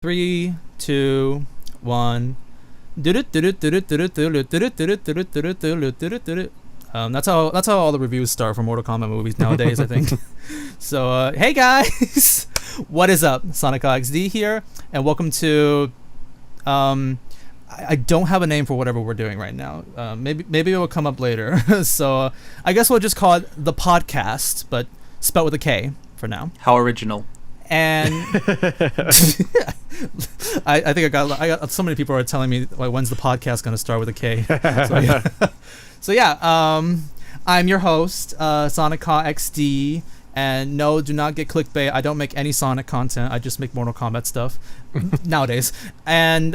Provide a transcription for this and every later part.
Three, two, one. That's how all the reviews start for Mortal Kombat movies nowadays, I think. So, hey guys, what is up? SonicHaXD here, and welcome to. I don't have a name for whatever we're doing right now. Maybe it will come up later. So, I guess we'll just call it the PodKast, but spelled with a K for now. How original. And I think I got so many people are telling me, like, when's the podcast going to start with a K? So yeah, I'm your host, SonicHaXD, and no, do not get clickbait. I don't make any Sonic content. I just make Mortal Kombat stuff nowadays. And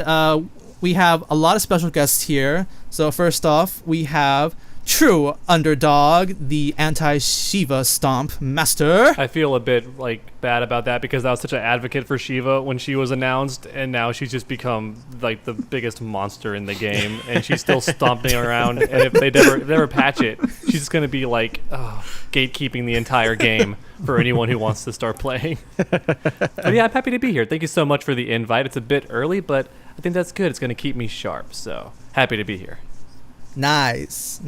we have a lot of special guests here. So first off, we have TrueUnderDawg, the anti-Shiva stomp master. I feel a bit bad about that because I was such an advocate for Shiva when she was announced, and now she's just become like the biggest monster in the game, and she's still stomping around. And if they never patch it, she's just gonna be gatekeeping the entire game for anyone who wants to start playing. But yeah, I'm happy to be here. Thank you so much for the invite. It's a bit early, but I think that's good. It's gonna keep me sharp. So happy to be here. Nice.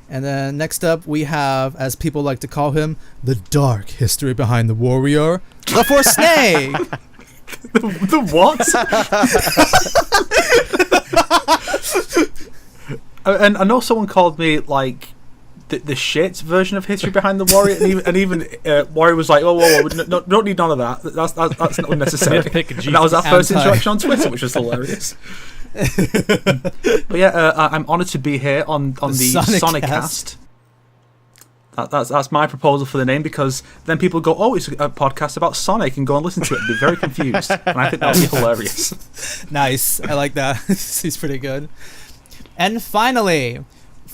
And then next up we have, as people like to call him, the dark history behind the warrior, The4thSnake. The what? And I know someone called me like the shit version of history behind the warrior, and even Warrior was like, whoa, don't need none of that. That's not unnecessary. And that was our first interaction on Twitter, which was hilarious. But yeah, I'm honoured to be here on the SonicHaXD. That's my proposal for the name, because then people go, oh, it's a podcast about Sonic, and go and listen to it and be very confused. And I think that would be hilarious. Nice. I like that. He's pretty good. And finally,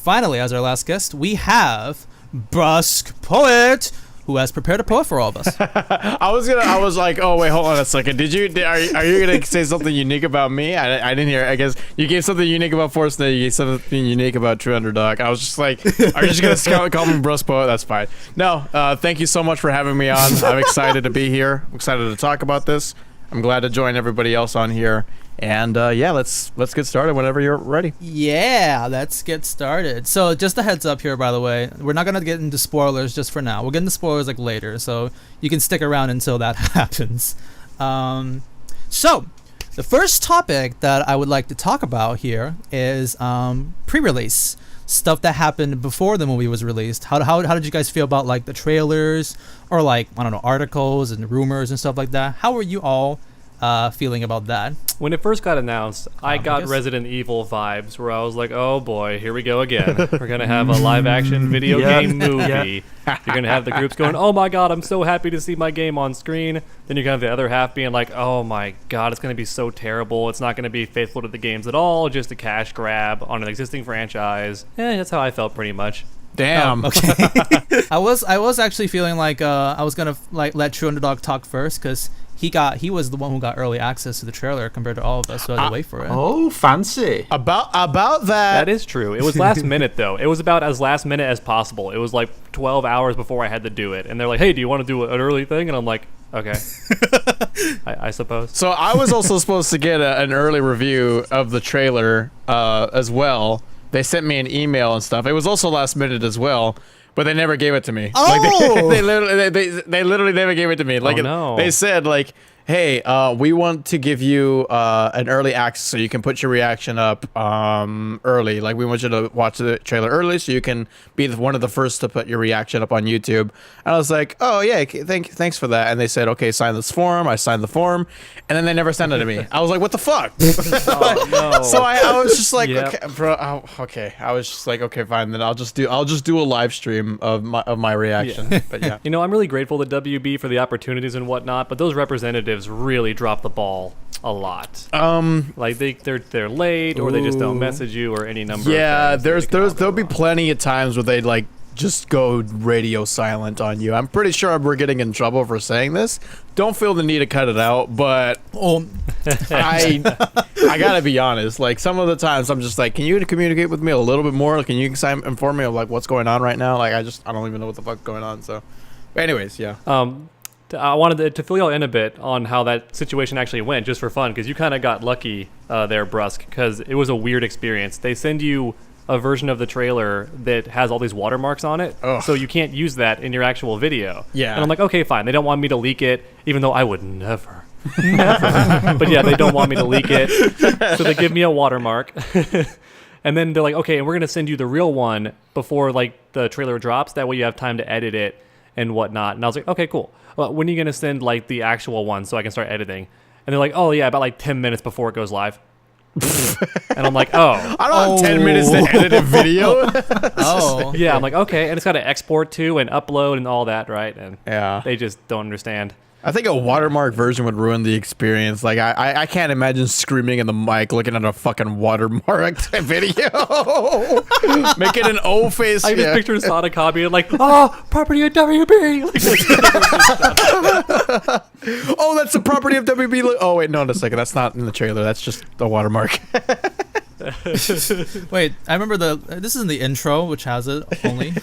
as our last guest, we have BruskPoet, who has prepared a poem for all of us. I was like, oh wait, hold on a second. Are you gonna say something unique about me? I didn't hear. I guess you gave something unique about TheForce, you gave something unique about TrueUnderDawg. I was just like, are you just gonna call me BruskPoet? That's fine. No, thank you so much for having me on. I'm excited to be here. I'm excited to talk about this. I'm glad to join everybody else on here. And yeah, let's get started whenever you're ready. Yeah, let's get started. So just a heads up here, by the way, we're not going to get into spoilers just for now. We'll get into spoilers later, so you can stick around until that happens. So the first topic that I would like to talk about here is pre-release. Stuff that happened before the movie was released. How did you guys feel about the trailers or I don't know, articles and rumors and stuff like that? How were you all feeling about that? When it first got announced, I got Resident Evil vibes, where I was like, oh boy, here we go again. We're going to have a live-action video game movie. You're going to have the groups going, oh my god, I'm so happy to see my game on screen. Then you're going to have the other half being like, oh my god, it's going to be so terrible. It's not going to be faithful to the games at all, just a cash grab on an existing franchise. That's how I felt pretty much. Damn. Okay. I was actually feeling like I was going to let TrueUnderDawg talk first, because he was the one who got early access to the trailer compared to all of us, so I had to wait for it. Oh, fancy. About that. That is true. It was last minute, though. It was about as last minute as possible. It was 12 hours before I had to do it. And they're like, hey, do you want to do an early thing? And I'm like, okay. I suppose. So I was also supposed to get an early review of the trailer as well. They sent me an email and stuff. It was also last minute as well. But they never gave it to me. Oh! They literally never gave it to me. They said hey, we want to give you an early access so you can put your reaction up early. We want you to watch the trailer early so you can be one of the first to put your reaction up on YouTube. And I was like, oh yeah, thanks for that. And they said, okay, sign this form. I signed the form, and then they never sent it to me. I was like, what the fuck? Oh, no. So I was just like, Yep. okay, bro. Okay. I was just like, okay, fine. Then I'll just do a live stream of my reaction. Yeah. But yeah. I'm really grateful to WB for the opportunities and whatnot, but those representatives really drop the ball a lot. They're late, or they just don't message you, or any number of things. There'll be plenty of times where they just go radio silent on you. I'm pretty sure we're getting in trouble for saying this. Don't feel the need to cut it out, but I gotta be honest. Some of the times I'm just like, can you communicate with me a little bit more? Can you inform me of what's going on right now? I don't even know what the fuck's going on. So, but anyways, yeah. I wanted to fill y'all in a bit on how that situation actually went, just for fun, because you kind of got lucky there, Brusk, because it was a weird experience. They send you a version of the trailer that has all these watermarks on it, so you can't use that in your actual video. Yeah. And I'm like, okay, fine. They don't want me to leak it, even though I would never. Never. But yeah, they don't want me to leak it, so they give me a watermark. And then they're like, okay, and we're going to send you the real one before like the trailer drops. That way you have time to edit it and whatnot. And I was like, okay, cool. Well, when are you going to send like the actual one so I can start editing? And they're like, oh yeah, about like 10 minutes before it goes live. And I'm like, oh. I don't have 10 minutes to edit a video. Yeah, I'm like, okay. And it's got to export to and upload and all that, right? And yeah, they just don't understand. I think a watermark version would ruin the experience. Like, I can't imagine screaming in the mic looking at a fucking watermarked video. Making an O face. I just picture Sonic copy and like, oh, property of WB. Oh, that's the property of WB. Oh, wait, no, a second. That's not in the trailer. That's just the watermark. Wait, I remember this is in the intro, which has it only.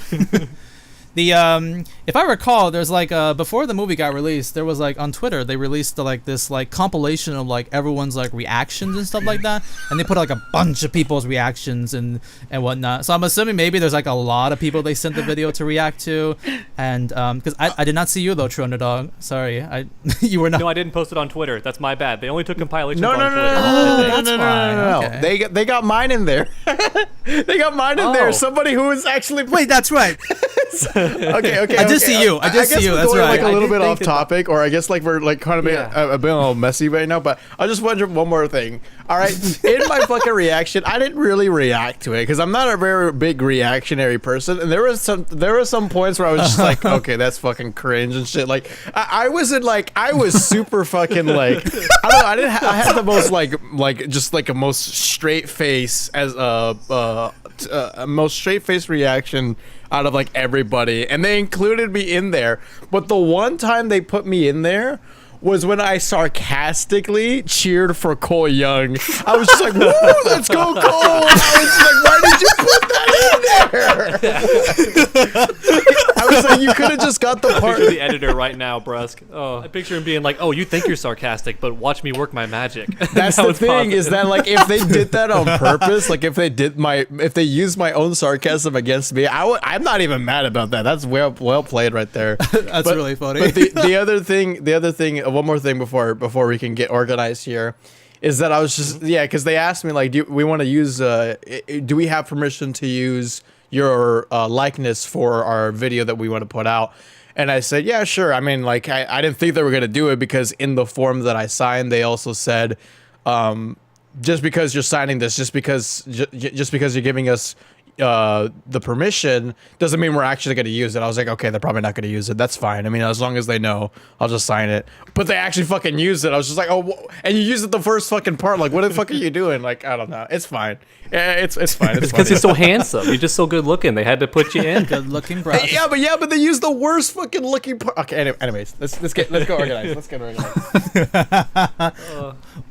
If I recall, there's like before the movie got released, there was like on Twitter they released this like compilation of like everyone's like reactions and stuff like that, and they put like a bunch of people's reactions and whatnot. So I'm assuming maybe there's like a lot of people they sent the video to react to, and because I did not see you though, True Underdog. Sorry, you were not. No, I didn't post it on Twitter. That's my bad. They only took compilations No. Okay. They got mine in there. They got mine in there. Somebody who was actually wait. That's right. Okay. I did see you. I guess we're that's going right. like a little bit off topic, or I guess like we're like kind of being a little messy right now. But I just wonder one more thing. All right, in my fucking reaction, I didn't really react to it because I'm not a very big reactionary person, and there were some points where I was just like, okay, that's fucking cringe and shit. Like I was super fucking like I don't know. I had the most like just like a most straight face as a most straight face reaction out of like everybody, and they included me in there. But the one time they put me in there was when I sarcastically cheered for Cole Young. I was just like, woo, let's go Cole. I was just like, why did you put that in there? I was like, you could have just got the part. Picture the editor right now, Brusk. Oh, I picture him being like, oh, you think you're sarcastic, but watch me work my magic. That's the thing, is that like if they did that on purpose, like if they used my own sarcasm against me, I'm not even mad about that. That's well played right there. That's really funny. But the other thing, one more thing before we can get organized here, is that I was just because they asked me like, do we want to use do we have permission to use your likeness for our video that we want to put out? And I said, yeah, sure. I mean, like I didn't think they were gonna do it because in the form that I signed, they also said, just because you're signing this, just because you're giving us the permission doesn't mean we're actually going to use it. I was like, okay, they're probably not going to use it. That's fine. I mean, as long as they know, I'll just sign it. But they actually fucking used it. I was just like, oh, and you used it the first fucking part. Like, what the fuck are you doing? Like, I don't know. It's fine. Yeah, it's fine. It's because you're so handsome. You're just so good looking. They had to put you in. Good looking, bro. Yeah, but they used the worst fucking looking part. Okay, anyways, let's go organized. Let's get organized.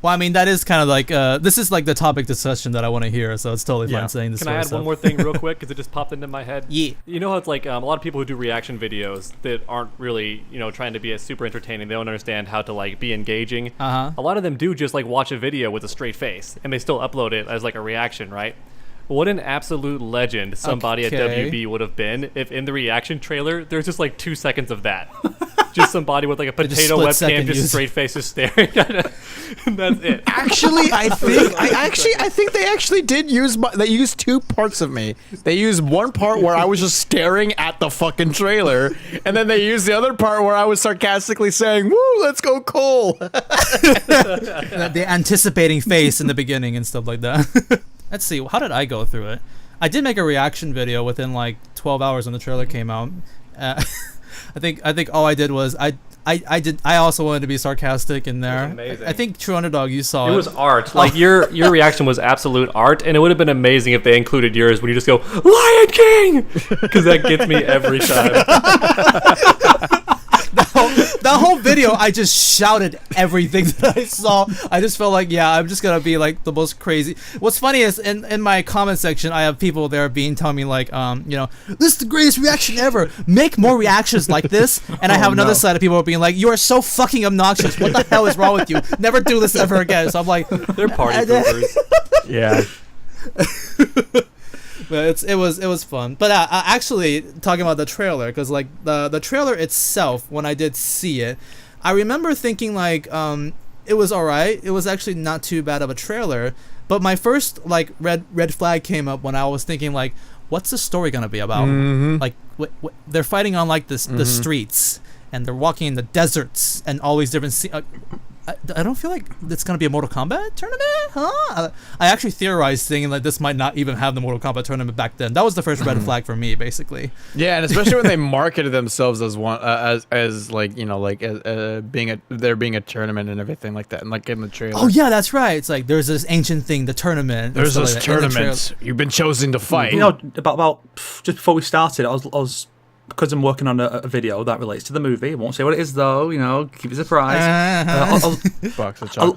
Well, I mean, that is kind of like this is like the topic discussion that I want to hear, so it's totally fine saying this. Can I add one more thing real quick because it just popped into my head? Yeah. You know how it's like a lot of people who do reaction videos that aren't really trying to be as super entertaining. They don't understand how to like be engaging. A lot of them do just like watch a video with a straight face and they still upload it as like a reaction, right? What an absolute legend somebody at WB would have been if in the reaction trailer there's just like 2 seconds of that. Just somebody with like a potato webcam just straight faces staring at it. And that's it. Actually, I think they actually did use they used two parts of me. They used one part where I was just staring at the fucking trailer, and then they used the other part where I was sarcastically saying, "Woo, let's go Cole." The anticipating face in the beginning and stuff like that. Let's see, how did I go through it? I did make a reaction video within like 12 hours when the trailer came out. I think all I did was I also wanted to be sarcastic in there. Amazing. I think True Underdog, you saw it. It was art. Like your reaction was absolute art, and it would have been amazing if they included yours when you just go Lion King, because that gets me every time. That that whole video, I just shouted everything that I saw. I just felt like, yeah, I'm just gonna be like the most crazy. What's funny is in my comment section, I have people there telling me like, this is the greatest reaction ever. Make more reactions like this. And I have another side of people being like, you are so fucking obnoxious. What the hell is wrong with you? Never do this ever again. So I'm like, they're party poopers. Yeah. But it was fun. But actually, talking about the trailer, because like the trailer itself, when I did see it, I remember thinking like it was alright. It was actually not too bad of a trailer. But my first like red flag came up when I was thinking like, what's the story gonna be about? Mm-hmm. Like they're fighting on like the streets, and they're walking in the deserts and all these different I don't feel like it's gonna be a Mortal Kombat tournament, huh? I actually theorized thinking that this might not even have the Mortal Kombat tournament back then. That was the first red flag for me, basically. Yeah, and especially when they marketed themselves as one, as like being a tournament and everything like that, and like in the trailer. Oh yeah, that's right. It's like there's this ancient thing, the tournament. There's this tournament. You've been chosen to fight. About just before we started, I was. Because I'm working on a video that relates to the movie. I won't say what it is though. Keep it a surprise. I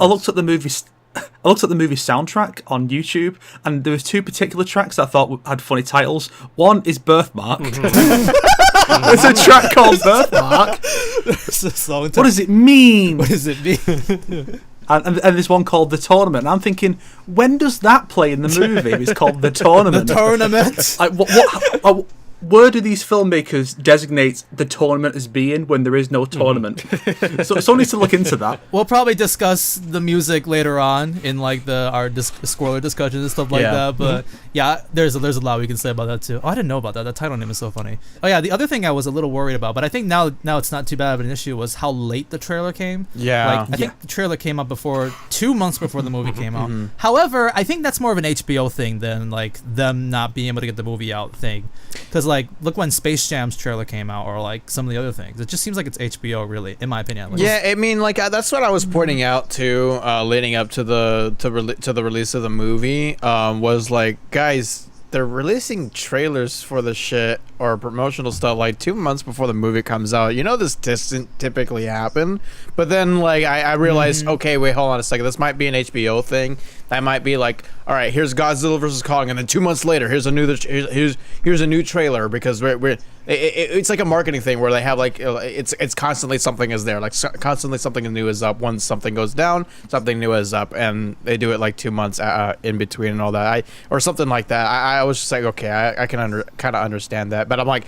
looked at the movie. I looked at the movie soundtrack on YouTube, and there was two particular tracks that I thought had funny titles. One is Birthmark. There's a track called Birthmark. What does it mean? What does it mean? And there's one called The Tournament. And I'm thinking, when does that play in the movie? It's called The Tournament. The Tournament. Where do these filmmakers designate the tournament as being when there is no tournament? So someone needs to look into that. We'll probably discuss the music later on in like our spoiler discussions and stuff like that. But yeah, there's a lot we can say about that too. Oh, I didn't know about that. That title name is so funny. Oh yeah, the other thing I was a little worried about, but I think now it's not too bad of an issue, was how late the trailer came. Yeah. I think the trailer came out 2 months before the movie came out. However, I think that's more of an HBO thing than like them not being able to get the movie out thing. Because like, look when Space Jam's trailer came out, or like some of the other things. It just seems like it's HBO, really, in my opinion. At least. Yeah, I mean, like that's what I was pointing out too, leading up to the release of the movie. Was like, guys, they're releasing trailers for the shit or promotional stuff like 2 months before the movie comes out. This doesn't typically happen. But then like I realized, okay, wait, hold on a second. This might be an HBO thing. That might be like, all right, here's Godzilla versus Kong, and then 2 months later, here's a new trailer, because it's like a marketing thing where they have like it's constantly something is there, like constantly something new is up. Once something goes down, something new is up, and they do it like 2 months in between and all that, or something like that. I was just like, okay, I can kind of understand that, but I'm like,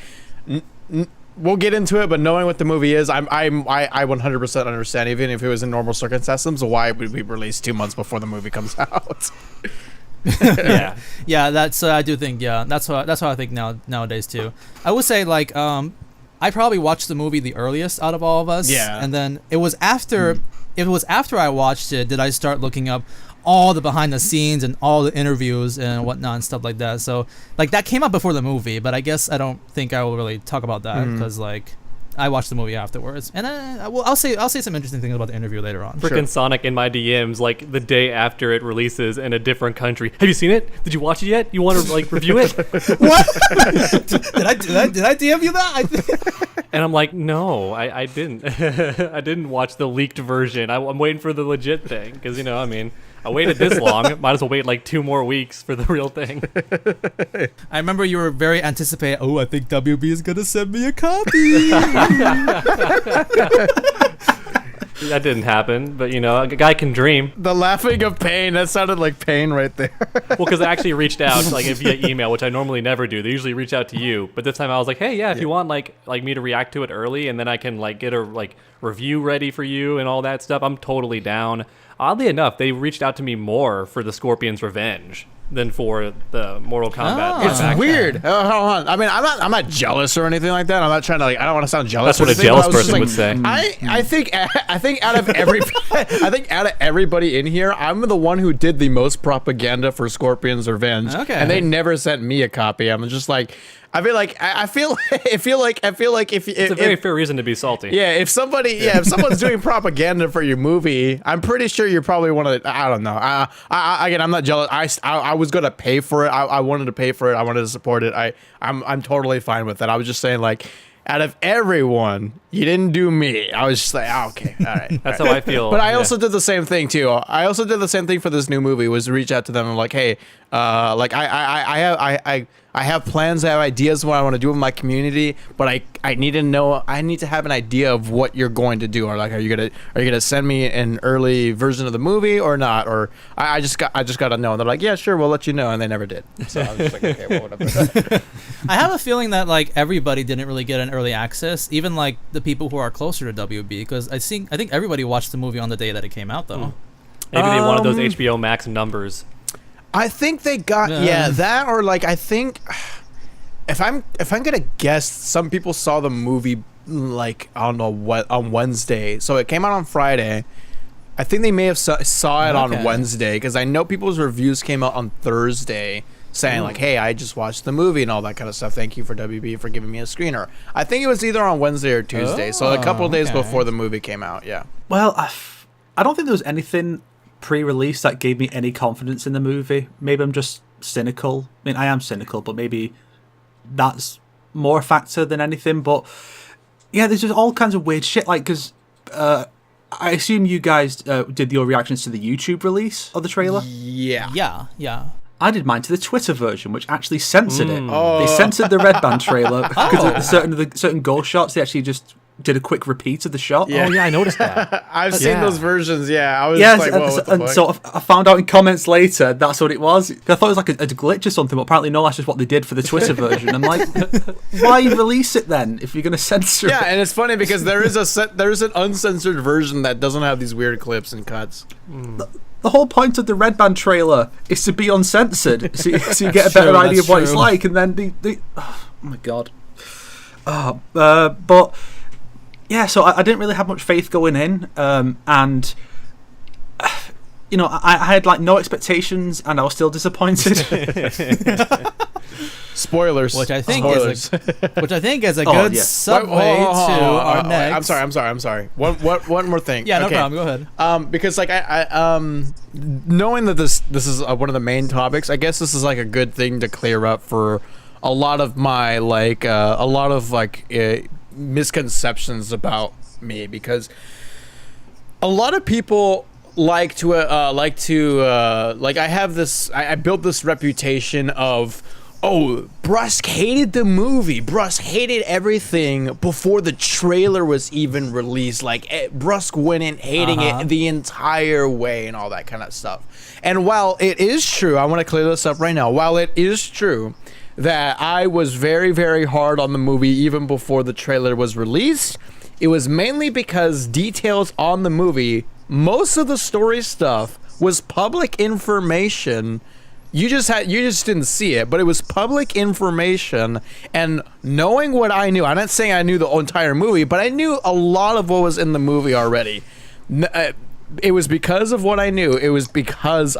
we'll get into it. But knowing what the movie is, I 100% understand, even if it was in normal circumstances, why would we release 2 months before the movie comes out? Yeah, that's I do think that's what I think nowadays too. I would say like I probably watched the movie the earliest out of all of us. Yeah, and then it was after I watched it did I start looking up all the behind the scenes and all the interviews and whatnot and stuff like that. So like that came out before the movie, but I guess I don't think I will really talk about that because like I watched the movie afterwards, and I'll say some interesting things about the interview later on. Freaking Sonic in my DMs like the day after it releases in a different country. Have you seen it? Did you watch it yet? You want to like review it? What? did I DM you that? And I'm like, no, I didn't. I didn't watch the leaked version. I'm waiting for the legit thing because I waited this long. Might as well wait like 2 more weeks for the real thing. I remember you were very anticipating. Oh, I think WB is gonna send me a copy. That didn't happen, but a guy can dream. The laughing of pain, that sounded like pain right there. Well, because I actually reached out like via email, which I normally never do. They usually reach out to you, but this time I was like, hey, if you want like me to react to it early, and then I can like get a like review ready for you and all that stuff, I'm totally down. Oddly enough, they reached out to me more for the Scorpion's Revenge than for the Mortal Kombat. It's weird. Hold on. I mean, I'm not jealous or anything like that. I'm not trying to like. I don't want to sound jealous. That's what a jealous person would say. I think out of everybody in here, I'm the one who did the most propaganda for Scorpion's Revenge. Okay. And they never sent me a copy. I'm just like. I feel like if it's a very fair reason to be salty. Yeah, if someone's doing propaganda for your movie, I'm pretty sure you probably want to. I don't know. Again, I'm not jealous. I was gonna pay for it. I wanted to pay for it. I wanted to support it. I'm totally fine with that. I was just saying like, out of everyone, you didn't do me. I was just like, okay, all right. That's how I feel. But I also did the same thing too. I also did the same thing for this new movie, was to reach out to them and like, hey, like I have plans, I have ideas of what I want to do with my community, but I need to have an idea of what you're going to do. Or like, are you gonna send me an early version of the movie or not? Or I just got to know. And they're like, yeah, sure, we'll let you know. And they never did. So I was just like, okay, well, whatever. I have a feeling that like everybody didn't really get an early access, even like the people who are closer to WB, because I think everybody watched the movie on the day that it came out though. Maybe they wanted those HBO Max numbers. I think they got that, or like I think if I'm gonna guess, some people saw the movie like I don't know what on Wednesday, so it came out on Friday. I think they may have saw it on Wednesday, because I know people's reviews came out on Thursday saying like, hey, I just watched the movie and all that kind of stuff. Thank you for WB for giving me a screener. I think it was either on Wednesday or Tuesday, so a couple of days before the movie came out. Yeah. Well, I don't think there was anything pre-release that gave me any confidence in the movie. Maybe I'm just cynical. I mean, I am cynical, but maybe that's more a factor than anything. But yeah, there's just all kinds of weird shit. Like, because I assume you guys did your reactions to the YouTube release of the trailer. Yeah. I did mine to the Twitter version, which actually censored it. They censored the Red Band trailer because certain goal shots, they actually just did a quick repeat of the shot. Yeah. Oh yeah, I noticed that. I've seen those versions. Yeah, I was just like, whoa, what the fuck? So I found out in comments later that's what it was. I thought it was like a glitch or something, but apparently no, that's just what they did for the Twitter version. I'm like, why release it then if you're going to censor it? Yeah, and it's funny because there is an uncensored version that doesn't have these weird clips and cuts. The whole point of the Red Band trailer is to be uncensored, so you get a better idea of what it's like, and then the oh my god. But yeah, so I didn't really have much faith going in, and you know, I had like no expectations, and I was still disappointed. Spoilers, which I think is a good segue to our next. I'm sorry. One more thing. Yeah, no problem. Go ahead. Because like I knowing that this is one of the main topics, I guess this is like a good thing to clear up for a lot of my misconceptions about me, because a lot of people I built this reputation of, oh, Brusk hated the movie. Brusk hated everything before the trailer was even released. Like, Brusk went in hating it the entire way and all that kind of stuff. And while it is true, I want to clear this up right now. While it is true that I was very, very hard on the movie even before the trailer was released, it was mainly because details on the movie, most of the story stuff, was public information. You just didn't see it, but it was public information. And knowing what I knew, I'm not saying I knew the entire movie, but I knew a lot of what was in the movie already. It was because of what I knew. It was because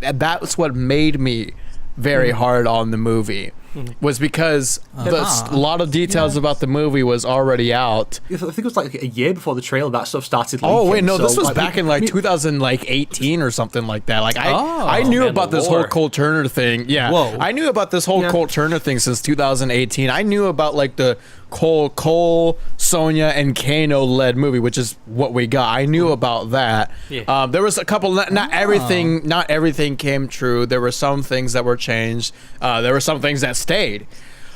that's what made me very hard on the movie, was because a lot of details about the movie was already out. I think it was like a year before the trailer that stuff started leaking. Oh wait, no, this was back in 2018 or something like that. Like I knew about this whole Cole Turner thing. Yeah, I knew about this whole Cole Turner thing since 2018. I knew about like the Cole, Sonya, and Kano led movie, which is what we got. I knew about that. Yeah. There was a couple. Not everything came true. There were some things that were changed. There were some things that stayed.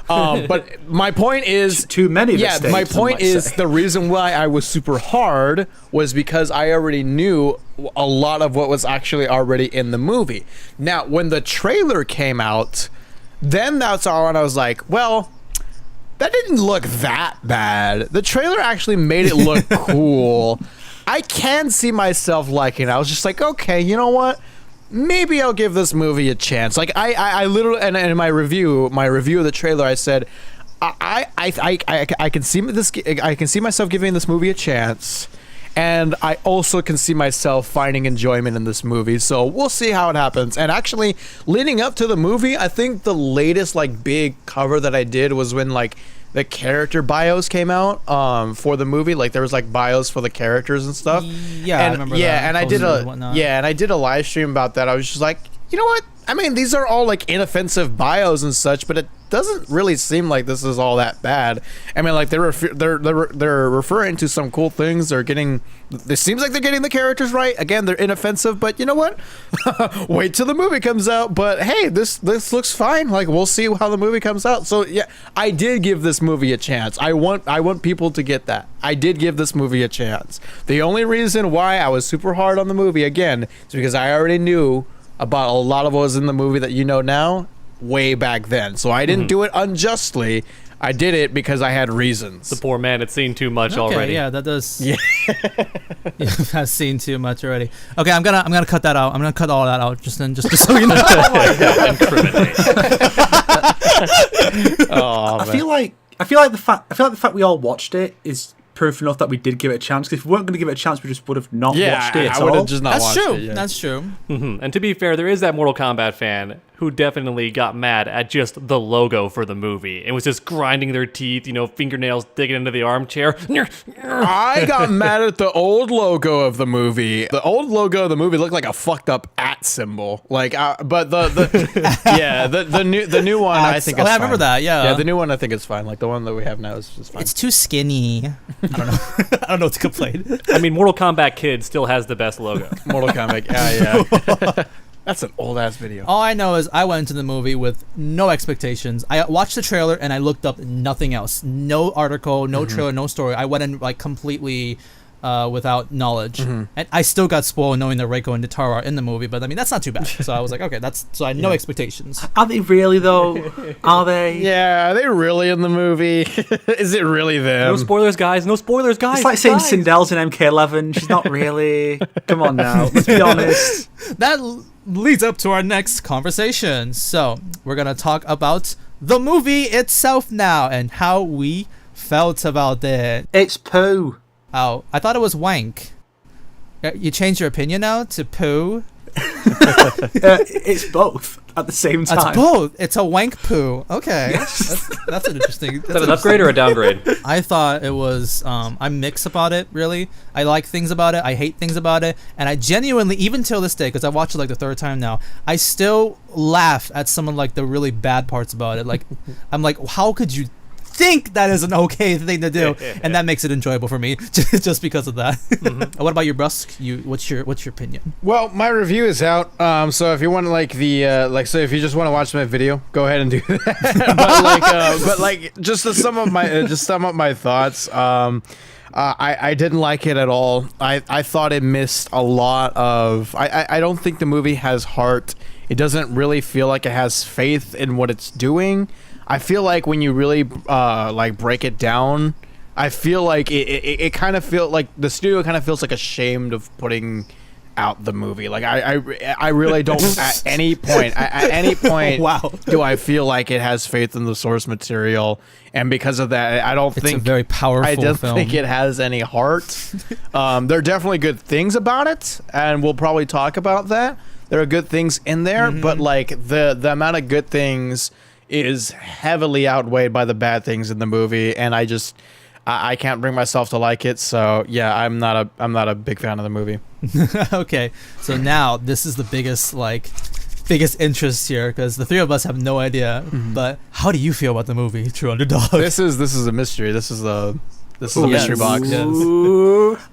But my point is too many. Yeah, my point is the reason why I was super hard was because I already knew a lot of what was actually already in the movie. Now, when the trailer came out, then that's all, and I was like, well, that didn't look that bad. The trailer actually made it look cool. I can see myself liking it. I was just like, okay, you know what? Maybe I'll give this movie a chance. Like I literally, and in my review of the trailer, I said, I can see this. I can see myself giving this movie a chance, and I also can see myself finding enjoyment in this movie. So we'll see how it happens. And actually, leading up to the movie, I think the latest like big cover that I did was when like the character bios came out for the movie. Like there was like bios for the characters and stuff. Yeah, and, I remember yeah, that. And I did a live stream about that. I was just like, you know what? I mean, these are all like inoffensive bios and such, but it doesn't really seem like this is all that bad. I mean, like they're referring to some cool things. They're getting. It seems like they're getting the characters right. Again, they're inoffensive, but you know what? Wait till the movie comes out. But hey, this looks fine. Like we'll see how the movie comes out. So yeah, I did give this movie a chance. I want people to get that. I did give this movie a chance. The only reason why I was super hard on the movie again is because I already knew about a lot of what was in the movie that you know now way back then. So I didn't do it unjustly. I did it because I had reasons. The poor man had seen too much already. Yeah, that does. Yeah. Has seen too much already. Okay, I'm gonna cut that out. I'm gonna cut all that out just so you know. Incriminate. I feel like the fact we all watched it is proof enough that we did give it a chance. Because if we weren't going to give it a chance, we just would have not watched it. I would have just not watched it. Yeah. That's true. Mm-hmm. And to be fair, there is that Mortal Kombat fan who definitely got mad at just the logo for the movie and was just grinding their teeth, fingernails digging into the armchair. I got mad at the old logo of the movie. The old logo of the movie looked like a fucked up @ symbol. But the new one I think is fine. I remember that. Yeah. Yeah, the new one I think is fine. Like the one that we have now is just fine. It's too skinny. I don't know. I don't know what to complain. I mean, Mortal Kombat Kid still has the best logo. Mortal Kombat. Yeah. That's an old ass video. All I know is I went into the movie with no expectations. I watched the trailer and I looked up nothing else. No article, no trailer, no story. I went in like completely without knowledge. And I still got spoiled knowing that Reiko and Nitara are in the movie, but I mean that's not too bad. So I was like, okay, so I had no expectations. Are they really though? Are they? Yeah, are they really in the movie? Is it really them? No spoilers, guys. No spoilers, guys. It's like saying Sindel's in MK11. She's not really. Come on now. Let's be honest. That leads up to our next conversation. So we're gonna talk about the movie itself now and how we felt about it. It's poo. Oh, I thought it was wank. You changed your opinion now to poo? It's both at the same time. It's both. It's a wank poo. Okay. That's an interesting. Is that an upgrade or a downgrade? I thought it was. I'm mixed about it, really. I like things about it. I hate things about it. And I genuinely, even till this day, because I watched it like the third time now, I still laugh at some of like the really bad parts about it. Like, I'm like, how could you think that is an okay thing to do? And that makes it enjoyable for me just because of that. What about your Brusk? What's your opinion? Well, my review is out. So if you want like so if you just want to watch my video, go ahead and do that. but just to sum up my thoughts. I didn't like it at all. I thought it missed a lot of. I don't think the movie has heart. It doesn't really feel like it has faith in what it's doing. I feel like when you really break it down, I feel like it kind of feels like the studio kind of feels like ashamed of putting out the movie. Like I really don't at any point Wow. do I feel like it has faith in the source material, and because of that, I don't think it's a very powerful I don't film. think it has any heart. There are definitely good things about it, and we'll probably talk about that. There are good things in there, but like the amount of good things is heavily outweighed by the bad things in the movie, and I can't bring myself to like it. So yeah, I'm not a big fan of the movie. Okay, so now this is the biggest interest here because the three of us have no idea. But how do you feel about the movie, True Underdog? This is a mystery. This is a mystery box. Yes.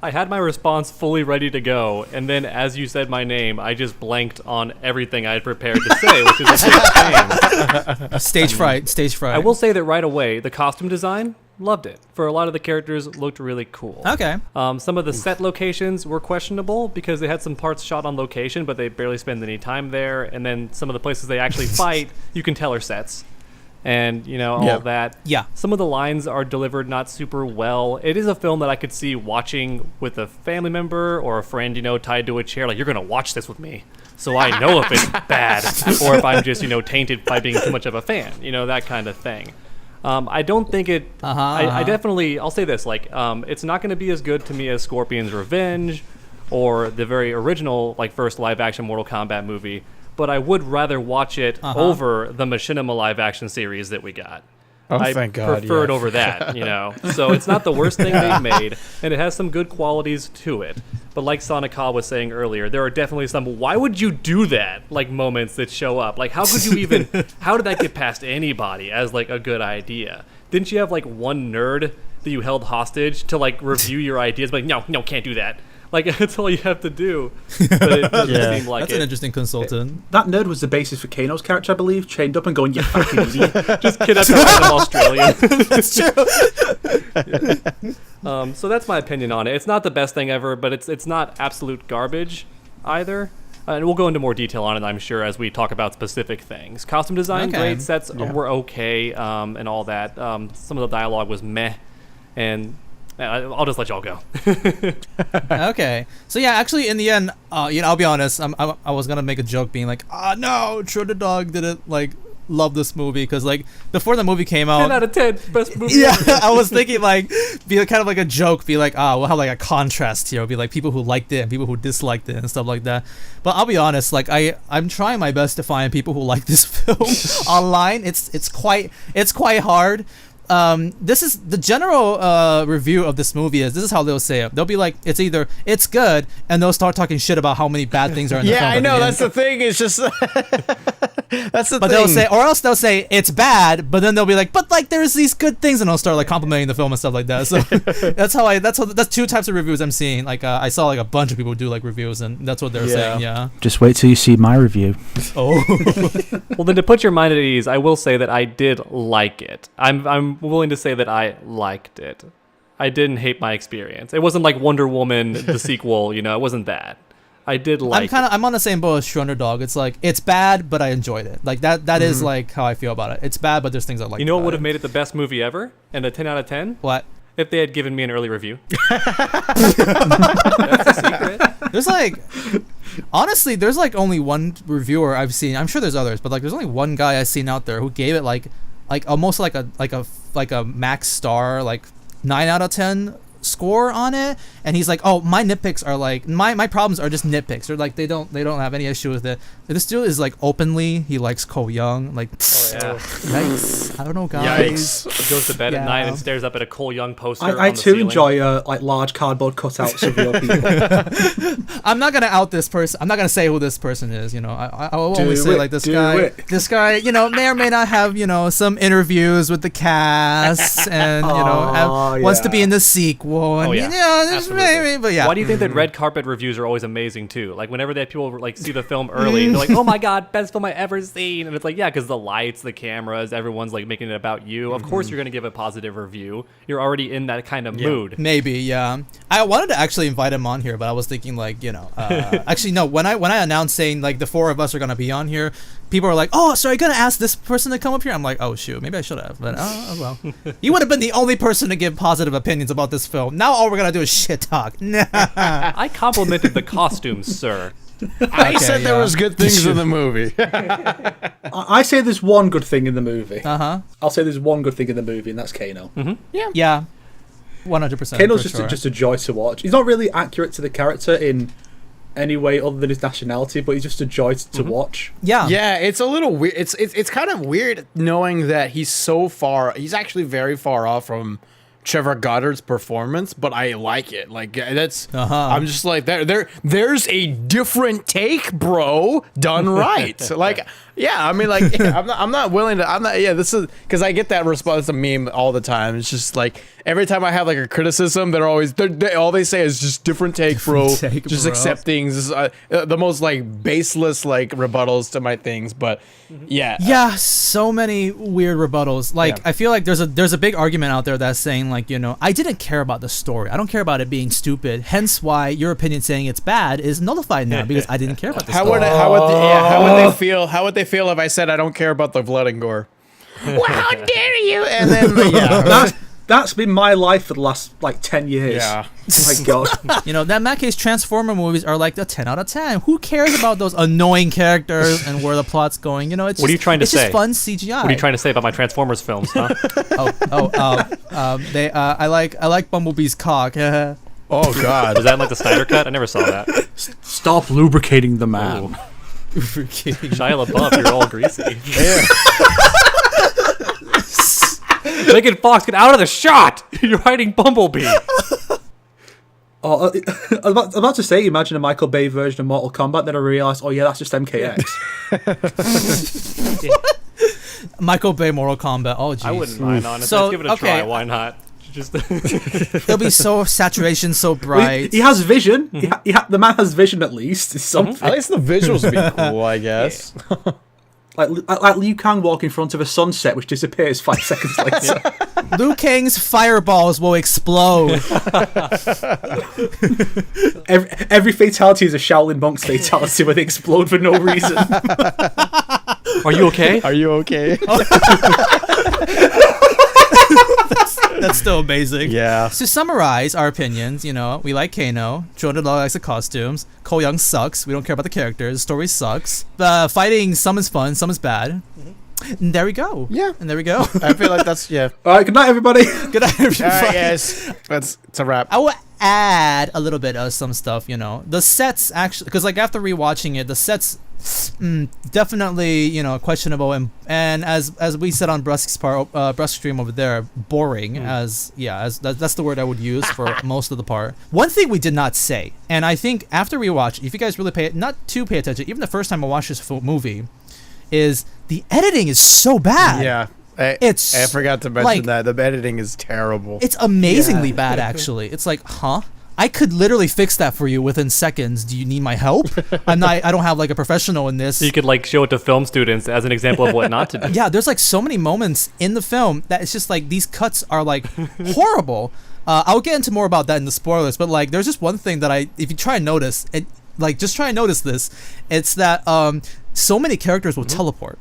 I had my response fully ready to go, and then as you said my name, I just blanked on everything I had prepared to say, which is a big shame. Stage fright. I will say that right away, the costume design, loved it. For a lot of the characters, looked really cool. Okay. Some of the set locations were questionable because they had some parts shot on location, but they barely spend any time there. And then some of the places they actually fight, you can tell are sets. And, all of that. Yeah. Some of the lines are delivered not super well. It is a film that I could see watching with a family member or a friend, tied to a chair. Like, you're going to watch this with me, so I know if it's bad or if I'm just, tainted by being too much of a fan, that kind of thing. I don't think it. I definitely. I'll say this: it's not going to be as good to me as Scorpion's Revenge, or the very original, first live-action Mortal Kombat movie. But I would rather watch it over the Machinima live-action series that we got. I thank God, prefer it over that, you know. So it's not the worst thing they've made, and it has some good qualities to it. But like SonicHaXD was saying earlier, there are definitely some "why would you do that?" like moments that show up. Like, how could you even? How did that get past anybody as like a good idea? Didn't you have like one nerd that you held hostage to like review your ideas? Like, no, can't do that. Like, that's all you have to do. But it doesn't seem like That's an interesting consultant. That nerd was the basis for Kano's character, I believe, chained up and going, "You fucking idiot." Just kidnap a random Australian. That's true. So that's my opinion on it. It's not the best thing ever, but it's not absolute garbage either. And we'll go into more detail on it, I'm sure, as we talk about specific things. Costume design, great. Sets were okay, and all that. Some of the dialogue was meh, and I'll just let y'all go. Okay. So yeah, actually, in the end, I'll be honest. I was gonna make a joke, being like, no, TrueUnderDawg didn't like love this movie because like before the movie came out, 10 out of 10, best movie. Yeah, I was thinking like be kind of like a joke, be like, we'll have like a contrast here, be like people who liked it and people who disliked it and stuff like that. But I'll be honest, like I'm trying my best to find people who like this film online. It's quite hard. This is the general review of this movie. This is how they'll say it. They'll be like, it's either it's good, and they'll start talking shit about how many bad things are in the film. Yeah, I know. That's the thing. It's just that's the but thing. they'll say, or else they'll say it's bad, but then they'll be like, but like there's these good things, and they'll start like complimenting the film and stuff like that. So that's two types of reviews I'm seeing. Like I saw like a bunch of people do like reviews, and that's what they're saying. Yeah. Just wait till you see my review. Oh. Well, then to put your mind at ease, I will say that I did like it. I'm willing to say that I liked it. I didn't hate my experience. It wasn't like Wonder Woman, the sequel, you know, it wasn't that. I did like I'm on the same boat as TrueUnderDawg. It's like, it's bad, but I enjoyed it. Like that is like how I feel about it. It's bad, but there's things I like. You know what would have made it the best movie ever? And a 10 out of 10? What? If they had given me an early review. That's a secret. There's like, honestly, there's like only one reviewer I've seen. I'm sure there's others, but like there's only one guy I've seen out there who gave it like almost like a max star, like 9 out of 10 score on it, and he's like, oh, my nitpicks are like my problems are just nitpicks. They're like they don't have any issue with it. This dude is like openly he likes Ko Young, like yikes. I don't know, guys. Yikes. Goes to bed at night and stares up at a Cole Young poster. I too enjoy like large cardboard cutouts of real people. I'm not gonna out this person. I'm not gonna say who this person is. You know, I will only say like this guy. You know, may or may not have some interviews with the cast, and wants to be in the sequel. And, maybe, but yeah. Why do you think that red carpet reviews are always amazing too? Like whenever they have people like see the film early, they're like, "Oh my god, best film I ever seen!" And it's like, yeah, because the lights, the cameras, everyone's like making it about you. Of course, you're gonna give a positive review. You're already in that kind of mood. Maybe, yeah. I wanted to actually invite him on here, but I was thinking like, actually no. When I announced saying like the four of us are gonna be on here, people are like, "Oh, so are you gonna ask this person to come up here?" I'm like, "Oh shoot, maybe I should have." But oh well, you would have been the only person to give positive opinions about this film. Now all we're gonna do is shit talk. Nah. I complimented the costumes, sir. I said there was good things in the movie. I say there's one good thing in the movie. I'll say there's one good thing in the movie, and that's Kano. Yeah. 100%. Kano's just a joy to watch. He's not really accurate to the character in any way other than his nationality, but he's just a joy to watch. Yeah, it's a little weird. It's kind of weird knowing that he's actually very far off from Trevor Goddard's performance, but I like it. Like that's I'm just like there's a different take, bro, done right. Like I mean, like I'm not willing to. This is because I get that response, a meme all the time. It's just like every time I have like a criticism, all they say is just different take, bro. Just accept things. This is, the most like baseless like rebuttals to my things, but so many weird rebuttals. Like I feel like there's a big argument out there that's saying like, I didn't care about the story. I don't care about it being stupid. Hence why your opinion saying it's bad is nullified now because I didn't care about the story. How would they feel if I said I don't care about the blood and gore? Well, how dare you? And then that's been my life for the last like 10 years. Yeah. Oh my god. In that case, Transformer movies are like a 10 out of 10. Who cares about those annoying characters and where the plot's going? It's what are you trying to say? It's just fun CGI. What are you trying to say about my Transformers films, huh? I like Bumblebee's cock. Oh god. Was that like the Snyder cut? I never saw that. Stop lubricating the man. Shia LaBeouf, you're all greasy. Megan Fox, get out of the shot! You're hiding Bumblebee. Oh, I'm about to say, imagine a Michael Bay version of Mortal Kombat. Then I realised, oh yeah, that's just MKX. Michael Bay Mortal Kombat. Oh, jeez. I wouldn't mind, honestly. So, Let's give it a try. okay. Why not? Just It'll be so saturation, so bright. He has vision. The man has vision at least. It's something. At least the visuals would be cool, I guess. Yeah. Like Liu Kang walk in front of a sunset, which disappears 5 seconds later. Liu Kang's fireballs will explode. Every fatality is a Shaolin Monk's fatality where they explode for no reason. Are you okay? Are you okay? That's still amazing. Yeah. To summarize our opinions, we like Kano. TrueUnderDawg likes the costumes. Ko Young sucks. We don't care about the characters. The story sucks. Fighting, some is fun, some is bad. And there we go. Yeah. And there we go. I feel like that's, yeah. All right, good night, everybody. Good night, everybody. All right, yes. It's a wrap. I will add a little bit of some stuff, The sets actually, because after rewatching it, the sets definitely, questionable and as we said on Brusk's Brusk stream over there, boring that's the word I would use for most of the part. One thing we did not say, and I think after rewatch, if you guys really pay attention, even the first time I watched this movie, is the editing is so bad. Yeah. I forgot to mention that. The editing is terrible. It's amazingly bad, actually. It's like, huh? I could literally fix that for you within seconds. Do you need my help? I don't have a professional in this. You could show it to film students as an example of what not to do. Yeah, there's so many moments in the film that it's just these cuts are horrible. I'll get into more about that in the spoilers, but there's just one thing that if you try and notice, and just try and notice this, it's that so many characters will teleport.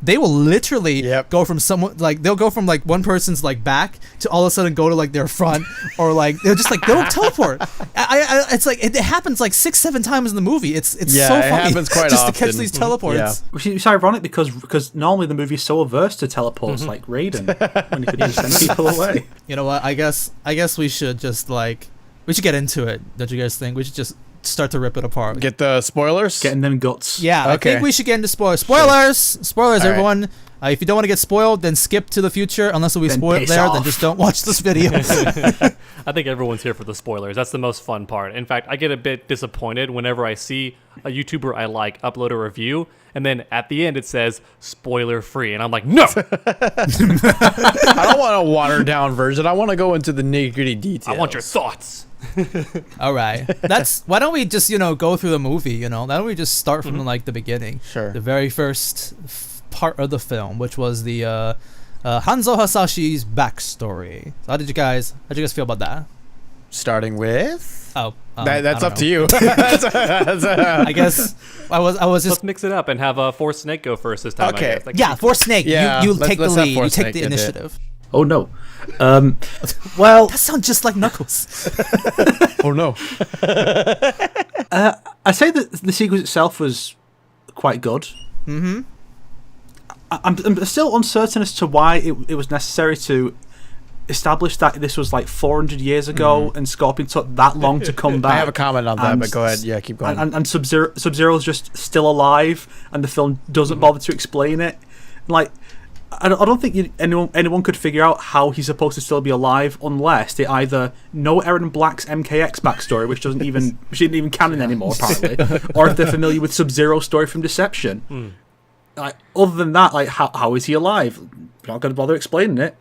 They will literally go from someone they'll go from one person's back to all of a sudden go to their front, or they'll just they'll teleport. It's it happens 6-7 times in the movie. It's so funny. It happens quite just often. to catch these teleports. Yeah. Which is ironic because normally the movie is so averse to teleports, like Raiden, when he could just send people away. You know what? I guess we should just we should get into it. Don't you guys think? We should just start to rip it apart. Get the spoilers? Getting them guts. Yeah, Okay. I think we should get into spoilers. Spoilers, All right. everyone. If you don't want to get spoiled, then skip to the future. Unless we Then spoil it piss there, off. then just don't watch this video. I think everyone's here for the spoilers. That's the most fun part. In fact, I get a bit disappointed whenever I see a YouTuber I like upload a review, and then at the end it says spoiler free, and I'm like, no! I don't want a watered down version. I want to go into the nitty gritty details. I want your thoughts. All right, why don't we just go through the movie? Why don't we just start from the beginning? Sure. The very first part of the film, which was the Hanzo Hasashi's backstory. So how did you guys feel about that? Starting with? Oh, That's up to you. I guess I was just Let's mix it up and have The4thSnake go first this time. Okay. I guess. yeah, The4thSnake. Yeah, you let's- take the let's have lead. You take The4thSnake the hit it. initiative. Oh no. Well, That sounds just like Knuckles. Oh no. I say that the sequence itself was quite good. Mm-hmm. I'm still uncertain as to why it was necessary to establish that this was 400 years ago and Scorpion took that long to come back. I have a comment on that, but go ahead. Yeah, keep going. And Sub-Zero's just still alive, and the film doesn't bother to explain it. I don't think anyone could figure out how he's supposed to still be alive unless they either know Erron Black's MKX backstory, which isn't even canon anymore apparently, or if they're familiar with Sub-Zero's story from Deception. Other than that, how is he alive? You're not going to bother explaining it.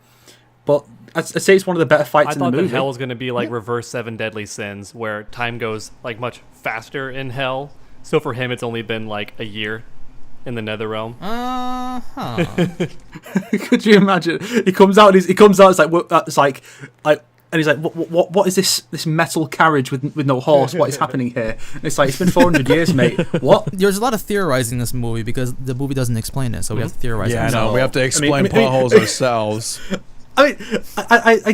But I'd say it's one of the better fights I in the thought movie. that Hell was going to be reverse 7 Deadly Sins, where time goes much faster in Hell. So for him, it's only been a year in the Netherrealm. Could you imagine? He comes out. It's and he's like, what is this metal carriage with no horse? What is happening here? And it's it's been 400 years, mate. What? There's a lot of theorizing in this movie because the movie doesn't explain it, so we have to theorize. Yeah, I it. know. We have to explain potholes ourselves. I mean, I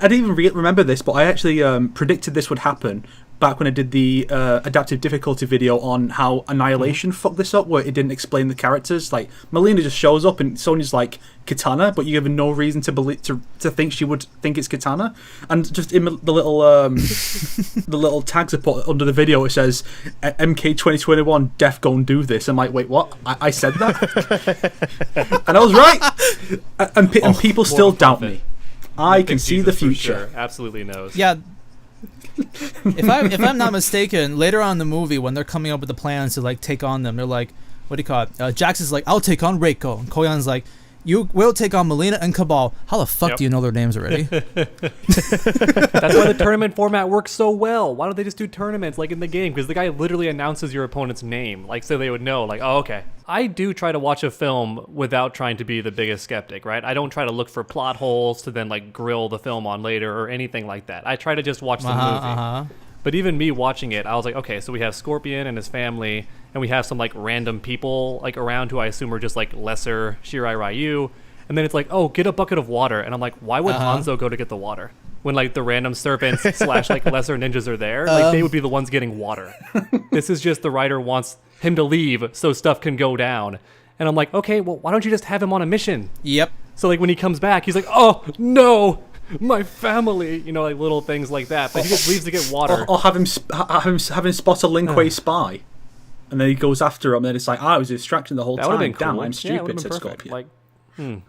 didn't even remember this, but I actually predicted this would happen back when I did the adaptive difficulty video on how Annihilation fucked this up, where it didn't explain the characters. Like, Mileena just shows up and Sonya's like Katana, but you have no reason to believe to think she would think it's Katana. And just in the little the little tags I put under the video, it says MK 2021 Def Gon do this. I'm like, wait, what? I said that, and I was right. And people still doubt me. I can see the future. Sure. Absolutely knows. Yeah. If I'm not mistaken, later on in the movie when they're coming up with the plans to like take on them, they're like, what do you call it? Jax is like, I'll take on Reiko, and Koyan's like, you will take on Mileena and Cabal. How the fuck do you know their names already? That's why the tournament format works so well. Why don't they just do tournaments like in the game? Because the guy literally announces your opponent's name, like so they would know, like, oh, okay. I do try to watch a film without trying to be the biggest skeptic, right? I don't try to look for plot holes to then like grill the film on later or anything like that. I try to just watch the movie. But even me watching it, I was like, okay, so we have Scorpion and his family, and we have some like random people like around who I assume are just like lesser Shirai Ryu. And then it's like, oh, get a bucket of water. And I'm like, why would Hanzo go to get the water? When like the random serpents / like lesser ninjas are there, like they would be the ones getting water. This is just the writer wants him to leave so stuff can go down. And I'm like, okay, well, why don't you just have him on a mission? Yep. So like when he comes back, he's like, oh, no. My family, you know, like little things like that. But he just leaves to get water. Or have him spot a Lin Kuei spy, and then he goes after him. And then it's like, I was distracting the whole time. Been cool. Damn, I'm stupid, said perfect. Scorpion. Like,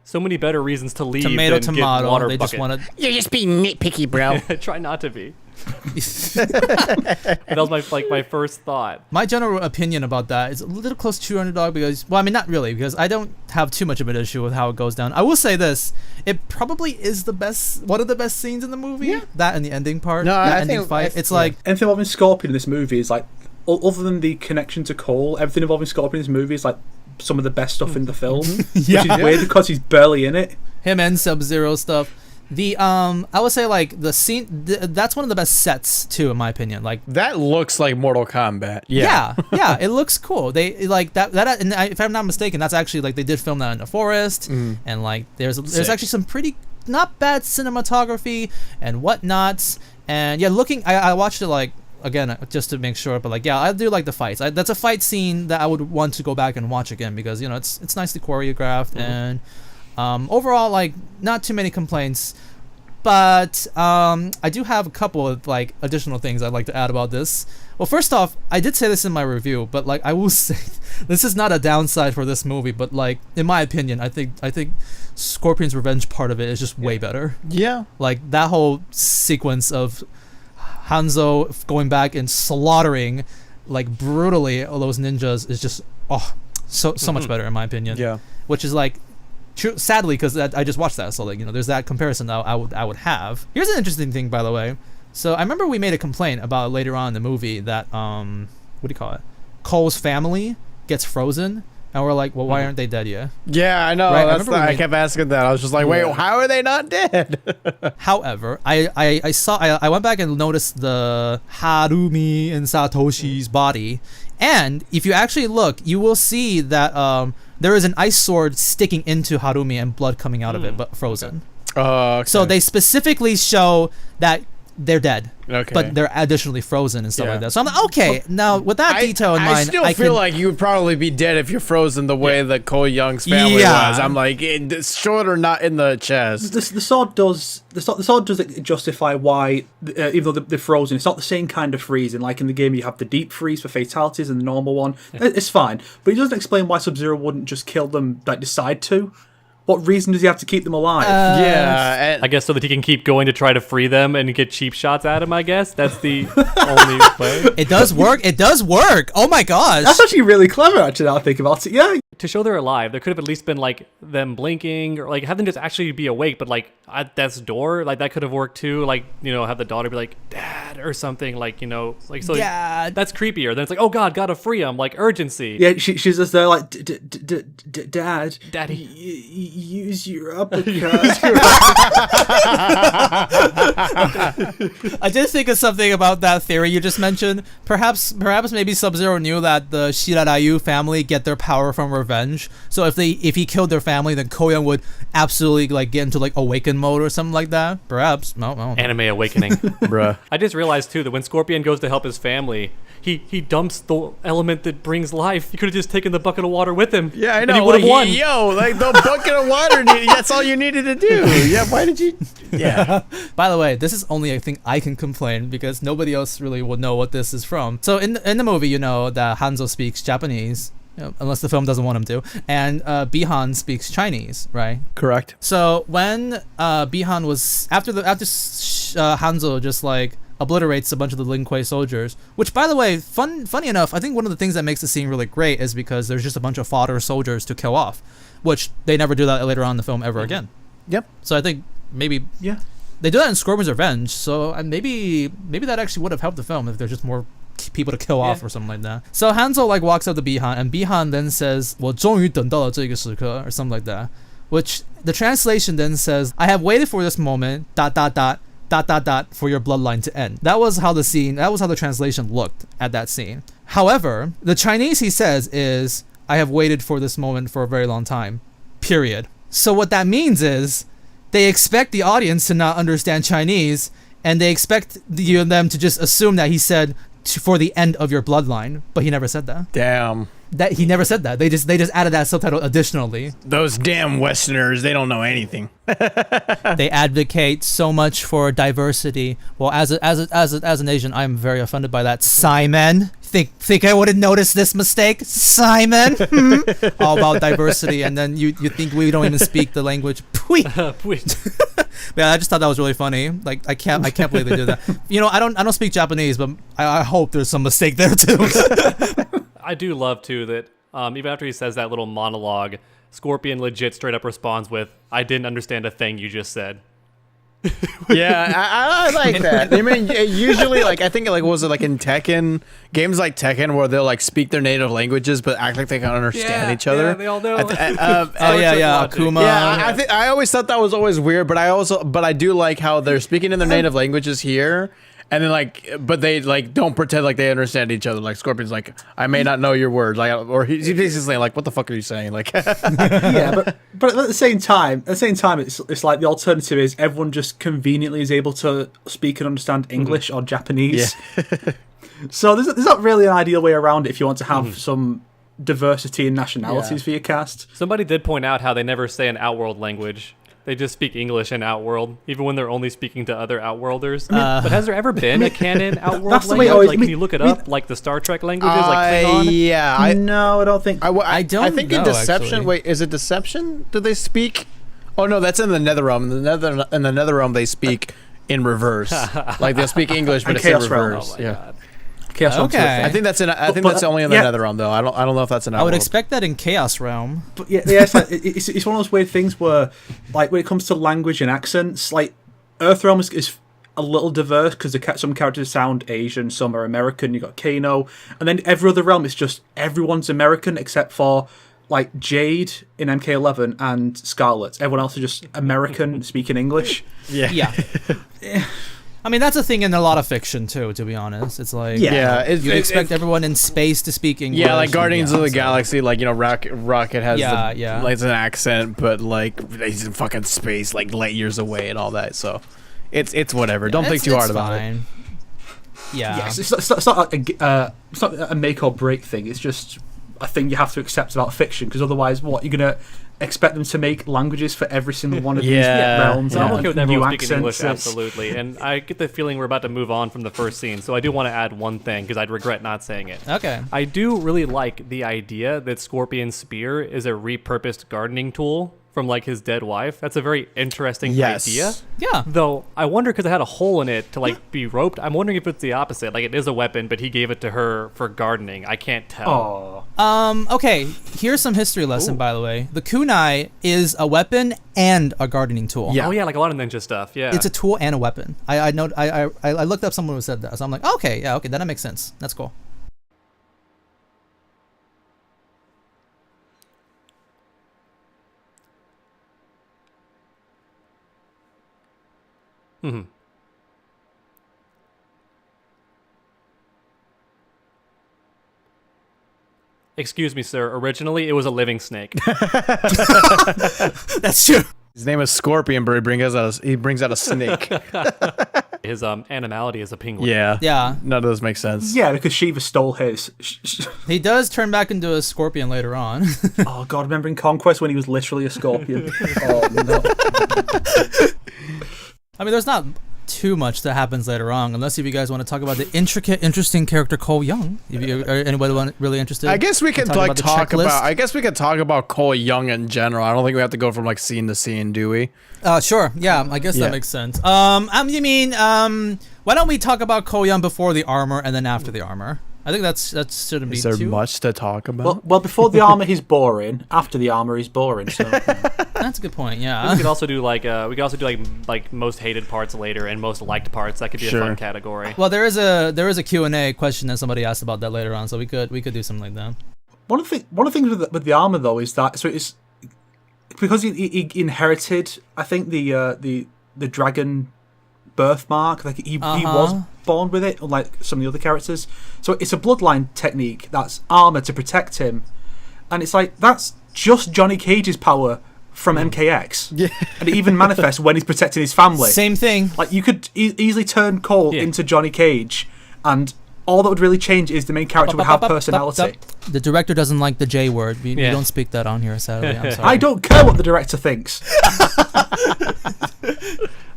so many better reasons to leave Tomato, than get water they bucket. just wanted. You're just being nitpicky, bro. Try not to be. That was my first thought. My general opinion about that is a little close to Underdog because, well, I mean, not really, because I don't have too much of an issue with how it goes down. I will say this: it probably is one of the best scenes in the movie. Yeah. That and the ending part, ending fight. It's like anything involving Scorpion in this movie is like, other than the connection to Cole, everything involving Scorpion in this movie is like some of the best stuff in the film. Which is weird because he's barely in it. Him and Sub-Zero stuff. I would say like the scene that's one of the best sets too, in my opinion. Like that looks like Mortal Kombat. Yeah, it looks cool. They like that and if I'm not mistaken, that's actually like they did film that in the forest, and like there's actually some pretty not bad cinematography and whatnots. And yeah, I watched it like again just to make sure, but like yeah, I do like the fights. That's a fight scene that I would want to go back and watch again because you know it's nicely choreographed and. Overall, like, not too many complaints, but I do have a couple of like additional things I'd like to add about this. Well, first off, I did say this in my review, but like I will say, this is not a downside for this movie, but like in my opinion, I think Scorpion's Revenge part of it is just way better. Yeah, like that whole sequence of Hanzo going back and slaughtering like brutally all those ninjas is just so much better in my opinion. Yeah, which is like. True, sadly, because I just watched that, so like you know, there's that comparison that I would have. Here's an interesting thing, by the way. So I remember we made a complaint about later on in the movie that what do you call it? Cole's family gets frozen, and we're like, well, why aren't they dead yet? Yeah, I know. Right? I kept asking that. I was just like, wait, how are they not dead? However, I went back and noticed the Harumi and Satoshi's body, and if you actually look, you will see that there is an ice sword sticking into Harumi and blood coming out of it, but frozen. Okay. So they specifically show that they're dead, but they're additionally frozen and stuff like that. So I'm like, okay, now with that detail in mind, I feel like you would probably be dead if you're frozen the way that Cole Young's family was. I'm like, short or not in the chest. The sword does justify why, even though they're frozen, it's not the same kind of freezing. Like in the game, you have the deep freeze for fatalities and the normal one. It's fine, but he doesn't explain why Sub-Zero wouldn't just kill them, like decide to. What reason does he have to keep them alive? I guess so that he can keep going to try to free them and get cheap shots at him, I guess. That's the only way. It does work. It does work. Oh my gosh. That's actually really clever, actually, now I think about it. Yeah. To show they're alive, there could have at least been like them blinking or like have them just actually be awake, but like at death's door, like that could have worked too. Like, you know, have the daughter be like, Dad, or something, like, you know, like, so that's creepier. Then it's like, oh God, gotta free him, like urgency. Yeah, she's just there like, Dad. Daddy. use your uppercut. I did think of something about that theory you just mentioned. Perhaps maybe Sub-Zero knew that the Shiraryu family get their power from revenge. So if he killed their family, then Koyan would absolutely like get into like awaken mode or something like that. Perhaps. No. Anime awakening. Bruh. I just realized too that when Scorpion goes to help his family, he dumps the element that brings life. He could have just taken the bucket of water with him. Yeah, I know. And he would have won. Like the bucket of water. That's all you needed to do. Yeah, why did you? Yeah. By the way, this is only a thing I can complain because nobody else really will know what this is from. So in the movie, you know that Hanzo speaks Japanese, unless the film doesn't want him to, and Bihan speaks Chinese, right? Correct. So when Bihan was after Hanzo just like obliterates a bunch of the Lin Kuei soldiers, which by the way, funny enough, I think one of the things that makes the scene really great is because there's just a bunch of fodder soldiers to kill off, which they never do that later on in the film ever again. Yep. So I think maybe they do that in Scorpion's Revenge, so maybe that actually would have helped the film if there's just more people to kill off or something like that. So Hanzo like walks up to Bihan, and Bihan then says, 我终于等到了这个时刻, or something like that, which the translation then says, I have waited for this moment, ... for your bloodline to end. That was how the translation looked at that scene. However, the Chinese he says is, I have waited for this moment for a very long time, period. So what that means is they expect the audience to not understand Chinese, and they expect them to just assume that he said for the end of your bloodline, but he never said that. Damn. That he never said that. They just added that subtitle additionally. Those damn Westerners, they don't know anything. They advocate so much for diversity. Well, as an Asian, I'm very offended by that. Simon, think I wouldn't notice this mistake, Simon? All about diversity, and then you think we don't even speak the language. Yeah, I just thought that was really funny. Like I can't believe they did that. You know, I don't speak Japanese, but I hope there's some mistake there too. I do love too that even after he says that little monologue, Scorpion legit straight up responds with, "I didn't understand a thing you just said." Yeah, I like that. I mean, usually, like, I think, like, was it like in Tekken, games like Tekken, where they'll like speak their native languages but act like they can understand each other. Yeah, they all know. Akuma. Yeah, I always thought that was always weird, but I do like how they're speaking in their native languages here. And then but they don't pretend like they understand each other. Like Scorpion's like, I may not know your words, like, or he's basically like, what the fuck are you saying? Like, yeah, but at the same time, it's like the alternative is everyone just conveniently is able to speak and understand English or Japanese. Yeah. So there's not really an ideal way around it if you want to have some diversity in nationalities for your cast. Somebody did point out how they never say an Outworld language. They just speak English in Outworld, even when they're only speaking to other Outworlders. But has there ever been a canon Outworld language? Can you look it up, like the Star Trek languages, like Klingon? Yeah. No, I don't think. I think in Deception. Actually. Wait, is it Deception? Do they speak? Oh no, that's in the Netherrealm. In the Netherrealm, they speak in reverse. Like they'll speak English, but it's in reverse. Oh my God. Chaos Realm's Okay. I think that's that's only in the Netherrealm though. I don't know if that's in Outworld. I would expect that in Chaos Realm. But it's like it's one of those weird things where, like, when it comes to language and accents, like Earthrealm is a little diverse because some characters sound Asian, some are American. You got Kano, and then every other realm is just everyone's American except for like Jade in MK11 and Scarlet. Everyone else is just American speaking English. Yeah. I mean, that's a thing in a lot of fiction tue, to be honest. It's like you expect everyone in space to speak English. Yeah, like Guardians of the Galaxy, like, you know, Rocket has like an accent, but like he's in fucking space, like light years away and all that. So it's whatever. Don't think too hard about it. Yeah, yes, it's not a make or break thing. It's just a thing you have to accept about fiction, because otherwise, what you're gonna expect them to make languages for every single one of these realms? I'm okay with everyone speaking English, absolutely. And I get the feeling we're about to move on from the first scene, so I do want to add one thing, because I'd regret not saying it. Okay. I do really like the idea that Scorpion's spear is a repurposed gardening tool from like his dead wife. That's a very interesting idea. Yeah. Though I wonder, because it had a hole in it to like be roped, I'm wondering if it's the opposite. Like, it is a weapon, but he gave it to her for gardening. I can't tell. Okay, here's some history lesson, by the way. The kunai is a weapon and a gardening tool. Yeah. Oh yeah, like a lot of ninja stuff. Yeah. It's a tool and a weapon. I looked up someone who said that, so I'm like, okay, then that makes sense. That's cool. Excuse me, sir. Originally, it was a living snake. That's true. His name is Scorpion, but he brings out a snake. His animality is a penguin. Yeah. None of those make sense. Yeah, because Shiva stole his. He does turn back into a scorpion later on. Oh god, remember in Conquest when he was literally a scorpion? Oh no. I mean, there's not too much that happens later on, unless if you guys want to talk about the intricate, interesting character Cole Young. If you, or anybody really interested? I guess we could talk about. I guess we could talk about Cole Young in general. I don't think we have to go from like scene to scene, do we? Sure. Yeah, I guess that makes sense. Why don't we talk about Cole Young before the armor and then after the armor? I think that shouldn't be too. Is there much to talk about? Well, before the armor he's boring. After the armor he's boring. So that's a good point. Yeah. We could also do like most hated parts later and most liked parts. That could be a fun category. Well, there is a Q&A question that somebody asked about that later on, so we could do something like that. One of the things with the armor though is that it's because he inherited, I think, the dragon birthmark. Like he was born with it, unlike some of the other characters. So it's a bloodline technique that's armor to protect him, and it's like that's just Johnny Cage's power from MKX. Yeah, and it even manifests when he's protecting his family. Same thing. Like you could easily turn Cole into Johnny Cage, and all that would really change is the main character would have personality. The director doesn't like the J word. We don't speak that on here, sadly. I'm sorry. I don't care what the director thinks.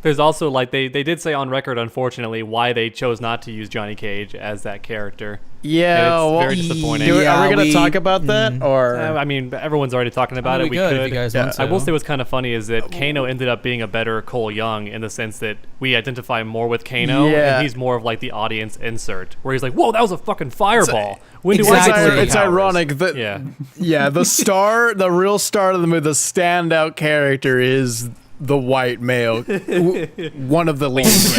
There's also, like, they did say on record, unfortunately, why they chose not to use Johnny Cage as that character. Yeah, it's very disappointing. Are we going to talk about that? Or I mean, everyone's already talking about it. We could. If you guys want to. I will say what's kind of funny is that Kano ended up being a better Cole Young in the sense that we identify more with Kano, and he's more of like the audience insert, where he's like, "Whoa, that was a fucking fireball." It's ironic that the real star of the movie, the standout character is the white male, one of the leads.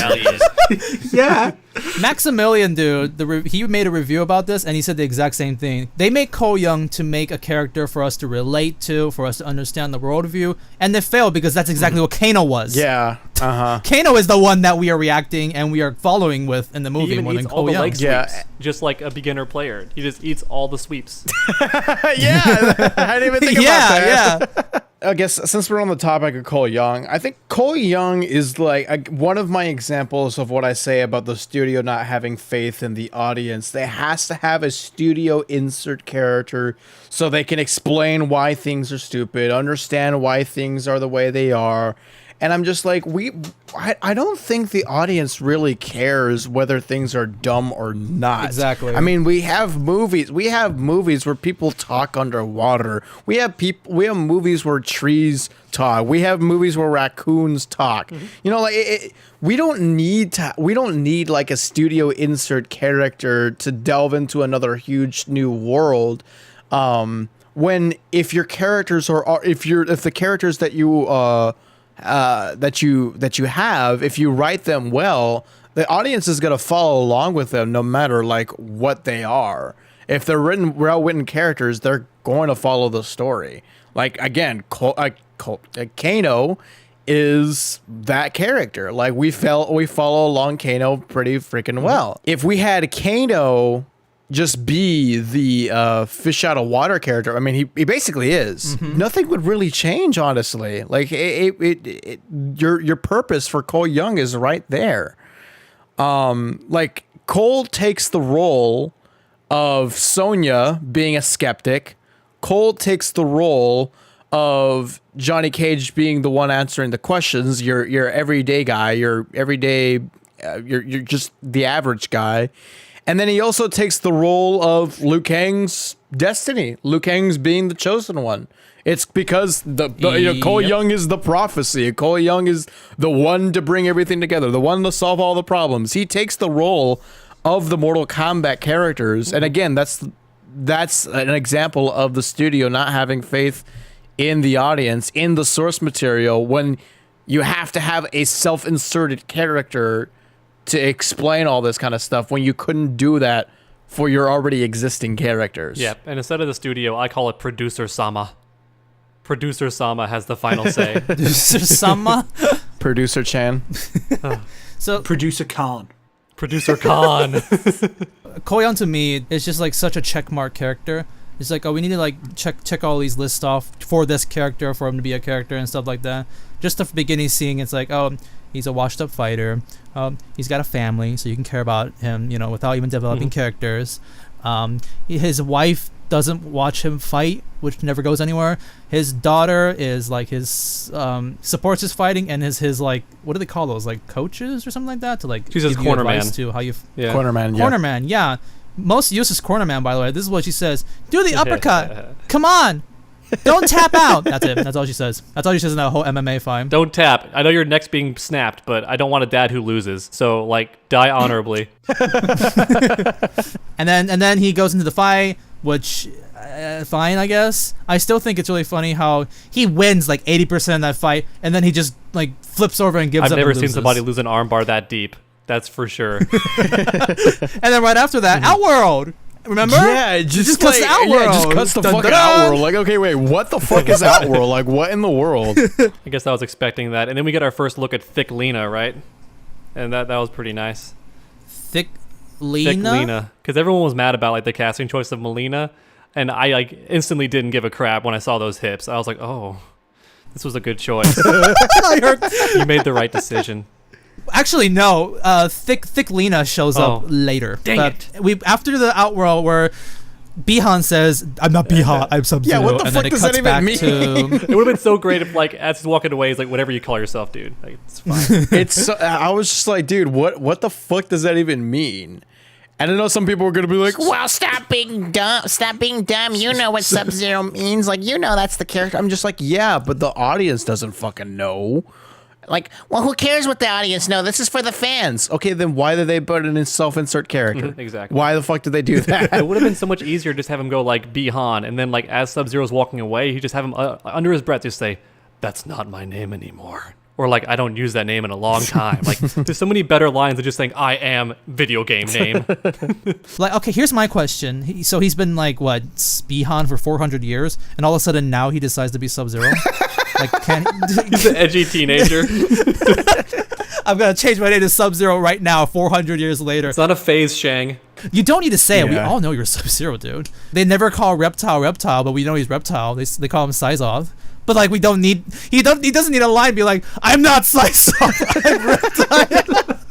Yeah. Maximilian, dude, he made a review about this, and he said the exact same thing. They make Cole Young to make a character for us to relate to, for us to understand the worldview, and they failed because that's exactly what Kano was. Yeah. Kano is the one that we are reacting and we are following with in the movie. He even eats Cole all the Young. leg sweeps, just like a beginner player. He just eats all the sweeps. Yeah, I didn't even think about that. Yeah. I guess since we're on the topic of Cole Young, I think Cole Young is like one of my examples of what I say about the studio not having faith in the audience. They has to have a studio insert character so they can explain why things are stupid, understand why things are the way they are. And I'm just like, I don't think the audience really cares whether things are dumb or not. Exactly. I mean, we have movies where people talk underwater. We have movies where trees talk. We have movies where raccoons talk. Mm-hmm. You know, like we don't need like a studio insert character to delve into another huge new world. When if the characters that you that you have, if you write them well, the audience is going to follow along with them no matter like what they are. If they're well-written characters, they're going to follow the story. Like again, Kano is that character. Like we follow along Kano pretty freaking well. If we had Kano just be the fish out of water character, I mean, he basically is. Mm-hmm. Nothing would really change, honestly. Like your purpose for Cole Young is right there. Like Cole takes the role of Sonya being a skeptic. Cole takes the role of Johnny Cage being the one answering the questions. You're everyday guy. You're just the average guy. And then he also takes the role of Liu Kang's destiny. Liu Kang's being the chosen one. It's because Cole Young is the prophecy. Cole Young is the one to bring everything together, the one to solve all the problems. He takes the role of the Mortal Kombat characters. And again, that's an example of the studio not having faith in the audience, in the source material, when you have to have a self-inserted character to explain all this kind of stuff when you couldn't do that for your already existing characters. Yeah, and instead of the studio, I call it Producer Sama. Producer Sama has the final say. Producer Sama? Producer Chan. So Producer Khan. Producer Khan. Koyon to me is just like such a checkmark character. It's like, oh, we need to like check all these lists off for this character, for him to be a character and stuff like that. Just the beginning seeing, it's like, oh, he's a washed up fighter. He's got a family, so you can care about him, without even developing characters. His wife doesn't watch him fight, which never goes anywhere. His daughter is like his supports his fighting, and his like, what do they call those, like coaches or something like that, to like she's his give corner you advice man. to how you Corner man. corner man. Yeah, most useless corner man, by the way. This is what she says: do the uppercut. Come on, don't tap out. That's it. That's all she says. That's all she says in that whole MMA fight. Don't tap. I know your neck's being snapped, but I don't want a dad who loses. So like, die honorably. And then he goes into the fight, which fine, I guess. I still think it's really funny how he wins like 80% of that fight, and then he just like flips over and gives up. I've never and seen loses. somebody lose an armbar that deep. That's for sure. And then right after that, Outworld. Remember? Yeah, it just cuts the Outworld. Yeah, just cuts the Dun, fucking dun, dun. Outworld. Like, okay, wait, what the fuck is Outworld? Like, what in the world? I guess I was expecting that. And then we get our first look at Thick Lena, right? And that was pretty nice. Thick Thick Lena. Lena. Because everyone was mad about like the casting choice of Mileena. And I like instantly didn't give a crap when I saw those hips. I was like, oh, this was a good choice. You made the right decision. Actually, no. Thick Lena shows up later. Dang it. We after the Outworld where Bihan says, "I'm not Bihan, I'm Sub-Zero." Yeah, what the and fuck then it does cuts that back even to It would have been so great if like as he's walking away, he's like, whatever you call yourself, dude. Like, it's fine. It's. I was just like, dude, what the fuck does that even mean? And I know some people are gonna be like, Well, stop being dumb. Stop being dumb. You know what Sub-Zero means. Like, that's the character. I'm just like, yeah, but the audience doesn't fucking know. Like, well, who cares what the audience know? This is for the fans. Okay, then why did they put it in self-insert character? Exactly. Why the fuck did they do that? It would have been so much easier to just have him go like Bihan, and then like as Sub-Zero's walking away, he just have him under his breath just say, "That's not my name anymore," or like, "I don't use that name in a long time." Like, there's so many better lines than just saying, "I am video game name." like. Okay, here's my question. He's been like what Bihan for 400 years, and all of a sudden now he decides to be Sub-Zero. Like, He's an edgy teenager. I'm gonna change my name to Sub-Zero right now, 400 years later. It's not a phase, Shang. You don't need to say it. We Yeah. all know you're Sub-Zero, dude. They never call Reptile, but we know he's Reptile. They call him Sizov. But like, we don't need. He doesn't need a line be like, "I'm not Sizov, I'm Reptile."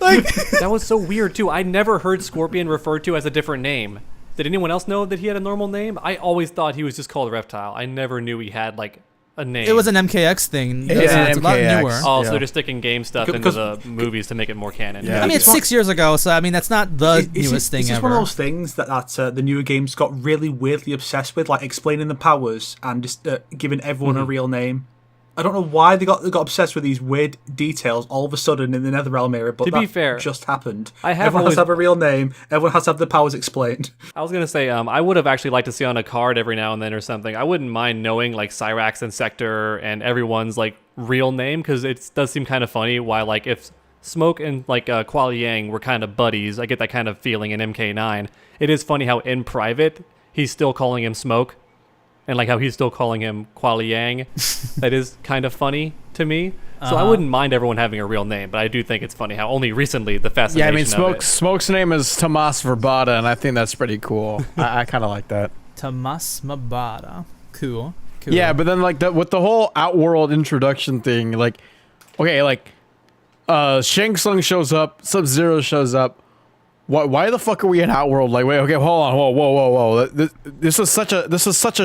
Like That was so weird too. I never heard Scorpion referred to as a different name. Did anyone else know that he had a normal name? I always thought he was just called Reptile. I never knew he had like a name. it was an MKX thing. Yeah, It's a lot MKX. newer. Oh, Yeah. so they're just sticking game stuff into the movies to make it more canon. Yeah. I mean, it's 6 years ago, so I mean that's not the It's newest thing just ever. one of those things that the newer games got really weirdly obsessed with, like explaining the powers and just giving everyone a real name. I don't know why they got obsessed with these weird details all of a sudden in the Netherrealm era, but To be fair, just happened. I have Everyone has always- to have a real name. Everyone has to have the powers explained. I was gonna say, I would have actually liked to see on a card every now and then or something. I wouldn't mind knowing like Cyrax and Sector and everyone's like real name, because it does seem kind of funny why like if Smoke and like Kuali Yang were kind of buddies, I get that kind of feeling in MK9. It is funny how in private he's still calling him Smoke, and like how he's still calling him Kuali Yang. That is kind of funny to me. So I wouldn't mind everyone having a real name, but I do think it's funny how only recently the fascination. Yeah, I mean, of it. Smoke's name is Tomas Verbata, and I think that's pretty cool. I kind of like that. Tomas Mabata. Cool. Yeah, but then like with the whole Outworld introduction thing, like, okay, like, Shang Tsung shows up, Sub-Zero shows up. Why the fuck are we in Outworld? Like, wait, okay, hold on, whoa. This is such a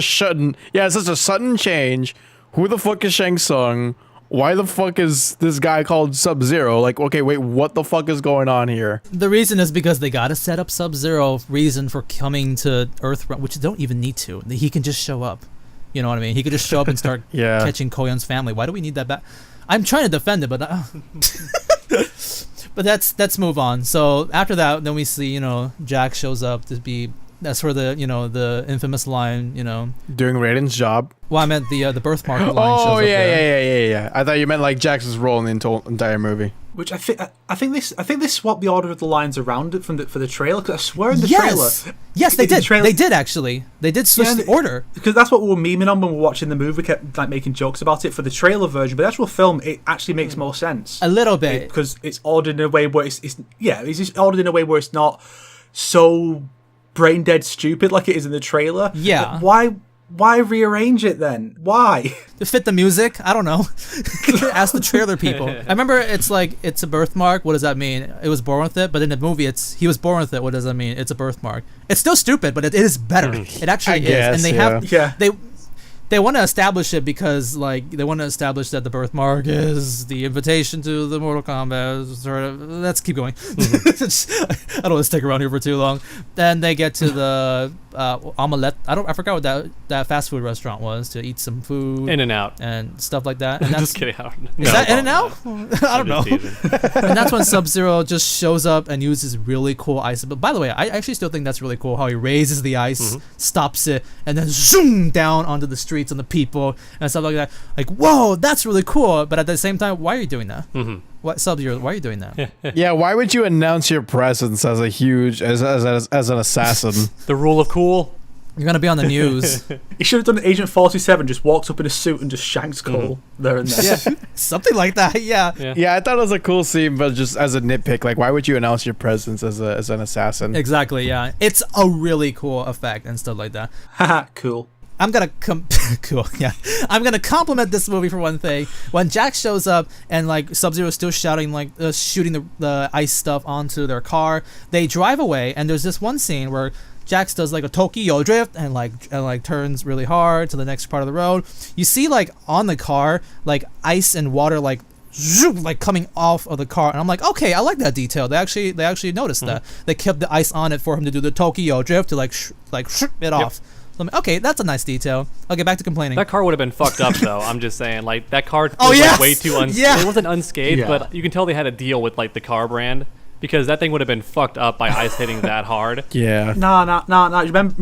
sudden, it's such a sudden change. Who the fuck is Shang Tsung? Why the fuck is this guy called Sub-Zero? Like, okay, wait, what the fuck is going on here? The reason is because they gotta set up Sub-Zero reason for coming to Earth, which they don't even need to. He can just show up. You know what I mean? He could just show up and start Yeah. catching Koyon's family. Why do we need that back? I'm trying to defend it, but but let's move on. So after that, then we see Jack shows up to be. That's where the infamous line, Doing Raiden's job. Well, I meant the birthmark line. Oh shows up there. yeah. I thought you meant like Jackson's role in the entire movie. Which I think they swapped the order of the lines around for the trailer, because I swear in the trailer. Yes, they did. They did actually. They did switch the order, because that's what we were memeing on when we were watching the movie. We kept like making jokes about it for the trailer version, but the actual film, it actually makes more sense a little bit, because it's ordered in a way where it's just ordered in a way where it's not so brain dead stupid like it is in the trailer. Yeah. Like, why rearrange it then? Why? To fit the music? I don't know. Ask the trailer people. I remember it's like, it's a birthmark. What does that mean? It was born with it, but in the movie he was born with it. What does that mean? It's a birthmark. It's still stupid, but it is better. It actually is. And they want to establish it because like they want to establish that the birthmark is the invitation to the Mortal Kombat sort of. Let's keep going. I don't want to stick around here for too long. Then they get to the omelette. I forgot what that fast food restaurant was, to eat some food. In-N-Out and stuff like that. And that's, just kidding. Is that In-N-Out? I don't know. And that's when Sub-Zero just shows up and uses really cool ice. But by the way, I actually still think that's really cool how he raises the ice, stops it, and then zoom down onto the streets and the people and stuff like that. Like, whoa, that's really cool. But at the same time, why are you doing that? What Sub-Zero? Why are you doing that? Yeah, why would you announce your presence as a huge as an assassin? The rule of cool. You're gonna be on the news. He should have done Agent 47. Just walks up in a suit and just shanks Cole there and there. Yeah, something like that. Yeah. Yeah, I thought it was a cool scene, but just as a nitpick, like, why would you announce your presence as an assassin? Exactly. Yeah, it's a really cool effect and stuff like that. Haha, cool. I'm gonna cool, yeah. I'm gonna compliment this movie for one thing. When Jack shows up and like Sub-Zero is still shouting, like shooting the ice stuff onto their car, they drive away, and there's this one scene where Jax does like a Tokyo drift and like turns really hard to the next part of the road. You see like on the car like ice and water like zoom, like coming off of the car, and I'm like, okay, I like that detail. They actually noticed that. They kept the ice on it for him to do the Tokyo drift to shoot it off. So I'm like, okay, that's a nice detail. Okay, back to complaining. That car would have been fucked up though. I'm just saying, like that car was like, way too unscathed. Yeah. It wasn't unscathed, but you can tell they had a deal with like the car brand, because that thing would have been fucked up by ice hitting that hard. Yeah. No.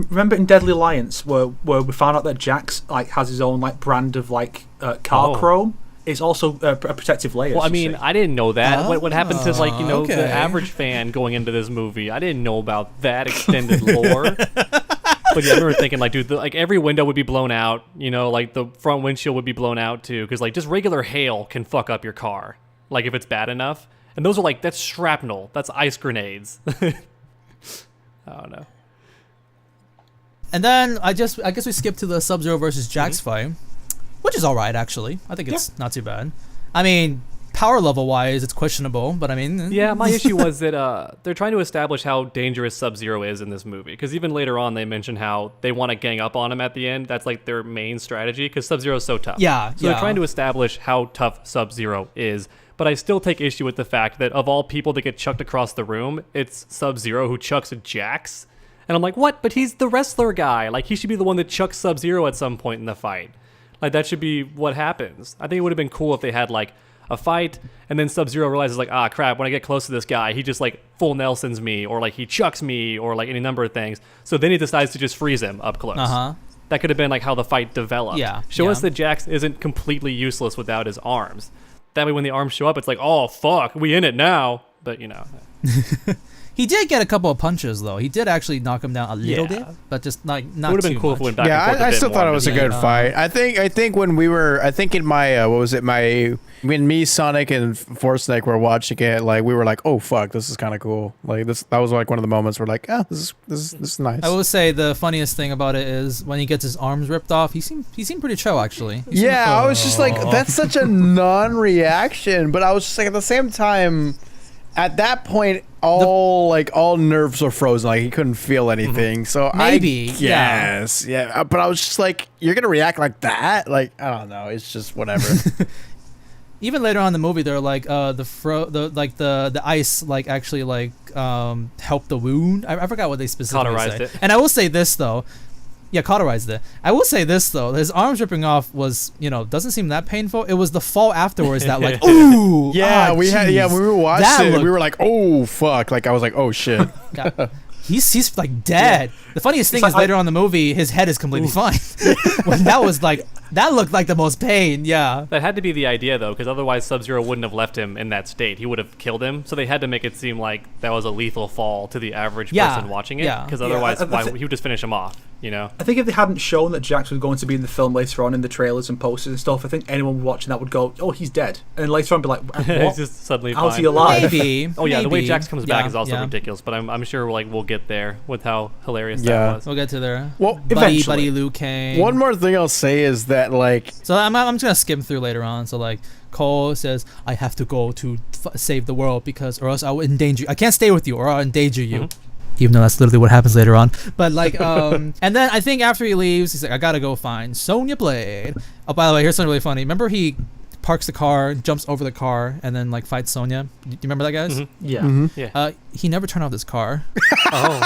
Remember in Deadly Alliance where we found out that Jax like has his own like brand of like car chrome. It's also a protective layer. Well, I mean, I didn't know that. What happened to like okay. the average fan going into this movie? I didn't know about that extended lore. But yeah, I remember thinking like, dude, like every window would be blown out. Like the front windshield would be blown out too, because like just regular hail can fuck up your car. Like if it's bad enough. And those are like, that's shrapnel. That's ice grenades. I don't know. And then I guess we skip to the Sub-Zero versus Jax fight, which is all right actually. I think it's not too bad. I mean, power level wise, it's questionable, but I mean. Yeah, my issue was that they're trying to establish how dangerous Sub-Zero is in this movie. Because even later on, they mention how they want to gang up on him at the end. That's like their main strategy, because Sub-Zero is so tough. Yeah. So they're trying to establish how tough Sub-Zero is. But I still take issue with the fact that of all people that get chucked across the room, it's Sub-Zero who chucks Jax. And I'm like, what? But he's the wrestler guy. Like, he should be the one that chucks Sub-Zero at some point in the fight. Like, that should be what happens. I think it would have been cool if they had, like, a fight, and then Sub-Zero realizes, like, ah, crap, when I get close to this guy, he just, like, full Nelsons me, or, like, he chucks me, or, like, any number of things. So then he decides to just freeze him up close. That could have been, like, how the fight developed. Show us that Jax isn't completely useless without his arms. That way when the arms show up, it's like, oh, fuck, we in it now. But, He did get a couple of punches, though. He did actually knock him down a little bit, but just not too much. It would have been cool if it went back and forth a bit I still more, thought it was a good fight. I think when we were, in my, when me, Sonic, and TheForthSnake were watching it, like, we were like, oh, fuck, this is kind of cool. Like, that was like one of the moments where like, this is nice. I will say the funniest thing about it is when he gets his arms ripped off, he seemed pretty chill, actually. I was just like, that's such a non-reaction, but I was just like, at the same time, at that point, all nerves were frozen. Like, he couldn't feel anything. So maybe, I guess, yeah. But I was just like, you're gonna react like that? Like, I don't know. It's just whatever. Even later on in the movie, they're like, the ice like actually like helped the wound. I forgot what they specifically Cauterized say. it. And I will say this though. Yeah, cauterized it. I will say this though, his arms ripping off was, doesn't seem that painful. It was the fall afterwards that like, ooh, when we were watching it, looked... we were like, oh fuck. Like I was like, oh shit. he's like dead. Yeah. The funniest thing is later on in the movie, his head is completely fine. When that looked like the most pain. Yeah. That had to be the idea though, because otherwise Sub-Zero wouldn't have left him in that state. He would have killed him. So they had to make it seem like that was a lethal fall to the average person watching it. Because otherwise, he would just finish him off. You know. I think if they hadn't shown that Jax was going to be in the film later on in the trailers and posters and stuff, I think anyone watching that would go, "Oh, he's dead," and then later on be like, "What? He's just suddenly how's fine. he alive?" Maybe. Oh yeah, the way Jax comes back is also ridiculous. But I'm sure we'll get there with how hilarious that was. We'll get to there. Well, buddy Liu Kang. One more thing I'll say is that So I'm just gonna skim through later on. So Cole says, "I have to go to save the world or else I will endanger you. I can't stay with you or I'll endanger you." Mm-hmm. Even though that's literally what happens later on. But and then I think after he leaves, he's like, I gotta go find Sonya Blade. Oh, by the way, here's something really funny. Remember he parks the car, jumps over the car, and then fights Sonya? Do you remember that, guys? Mm-hmm. Yeah. Mm-hmm. Yeah. He never turned off his car. Oh.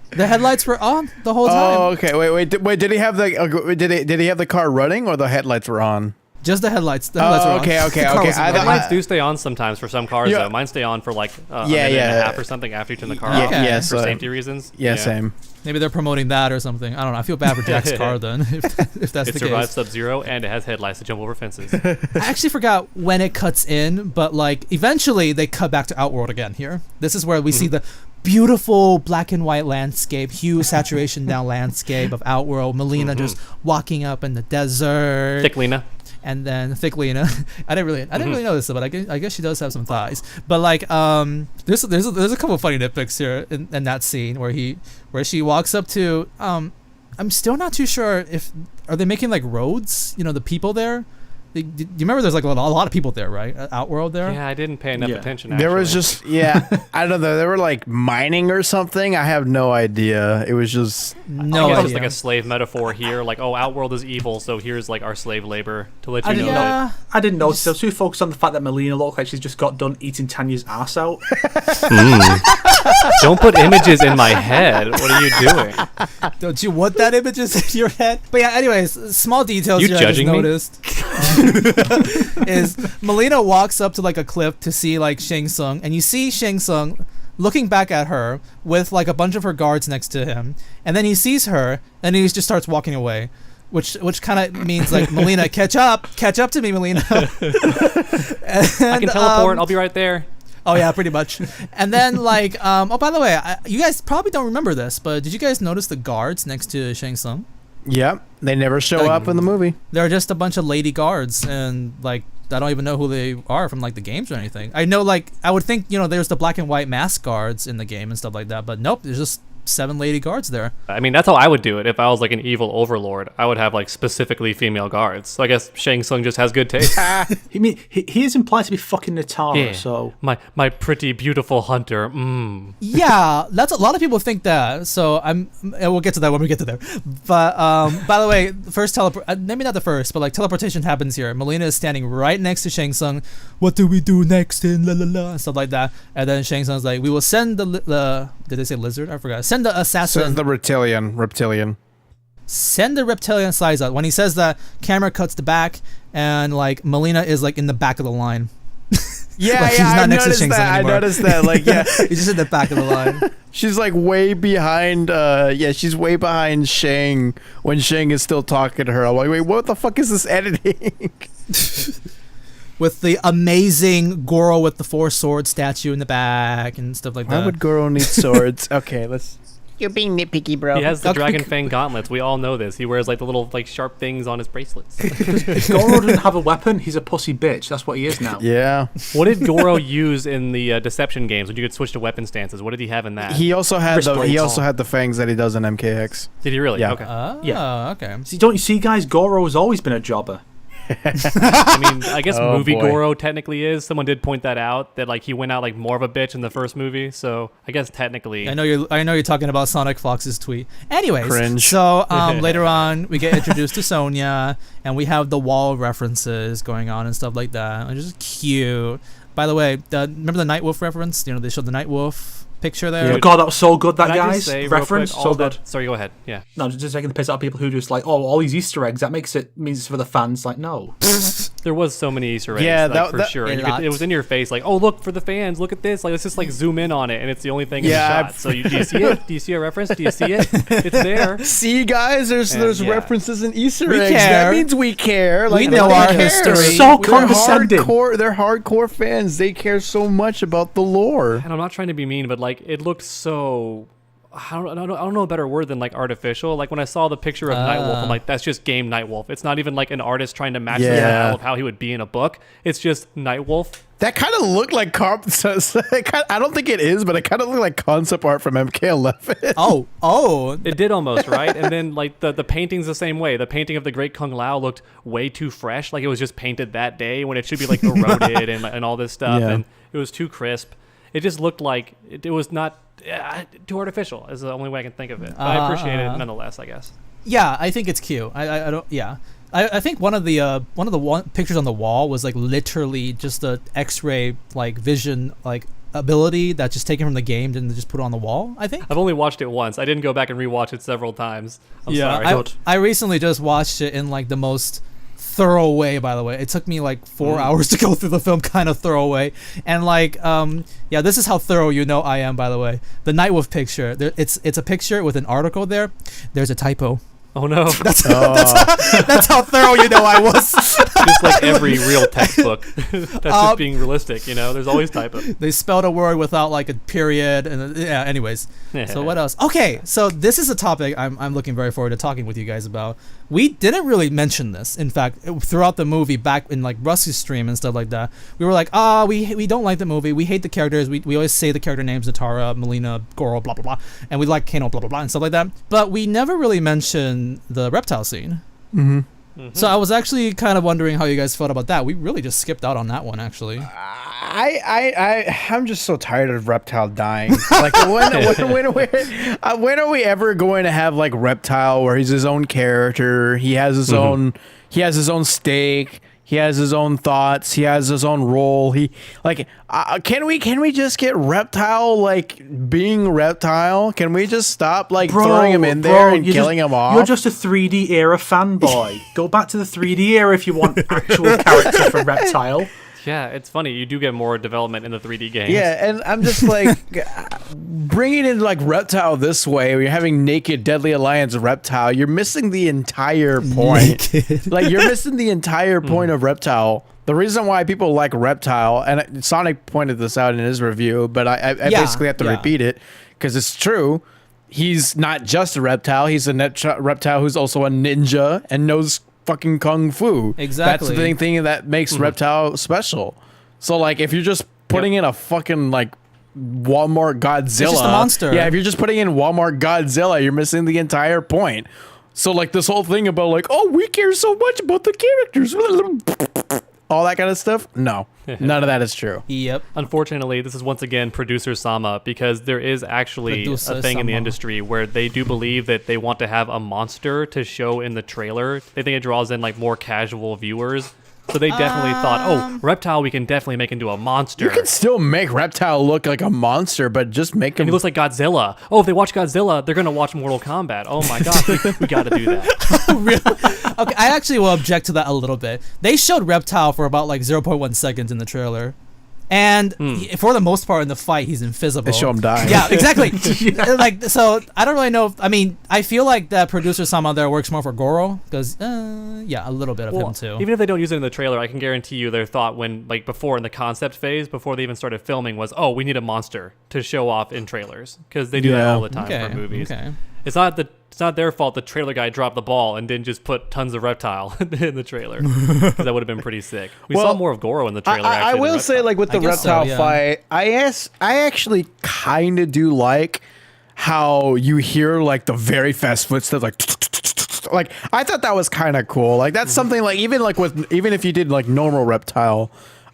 The headlights were on the whole time. Oh, okay. Wait. Did he have did he have the car running or the headlights were on? Just the headlights. The headlights were on. Okay. Headlights do stay on sometimes for some cars, though. Mine stay on for a minute and a half or something after you turn the car off for safety reasons. Yeah, same. Maybe they're promoting that or something. I don't know. I feel bad for Jack's car then, if that's the case. It survives Sub-Zero and it has headlights to jump over fences. I actually forgot when it cuts in, but eventually they cut back to Outworld again here. This is where we see the beautiful black and white landscape, hue saturation down landscape of Outworld. Mileena just walking up in the desert. Thick Lena. And then thick Lena. I didn't really know this, but I guess she does have some thighs. But there's a couple of funny nitpicks here in that scene where she walks up to I'm still not too sure are they making roads? The people there. Do you remember there's a lot of people there, right? Outworld there? Yeah, I didn't pay enough attention, actually. There was just, I don't know, they were mining or something. I have no idea. It was just... No idea. It's a slave metaphor here. Outworld is evil, so here's our slave labor to let you know. I didn't notice. I was too focused on the fact that Mileena looked like she's just got done eating Tanya's ass out. Don't put images in my head. What are you doing? Don't you want that images in your head? But yeah, anyways, small details you judging I just noticed. Is Mileena walks up to a cliff to see Shang Tsung, and you see Shang Tsung looking back at her with a bunch of her guards next to him, and then he sees her and he just starts walking away, which kind of means Mileena, catch up to me, Mileena. I can teleport. I'll be right there. Oh yeah, pretty much. And then oh, by the way, you guys probably don't remember this, but did you guys notice the guards next to Shang Tsung? Yep, they never show up in the movie. They're just a bunch of lady guards, and I don't even know who they are from the games or anything. I know I would think there's the black and white mask guards in the game and stuff like that, but nope, there's just 7 lady guards there. I mean, that's how I would do it if I was an evil overlord. I would have specifically female guards. So I guess Shang Tsung just has good taste. He is implied to be fucking Nitara, so my pretty beautiful hunter. Yeah, that's a lot of people think that. So we'll get to that when we get to there. But by the way, first maybe not the first, but teleportation happens here. Mileena is standing right next to Shang Tsung. What do we do next? And la la la and stuff like that. And then Shang Tsung's we will send the did they say lizard? I forgot. Send the assassin. Send the reptilian. Send the reptilian size out. When he says that, camera cuts to back, and Mileena is in the back of the line. Yeah, she's not next to Shang Tsung anymore. I noticed that. He's just in the back of the line. She's way behind. She's way behind Shang when Shang is still talking to her. I'm wait, what the fuck is this editing? With the amazing Goro with the 4 sword statue in the back and stuff like that. Why would Goro need swords? Okay, let's... You're being nitpicky, bro. He has the Dragon Fang gauntlets. We all know this. He wears the little sharp things on his bracelets. If Goro didn't have a weapon, he's a pussy bitch. That's what he is now. Yeah. What did Goro use in the Deception games when you could switch to weapon stances? What did he have in that? He also had the fangs that he does in MKX. Did he really? Yeah. Okay. Okay. See, don't you see, guys? Goro has always been a jobber. I mean, I guess movie Goro technically is. Someone did point that out, that he went out more of a bitch in the first movie. So I guess technically, I know you're talking about Sonic Fox's tweet. Anyways, cringe. So later on we get introduced to Sonya, and we have the wall references going on and stuff like that, which is cute. By the way, remember the Nightwolf reference? They showed the Nightwolf picture there. Oh God, that was so good. That Can guy's reference, so good. Sorry, go ahead. Yeah. No, just taking the piss out of people who just all these Easter eggs. That means it's for the fans. No. There was so many Easter eggs, Yeah, for sure. And it was in your face, like, oh, look, for the fans, look at this. Like, let's just, like, zoom in on it, and it's the only thing in the shot. So do you see it? Do you see a reference? Do you see it? It's there. See, guys, there's references and Easter eggs. Care. That means we care. We know our history. So condescending. They're hardcore fans. They care so much about the lore. And I'm not trying to be mean, but, like, it looked so... I don't know a better word than like artificial. Like when I saw the picture of Nightwolf, I'm like, that's just game Nightwolf. It's not even like an artist trying to match the style of how he would be in a book. It's just Nightwolf. That kind of looked like I don't think it is, but it kind of looked like concept art from MK11. Oh, it did almost, right? And then like the painting's the same way. The painting of the Great Kung Lao looked way too fresh, like it was just painted that day when it should be like eroded and all this stuff, and it was too crisp. It just looked like it was not too artificial. Is the only way I can think of it. But I appreciate it nonetheless, I guess. Yeah, I think it's cute. I don't. Yeah, I think one of the pictures on the wall was like literally just a X-ray like vision like ability that's just taken from the game and just put it on the wall. I think I've only watched it once. I didn't go back and rewatch it several times. I'm sorry. I recently just watched it in like the most thorough way, by the way. It took me like 4 hours to go through the film, kind of thorough way. And like this is how thorough I am, by the way. The Nightwolf picture, it's a picture with an article there. There's a typo. Oh no. That's how thorough I was. Just like every real textbook. That's just being realistic, there's always typo. They spelled a word without like a period and anyways. So what else? Okay, so this is a topic I'm looking very forward to talking with you guys about. We didn't really mention this. In fact, throughout the movie, back in like Rusty's stream and stuff like that, we were like, we don't like the movie. We hate the characters. We always say the character names, Nitara, Mileena, Goro, blah blah blah, and we like Kano, blah blah blah, and stuff like that. But we never really mentioned the reptile scene. So I was actually kind of wondering how you guys felt about that. We really just skipped out on that one, actually. I'm just so tired of Reptile dying. Like when are we ever going to have like Reptile where he's his own character? He has his own stake. He has his own thoughts. He has his own role. Can we just get Reptile like being Reptile? Can we just stop like throwing him in there and killing him off? You're just a 3D era fanboy. Go back to the 3D era if you want actual character for Reptile. Yeah, it's funny. You do get more development in the 3D games. Yeah, and I'm just like, bringing in like Reptile this way, where you're having naked Deadly Alliance Reptile, you're missing the entire point. Like, you're missing the entire point of Reptile. The reason why people like Reptile, and Sonic pointed this out in his review, but I basically have to repeat it, because it's true. He's not just a reptile. He's a reptile who's also a ninja and knows fucking kung fu. Exactly. That's the thing that makes Reptile special. So like if you're just putting in a fucking like Walmart Godzilla, it's just a monster. Yeah, if you're just putting in Walmart Godzilla, you're missing the entire point. So like this whole thing about like, oh, we care so much about the characters, all that kind of stuff. No, none of that is true. Yep. Unfortunately, this is once again producer Sama, because there is actually a thing in the industry where they do believe that they want to have a monster to show in the trailer. They think it draws in like more casual viewers. So they definitely thought, Reptile we can definitely make into a monster. You can still make Reptile look like a monster, but just make him... And he looks like Godzilla. Oh, if they watch Godzilla, they're going to watch Mortal Kombat. Oh my god, we got to do that. Really? Okay, I actually will object to that a little bit. They showed Reptile for about like 0.1 seconds in the trailer. And for the most part in the fight, he's invisible. They show him die. Yeah, exactly. Like, so I don't really know. I mean, I feel like that producer somehow there works more for Goro because, a little bit of him too. Even if they don't use it in the trailer, I can guarantee you their thought when, like, before in the concept phase, before they even started filming, was, we need a monster to show off in trailers because they do that all the time for movies. Okay. It's not their fault the trailer guy dropped the ball and didn't just put tons of Reptile in the trailer, because that would have been pretty sick. We saw more of Goro in the trailer. I will say, like with the Reptile fight, I actually kind of do like how you hear like the very fast footsteps, like I thought that was kind of cool. Like that's something like even if you did like normal Reptile,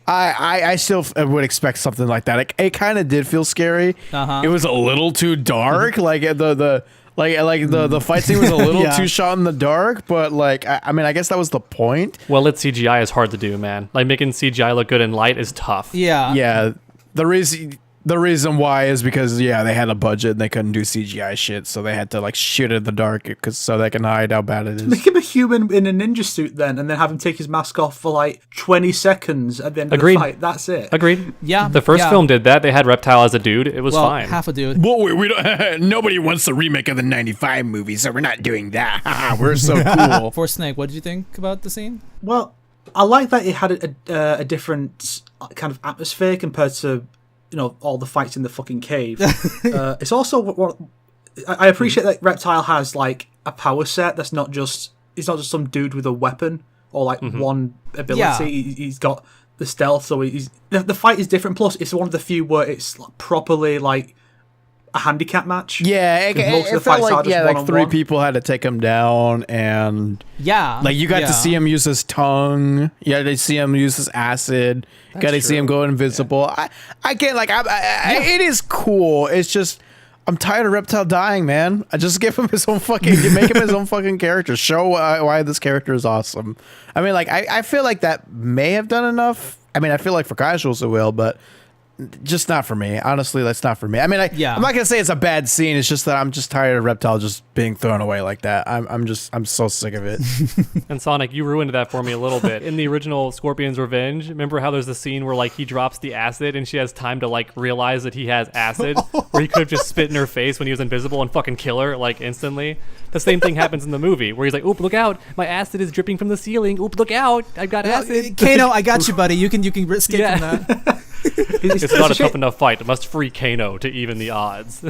I still would expect something like that. It kind of did feel scary. It was a little too dark. Like the fight scene was a little too shot in the dark, but like I mean I guess that was the point. Well, CGI is hard to do, man. Like making CGI look good in light is tough. Yeah. Yeah. The reason The reason why is because they had a budget and they couldn't do CGI shit, so they had to like shoot it in the dark so they can hide how bad it is. Make him a human in a ninja suit then, and then have him take his mask off for like 20 seconds at the end of the fight. That's it. Agreed. Yeah. The first film did that. They had Reptile as a dude. It was fine. Half a dude. Well, we don't. Nobody wants the remake of the '95 movie, so we're not doing that. We're so cool. TheForthSnake, what did you think about the scene? Well, I like that it had a different kind of atmosphere compared to all the fights in the fucking cave. It's also what I appreciate that Reptile has like a power set that's not just some dude with a weapon or like one ability. Yeah. He's got the stealth, so the fight is different. Plus, it's one of the few where it's like, properly like a handicap match. Yeah, it felt like 3 people had to take him down, and like you got to see him use his tongue. You got to see him use his acid. Got to see him go invisible. Yeah. I can't it is cool. It's just I'm tired of Reptile dying, man. I just give him his own fucking make him his own fucking character. Show why this character is awesome. I mean, like I feel like that may have done enough. I mean, I feel like for casuals it will, but just not for me. Honestly, that's not for me. I mean, I'm not gonna say it's a bad scene. It's just that I'm just tired of Reptile just being thrown away like that. I'm so sick of it. And Sonic, you ruined that for me a little bit. In the original Scorpion's Revenge, remember how there's the scene where like he drops the acid and she has time to like realize that he has acid, where he could have just spit in her face when he was invisible and fucking kill her like instantly. The same thing happens in the movie where he's like, "Oop, look out! My acid is dripping from the ceiling. Oop, look out! I've got acid." Kano, I got you, buddy. You can escape from that. It's not a tough enough fight. It must free Kano to even the odds to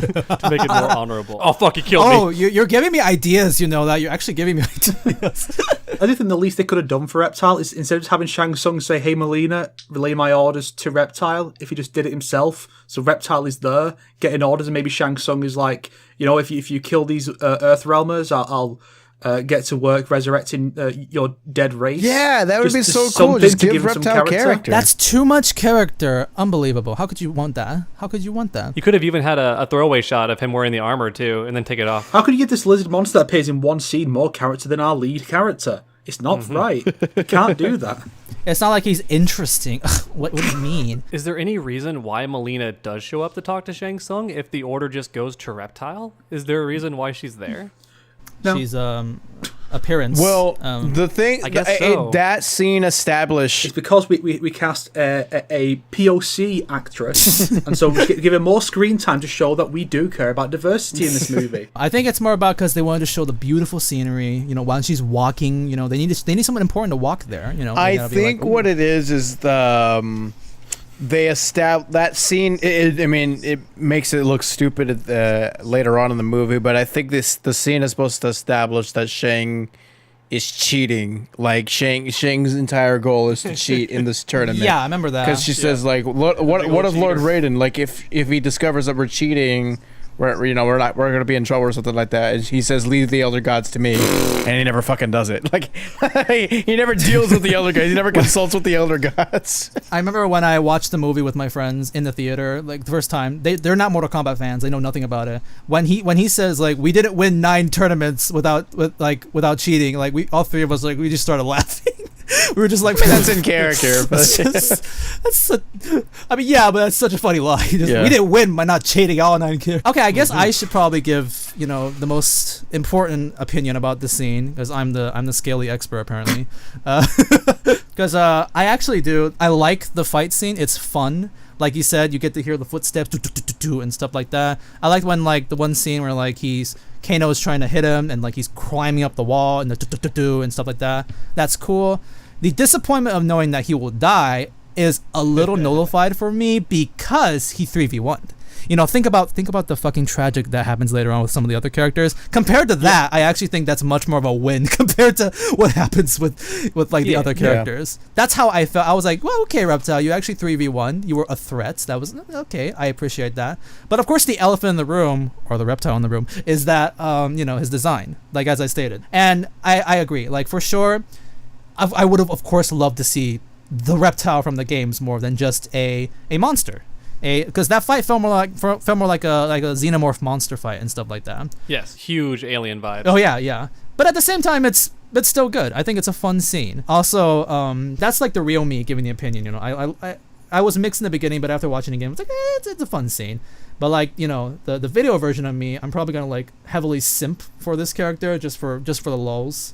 make it more honorable. Oh fuck, he killed me. Oh, you're giving me ideas. That you're actually giving me ideas. I do think the least they could have done for Reptile is instead of just having Shang Tsung say, "Hey Mileena, relay my orders to Reptile," if he just did it himself. So Reptile is there getting orders, and maybe Shang Tsung is like, if you kill these Earth Realmers, I'll get to work resurrecting your dead race. Yeah, that would be so cool. Just give Reptile character. That's too much character. Unbelievable. How could you want that? You could have even had a throwaway shot of him wearing the armor too, and then take it off. How could you give this lizard monster that appears in one scene more character than our lead character? It's not right. You can't do that. It's not like he's interesting. What do you mean? Is there any reason why Mileena does show up to talk to Shang Tsung if the order just goes to Reptile? Is there a reason why she's there? No. She's appearance. Well, the thing, I guess so. that scene established. It's because we cast a POC actress, and so we give her more screen time to show that we do care about diversity in this movie. I think it's more about because they wanted to show the beautiful scenery. While she's walking, they need someone important to walk there. I think what it is the. They established that scene. It makes it look stupid later on in the movie, but I think the scene is supposed to establish that Shang is cheating. Like Shang's entire goal is to cheat in this tournament. Yeah, I remember that. Because she says like, what if Lord Raiden, like if he discovers that we're cheating, we're gonna be in trouble or something like that. And he says, "Leave the elder gods to me," and he never fucking does it. Like he never deals with the elder gods. He never consults with the elder gods. I remember when I watched the movie with my friends in the theater, like the first time. They're not Mortal Kombat fans. They know nothing about it. When he says like, "We didn't win 9 tournaments without cheating," like we all 3 of us we just started laughing. We were just like, that's in character. But but that's such a funny lie. We didn't win by not cheating all 9 characters. Okay, I guess I should probably give the most important opinion about the scene because I'm the scaly expert apparently. Because I actually do. I like the fight scene. It's fun. Like you said, you get to hear the footsteps and stuff like that. I like when the one scene where Kano is trying to hit him and he's climbing up the wall and the and stuff like that. That's cool. The disappointment of knowing that he will die is a little nullified for me because he 3v1'd. Think about the fucking tragic that happens later on with some of the other characters. Compared to that, I actually think that's much more of a win compared to what happens with the other characters. Yeah. That's how I felt. I was like, well, okay, Reptile, you actually 3v1. You were a threat. That was okay. I appreciate that. But of course, the elephant in the room, or the reptile in the room, is that his design. Like as I stated, and I agree. Like for sure, I would have of course loved to see the reptile from the games more than just a monster. Because that fight felt more like a xenomorph monster fight and stuff like that. Yes, huge alien vibes. Oh yeah. But at the same time, it's still good. I think it's a fun scene. Also, that's like the real me giving the opinion. I was mixed in the beginning, but after watching the game, it's like it's a fun scene. But like, you know, the video version of me, I'm probably gonna like heavily simp for this character just for the lulz.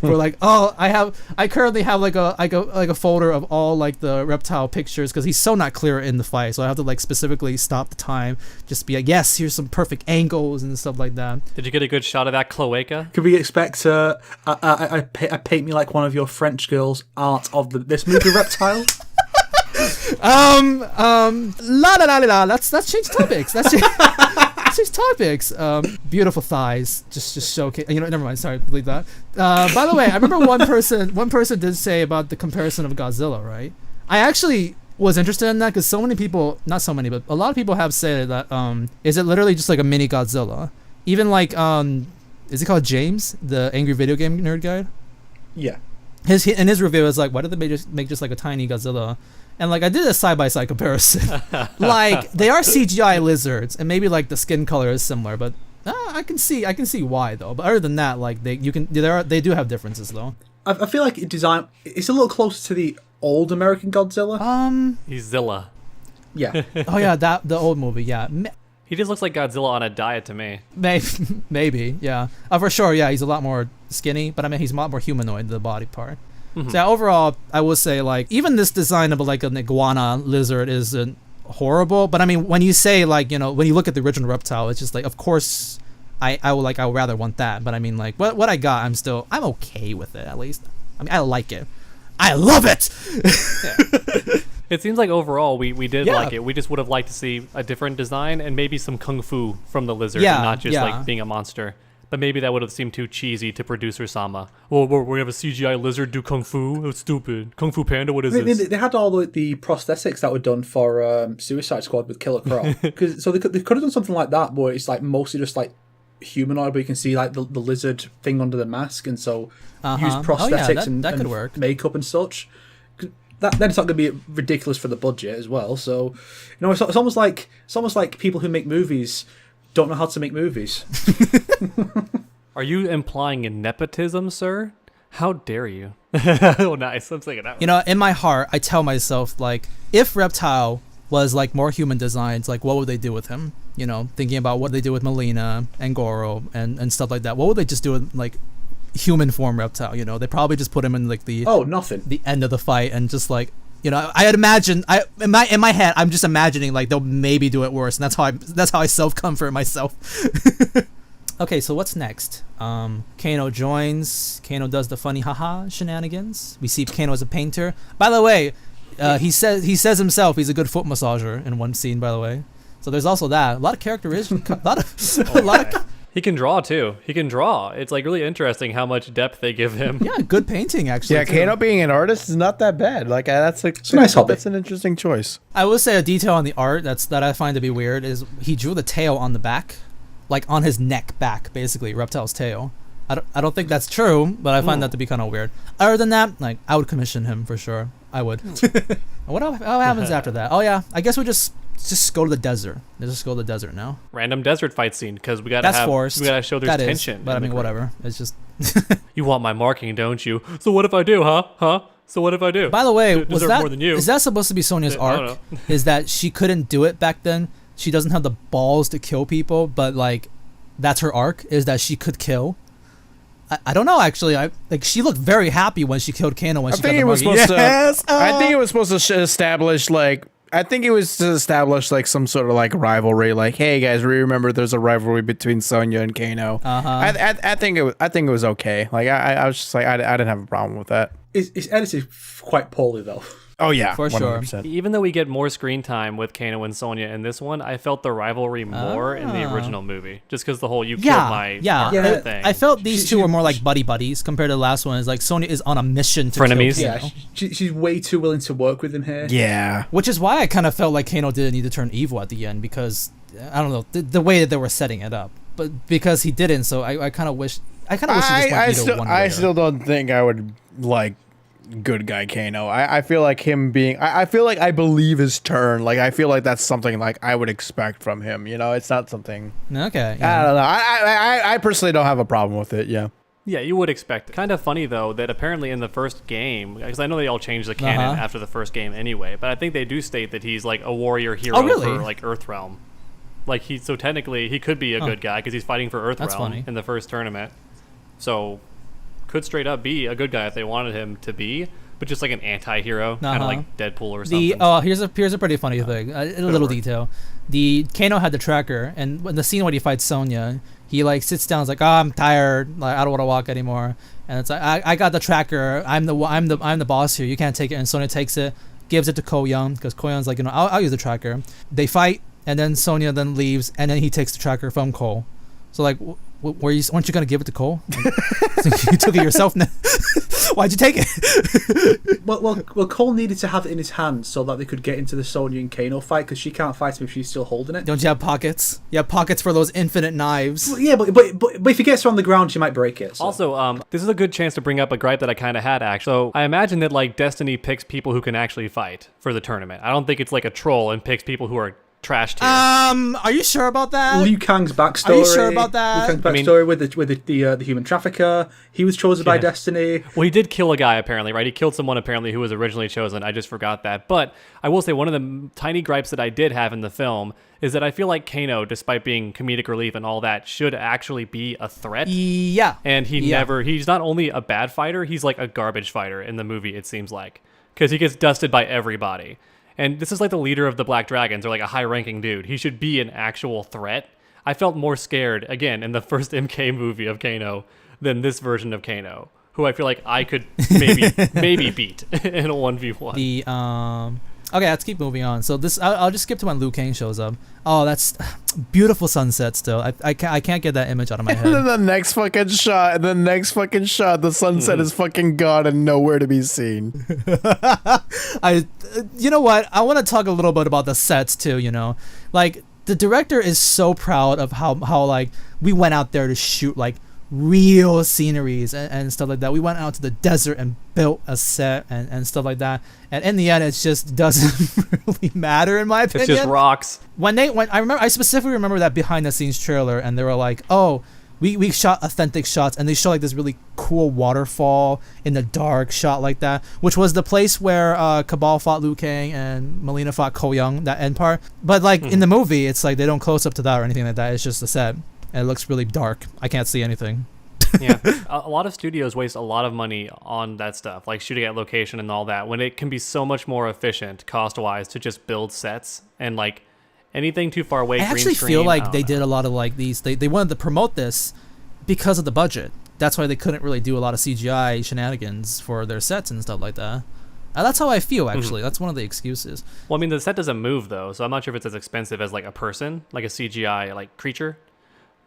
We're like, oh, I currently have like a folder of all like the Reptile pictures because he's so not clear in the fight, so I have to like specifically stop the time, just be like, yes, here's some perfect angles and stuff like that. Did you get a good shot of that cloaca? Could we expect I paint me like one of your French girls art of this movie Reptile? La la la la la. Let's change topics. Let's change topics. Beautiful thighs. Just showcase. You know, never mind. Sorry, leave that. By the way, I remember one person did say about the comparison of Godzilla. Right. I actually was interested in that because so many people, not so many, but a lot of people have said that is it literally just like a mini Godzilla? Even like is it called James, the angry video game nerd guy? Yeah. In his review is like, why did they make just like a tiny Godzilla? And like I did a side-by-side comparison. Like they are CGI lizards, and maybe like the skin color is similar, but I can see why though. But other than that, like they do have differences though. I feel like it's a little closer to the old American Godzilla. He's Zilla. Yeah. Oh yeah, the old movie. Yeah. He just looks like Godzilla on a diet to me. Maybe, yeah. For sure, yeah. He's a lot more skinny, but I mean he's a lot more humanoid, the body part. Mm-hmm. So yeah, overall, I would say like even this design of like an iguana lizard isn't horrible, but I mean when you say like, you know, when you look at the original Reptile, it's just like, of course I would rather want that, but I mean like what I got, I'm okay with it at least. I mean I like it, I love it. Yeah. It seems like overall we did like it. We just would have liked to see a different design and maybe some kung fu from the lizard, and not just like being a monster. But maybe that would have seemed too cheesy to producer Sama. Well, we have a CGI lizard do kung fu? It's stupid. Kung Fu Panda, what is this? They had all the prosthetics that were done for Suicide Squad with Killer Croc. So they could have done something like that, but it's like mostly just like humanoid, but you can see like the lizard thing under the mask, and so use prosthetics and could work. Makeup and such. Then it's not going to be ridiculous for the budget as well. So, you know, it's almost like people who make movies don't know how to make movies. Are you implying a nepotism, sir? How dare you? Oh, nice. I'm saying that. You know, in my heart, I tell myself, like, if Reptile was, like, more human designs, like, what would they do with him? You know, thinking about what they do with Mileena and Goro and stuff like that. What would they just do with, like, human form Reptile? You know, they probably just put him in, like, the end of the fight and just, like, you know, I'd imagine in my head I'm just imagining like they'll maybe do it worse, and that's how I self-comfort myself. Okay, so what's next? Kano joins. Kano does the funny haha shenanigans. We see Kano as a painter. By the way, he says himself he's a good foot massager in one scene, by the way. So there's also that. A lot of characterization, a lot of He can draw too. He can draw. It's like really interesting how much depth they give him. Yeah, good painting actually. Yeah, Kano being an artist is not that bad. Like that's a nice hobby. That's an interesting choice. I will say a detail on the art that I find to be weird is he drew the tail on the back, like on his neck back, basically Reptile's tail. I don't think that's true, but I find that to be kind of weird. Other than that, like I would commission him for sure. I would. What happens after that? Oh yeah, I guess we just go to the desert. Let's just go to the desert now. Random desert fight scene because we gotta show there's tension. But I mean, whatever. It's just. You want my marking, don't you? So what if I do, huh? So what if I do? By the way, more than you. Is that supposed to be Sonya's arc? Is that she couldn't do it back then? She doesn't have the balls to kill people, but like, that's her arc. Is that she could kill? I don't know actually. She looked very happy when she killed Kano when she got the marking. I think it was supposed to establish like. I think it was to establish like some sort of like rivalry, like, hey guys, we remember there's a rivalry between Sonya and Kano. I think it was okay. Like I was just like I didn't have a problem with that. It's edited quite poorly though. Oh yeah, for 100%. Sure. Even though we get more screen time with Kano and Sonya in this one, I felt the rivalry more in the original movie, just because the whole "you killed my partner" thing. I felt these two were more like buddies compared to the last one. Is like Sonya is on a mission to frenemies. kill Kano. Yeah, she's way too willing to work with him here. Yeah, which is why I kind of felt like Kano didn't need to turn evil at the end because I don't know the way that they were setting it up, but because he didn't, so I kind of wish. I kind of wish he just went I still don't think I would like good guy Kano. I feel like him being I feel like I believe his turn. Like I feel like that's something like I would expect from him. You know, it's not something. Okay. Yeah. I don't know. I personally don't have a problem with it. Yeah. Yeah, you would expect it. Kind of funny, though, that apparently in the first game, because I know they all changed the canon after the first game anyway, but I think they do state that he's like a warrior hero for like Earthrealm. Like, so technically, he could be a good guy because he's fighting for Earthrealm in the first tournament. So, could straight up be a good guy if they wanted him to be, but just like an anti-hero, kind of like Deadpool or something. Here's a pretty funny thing, a little detail. The Kano had the tracker, and when the scene when he fights Sonya, he like sits down, and is like, "Oh, I'm tired. Like, I don't want to walk anymore." And it's like, "I got the tracker. I'm the boss here. You can't take it." And Sonya takes it, gives it to Ko Young because Ko Young's like, I'll use the tracker. They fight, and then Sonya then leaves, and then he takes the tracker from Cole. So like, weren't you gonna give it to Cole? You took it yourself now. Why'd you take it? well, Cole needed to have it in his hand so that they could get into the Sonya and Kano fight because she can't fight him if she's still holding it. Don't you have pockets? You have pockets for those infinite knives. Well, yeah, but if he gets her on the ground, she might break it. So. Also, this is a good chance to bring up a gripe that I kind of had, actually. So I imagine that like Destiny picks people who can actually fight for the tournament. I don't think it's like a troll and picks people who are trashed here. Are you sure about that? Liu Kang's backstory. Are you sure about that? Liu Kang's backstory with the human trafficker. He was chosen by Destiny. Well, he did kill a guy apparently, right? He killed someone apparently who was originally chosen. I just forgot that. But I will say one of the tiny gripes that I did have in the film is that I feel like Kano, despite being comedic relief and all that, should actually be a threat. Yeah. And he's not only a bad fighter, he's like a garbage fighter in the movie, it seems like. Because he gets dusted by everybody. And this is like the leader of the Black Dragons, or like a high-ranking dude. He should be an actual threat. I felt more scared, again, in the first MK movie of Kano than this version of Kano, who I feel like I could maybe beat in a 1v1. Okay, let's keep moving on. So I'll just skip to when Liu Kang shows up. Oh, that's beautiful sunset still. I can't get that image out of my head. And then the next fucking shot, the sunset is fucking gone and nowhere to be seen. You know what? I want to talk a little bit about the sets too, Like, the director is so proud of how like, we went out there to shoot, like, real sceneries and stuff like that. We went out to the desert and built a set and stuff like that. And in the end, it just doesn't really matter, in my opinion. It's just rocks. I specifically remember that behind the scenes trailer, and they were like, "Oh, we shot authentic shots," and they show like this really cool waterfall in the dark shot like that, which was the place where Cabal fought Liu Kang and Mileena fought Ko Young, that end part. But like in the movie, it's like they don't close up to that or anything like that. It's just a set. And it looks really dark. I can't see anything. Yeah, a lot of studios waste a lot of money on that stuff, like shooting at location and all that, when it can be so much more efficient cost-wise to just build sets and like anything too far away. I actually feel like they did a lot of like these. They wanted to promote this because of the budget. That's why they couldn't really do a lot of CGI shenanigans for their sets and stuff like that. That's how I feel, actually. That's one of the excuses. Well, I mean, the set doesn't move though, so I'm not sure if it's as expensive as like a person, like a CGI like creature.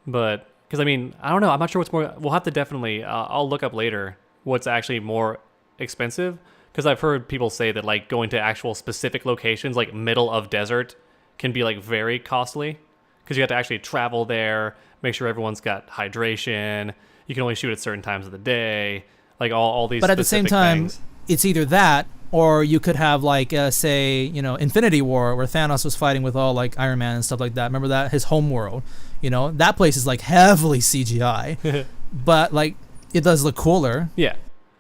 But, because I mean, I don't know. I'm not sure what's more. We'll have to definitely, I'll look up later what's actually more expensive. Because I've heard people say that like going to actual specific locations, like middle of desert, can be like very costly. Because you have to actually travel there, make sure everyone's got hydration. You can only shoot at certain times of the day. Like all these. But at the same time, things. It's either that, or you could have like, say, Infinity War, where Thanos was fighting with all like Iron Man and stuff like that. Remember that? His home world. That place is like heavily CGI, but like it does look cooler. Yeah.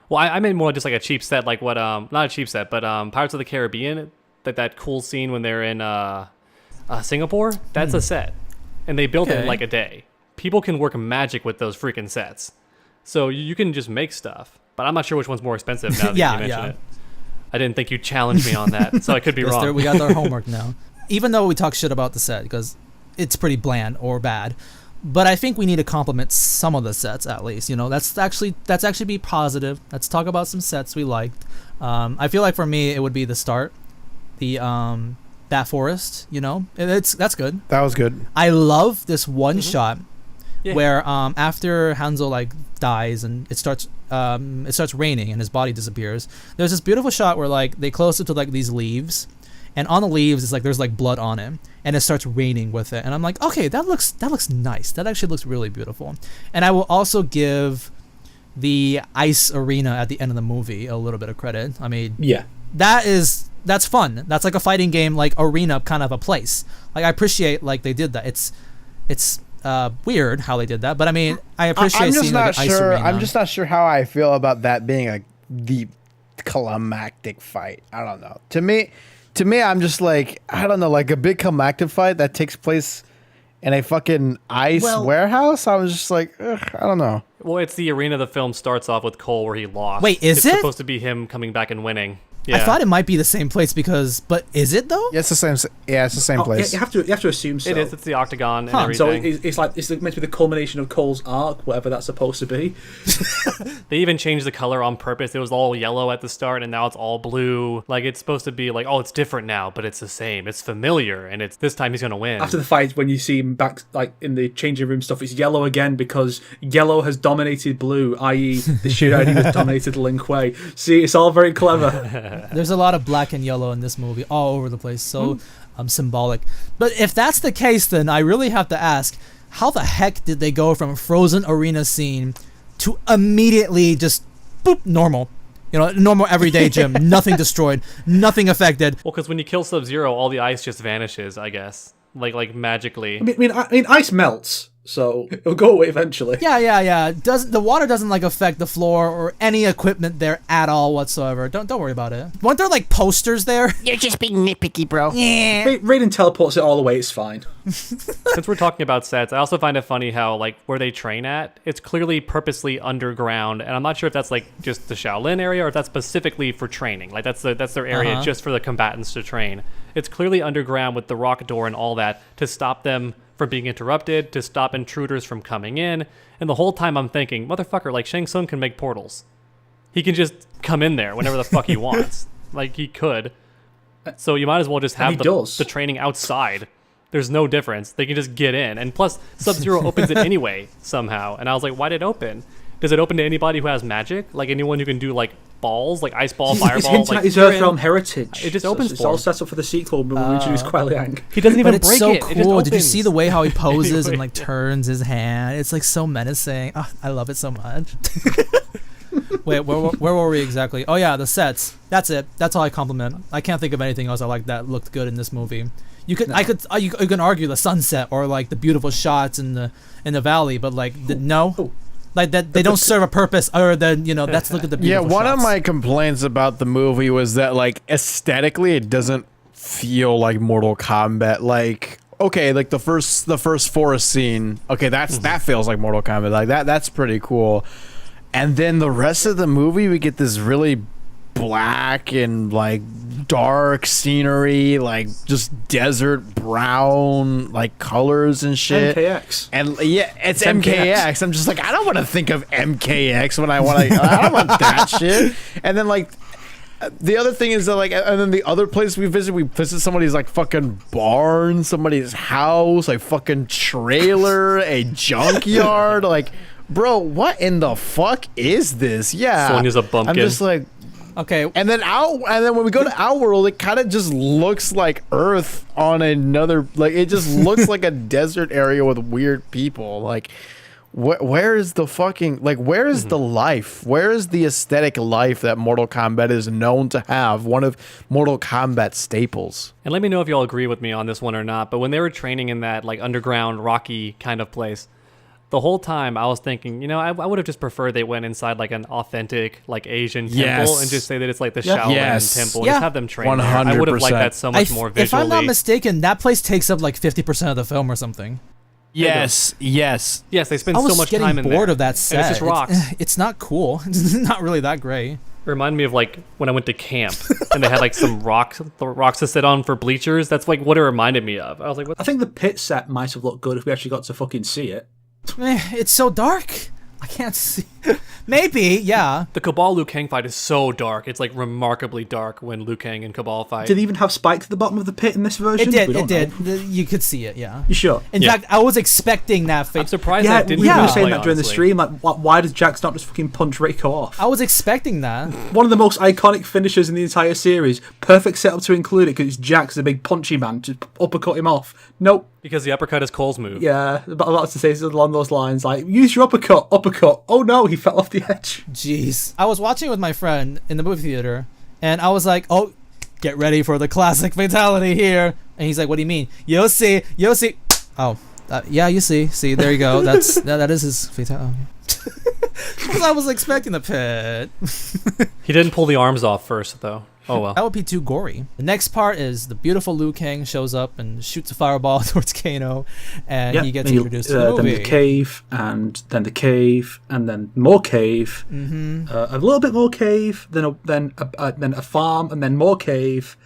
Well, I meant more just like a cheap set, like what, not a cheap set, but Pirates of the Caribbean, that cool scene when they're in Singapore, that's a set. And they built it in like a day. People can work magic with those freaking sets. So you can just make stuff. But I'm not sure which one's more expensive now that you mention it. I didn't think you'd challenge me on that, so I could be wrong. We got our homework now. Even though we talk shit about the set, because it's pretty bland or bad, but I think we need to compliment some of the sets at least. That's actually be positive. Let's talk about some sets we liked. I feel like for me it would be the start, the that forest. That's good. That was good. I love this one shot where after Hanzo like dies and it starts raining and his body disappears. There's this beautiful shot where like they close it to like these leaves. And on the leaves, it's like there's like blood on it, and it starts raining with it. And I'm like, okay, that looks nice. That actually looks really beautiful. And I will also give the ice arena at the end of the movie a little bit of credit. I mean, that's fun. That's like a fighting game, like arena kind of a place. Like I appreciate like they did that. It's weird how they did that. But I mean, I appreciate seeing like, an ice arena. I'm just not sure how I feel about that being a deep climactic fight. I don't know. To me, I'm just like, I don't know, like a big climactic fight that takes place in a fucking ice warehouse. I was just like, ugh, I don't know. Well, it's the arena the film starts off with Cole where he lost. Wait, is it? It's supposed to be him coming back and winning. Yeah. I thought it might be the same place but is it though? Yeah, it's the same. Yeah, it's the same place. You have to assume so. It is. It's the octagon and everything. So it's like it's meant to be the culmination of Cole's arc, whatever that's supposed to be. They even changed the color on purpose. It was all yellow at the start, and now it's all blue. Like it's supposed to be like, oh, it's different now, but it's the same. It's familiar, and it's this time he's gonna win. After the fight, when you see him back, like in the changing room stuff, it's yellow again because yellow has dominated blue, i.e., the shootout has dominated Lin Kuei. See, it's all very clever. There's a lot of black and yellow in this movie all over the place, so symbolic. But if that's the case, then I really have to ask, how the heck did they go from frozen arena scene to immediately just boop normal? You know, normal everyday gym, nothing destroyed, nothing affected. Well, because when you kill Sub-Zero, all the ice just vanishes, I guess, like magically. I mean, ice melts. So it'll go away eventually. Yeah. The water doesn't like affect the floor or any equipment there at all whatsoever. Don't worry about it. Weren't there like posters there? You're just being nitpicky, bro. Yeah. Raiden teleports it all the way. It's fine. Since we're talking about sets, I also find it funny how like where they train at, it's clearly purposely underground, and I'm not sure if that's like just the Shaolin area or if that's specifically for training. Like that's their area just for the combatants to train. It's clearly underground with the rock door and all that to stop them from being interrupted, to stop intruders from coming in. And the whole time I'm thinking, motherfucker, like Shang Tsung can make portals. He can just come in there whenever the fuck he wants. Like he could. So you might as well just have the training outside. There's no difference. They can just get in. And plus, Sub-Zero opens it anyway somehow. And I was like, why did it open? Does it open to anybody who has magic? Like anyone who can do like balls, like ice ball, fireball? His Earthrealm heritage. It just opens it's for all him. set up for the sequel when we introduce Kuai Liang. He doesn't even but it's break so it. cool. It just Did you opens. see the way how he poses and like turns his hand? It's like so menacing. Oh, I love it so much. Wait, where were we exactly? Oh yeah, the sets. That's it. That's all I compliment. I can't think of anything else I like that looked good in this movie. You can argue the sunset or like the beautiful shots in the valley, but like like that they don't serve a purpose other than let's look at the beautiful one shots. of my complaints about the movie was that like aesthetically it doesn't feel like Mortal Kombat. Like okay, like the first forest scene, okay, that feels like Mortal Kombat. Like that's pretty cool. And then the rest of the movie, we get this really black and like dark scenery, like just desert brown like colors and shit. MKX. And yeah, it's MKX. I'm just like, I don't want to think of MKX when I want to. I don't want that shit. And then like the other thing is that like, and then the other place we visit somebody's like fucking barn, somebody's house, like fucking trailer, a junkyard, like. Bro, what in the fuck is this? Yeah, Sonya's a bumpkin. I'm just like, okay. And then when we go to our world, it kind of just looks like Earth on another. Like it just looks like a desert area with weird people. Like, where is the fucking where is the life? Where is the aesthetic life that Mortal Kombat is known to have? One of Mortal Kombat's staples. And let me know if y'all agree with me on this one or not. But when they were training in that like underground rocky kind of place, the whole time I was thinking, I would have just preferred they went inside like an authentic like Asian temple and just say that it's like the Shaolin temple. Just have them train 100%. there. I would have liked that so much more visually. If I'm not mistaken, that place takes up like 50% of the film or something. Yes. Yes, they spend so much time in there. I was getting bored of that set. And it's just rocks. It's not cool. It's not really that great. It reminded me of like when I went to camp and they had like some rocks to sit on for bleachers. That's like what it reminded me of. I was like, what? I think the pit set might have looked good if we actually got to fucking see it. It's so dark. I can't see. Maybe, yeah. The Cabal Liu Kang fight is so dark. It's like remarkably dark when Liu Kang and Cabal fight. Did it even have spikes at the bottom of the pit in this version? It did. You could see it, yeah. You sure? In fact, I was expecting that fate. I'm surprised that didn't we were play, saying that during the honestly. stream. Like, why does Jax not just fucking punch Reiko off? I was expecting that. One of the most iconic finishers in the entire series. Perfect setup to include it because it's Jax, the big punchy man, to uppercut him off. Nope. Because the uppercut is Cole's move. Yeah, but I was about to say something along those lines. Like, use your uppercut. Oh no, he fell off the edge. Jeez. I was watching with my friend in the movie theater, and I was like, oh, get ready for the classic fatality here. And he's like, what do you mean? You'll see. Oh, Yeah, you see, there you go. That is his fatality. Because I was expecting the pit. He didn't pull the arms off first, though. Oh well. That would be too gory. The next part is the beautiful Liu Kang shows up and shoots a fireball towards Kano, and he gets introduced to the movie. Then the cave, and then the cave, and then more cave. A little bit more cave, then a farm, and then more cave,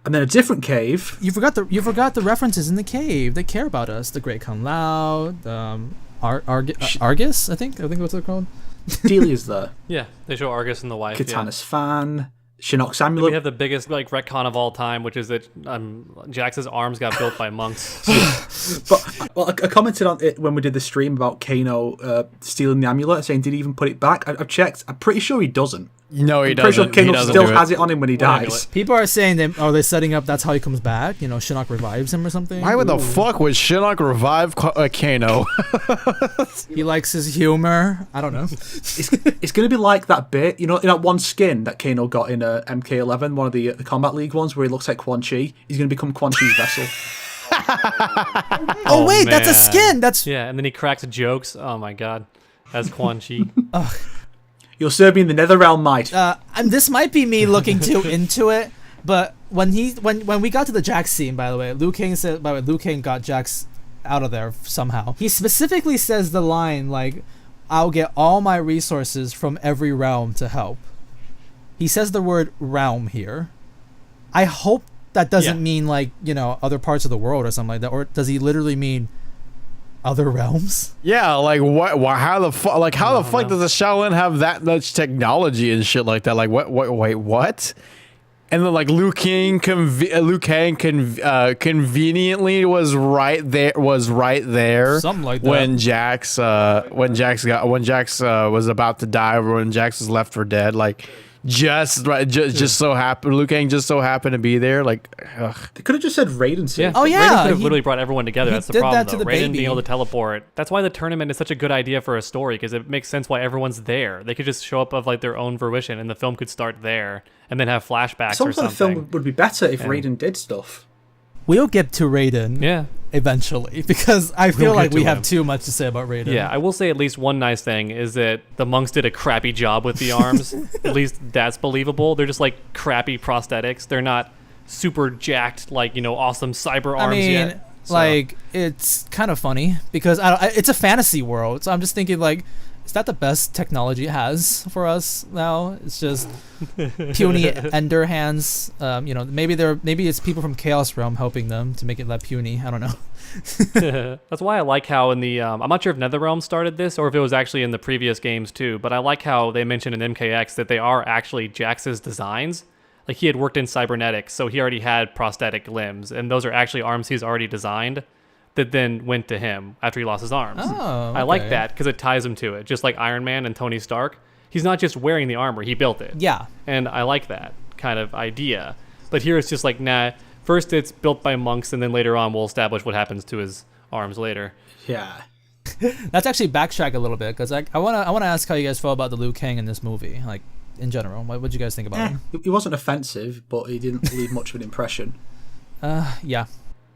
and then a different cave. You forgot the references in the cave. They care about us. The Great Kung Lao, Argus. I think what's it called. Delia's there. Yeah, they show Argus and the wife. Katana's fan. Shinnok's amulet. We have the biggest retcon of all time, which is that Jax's arms got built by monks. But I commented on it when we did the stream about Kano stealing the amulet, saying did he even put it back? I've checked. I'm pretty sure he doesn't. No, he I'm doesn't. Pretty sure Kano still has it on him when he dies. Amulet. People are saying are they setting up that's how he comes back? Shinnok revives him or something. Why would the fuck would Shinnok revive Kano? He likes his humor. I don't know. It's going to be like that bit, in that one skin that Kano got in MK11, one of the Combat League ones, where he looks like Quan Chi. He's going to become Quan Chi's vessel. Oh wait, man. that's a skin. That's and then he cracks jokes. Oh my god, that's Quan Chi. You'll serve me in the Netherrealm, might. And this might be me looking too into it, but when we got to the Jax scene, by the way, Liu Kang got Jax out of there somehow. He specifically says the line like, "I'll get all my resources from every realm to help." He says the word realm here. I hope that doesn't mean other parts of the world or something like that, or does he literally mean other realms? Yeah, like what? How the fuck? Like how the fuck does the Shaolin have that much technology and shit like that? Like what? Wait, what? And then like Liu Kang conveniently was right there. Something like that. When Jax was about to die, when Jax was left for dead, like. Just so happened. Liu Kang just so happened to be there. Like, ugh. They could have just said Raiden. Yeah. Oh yeah, Raiden could have literally brought everyone together. That's the problem. To though. the Raiden baby. being able to teleport. That's why the tournament is such a good idea for a story, because it makes sense why everyone's there. They could just show up of their own fruition, and the film could start there, and then have flashbacks or something. The film would be better if Raiden did stuff. We'll get to Raiden. Eventually, because I feel like we have too much to say about Raiden. Yeah, I will say at least one nice thing is that the monks did a crappy job with the arms. At least that's believable. They're just like crappy prosthetics. They're not super jacked, awesome cyber arms yet. So. It's kind of funny because it's a fantasy world, so I'm just thinking is that the best technology it has for us now? It's just puny ender hands. Maybe it's people from Chaos Realm helping them to make it that puny. I don't know. That's why I like how in the I'm not sure if NetherRealm started this or if it was actually in the previous games too, but I like how they mentioned in MKX that they are actually Jax's designs. Like he had worked in cybernetics, so he already had prosthetic limbs, and those are actually arms he's already designed that then went to him after he lost his arms. Oh, okay. I like that because it ties him to it, just like Iron Man and Tony Stark. He's not just wearing the armor, he built it. Yeah. And I like that kind of idea. But here it's just like, nah, first it's built by monks, and then later on we'll establish what happens to his arms later. Yeah. Let's actually backtrack a little bit, because I wanna ask how you guys felt about the Liu Kang in this movie, in general. What did you guys think about him? He wasn't offensive, but he didn't leave much of an impression. Yeah.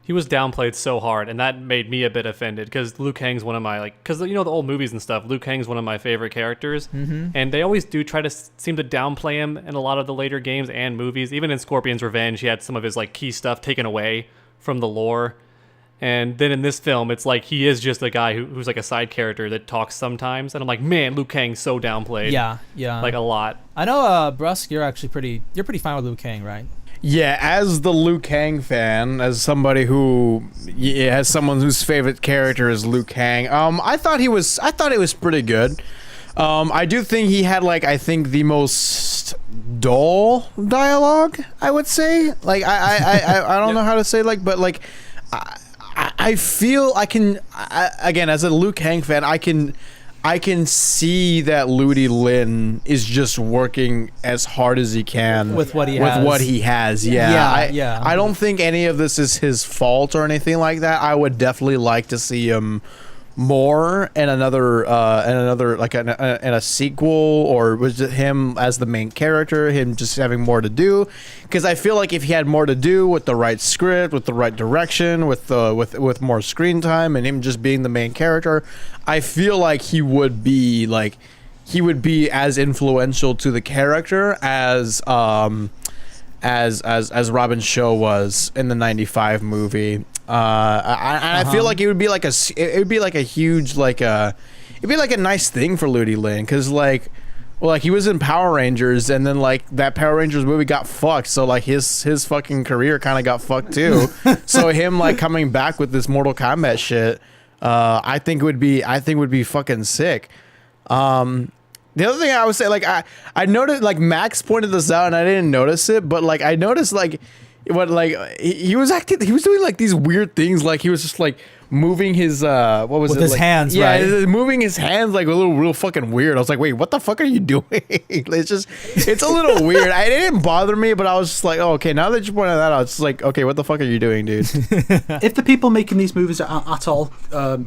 He was downplayed so hard, and that made me a bit offended, because Liu Kang's one of my, because the old movies and stuff, Liu Kang's one of my favorite characters, and they always do try to seem to downplay him in a lot of the later games and movies. Even in Scorpion's Revenge, he had some of his key stuff taken away from the lore, and then in this film, it's like he is just a guy who's like a side character that talks sometimes, and I'm like, man, Liu Kang's so downplayed. Yeah. Like a lot. I know, Brusk, you're pretty fine with Liu Kang, right? Yeah, as the Liu Kang fan, as somebody as someone whose favorite character is Liu Kang, I thought it was pretty good. I do think he had the most dull dialogue, I would say. I don't know how to say but I feel again, as a Liu Kang fan, I can see that Ludi Lin is just working as hard as he can with what he has. Yeah. I don't think any of this is his fault or anything like that. I would definitely like to see him more in another like in a sequel, or was it him as the main character, him just having more to do? Because I feel like if he had more to do with the right script, with the right direction, with more screen time, and him just being the main character, I feel like he would be as influential to the character as Robin Show was in the '95 movie. I feel like it'd be like a nice thing for Ludi Lin, because like he was in Power Rangers, and then like that Power Rangers movie got fucked, so like his fucking career kind of got fucked too. So him like coming back with this Mortal Kombat shit, I think would be fucking sick. The other thing I would say, like I noticed, like Max pointed this out and I didn't notice it, but like I noticed like what, like he was doing like these weird things, like he was just like moving his with his hands, yeah, right? Moving his hands like a little real fucking weird. I was like, wait, what the fuck are you doing? It's a little weird. It didn't bother me, but I was just like, oh, okay, now that you pointed that out, it's like, okay, what the fuck are you doing, dude? If the people making these movies are at all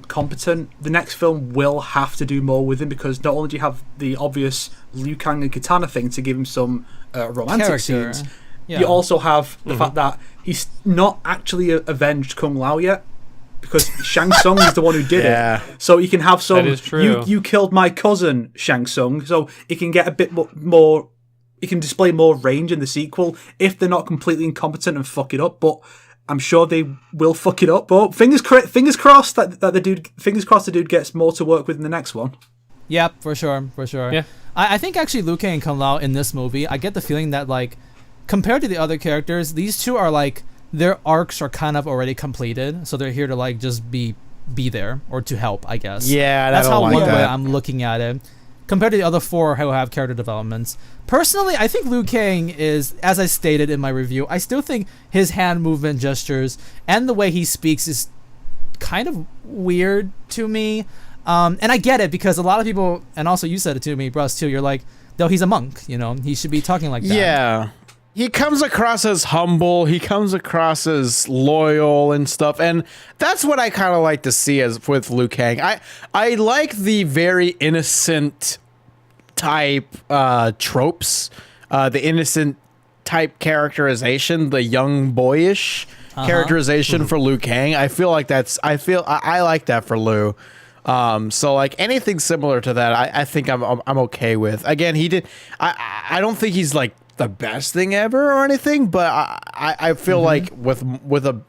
competent, the next film will have to do more with him, because not only do you have the obvious Liu Kang and Katana thing to give him some romantic scenes, you also have the fact that he's not actually avenged Kung Lao yet, because Shang Tsung is the one who did it. So you can have some, that is true. You killed my cousin, Shang Tsung, so he can get a bit more, he can display more range in the sequel if they're not completely incompetent and fuck it up, but I'm sure they will fuck it up. But fingers crossed that the dude gets more to work with in the next one. Yep, for sure. Yeah. I think actually Liu Kang and Kung Lao in this movie, I get the feeling that like, compared to the other characters, these two are like, their arcs are kind of already completed, so they're here to like just be there or to help, I guess. Yeah, that's how one way I'm looking at it. Compared to the other four who have character developments, personally, I think Liu Kang is, as I stated in my review, I still think his hand movement gestures and the way he speaks is kind of weird to me. And I get it, because a lot of people, and also you said it to me, Bruce, too. You're like, though he's a monk, he should be talking like that. Yeah. He comes across as humble, he comes across as loyal and stuff, and that's what I kind of like to see as with Liu Kang. I like the very innocent type tropes, the innocent type characterization, the young boyish characterization for Liu Kang. I like that for Liu. So like anything similar to that, I think I'm okay with. Again, I don't think he's like the best thing ever or anything, but I feel like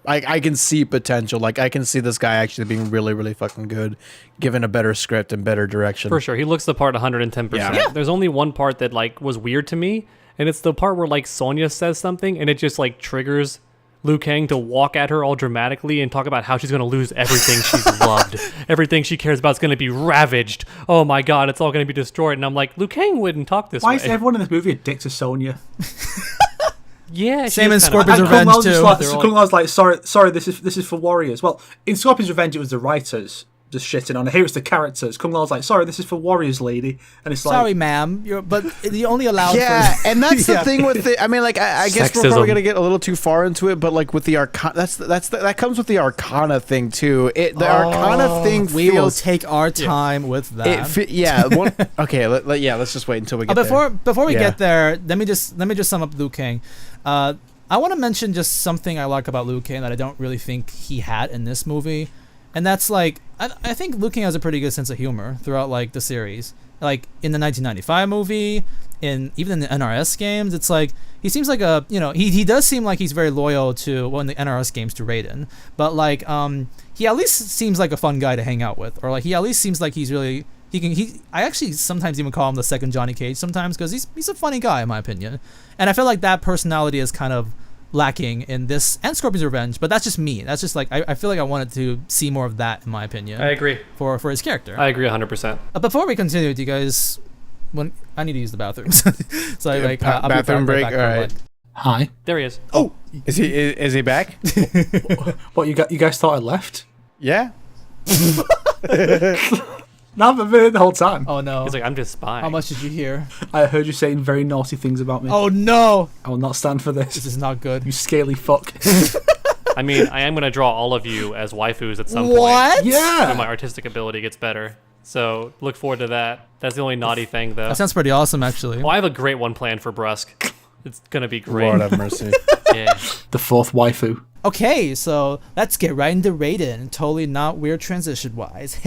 I can see potential. Like I can see this guy actually being really, really fucking good, given a better script and better direction. For sure, he looks the part 110%. Yeah. There's only one part that like was weird to me, and it's the part where like Sonya says something and it just like triggers Liu Kang to walk at her all dramatically and talk about how she's going to lose everything she's loved. Everything she cares about is going to be ravaged. Oh my god, it's all going to be destroyed. And I'm like, Liu Kang wouldn't talk this way. Why is everyone in this movie a dick to Sonya? Yeah, same in Scorpion's Revenge too. Kung Lao's like, sorry, this is for warriors. Well, in Scorpion's Revenge, it was the writers just shitting on it. Here it's the characters. Kung Lao's like, sorry, this is for warriors, lady. And it's like, sorry, ma'am, but you only allowed yeah, for... and that's the thing with it. I mean, like, I guess we're probably gonna get a little too far into it, but like with the Arcana, that comes with the Arcana thing too. Arcana thing feels... We will take our time with that. Okay, let's just wait until we get there. Before we get there, let me just sum up Liu Kang. I want to mention just something I like about Liu Kang that I don't really think he had in this movie. And that's like, I think Liu Kang has a pretty good sense of humor throughout like the series. Like in the 1995 movie, even in the NRS games, it's like he seems like he does seem like he's very loyal to in the NRS games to Raiden, but like he at least seems like a fun guy to hang out with, or like he at least seems like he's really I actually sometimes even call him the second Johnny Cage sometimes, because he's a funny guy in my opinion, and I feel like that personality is kind of lacking in this and Scorpion's Revenge, but that's just me. That's just like I feel like I wanted to see more of that in my opinion. I agree for his character. I agree 100%. Before we continue, do you guys? I need to use the bathroom, so I'll bathroom be break. back All right. Hi. There he is. Oh, is he back? What you guys thought I left? Yeah. No, I've been here the whole time. Oh no. He's like, I'm just spying. How much did you hear? I heard you saying very naughty things about me. Oh no. I will not stand for this. This is not good. You scaly fuck. I mean, I am going to draw all of you as waifus at some What? point. Yeah. When my artistic ability gets better. So look forward to that. That's the only naughty thing, though. That sounds pretty awesome, actually. Oh, I have a great one planned for Brusk. It's going to be great. Lord have mercy. Yeah. The fourth waifu. Okay, so let's get right into Raiden. Totally not weird transition-wise.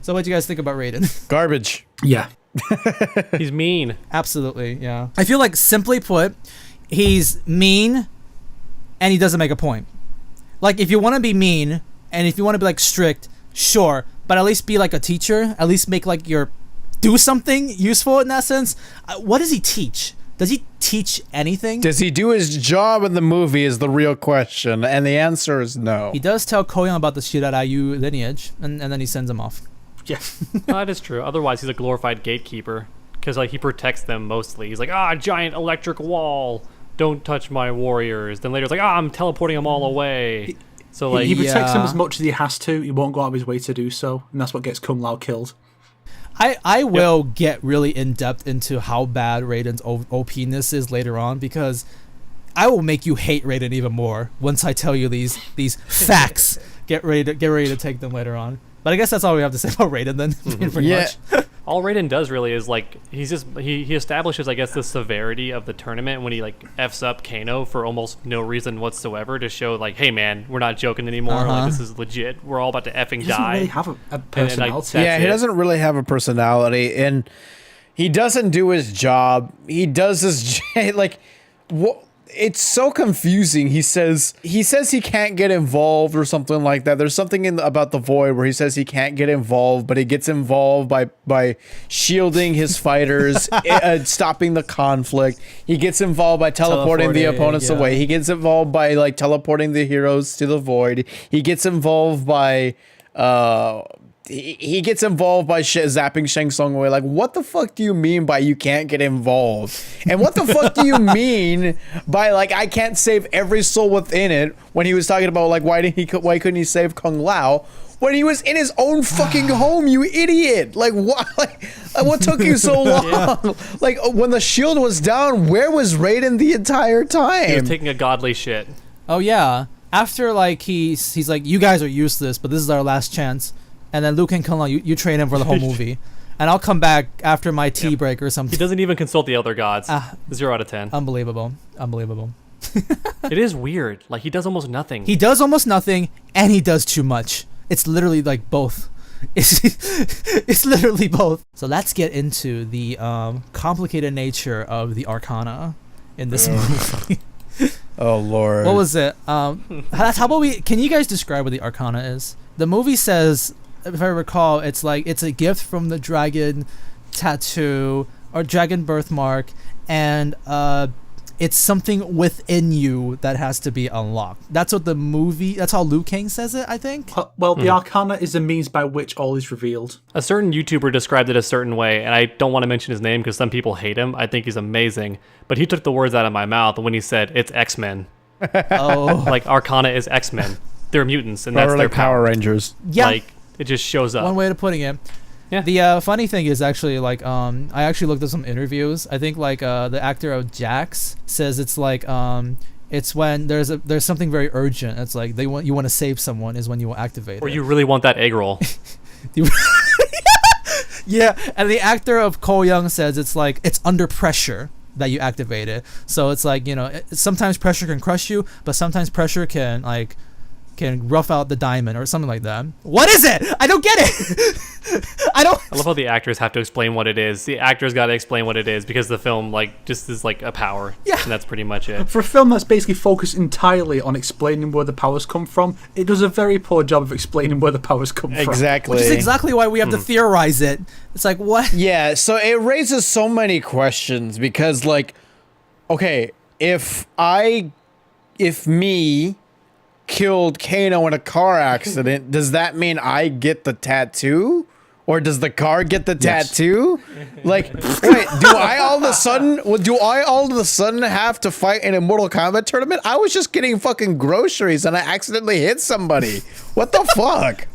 So what do you guys think about Raiden? Garbage. Yeah. He's mean. Absolutely, yeah. I feel like, simply put, he's mean, and he doesn't make a point. Like, if you want to be mean, and if you want to be, like, strict, sure, but at least be, like, a teacher. At least make, like, do something useful in that sense. What does he teach? Does he teach anything? Does he do his job in the movie is the real question, and the answer is no. He does tell Koyan about the Shirarayu lineage, and then he sends him off. Yeah. That is true. Otherwise, he's a glorified gatekeeper. Because, like, he protects them mostly. He's like, giant electric wall. Don't touch my warriors. Then later it's like, I'm teleporting them all away. So, like, he protects them yeah. as much as he has to. He won't go out of his way to do so. And that's what gets Kung Lao killed. I will get really in-depth into how bad Raiden's OP-ness is later on, because I will make you hate Raiden even more once I tell you these facts. Get ready to take them later on. But I guess that's all we have to say about Raiden then. Pretty much. all Raiden does really is, like, he establishes, I guess, the severity of the tournament when he, like, F's up Kano for almost no reason whatsoever to show, like, hey, man, we're not joking anymore. Like, this is legit. We're all about to effing He doesn't die. really have a personality. Yeah, he doesn't really have a personality, and he doesn't do his job. He does his like, what? It's so confusing. He says he can't get involved or something like that. There's something about the Void where he says he can't get involved, but he gets involved by shielding his fighters, stopping the conflict. He gets involved by teleporting the opponents away. He gets involved by, like, teleporting the heroes to the Void. He gets involved by he gets involved by zapping Shang Tsung away. Like, what the fuck do you mean by you can't get involved? And what the fuck do you mean by, like, I can't save every soul within it, when he was talking about, like, why couldn't he save Kung Lao when he was in his own fucking home, you idiot? Like, what? Like, what took you so long? Yeah. Like, when the shield was down, where was Raiden the entire time? He was taking a godly shit. Oh yeah. After, like, he's like, you guys are useless, but this is our last chance. And then Liu Kang, Kung Lao, you train him for the whole movie. And I'll come back after my tea break or something. He doesn't even consult the other gods. 0 out of 10. Unbelievable. It is weird. Like, he does almost nothing. He does almost nothing, and he does too much. It's literally, like, both. It's literally both. So let's get into the complicated nature of the Arcana in this movie. Oh, Lord. What was it? How about can you guys describe what the Arcana is? The movie says, if I recall, it's like, it's a gift from the dragon tattoo or dragon birthmark, and it's something within you that has to be unlocked. That's what that's how Liu Kang says it, I think. Well, the Arcana is the means by which all is revealed. A certain YouTuber described it a certain way, and I don't want to mention his name because some people hate him. I think he's amazing. But he took the words out of my mouth when he said, it's X-Men. Oh. Like, Arcana is X-Men. They're mutants, and that's their like Power Rangers. Yeah. Like, it just shows up. One way of putting it. Yeah. The funny thing is, actually, like, I actually looked at some interviews. I think, like, the actor of Jax says it's like, it's when there's something very urgent. It's like you want to save someone is when you will activate or it. you really want that egg roll. Yeah, and the actor of Ko Young says it's like it's under pressure that you activate it. So it's like, sometimes pressure can crush you, but sometimes pressure can rough out the diamond or something like that. What is it? I don't get it. I love how the actors have to explain what it is. The actors got to explain what it is because the film, like, just is like a power. Yeah. And that's pretty much it. For a film that's basically focused entirely on explaining where the powers come from, it does a very poor job of explaining where the powers come from. Exactly. Which is exactly why we have to theorize it. It's like, what? Yeah, so it raises so many questions because, like, okay, if me killed Kano in a car accident, does that mean I get the tattoo? Or does the car get the tattoo? Like, wait, do I all of a sudden have to fight in a Mortal Kombat tournament? I was just getting fucking groceries and I accidentally hit somebody. What the fuck?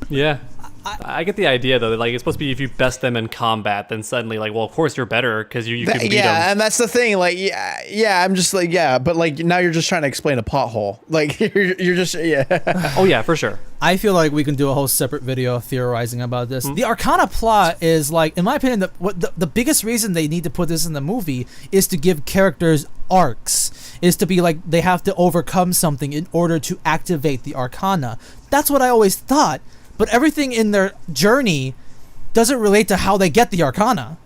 Yeah. I get the idea though. That, like, it's supposed to be if you best them in combat, then suddenly, like, well, of course you're better because you can beat them. Yeah, and that's the thing. Like, yeah, I'm just like, yeah, but like now you're just trying to explain a pothole. Like, you're just, yeah. Oh yeah, for sure. I feel like we can do a whole separate video theorizing about this. The Arcana plot is like, in my opinion, the biggest reason they need to put this in the movie is to give characters arcs, is to be like they have to overcome something in order to activate the Arcana. That's what I always thought. But everything in their journey doesn't relate to how they get the Arcana.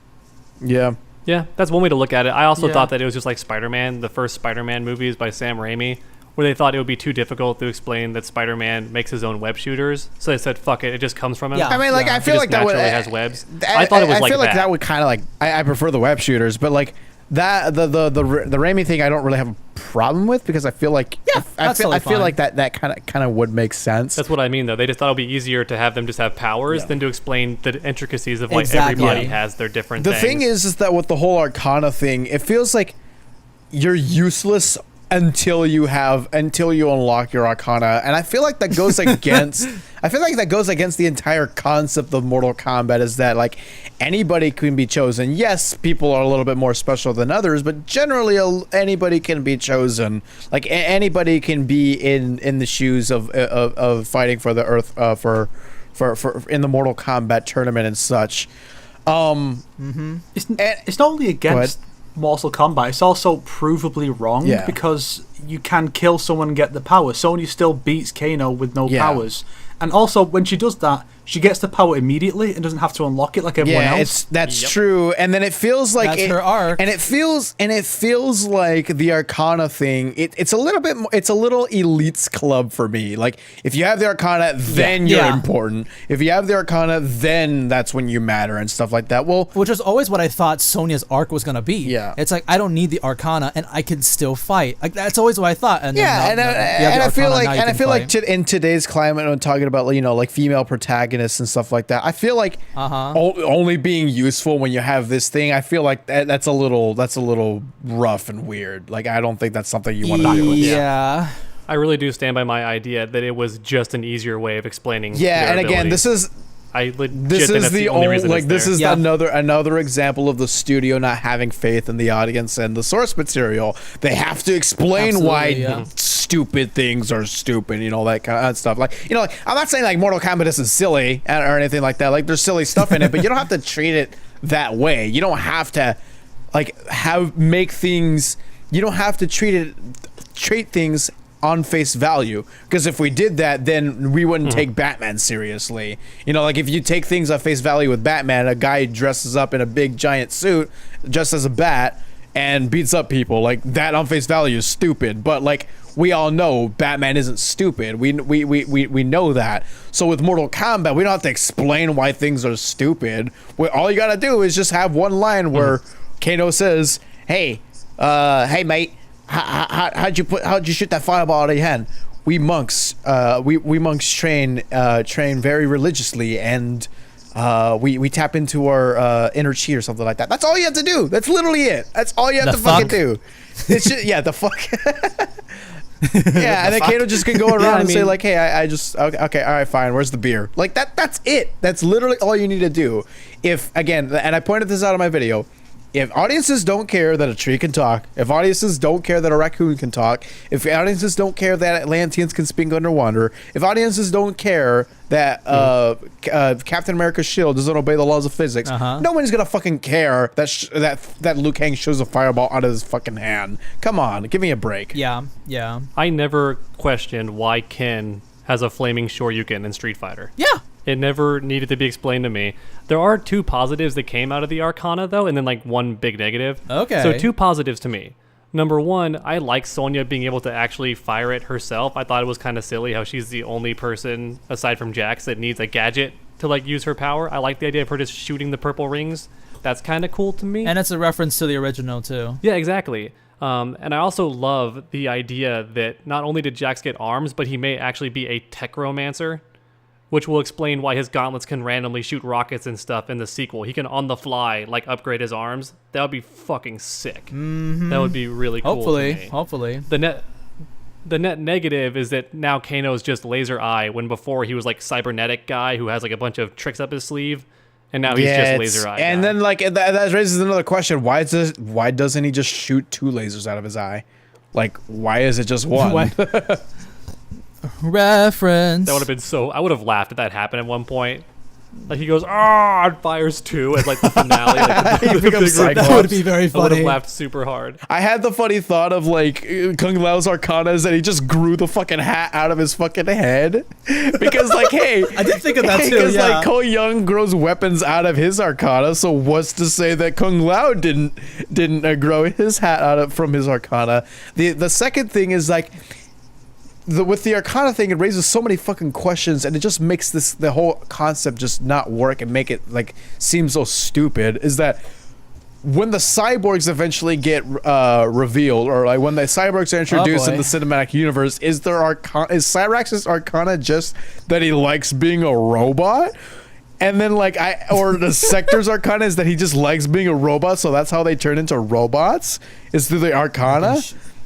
Yeah. Yeah, that's one way to look at it. I also thought that it was just like Spider-Man, the first Spider-Man movies by Sam Raimi, where they thought it would be too difficult to explain that Spider-Man makes his own web shooters. So they said, fuck it just comes from him. Yeah. I mean, like, I feel like that would... has webs. I thought it was I like feel that. like that would kind of like... I prefer the web shooters, but like... That the Raimi thing I don't really have a problem with because I feel like I feel like that kind of would make sense. That's what I mean though. They just thought it would be easier to have them just have powers than to explain the intricacies of why everybody has their different things. The thing is that with the whole Arcana thing, it feels like you're useless until you unlock your Arcana, and I feel like that goes against the entire concept of Mortal Kombat, is that like anybody can be chosen. Yes, people are a little bit more special than others, but generally anybody can be chosen. Like anybody can be in the shoes of fighting for the Earth for in the Mortal Kombat tournament and such. It's not only against Mortal Kombat, it's also provably wrong because you can kill someone and get the power. Sonya still beats Kano with no powers. And also, when she does that, she gets the power immediately and doesn't have to unlock it like everyone else. That's true. And then it feels like that's her arc. And it feels like the Arcana thing. It's a little bit. It's a little elites club for me. Like if you have the Arcana, then you're important. If you have the Arcana, then that's when you matter and stuff like that. Well, which is always what I thought Sonya's arc was gonna be. Yeah, it's like I don't need the Arcana and I can still fight. Like that's always what I thought. And I feel like in today's climate, when talking about like female protagonists and stuff like that, I feel like only being useful when you have this thing, I feel like that's a little rough and weird. Like I don't think that's something you want to do with. Yeah. I really do stand by my idea that it was just an easier way of explaining. Yeah, and again, abilities. this is the only reason this is another example of the studio not having faith in the audience and the source material. They have to explain why stupid things are stupid, that kind of stuff. Like, I'm not saying like Mortal Kombat isn't silly or anything like that. Like there's silly stuff in it, but you don't have to treat it that way. You don't have to you don't have to treat things on face value, because if we did that, then we wouldn't take Batman seriously. Like if you take things on face value with Batman, a guy dresses up in a big giant suit just as a bat and beats up people, like that on face value is stupid. But like we all know Batman isn't stupid. We know that. So with Mortal Kombat, we don't have to explain why things are stupid. All you gotta do is just have one line where Kano says, hey mate, how'd you shoot that fireball out of your hand? We monks train very religiously, and we tap into our inner chi or something like that. That's all you have to do. That's literally it. That's all you have to fucking do. It's just, the fuck. Yeah, and then Kano just can go around and say like, hey, I just okay, all right, fine. Where's the beer? Like that's it. That's literally all you need to do. If again, and I pointed this out in my video. If audiences don't care that a tree can talk, if audiences don't care that a raccoon can talk, if audiences don't care that Atlanteans can speak underwater, if audiences don't care that Captain America's shield doesn't obey the laws of physics, no one's gonna fucking care that Liu Kang shows a fireball out of his fucking hand. Come on, give me a break. Yeah. I never questioned why Ken has a flaming Shoryuken in Street Fighter. Yeah. It never needed to be explained to me. There are two positives that came out of the Arcana, though, and then like one big negative. Okay. So two positives to me. Number one, I like Sonya being able to actually fire it herself. I thought it was kind of silly how she's the only person, aside from Jax, that needs a gadget to like use her power. I like the idea of her just shooting the purple rings. That's kind of cool to me. And it's a reference to the original, too. Yeah, exactly. And I also love the idea that not only did Jax get arms, but he may actually be a techromancer, which will explain why his gauntlets can randomly shoot rockets and stuff in the sequel. He can on the fly like upgrade his arms. That would be fucking sick. That would be really cool. Hopefully. The The net negative is that now Kano's just laser eye, when before he was like cybernetic guy who has like a bunch of tricks up his sleeve, and now he's just laser eye. And guy. then like that raises another question: why doesn't he just shoot 2 lasers out of his eye? Like, why is it just one? Reference. That would have been so. I would have laughed if that happened at one point. Like he goes, and fires 2 as like the finale. Like, that would be very I would funny. have laughed super hard. I had the funny thought of like Kung Lao's Arcanas, and he just grew the fucking hat out of his fucking head. Because like, hey, I did think of that too. Because Yeah. like Ko Young grows weapons out of his Arcana, so what's to say that Kung Lao didn't grow his hat from his Arcana? The second thing is like. With the Arcana thing, it raises so many fucking questions, and it just makes the whole concept just not work and make it like seem so stupid. Is that when the cyborgs eventually get revealed, or like when the cyborgs are introduced in the cinematic universe, is Cyrax's Arcana just that he likes being a robot? And then or the Sector's Arcana is that he just likes being a robot, so that's how they turn into robots? Is through the Arcana?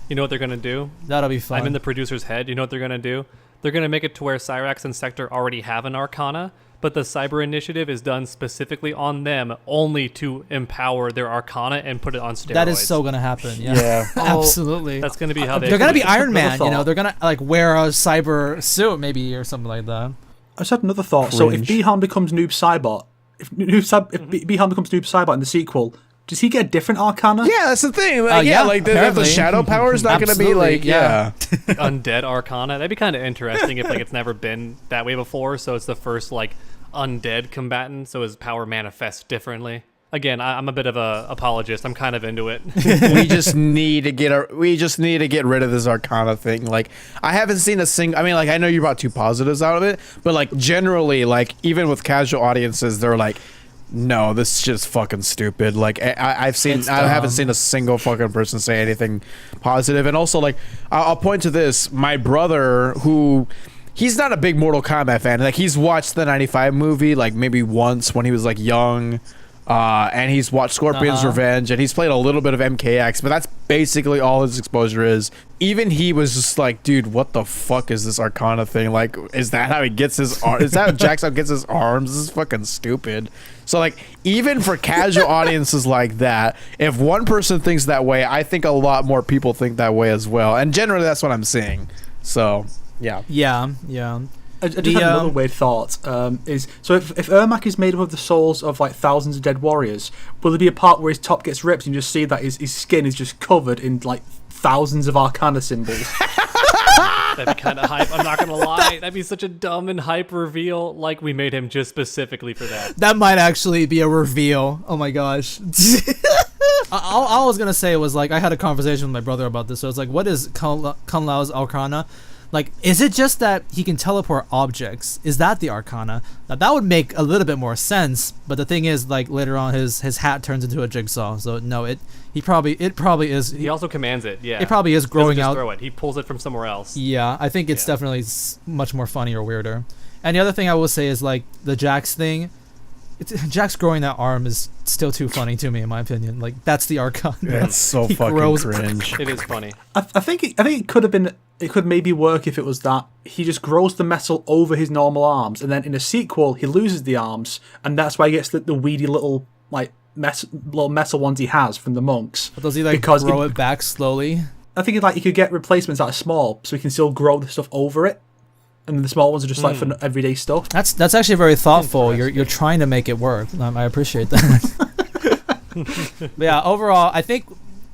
You know what they're gonna do? That'll be fun. I'm in the producer's head. You know what they're gonna do? They're gonna make it to where Cyrax and Sector already have an Arcana, but the Cyber Initiative is done specifically on them, only to empower their Arcana and put it on steroids. That is so gonna happen. Yeah, absolutely. That's gonna be how They're gonna be Just Iron another Man. thought. They're gonna like wear a cyber suit maybe or something like that. I just had another thought. So if Bihan becomes Noob Saibot, if Bihan becomes Noob Saibot in the sequel, does he get a different Arcana? Yeah, that's the thing. Like, yeah, like the apparently. shadow power is not going to be like, yeah. Undead Arcana. That'd be kind of interesting if like it's never been that way before. So it's the first like undead combatant. So his power manifests differently. Again, I'm a bit of a apologist. I'm kind of into it. we just need to get rid of this Arcana thing. Like, I haven't seen a single. I mean, like, I know you brought 2 positives out of it, but like generally, like even with casual audiences, they're like, no, this is just fucking stupid. Like I haven't seen a single fucking person say anything positive. And also, like, I'll point to this. My brother, who he's not a big Mortal Kombat fan. Like, he's watched the '95 movie like maybe once when he was like young. And he's watched Scorpion's Revenge, and he's played a little bit of MKX, but that's basically all his exposure is. Even he was just like, dude, what the fuck is this Arcana thing? Like, is that how he gets his arms? Is that how Jackson gets his arms? This is fucking stupid. So, like, even for casual audiences like that, if one person thinks that way, I think a lot more people think that way as well. And generally, that's what I'm seeing. So, yeah. Yeah. I just had another weird thought. If Ermac is made up of the souls of like thousands of dead warriors, will there be a part where his top gets ripped and you just see that his skin is just covered in like thousands of Arcana symbols? That'd be kind of hype. I'm not gonna lie. That'd be such a dumb and hype reveal. Like we made him just specifically for that. That might actually be a reveal. Oh my gosh. All I was gonna say was like I had a conversation with my brother about this. So I was like, what is Kung Lao's Arcana? Like, is it just that he can teleport objects? Is that the Arcana? Now, that would make a little bit more sense. But the thing is, like, later on, his hat turns into a jigsaw. So, no, it probably is. He also commands it, yeah. It probably is growing out. Throw it. He pulls it from somewhere else. Yeah, I think it's definitely much more funny or weirder. And the other thing I will say is, like, the Jax thing. Jax growing that arm is still too funny to me, in my opinion. Like, that's the Arcana. That's so fucking cringe. It is funny. I think it could have been. It could maybe work if it was that he just grows the metal over his normal arms, and then in a sequel he loses the arms, and that's why he gets the weedy little like little metal ones he has from the monks. But does he like grow it back slowly? I think he could get replacements that are small, so he can still grow the stuff over it, and then the small ones are just like for everyday stuff. That's actually very thoughtful. You're trying to make it work. I appreciate that. But yeah, overall, I think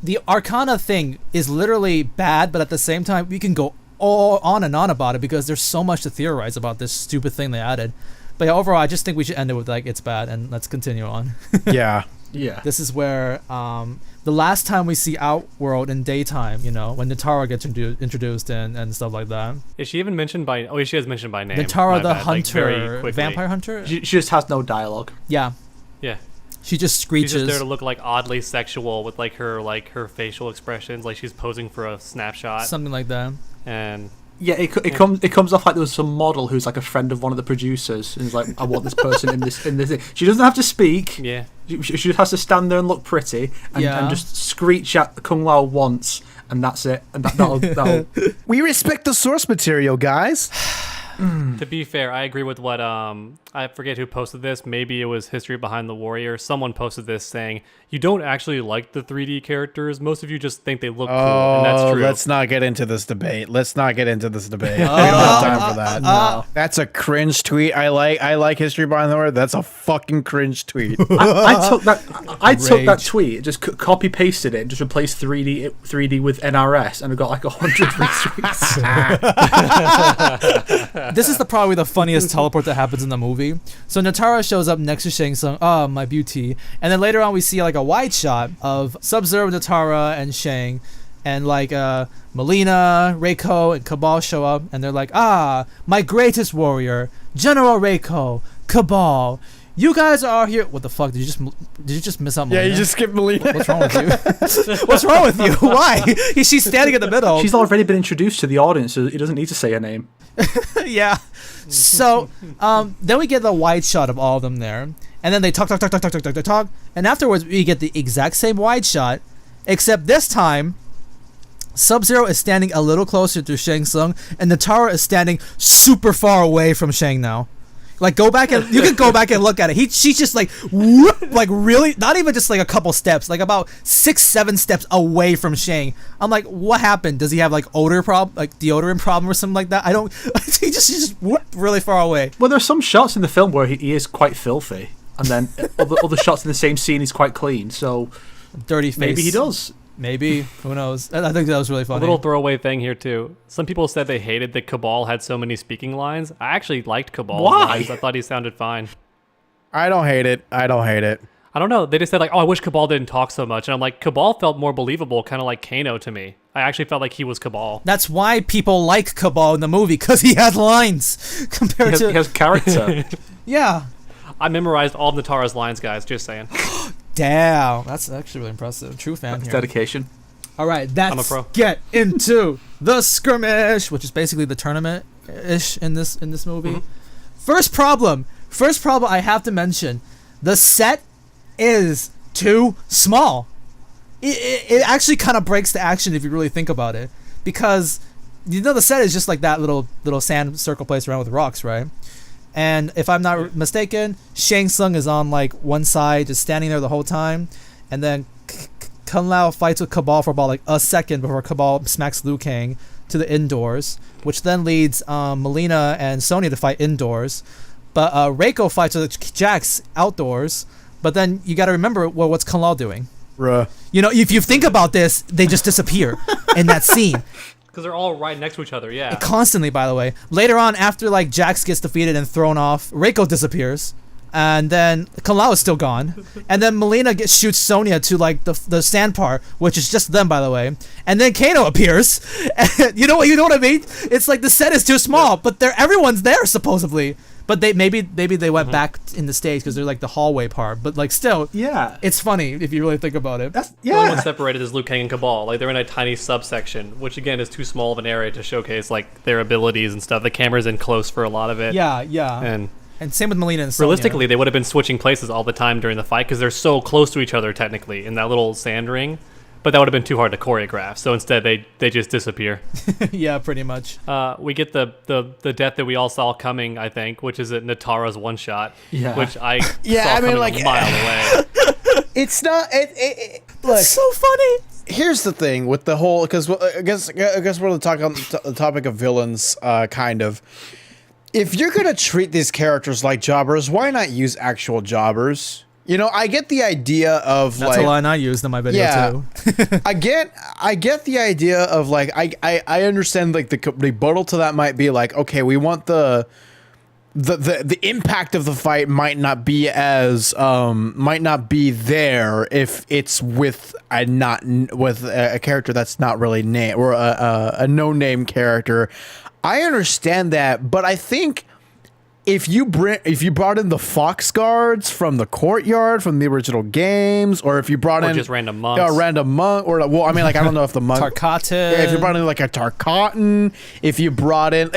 the Arcana thing is literally bad, but at the same time, we can go all on and on about it because there's so much to theorize about this stupid thing they added. But yeah, overall, I just think we should end it with like it's bad, and let's continue on. Yeah. This is where the last time we see Outworld in daytime, when Nitara gets introduced and stuff like that. Is she even mentioned by? Oh, she is mentioned by name. Nitara the hunter, vampire hunter. She just has no dialogue. Yeah. She just screeches. She's just there to look like oddly sexual with like her facial expressions, like she's posing for a snapshot. Something like that. And Yeah, it comes off like there was some model who's like a friend of one of the producers, and is like, I want this person in this thing. She doesn't have to speak. Yeah. She just has to stand there and look pretty, and just screech at Kung Lao once, and that's it. And that'll We respect the source material, guys. To be fair, I agree with what I forget who posted this. Maybe it was History Behind the Warrior. Someone posted this saying, you don't actually like the 3D characters. Most of you just think they look cool, and that's true. Let's not get into this debate. We don't have time for that. No. That's a cringe tweet. I like History Behind the Warrior. That's a fucking cringe tweet. I took that tweet, just copy pasted it, and just replaced 3D with NRS, and I got like 100 retweets. This is probably the funniest teleport that happens in the movie. So Nitara shows up next to Shang Tsung, my beauty, and then later on we see like a wide shot of Sub-Zero, Nitara, and Shang, and like Mileena, Reiko, and Cabal show up, and they're like, my greatest warrior, General Reiko, Cabal. You guys are here. What the fuck? Did you just miss out Mileena? Yeah, you just skipped Mileena. What's wrong with you? What's wrong with you? Why? She's standing in the middle. She's already been introduced to the audience, so he doesn't need to say her name. Yeah. So then we get the wide shot of all of them there, and then they talk, and afterwards we get the exact same wide shot, except this time Sub-Zero is standing a little closer to Shang Tsung, and Nitara is standing super far away from Shang now. Like, you can go back and look at it. She's just like, whoop, like really, not even just like a couple steps, like about 6-7 steps away from Shang. I'm like, what happened? Does he have like deodorant problem or something like that? He's just whoop, really far away. Well, there's some shots in the film where he is quite filthy, and then other shots in the same scene he's quite clean. So dirty face. Maybe he does. Maybe. Who knows? I think that was really funny. A little throwaway thing here, too. Some people said they hated that Cabal had so many speaking lines. I actually liked Cabal's lines. I thought he sounded fine. I don't hate it. I don't know. They just said, like, I wish Cabal didn't talk so much. And I'm like, Cabal felt more believable, kind of like Kano to me. I actually felt like he was Cabal. That's why people like Cabal in the movie, because he has lines compared to... He has character. Yeah. I memorized all of Nitara's lines, guys. Just saying. Damn, that's actually really impressive. True fan here. Dedication. All right, let's get into the skirmish, which is basically the tournament-ish in this movie. Mm-hmm. First problem I have to mention, the set is too small. It actually kind of breaks the action if you really think about it, because the set is just like that little sand circle place around with rocks, right? And if I'm not mistaken, Shang Tsung is on like one side, just standing there the whole time, and then Kung Lao fights with Cabal for about like a second before Cabal smacks Liu Kang to the indoors, which then leads Mileena and Sonya to fight indoors. But Reiko fights with Jax outdoors. But then you got to remember, what's Kung Lao doing? If you think about this, they just disappear in that scene. Because they're all right next to each other, yeah. Constantly, by the way. Later on, after like Jax gets defeated and thrown off, Reiko disappears, and then Kung Lao is still gone, and then Mileena shoots Sonya to like the sand part, which is just them, by the way, and then Kano appears. And you know what I mean? It's like the set is too small, but everyone's there supposedly. But maybe they went back in the stage because they're like the hallway part. But like still, yeah, it's funny if you really think about it. The only one separated is Liu Kang and Cabal. Like they're in a tiny subsection, which again is too small of an area to showcase like their abilities and stuff. The camera's in close for a lot of it. Yeah. And same with Mileena and Sonya. Realistically, they would have been switching places all the time during the fight because they're so close to each other technically in that little sand ring. But that would have been too hard to choreograph. So instead, they just disappear. Yeah, pretty much. We get the death that we all saw coming, I think, which is at Nitara's one shot. Yeah. Which I saw coming like a mile away. It's not. Look, it's so funny. Here's the thing with the whole, because I guess we're on the topic of villains, kind of. If you're gonna treat these characters like jobbers, why not use actual jobbers? I get the idea of that's a line I used in my video too. I get the idea of like I understand like the rebuttal to that might be like, okay, we want the impact of the fight might not be there if it's with a character that's not really named or a no name character. I understand that, but I think if you brought in the fox guards from the courtyard from the original games, or if you brought in just random monks, random monk, or well, I mean, like I don't know if the monk Tarkatan. Yeah, if you brought in like a Tarkatan, if you brought in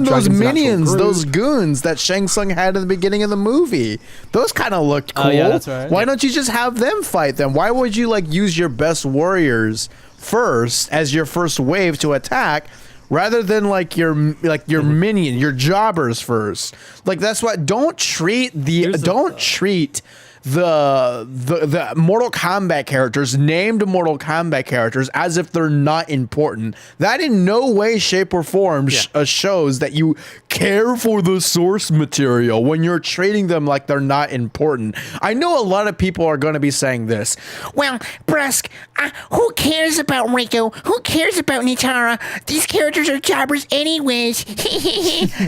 those minions, those goons that Shang Tsung had in the beginning of the movie, those kind of looked cool. Yeah, that's right. Why don't you just have them fight them? Why would you like use your best warriors first as your first wave to attack? Rather than like your minion, your jobbers first. Like that's what. Don't treat the Mortal Kombat characters, named Mortal Kombat characters, as if they're not important. That in no way, shape, or form shows that you care for the source material when you're treating them like they're not important. I know a lot of people are going to be saying this. Well, Brusk, who cares about Rico? Who cares about Nitara? These characters are jobbers anyways.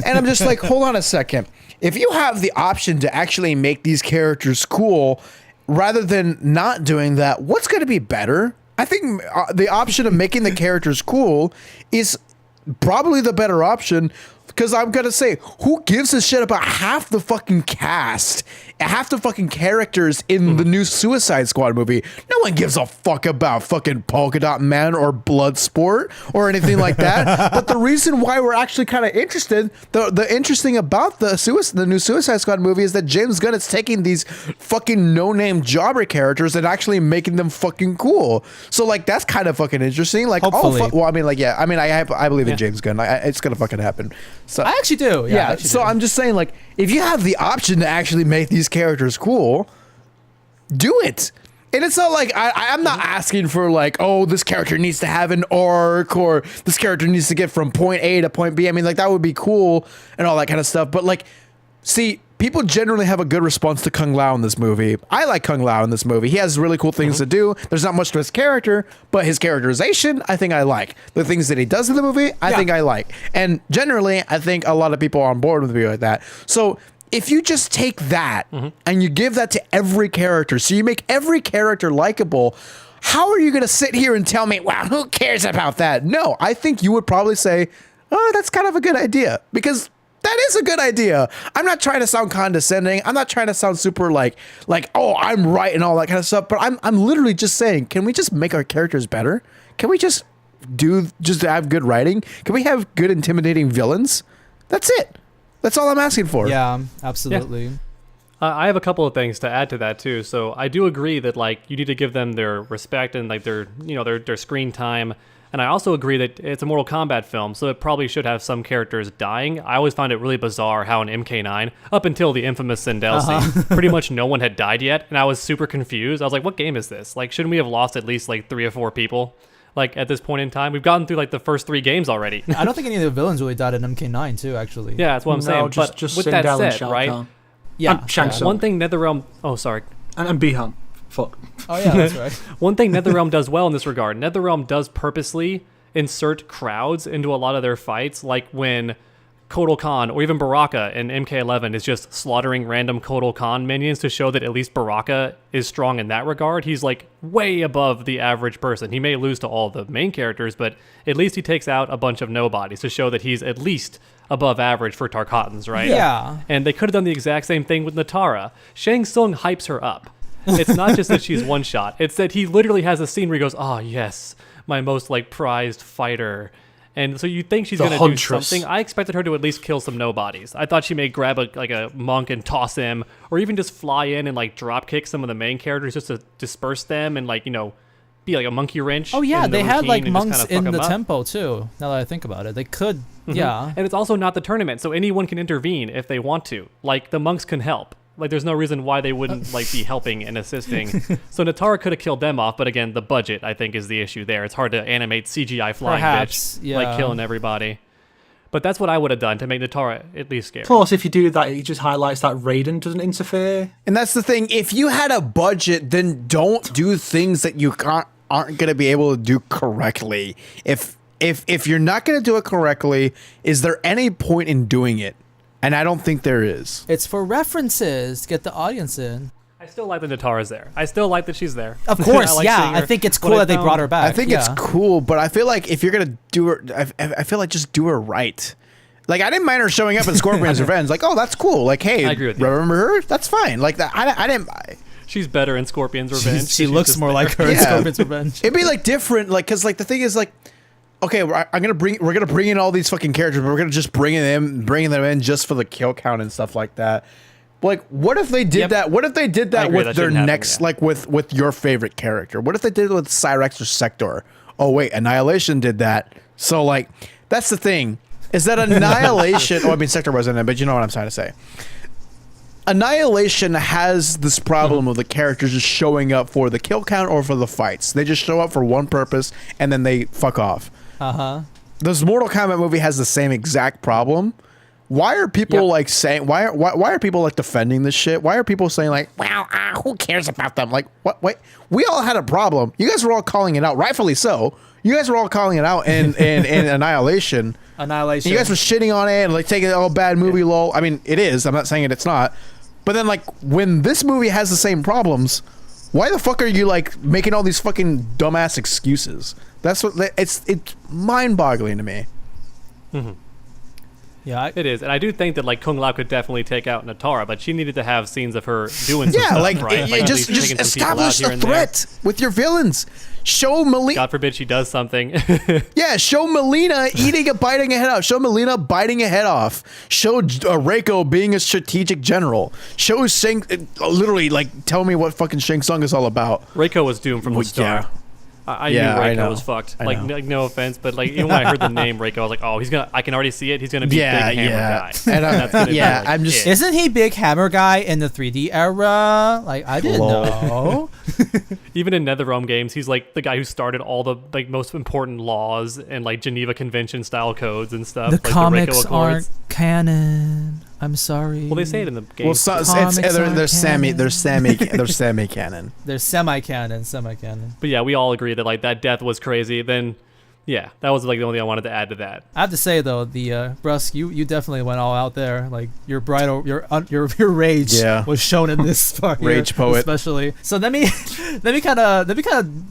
And I'm just like, hold on a second. If you have the option to actually make these characters cool, rather than not doing that, what's going to be better? I think the option of making the characters cool is probably the better option. Because I'm going to say, who gives a shit about half the fucking cast, half the fucking characters in the new Suicide Squad movie? No one gives a fuck about fucking Polka Dot Man or Bloodsport or anything like that. But the reason why we're actually kind of interested, the interesting about the new Suicide Squad movie is that James Gunn is taking these fucking no-name jobber characters and actually making them fucking cool. So like that's kind of fucking interesting. Like, hopefully. I believe in James Gunn. It's gonna fucking happen. So I actually do. Yeah. I'm just saying, like, if you have the option to actually make these characters cool, do it. And it's not like I'm not asking for like, oh, this character needs to have an arc or this character needs to get from point A to point B. I mean, like that would be cool and all that kind of stuff. But like, see, people generally have a good response to Kung Lao in this movie. I like Kung Lao in this movie. He has really cool things to do. There's not much to his character, but his characterization, I think I like. The things that he does in the movie, I think I like. And generally, I think a lot of people are on board with me like that. So if you just take that and you give that to every character, so you make every character likable, how are you going to sit here and tell me, wow, who cares about that? No, I think you would probably say, oh, that's kind of a good idea. Because that is a good idea. I'm not trying to sound condescending. I'm not trying to sound super like, oh, I'm right and all that kind of stuff. But I'm literally just saying, can we just make our characters better? Can we just have good writing? Can we have good intimidating villains? That's it. That's all I'm asking for. Yeah, absolutely. Yeah. I have a couple of things to add to that too. So I do agree that like you need to give them their respect and like their screen time. And I also agree that it's a Mortal Kombat film, so it probably should have some characters dying. I always found it really bizarre how in MK9, up until the infamous Sindel scene, pretty much no one had died yet, and I was super confused. I was like, what game is this? Like, shouldn't we have lost at least like 3 or 4 people? Like, at this point in time? We've gotten through like the first 3 games already. I don't think any of the villains really died in MK9 too, actually. Yeah, that's what I'm saying. But just with Sindel that said, and right? Khan. Yeah. Shang Tsung. One thing NetherRealm... Oh, sorry. And Bihan. Fuck. Oh, yeah, that's right. One thing NetherRealm does well in this regard, NetherRealm does purposely insert crowds into a lot of their fights, like when Kotal Khan or even Baraka in MK11 is just slaughtering random Kotal Khan minions to show that at least Baraka is strong in that regard. He's like way above the average person. He may lose to all the main characters, but at least he takes out a bunch of nobodies to show that he's at least above average for Tarkatans, right? Yeah. And they could have done the exact same thing with Nitara. Shang Tsung hypes her up. It's not just that she's one shot. It's that he literally has a scene where he goes, oh, yes, my most like prized fighter. And so you think she's going to do something. I expected her to at least kill some nobodies. I thought she may grab a monk and toss him, or even just fly in and like drop kick some of the main characters just to disperse them and like, you know, be like a monkey wrench. Oh yeah, they had like monks in the tempo too. Now that I think about it, they could. Yeah. And it's also not the tournament, so anyone can intervene if they want to. Like the monks can help. Like, there's no reason why they wouldn't like be helping and assisting. So Nitara could have killed them off, but again, the budget I think is the issue there. It's hard to animate CGI flying bitch like killing everybody. But that's what I would have done to make Nitara at least scary. Plus, if you do that, it just highlights that Raiden doesn't interfere. And that's the thing. If you had a budget, then don't do things that you aren't going to be able to do correctly. If you're not going to do it correctly, is there any point in doing it? And I don't think there is. It's for references to get the audience in. I still like that Nitara's there. I still like that she's there. Of course, I think it's cool that they brought her back. I think it's cool, but I feel like if you're going to do her, I feel like just do her right. Like, I didn't mind her showing up in Scorpion's Revenge. Like, oh, that's cool. Like, hey, I agree with you. remember her? That's fine. Like that. I didn't. She's better in Scorpion's Revenge. She looks more like her in Scorpion's Revenge. It'd be like different, like, cause like the thing is like, okay, we're gonna bring in all these fucking characters, but we're gonna just bring them in just for the kill count and stuff like that. Like, what if they did that? What if they did that with their next, like with your favorite character? What if they did it with Cyrex or Sector? Oh wait, Annihilation did that. So like, that's the thing, is that Annihilation. Oh, I mean Sector wasn't in it, but you know what I'm trying to say. Annihilation has this problem of the characters just showing up for the kill count or for the fights. They just show up for one purpose and then they fuck off. This Mortal Kombat movie has the same exact problem. Why are people like saying? Why are people like defending this shit? Why are people saying like, well, who cares about them? Like, what? Wait, we all had a problem. You guys were all calling it out, rightfully so. You guys were all calling it out in Annihilation. Annihilation. You guys were shitting on it and like taking it all bad movie lol. I mean, it is. I'm not saying it's not. But then, like, when this movie has the same problems, why the fuck are you like making all these fucking dumbass excuses? That's what it's mind-boggling to me. Yeah, it is, and I do think that like Kung Lao could definitely take out Nitara, but she needed to have scenes of her doing some stuff, like, right? like just establish a threat with your villains. Show Mileena. God forbid she does something. Yeah, show Mileena biting a head off. Show Mileena biting a head off. Show Reiko being a strategic general. Show Shang. Literally, like, tell me what fucking Shang Tsung is all about. Reiko was doomed from the start. Yeah. I knew Reiko was fucked. Like, no offense, but like even when I heard the name Reiko, I was like, oh, I can already see it. He's gonna be Big Hammer guy. And that's gonna be like, I'm just. Isn't he Big Hammer guy in the 3D era? Like, I didn't know. Even in NetherRealm games, he's like the guy who started all the like most important laws and like Geneva Convention style codes and stuff. The like comics aren't canon. I'm sorry. Well, they say it in the game. Well, they're semi-canon. They're semi-canon. But yeah, we all agree that like that death was crazy. Then, yeah, that was like the only thing I wanted to add to that. I have to say though, the Brusk, you definitely went all out there. Like your your rage was shown in this part. Rage poet, especially. So let me kind of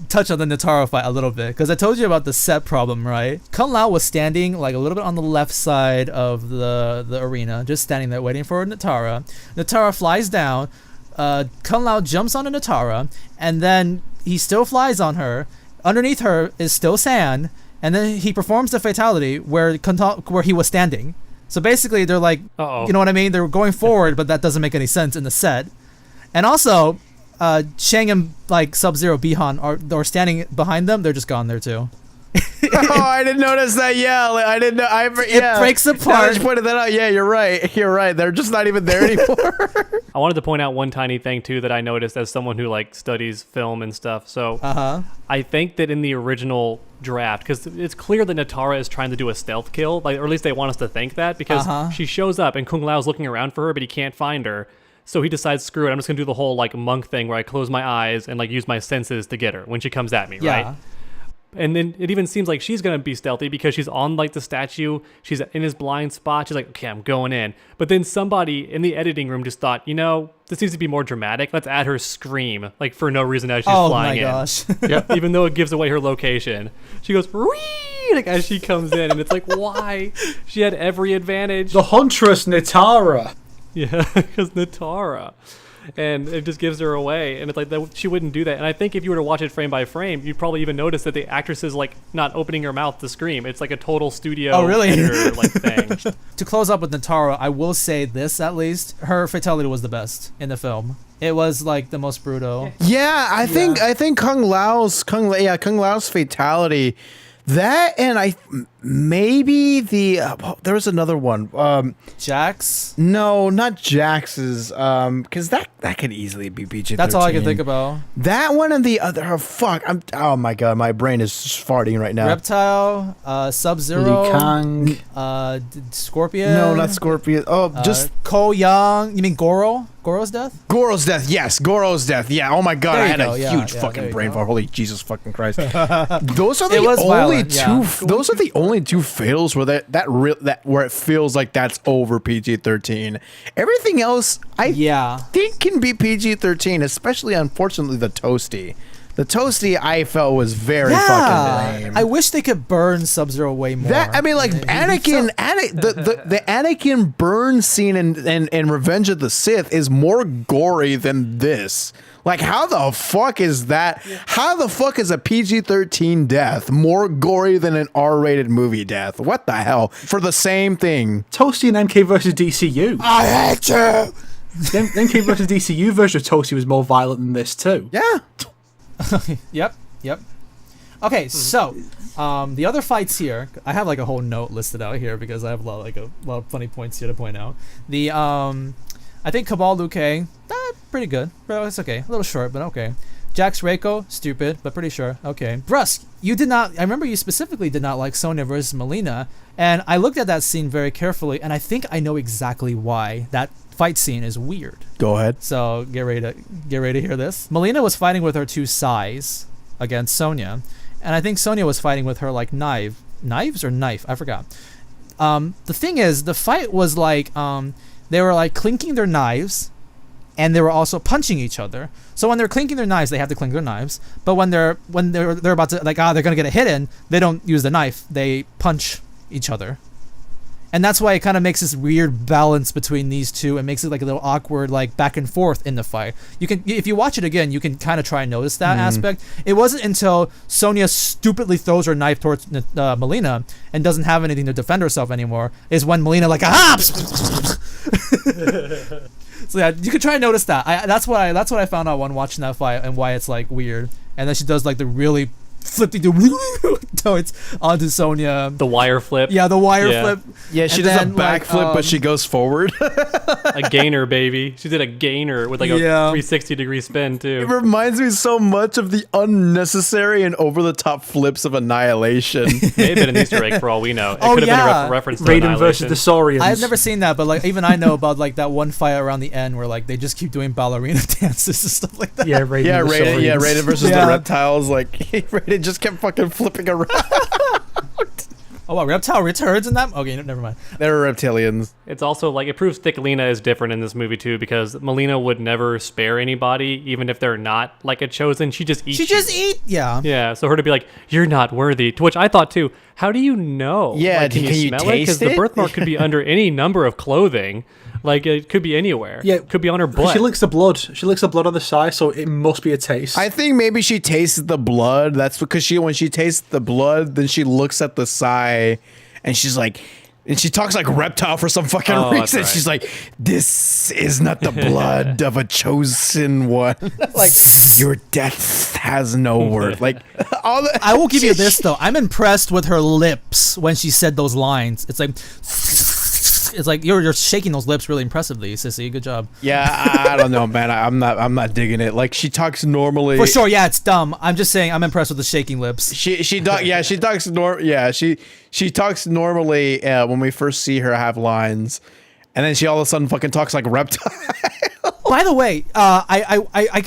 touch on the Nitara fight a little bit, because I told you about the set problem, right? Kung Lao was standing like a little bit on the left side of the arena, just standing there waiting for Nitara. Nitara flies down. Kung Lao jumps on Nitara, and then he still flies on her. Underneath her is still sand. And then he performs the fatality where he was standing. So basically, they're like, you know what I mean? They're going forward, but that doesn't make any sense in the set. And also, Shang and like Sub-Zero Bihan are standing behind them. They're just gone there too. Oh, I didn't notice that. Yeah, like, I didn't know. It breaks apart. I just pointed that out. Yeah, you're right. They're just not even there anymore. I wanted to point out one tiny thing too that I noticed as someone who like studies film and stuff. So I think that in the original draft, because it's clear that Nitara is trying to do a stealth kill, like, or at least they want us to think that, because she shows up and Kung Lao's looking around for her, but he can't find her. So he decides, screw it, I'm just gonna do the whole like monk thing where I close my eyes and like use my senses to get her when she comes at me, right? And then it even seems like she's going to be stealthy because she's on like the statue. She's in his blind spot. She's like, okay, I'm going in. But then somebody in the editing room just thought, this needs to be more dramatic. Let's add her scream, like for no reason as she's flying in. Oh my gosh. Yep. Even though it gives away her location. She goes, wee, like as she comes in. And it's like, why? She had every advantage. The Huntress Nitara. Yeah, because Nitara. And it just gives her away, and it's like that she wouldn't do that. And I think if you were to watch it frame by frame, you'd probably even notice that the actress is like not opening her mouth to scream. It's like a total studio editor like thing. To close up with Nitara, I will say this at least: her fatality was the best in the film. It was like the most brutal. Yeah, I think Kung Lao's fatality. That and maybe there was another one. Jax? No, not Jax's. Because that could easily be PG-13. That's all I can think about. That one and the other. Oh my god, my brain is just farting right now. Reptile, Sub-Zero, Liu Kang, Scorpion. No, not Scorpion. Oh, just Ko Yang. You mean Goro? Goro's death? Goro's death. Yes, Goro's death. Yeah. Oh my god, I had a huge yeah, fucking brain fart. Holy Jesus fucking Christ. Those are the only two. Those are the only two fails where where it feels like that's over PG-13. Everything else, I think can be PG-13, especially unfortunately the Toasty. The Toasty I felt was very fucking lame. I wish they could burn Sub-Zero way more. That, I mean, like Anakin, the Anakin burn scene in Revenge of the Sith is more gory than this. Like, how the fuck is that? How the fuck is a PG-13 death more gory than an R-rated movie death? What the hell? For the same thing. Toasty and MK versus DCU. I hate you. The MK versus DCU version of Toasty was more violent than this too. Yeah. Yep. Okay, so the other fights here, I have like a whole note listed out here because I have a lot of funny points here to point out. The I think Cabal Liu Kang, pretty good, bro. It's okay, a little short, but okay. Jax Reiko, stupid, but pretty sure. Okay, Brusk, you did not. I remember you specifically did not like Sonya versus Mileena, and I looked at that scene very carefully, and I think I know exactly why that fight scene is weird. Go ahead. So get ready to hear this. Mileena was fighting with her two sais against Sonya, and I think Sonya was fighting with her like knives or knife. I forgot. The thing is, the fight was like they were like clinking their knives, and they were also punching each other. So when they're clinking their knives, they have to clink their knives. But when they're about to like they're gonna get a hit in, they don't use the knife. They punch each other. And that's why it kind of makes this weird balance between these two and makes it like a little awkward, like back and forth in the fight. You can, if you watch it again, you can kind of try and notice that aspect. It wasn't until Sonya stupidly throws her knife towards Mileena and doesn't have anything to defend herself anymore is when Mileena like aha. So yeah, you can try and notice that. That's what I found out when watching that fight and why it's like weird. And then she does like the really flipping towards onto Sonya. The wire flip. Yeah, the wire flip. Yeah, she does a backflip, but she goes forward. A gainer, baby. She did a gainer with like a 360-degree spin, too. It reminds me so much of the unnecessary and over-the-top flips of Annihilation. May have been an Easter egg for all we know. It could have been a reference to Raiden versus the Saurians. I've never seen that, but like even I know about like that one fight around the end where like they just keep doing ballerina dances and stuff like that. Yeah, Raiden versus the reptiles. Like Raiden just kept fucking flipping around. Oh, wow, Reptile returns in that? Okay, never mind. They're reptilians. It's also like it proves Thicklina is different in this movie too, because Mileena would never spare anybody, even if they're not like a chosen. She just eats. Yeah. So her to be like, "You're not worthy," to which I thought too. How do you know? Yeah, like, can you smell it? Because the birthmark could be under any number of clothing. Like it could be anywhere. Yeah, it could be on her butt. She licks the blood. She licks the blood on the side, so it must be a taste. I think maybe she tastes the blood. That's because when she tastes the blood, then she looks at the sai, and she's like, and she talks like Reptile for some fucking reason. Right. She's like, "This is not the blood of a chosen one. Like your death has no worth." Like I will give you this though. I'm impressed with her lips when she said those lines. It's like. It's like you're shaking those lips really impressively, Sissy. Good job. Yeah, I don't know, man. I'm not digging it. Like she talks normally. For sure, yeah, it's dumb. I'm just saying I'm impressed with the shaking lips. She talks normally when we first see her have lines, and then she all of a sudden fucking talks like Reptile. By the way, I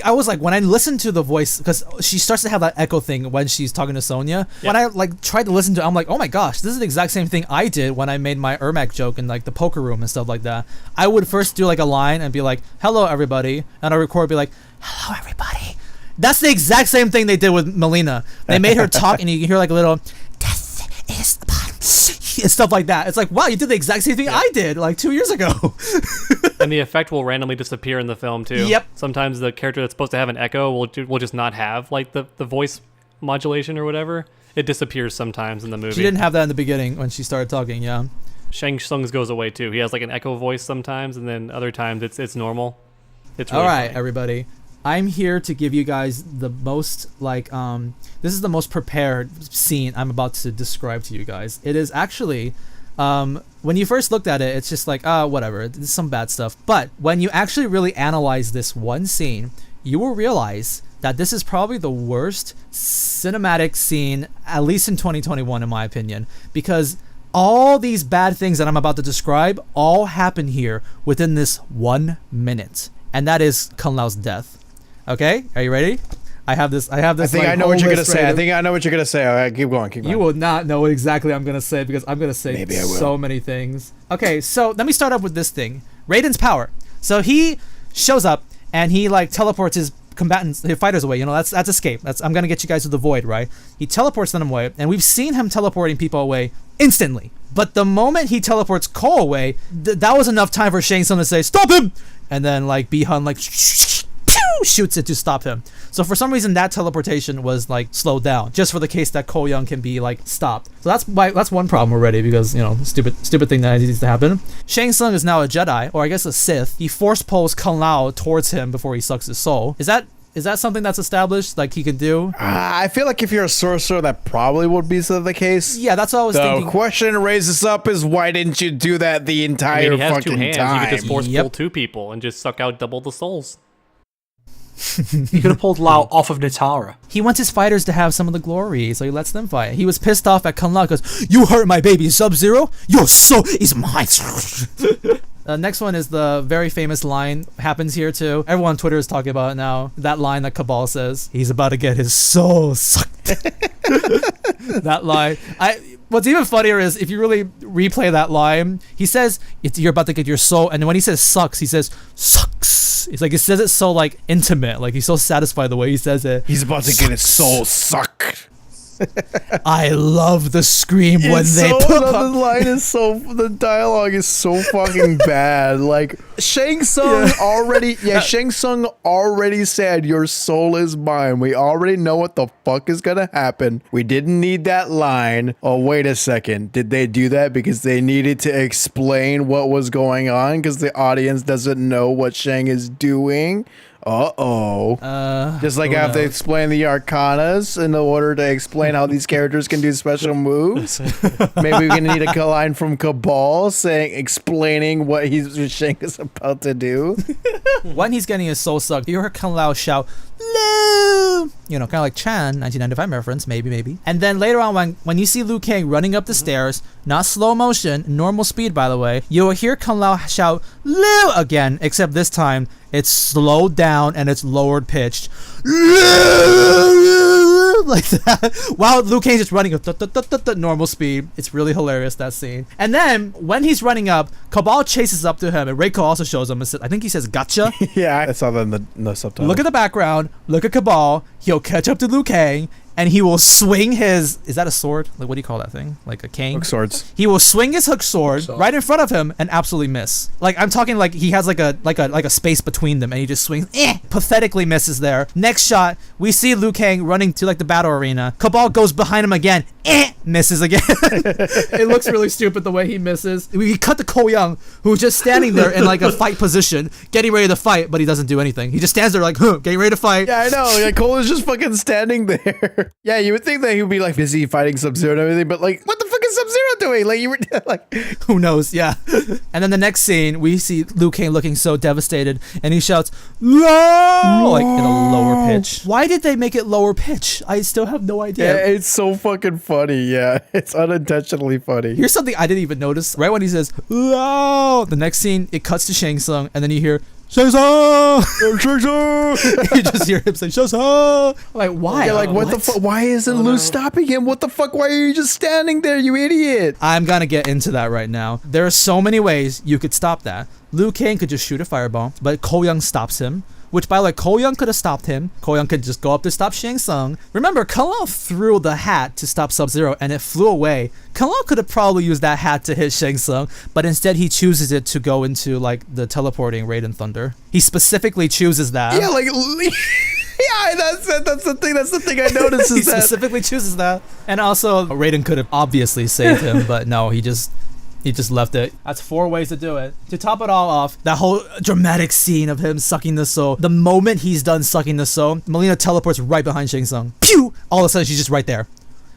was like when I listened to the voice because she starts to have that echo thing when she's talking to Sonya. Yeah. When I like tried to listen to it, I'm like, oh my gosh, this is the exact same thing I did when I made my Ermac joke in like the poker room and stuff like that. I would first do like a line and be like, "Hello everybody," and I record be like, "Hello everybody." That's the exact same thing they did with Mileena. They made her talk and you can hear like a little "Death is the bottom." And stuff like that. It's like, wow, you did the exact same thing I did like 2 years ago. And the effect will randomly disappear in the film too. Yep. Sometimes the character that's supposed to have an echo will just not have like the voice modulation or whatever. It disappears sometimes in the movie. She didn't have that in the beginning when she started talking. Yeah. Shang Tsung's goes away too. He has like an echo voice sometimes, and then other times it's normal. It's really all right, funny. Everybody. I'm here to give you guys the most like this is the most prepared scene I'm about to describe to you guys. It is actually when you first looked at it, it's just like whatever, it's some bad stuff. But when you actually really analyze this one scene, you will realize that this is probably the worst cinematic scene, at least in 2021 in my opinion, because all these bad things that I'm about to describe all happen here within this 1 minute, and that is Kung Lao's death. Okay, are you ready? I have this. I think I know what you're gonna say. I think I know what you're gonna say. All right, keep going. You will not know what exactly I'm gonna say because I'm gonna say so many things. Okay, so let me start up with this thing. Raiden's power. So he shows up and he like teleports his combatants, the fighters away. That's escape. I'm gonna get you guys to the void, right? He teleports them away, and we've seen him teleporting people away instantly. But the moment he teleports Cole away, that was enough time for Shang Tsung to say, "Stop him!" And then like Bi-Han like shoots it to stop him. So for some reason that teleportation was like slowed down, just for the case that Ko Young can be like stopped. So that's one problem already, because stupid thing that needs to happen. Shang Tsung is now a Jedi, or I guess a Sith. He force pulls Kung Lao towards him before he sucks his soul. Is that something that's established, like he can do? I feel like if you're a sorcerer, that probably would be the case. Yeah, that's what I was thinking. The question raises up is, why didn't you do that the entire he has fucking 2 hands. time? You could just force pull 2 people and just suck out double the souls. He could have pulled Lao off of Nitara. He wants his fighters to have some of the glory, so he lets them fight. He was pissed off at Kung Lao because, "You hurt my baby Sub-Zero? Your soul is mine." Next one is the very famous line, happens here too. Everyone on Twitter is talking about it now. That line that Cabal says, "He's about to get his soul sucked." That line. What's even funnier is if you really replay that line, he says, "You're about to get your soul," and when he says "sucks," he says "sucks." It's like he says it so like intimate, like he's so satisfied the way he says it. He's about to get his soul sucked. I love the scream when they put the line is so, the dialogue is so fucking bad. Like Shang Tsung Shang Tsung already said your soul is mine. We already know what the fuck is gonna happen. We didn't need that line. Oh, wait a second. Did they do that because they needed to explain what was going on because the audience doesn't know what Shang is doing? Just like I have to explain the Arcanas in order to explain how these characters can do special moves. Maybe we're gonna need a line from Cabal explaining what Shang is about to do. When he's getting his soul sucked, you heard Kung Lao shout, "Liu!" Kind of like Chan, 1995 reference, maybe. And then later on, when you see Liu Kang running up the stairs, not slow motion, normal speed by the way, you will hear Kung Lao shout, "Liu!" again, except this time, it's slowed down and it's lowered pitched. Like that. While Liu Kang's just running at normal speed. It's really hilarious, that scene. And then, when he's running up, Cabal chases up to him, and Reiko also shows him. I think he says, "Gotcha." Yeah, I saw that in the subtitle. Look at the background, look at Cabal, he'll catch up to Liu Kang, and he will swing his, is that a sword? Like, what do you call that thing? Like a cane? Hook swords. He will swing his hook sword right in front of him and absolutely miss. Like, I'm talking like he has like a space between them, and he just swings, pathetically misses there. Next shot, we see Liu Kang running to like the battle arena. Cabal goes behind him again, misses again. It looks really stupid the way he misses. We cut to Ko Young, who's just standing there in like a fight position, getting ready to fight, but he doesn't do anything. He just stands there like, getting ready to fight. Yeah, I know. Like, Cole is just fucking standing there. Yeah, you would think that he would be like busy fighting Sub-Zero and everything, but like, what the fuck is Sub-Zero doing? Like, you were like, who knows? Yeah. And then the next scene, we see Liu Kang looking so devastated, and he shouts, "No!" like in a lower pitch. Why did they make it lower pitch? I still have no idea. Yeah, it's so fucking funny. Yeah, it's unintentionally funny. Here's something I didn't even notice. Right when he says, "No!" the next scene, it cuts to Shang Tsung, and then you hear, "Shang Tsung!" Shang Tsung! You just hear him say, "Shang Tsung!" Like, why? You're like, what the fuck? Why isn't Liu stopping him? What the fuck? Why are you just standing there, you idiot? I'm gonna get into that right now. There are so many ways you could stop that. Liu Kang could just shoot a fireball, but Ko Young stops him. Which, by the way, Ko Young could have stopped him. Ko Young could just go up to stop Shang Tsung. Remember, Kung Lao threw the hat to stop Sub-Zero, and it flew away. Kung Lao could have probably used that hat to hit Shang Tsung, but instead he chooses it to go into, like, the teleporting Raiden Thunder. He specifically chooses that. Yeah, like... Yeah, that's the thing. That's the thing I noticed. He specifically chooses that. And also, Raiden could have obviously saved him, but no, he just left it. That's 4 ways to do it. To top it all off, that whole dramatic scene of him sucking the soul. The moment he's done sucking the soul, Mileena teleports right behind Shang Tsung. Pew! All of a sudden, she's just right there.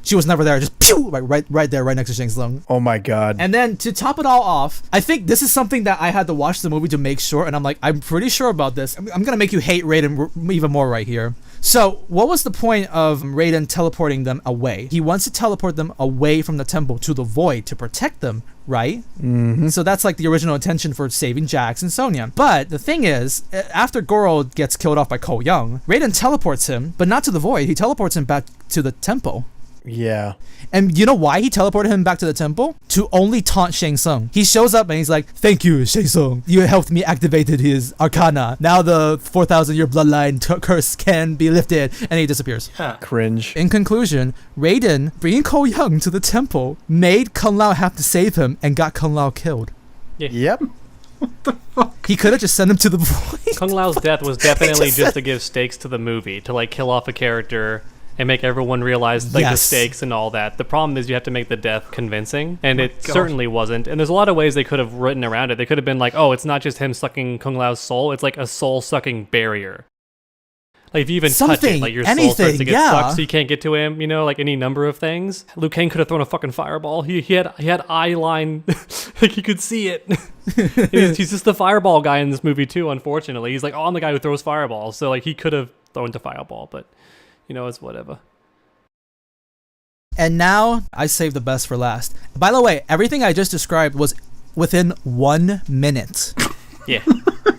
She was never there. Just pew! Right there, right next to Shang Tsung. Oh my god. And then to top it all off, I think this is something that I had to watch the movie to make sure, and I'm like, I'm pretty sure about this. I'm gonna make you hate Raiden even more right here. So, what was the point of Raiden teleporting them away? He wants to teleport them away from the temple to the void to protect them, right? Mm-hmm. So that's like the original intention for saving Jax and Sonya. But the thing is, after Goro gets killed off by Ko Young, Raiden teleports him, but not to the void. He teleports him back to the temple. Yeah. And you know why he teleported him back to the temple? To only taunt Shang Tsung. He shows up and he's like, "Thank you, Shang Tsung. You helped me activated his Arcana. Now the 4,000-year bloodline curse can be lifted." And he disappears. Yeah. Cringe. In conclusion, Raiden bringing Cole Young to the temple made Kung Lao have to save him and got Kung Lao killed. Yep. He could have just sent him to the void. Kung Lao's death was definitely just to give stakes to the movie, to like kill off a character and make everyone realize like the stakes and all that. The problem is you have to make the death convincing, and it certainly wasn't. And there's a lot of ways they could have written around it. They could have been like, oh, it's not just him sucking Kung Lao's soul, it's like a soul-sucking barrier. Like if you even touch it, like your soul starts to get sucked, so you can't get to him. You know, like any number of things. Liu Kang could have thrown a fucking fireball. He had eye line, like he could see it. He's just the fireball guy in this movie too. Unfortunately, he's like, oh, I'm the guy who throws fireballs. So like he could have thrown the fireball, but you know, it's whatever. And now I saved the best for last. By the way, everything I just described was within 1 minute. Yeah,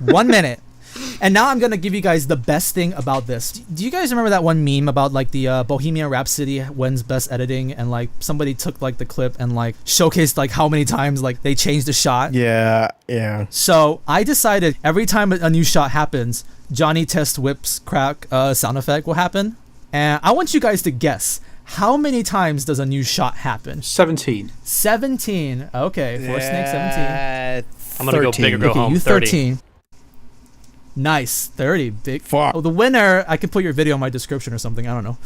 1 minute. And now I'm gonna give you guys the best thing about this. Do you guys remember that one meme about like the Bohemian Rhapsody wins best editing, and like somebody took like the clip and like showcased like how many times like they changed the shot? Yeah, yeah. So I decided every time a new shot happens, Johnny Test Whip's crack sound effect will happen, and I want you guys to guess how many times does a new shot happen? 17. 17. Okay, The4thSnake 17. I'm gonna go big or go Okay, home. you 30. 13. Nice, 30. Big. Fuck. Oh, the winner. I can put your video in my description or something. I don't know.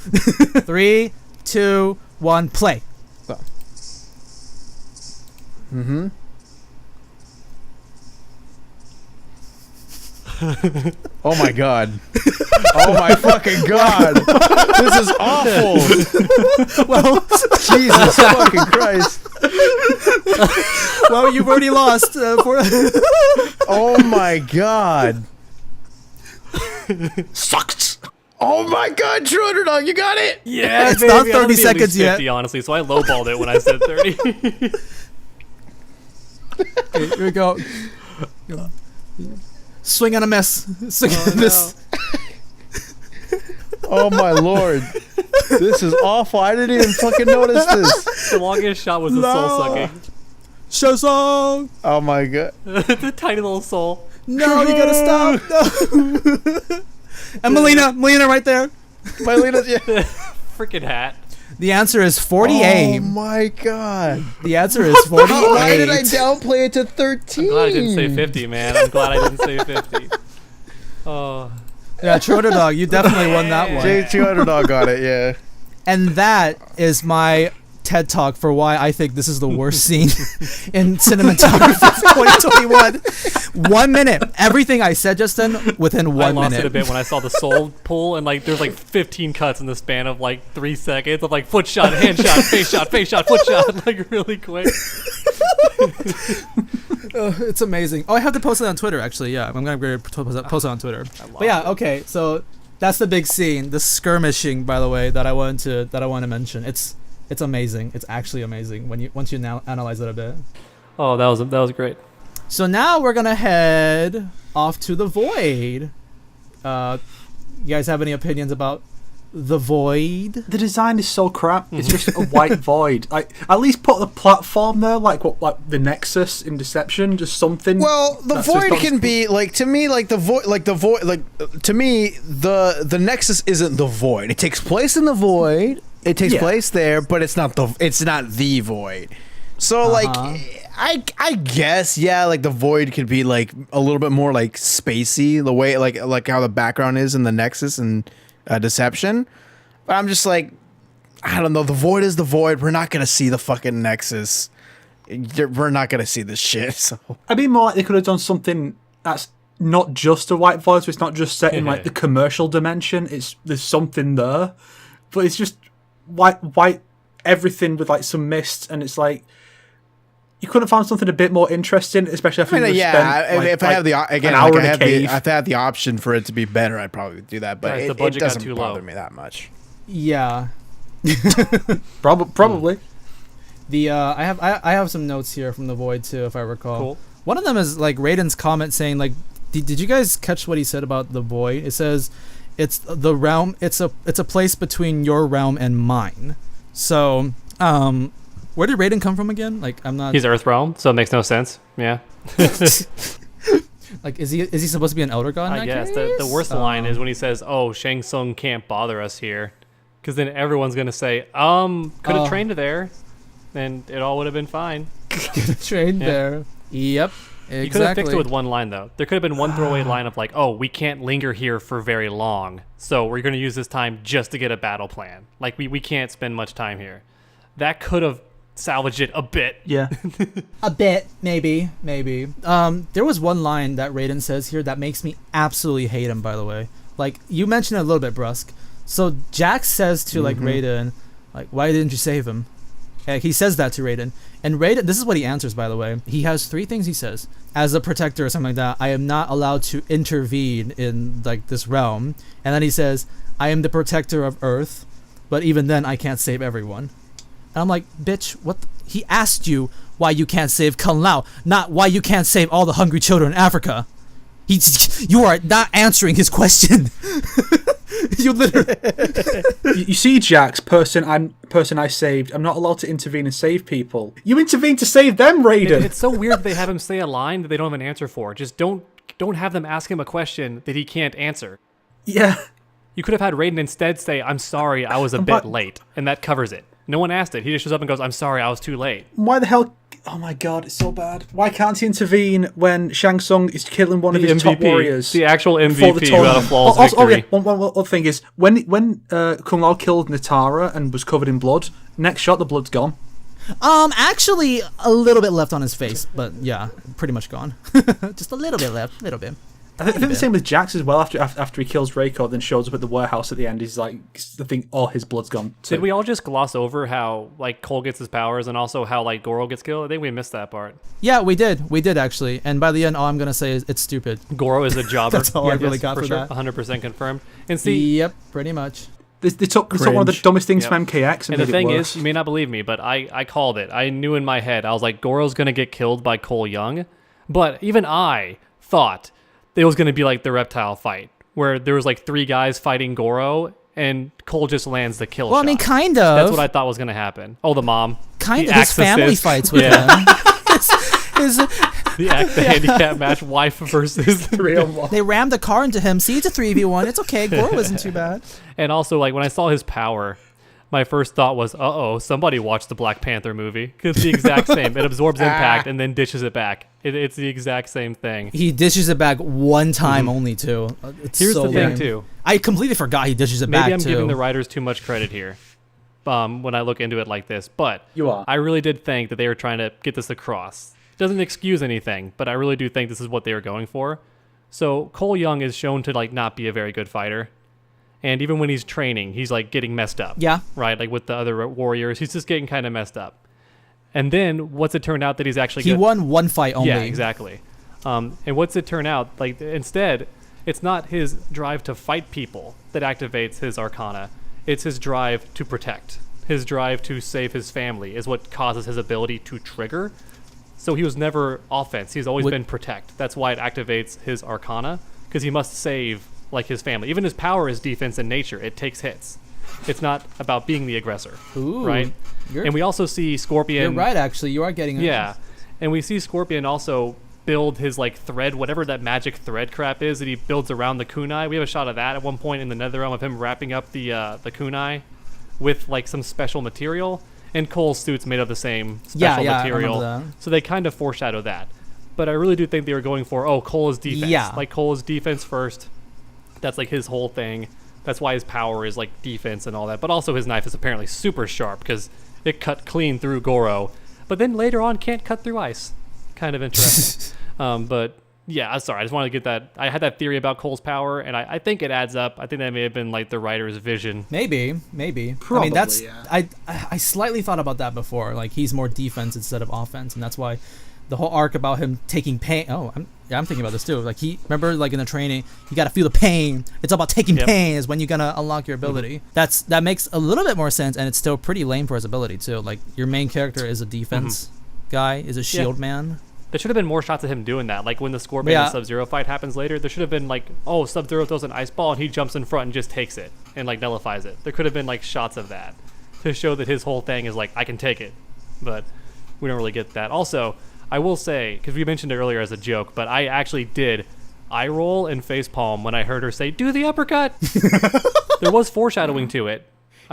3, 2, 1, play. Mm-hmm. Oh my god. Oh my fucking god. This is awful. Well, Jesus fucking Christ. well, you've already lost. Oh my god. Sucks. Oh my god, TrueUnderDawg, you got it. Yeah, It's baby, not I wanted 30 to be at least seconds yet. 50, honestly, so I lowballed it when I said 30. Okay, here we go. Swing and a miss. Swing and a miss. Oh my lord. This is awful. I didn't even fucking notice this. The longest shot was the soul sucking. Shazam! Oh my god. The tiny little soul. No, you gotta stop. No. And Mileena right there. Mileena's, yeah. Freaking hat. The answer is 48. Oh my god. The answer is 48. Why did I downplay it to 13? I'm glad I didn't say 50, man. I'm glad I didn't say 50. Oh. Yeah, TrueUnderDawg, you definitely won that one. TrueUnderDawg got it, yeah. And that is my TED Talk for why I think this is the worst scene in cinematography of 2021. 1 minute. Everything I said just then within 1 minute. I lost it a bit when I saw the soul pull, and like there's like 15 cuts in the span of like 3 seconds of like foot shot, hand shot, face shot, foot shot, like really quick. It's amazing. Oh, I have to post it on Twitter actually. Yeah, I'm gonna post it on Twitter. But yeah, okay. So that's the big scene, the skirmishing, by the way, that I want to mention. It's amazing. It's actually amazing once you now analyze it a bit. Oh, that was great. So now we're gonna head off to the void. You guys have any opinions about the void? The design is so crap. It's just a white void. Like, at least put the platform there, like the Nexus in Deception, just something. Well, the void can be like, to me, like the void, like to me, the Nexus isn't the void. It takes place in the void. It takes place there, but it's not the void. So like, I guess like the void could be like a little bit more like spacey, the way like how the background is in the Nexus and Deception. But I'm just like, I don't know. The void is the void. We're not gonna see the fucking Nexus. We're not gonna see this shit. So I mean, more like they could have done something that's not just a white void. So it's not just set in like the commercial dimension. There's something there, but it's just white everything with like some mist, and it's like you couldn't find something a bit more interesting, especially after if I have the if I had the option for it to be better, I'd probably do that. But the budget it doesn't got too bother low. me that much. Yeah. Probably. The I have some notes here from the void too, if I recall. Cool. One of them is like Raiden's comment saying like, did you guys catch what he said about the void? It says it's the realm. It's a place between your realm and mine. So, where did Raiden come from again? Like, I'm not. He's Earthrealm, so it makes no sense. Yeah. Like, is he supposed to be an Elder God? I guess the worst line is when he says, "Oh, Shang Tsung can't bother us here," because then everyone's gonna say, "Could have trained there, and it all would have been fine." Trained there. Yep. Exactly. You could have fixed it with one line though. There could have been one throwaway line of like, "Oh, we can't linger here for very long, so we're gonna use this time just to get a battle plan. Like we can't spend much time here." That could have salvaged it a bit. Yeah. A bit, maybe. There was one line that Raiden says here that makes me absolutely hate him, by the way. Like, you mentioned it a little bit, Brusk. So Jax says to, like, Raiden, like, why didn't you save him? Like, he says that to Raiden. And Raiden, this is what he answers, by the way. He has 3 things he says. As a protector or something like that, I am not allowed to intervene in, like, this realm. And then he says, I am the protector of Earth, but even then I can't save everyone. And I'm like, bitch, what? He asked you why you can't save Kung Lao, not why you can't save all the hungry children in Africa. You are not answering his question. You literally. You see, Jax, person I saved. I'm not allowed to intervene and save people. You intervene to save them, Raiden. It's so weird that they have him say a line that they don't have an answer for. Just don't have them ask him a question that he can't answer. Yeah. You could have had Raiden instead say, "I'm sorry, I was a bit late," and that covers it. No one asked it. He just shows up and goes, "I'm sorry, I was too late." Why the hell? Oh my god, it's so bad. Why can't he intervene when Shang Tsung is killing one of his top warriors? The actual MVP without a flawless victory. One other thing is, when Kung Lao killed Nitara and was covered in blood, next shot the blood's gone. Actually, a little bit left on his face, but yeah, pretty much gone. Just a little bit left, little bit. I think the same with Jax as well. After he kills Reiko, then shows up at the warehouse at the end. He's like, I think all his blood's gone. Did we all just gloss over how like Cole gets his powers and also how like Goro gets killed? I think we missed that part. Yeah, we did actually. And by the end, all I'm gonna say is it's stupid. Goro is a jobber. That's all I really got for sure. that. 100% confirmed. And see, yep, pretty much. They took one of the dumbest things from MKX and the made thing it worse. is, you may not believe me, but I called it. I knew in my head. I was like, Goro's gonna get killed by Cole Young, but even I thought it was going to be like the Reptile fight, where there was like 3 guys fighting Goro, and Cole just lands the kill shot. Well, I mean, kind of. That's what I thought was going to happen. Oh, the mom. Kind of. His family fights with him. The handicap match, wife versus 3-on-1. They rammed the car into him. See, it's a 3v1. It's okay. Goro wasn't too bad. And also, like, when I saw his power, my first thought was, somebody watched the Black Panther movie. Because it's the exact same. It absorbs impact and then dishes it back. It's the exact same thing. He dishes it back one time only, too. Here's the thing, too. I completely forgot he dishes it back, too. Maybe I'm giving the writers too much credit here when I look into it like this. But you are. I really did think that they were trying to get this across. It doesn't excuse anything, but I really do think this is what they were going for. So Cole Young is shown to like not be a very good fighter. And even when he's training, he's like getting messed up. Yeah. Right? Like with the other warriors, he's just getting kind of messed up. And then what's it turn out that he's actually He won one fight only. Yeah, exactly. And what's it turn out? Like instead, it's not his drive to fight people that activates his Arcana. It's his drive to protect. His drive to save his family is what causes his ability to trigger. So he was never offense. He's always been protect. That's why it activates his Arcana, because he must save like his family. Even his power is defense in nature. It takes hits. It's not about being the aggressor. Ooh, right? And we also see Scorpion. You're right, actually. You are getting it. Yeah. And we see Scorpion also build his like thread, whatever that magic thread crap is that he builds around the kunai. We have a shot of that at one point in the Netherrealm of him wrapping up the kunai with like some special material. And Cole's suit's made of the same special material. I remember that. So they kind of foreshadow that. But I really do think they were going for, Cole is defense. Yeah. Like Cole is defense first. That's like his whole thing. That's why his power is like defense and all that. But also his knife is apparently super sharp because it cut clean through Goro. But then later on can't cut through ice. Kind of interesting. But yeah, sorry. I just wanted to get that. I had that theory about Cole's power, and I think it adds up. I think that may have been like the writer's vision. Maybe. Probably, I mean, that's yeah. I slightly thought about that before. Like he's more defense instead of offense, and that's why the whole arc about him taking pain. I'm thinking about this too. Like remember like in the training, you got to feel the pain. It's all about taking pain is when you're gonna unlock your ability. That makes a little bit more sense, and it's still pretty lame for his ability too. Like your main character is a defense guy, is a shield man. There should have been more shots of him doing that. Like when the Scorpion and Sub-Zero fight happens later, there should have been like, Sub-Zero throws an ice ball and he jumps in front and just takes it and like nullifies it. There could have been like shots of that. to show that his whole thing is like, I can take it. But we don't really get that. Also, I will say, because we mentioned it earlier as a joke, but I actually did eye roll and facepalm when I heard her say, do the uppercut. There was foreshadowing to it.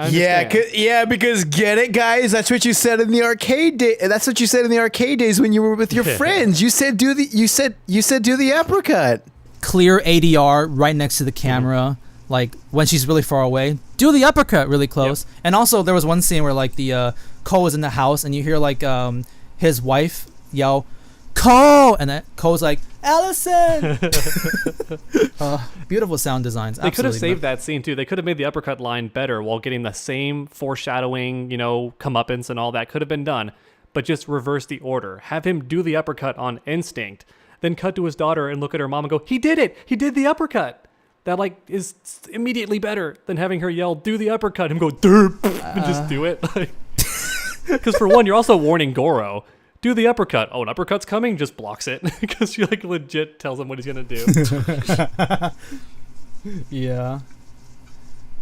Yeah, because get it, guys. That's what you said in the arcade That's what you said in the arcade days when you were with your friends. You said do the uppercut. Clear ADR right next to the camera, like when she's really far away. Do the uppercut really close. Yep. And also there was one scene where like the Cole was in the house and you hear like his wife yell, Cole, and then Cole's like, Allison. Beautiful sound designs. They could have saved that scene too. They could have made the uppercut line better while getting the same foreshadowing, comeuppance and all that could have been done, but just reverse the order. Have him do the uppercut on instinct, then cut to his daughter and look at her mom and go, he did it. He did the uppercut. That like is immediately better than having her yell, do the uppercut, and go, derp, and just do it. Because for one, you're also warning Goro. Do the uppercut. Oh, an uppercut's coming? Just blocks it. Because she like legit tells him what he's going to do. Yeah.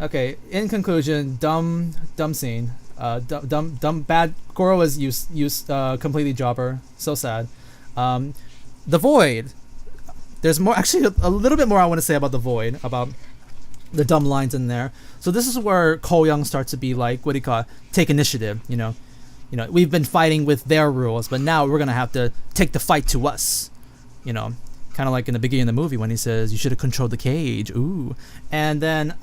Okay, in conclusion, dumb scene. Dumb, bad. Goro was used completely jobber. So sad. The Void. There's more, actually a little bit more I want to say about the Void, about the dumb lines in there. So this is where Ko Young starts to be like, what do you call it? Take initiative, we've been fighting with their rules, but now we're going to have to take the fight to us. Kind of like in the beginning of the movie when he says, you should have controlled the cage. Ooh. And then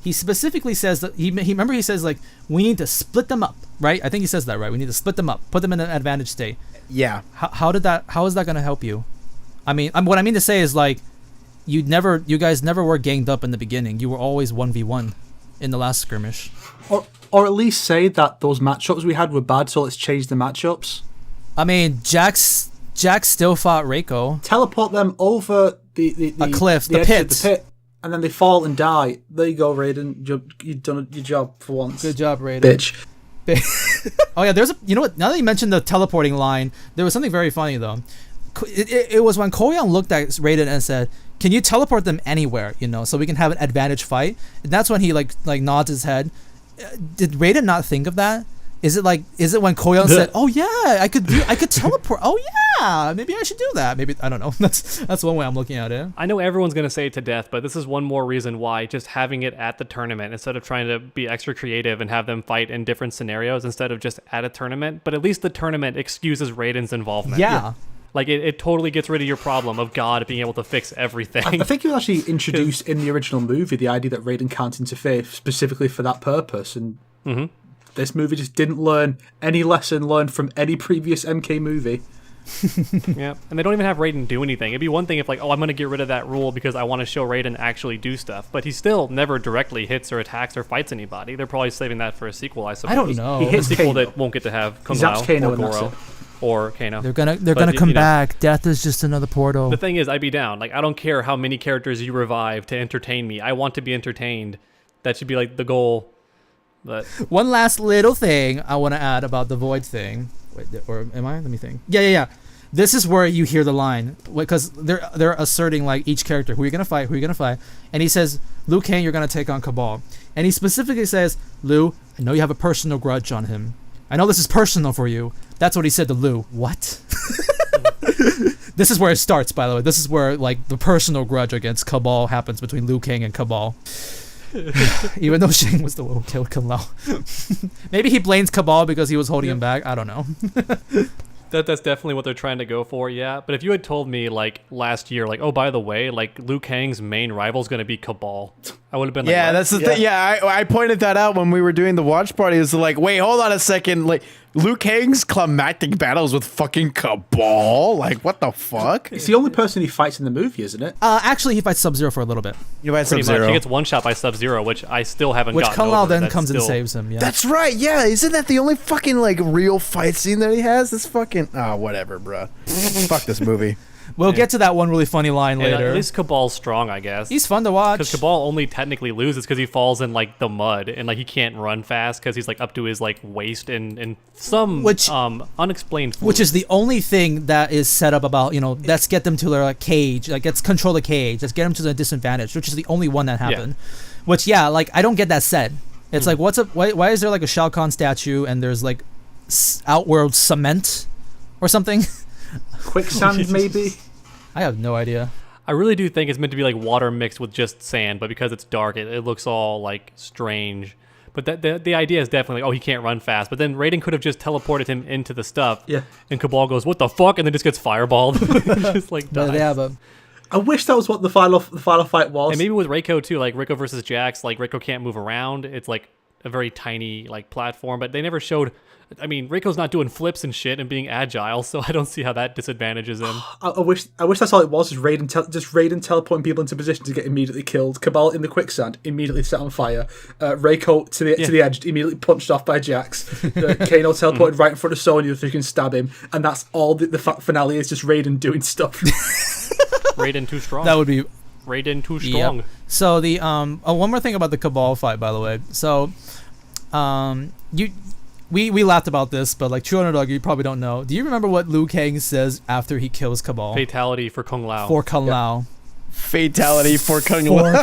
he specifically says that, he says like, we need to split them up, right? I think he says that, right? We need to split them up, put them in an advantage state. Yeah. How is that going to help you? I mean, what I mean to say is like, you guys never were ganged up in the beginning. You were always 1v1 in the last skirmish. Or at least say that those matchups we had were bad, so let's change the matchups. I mean, Jack still fought Reiko. Teleport them over the cliff, the pit, and then they fall and die. There you go, Raiden. You've done your job for once. Good job, Raiden. Bitch. Oh yeah, there's a. You know what? Now that you mentioned the teleporting line, there was something very funny though. It was when Ko Young looked at Raiden and said, "Can you teleport them anywhere? So we can have an advantage fight." And that's when he like nods his head. Did Raiden not think of that? Is it when Ko Young said, "Oh yeah, I could teleport. Oh yeah, maybe I should do that." Maybe, I don't know. That's one way I'm looking at it. I know everyone's gonna say it to death, but this is one more reason why just having it at the tournament instead of trying to be extra creative and have them fight in different scenarios instead of just at a tournament. But at least the tournament excuses Raiden's involvement. Yeah. Like, it totally gets rid of your problem of God being able to fix everything. I think it was actually introduced in the original movie, the idea that Raiden can't interfere specifically for that purpose. And this movie just didn't learn any lesson learned from any previous MK movie. Yeah, and they don't even have Raiden do anything. It'd be one thing if, like, I'm going to get rid of that rule because I want to show Raiden actually do stuff. But he still never directly hits or attacks or fights anybody. They're probably saving that for a sequel, I suppose. I don't know. He hits a sequel Kano. that won't get to have Kung Lao or Goro. Or Kano. They're gonna come back. Death is just another portal. The thing is, I'd be down. Like, I don't care how many characters you revive to entertain me. I want to be entertained. That should be like the goal. But one last little thing I want to add about the Void thing. Wait, or am I? Let me think. Yeah. This is where you hear the line, because they're asserting like each character, who are you gonna fight, and he says, Liu Kang, you're gonna take on Cabal, and he specifically says, Liu, I know you have a personal grudge on him. I know this is personal for you. That's what he said to Liu. What? This is where it starts, by the way. This is where like the personal grudge against Cabal happens between Liu Kang and Cabal. Even though Shang was the one who killed Kung Lao. Maybe he blames Cabal because he was holding him back. I don't know. That's definitely what they're trying to go for, yeah. But if you had told me like last year, like, oh, by the way, like Liu Kang's main rival is going to be Cabal, I would have been like, yeah, what? that's the thing. Yeah, I pointed that out when we were doing the watch party. It was like, wait, hold on a second. Like, Liu Kang's climactic battles with fucking Cabal? Like, what the fuck? It's the only person he fights in the movie, isn't it? Actually, he fights Sub-Zero for a little bit. You fight Pretty Sub-Zero. much. He gets one shot by Sub-Zero, which I still haven't gotten Kung Lao over. then That's comes and still- saves him. Yeah. That's right, yeah. Isn't that the only fucking, like, real fight scene that he has? This fucking... Oh, whatever, bro. Fuck this movie. We'll get to that one really funny line And later. at least Cabal's strong, I guess. He's fun to watch. Because Cabal only technically loses because he falls in like the mud and like he can't run fast because he's like up to his like waist and some unexplained fluid. Which is the only thing that is set up about, let's get them to their like, cage, like let's control the cage, let's get them to the disadvantage, which is the only one that happened. Which, yeah, like I don't get that said. It's like, what's up? Why is there like a Shao Kahn statue and there's like outworld cement or something? Quicksand, maybe? I have no idea. I really do think it's meant to be like water mixed with just sand, but because it's dark, it looks all like strange. But the idea is definitely like, oh, he can't run fast. But then Raiden could have just teleported him into the stuff. Yeah. And Cabal goes, what the fuck? And then just gets fireballed. Just like dies. Yeah, I wish that was what the final fight was. And maybe with Reiko too, like Reiko versus Jax, like Reiko can't move around. It's like a very tiny like platform, but they never showed. I mean, Reiko's not doing flips and shit and being agile, so I don't see how that disadvantages him. I wish that's all it was. Is Raiden teleporting people into position to get immediately killed. Cabal in the quicksand, immediately set on fire. Reiko to the edge, immediately punched off by Jax. Kano teleported right in front of Sonya so you can stab him, and that's all. The finale is just Raiden doing stuff. Raiden too strong. that would be Raiden too strong. Yep. So the one more thing about the Cabal fight, by the way. So we laughed about this, but like True Underdog, you probably don't know. Do you remember what Liu Kang says after he kills Cabal? Fatality for Kung Lao. For Kung Lao. Fatality for Kung Lao.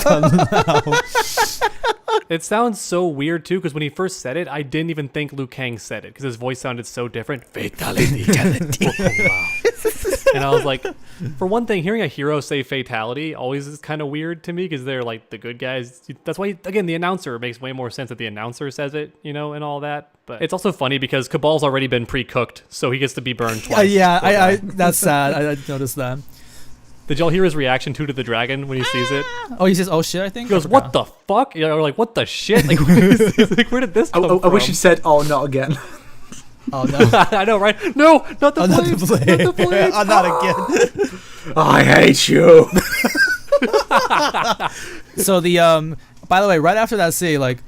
It sounds so weird too, because when he first said it, I didn't even think Liu Kang said it because his voice sounded so different. Fatality for Kung Lao. And I was like, for one thing, hearing a hero say fatality always is kind of weird to me because they're like the good guys. That's why, again, the announcer makes way more sense that the announcer says it, you know, and all that. But it's also funny because Cabal's already been pre-cooked, so he gets to be burned twice. I that's sad. I noticed that. Did y'all hear his reaction to the dragon when he sees it? Oh, he says, "Oh shit!" I think He goes, "What the fuck?" You know, or like, "What the shit?" Like, where did this come from? I wish he'd said, "Oh, not again." Oh no! I know, right? No, not the Not blades. the blade. Not the blades. Oh, not again. I hate you. So the by the way, right after that, say like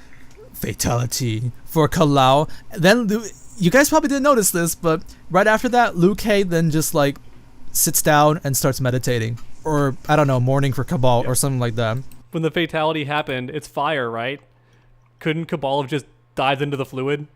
fatality for Kung Lao. Then you guys probably didn't notice this, but right after that, Liu Kang then just like sits down and starts meditating, or I don't know, mourning for Cabal or something like that. When the fatality happened, it's fire, right? Couldn't Cabal have just dived into the fluid?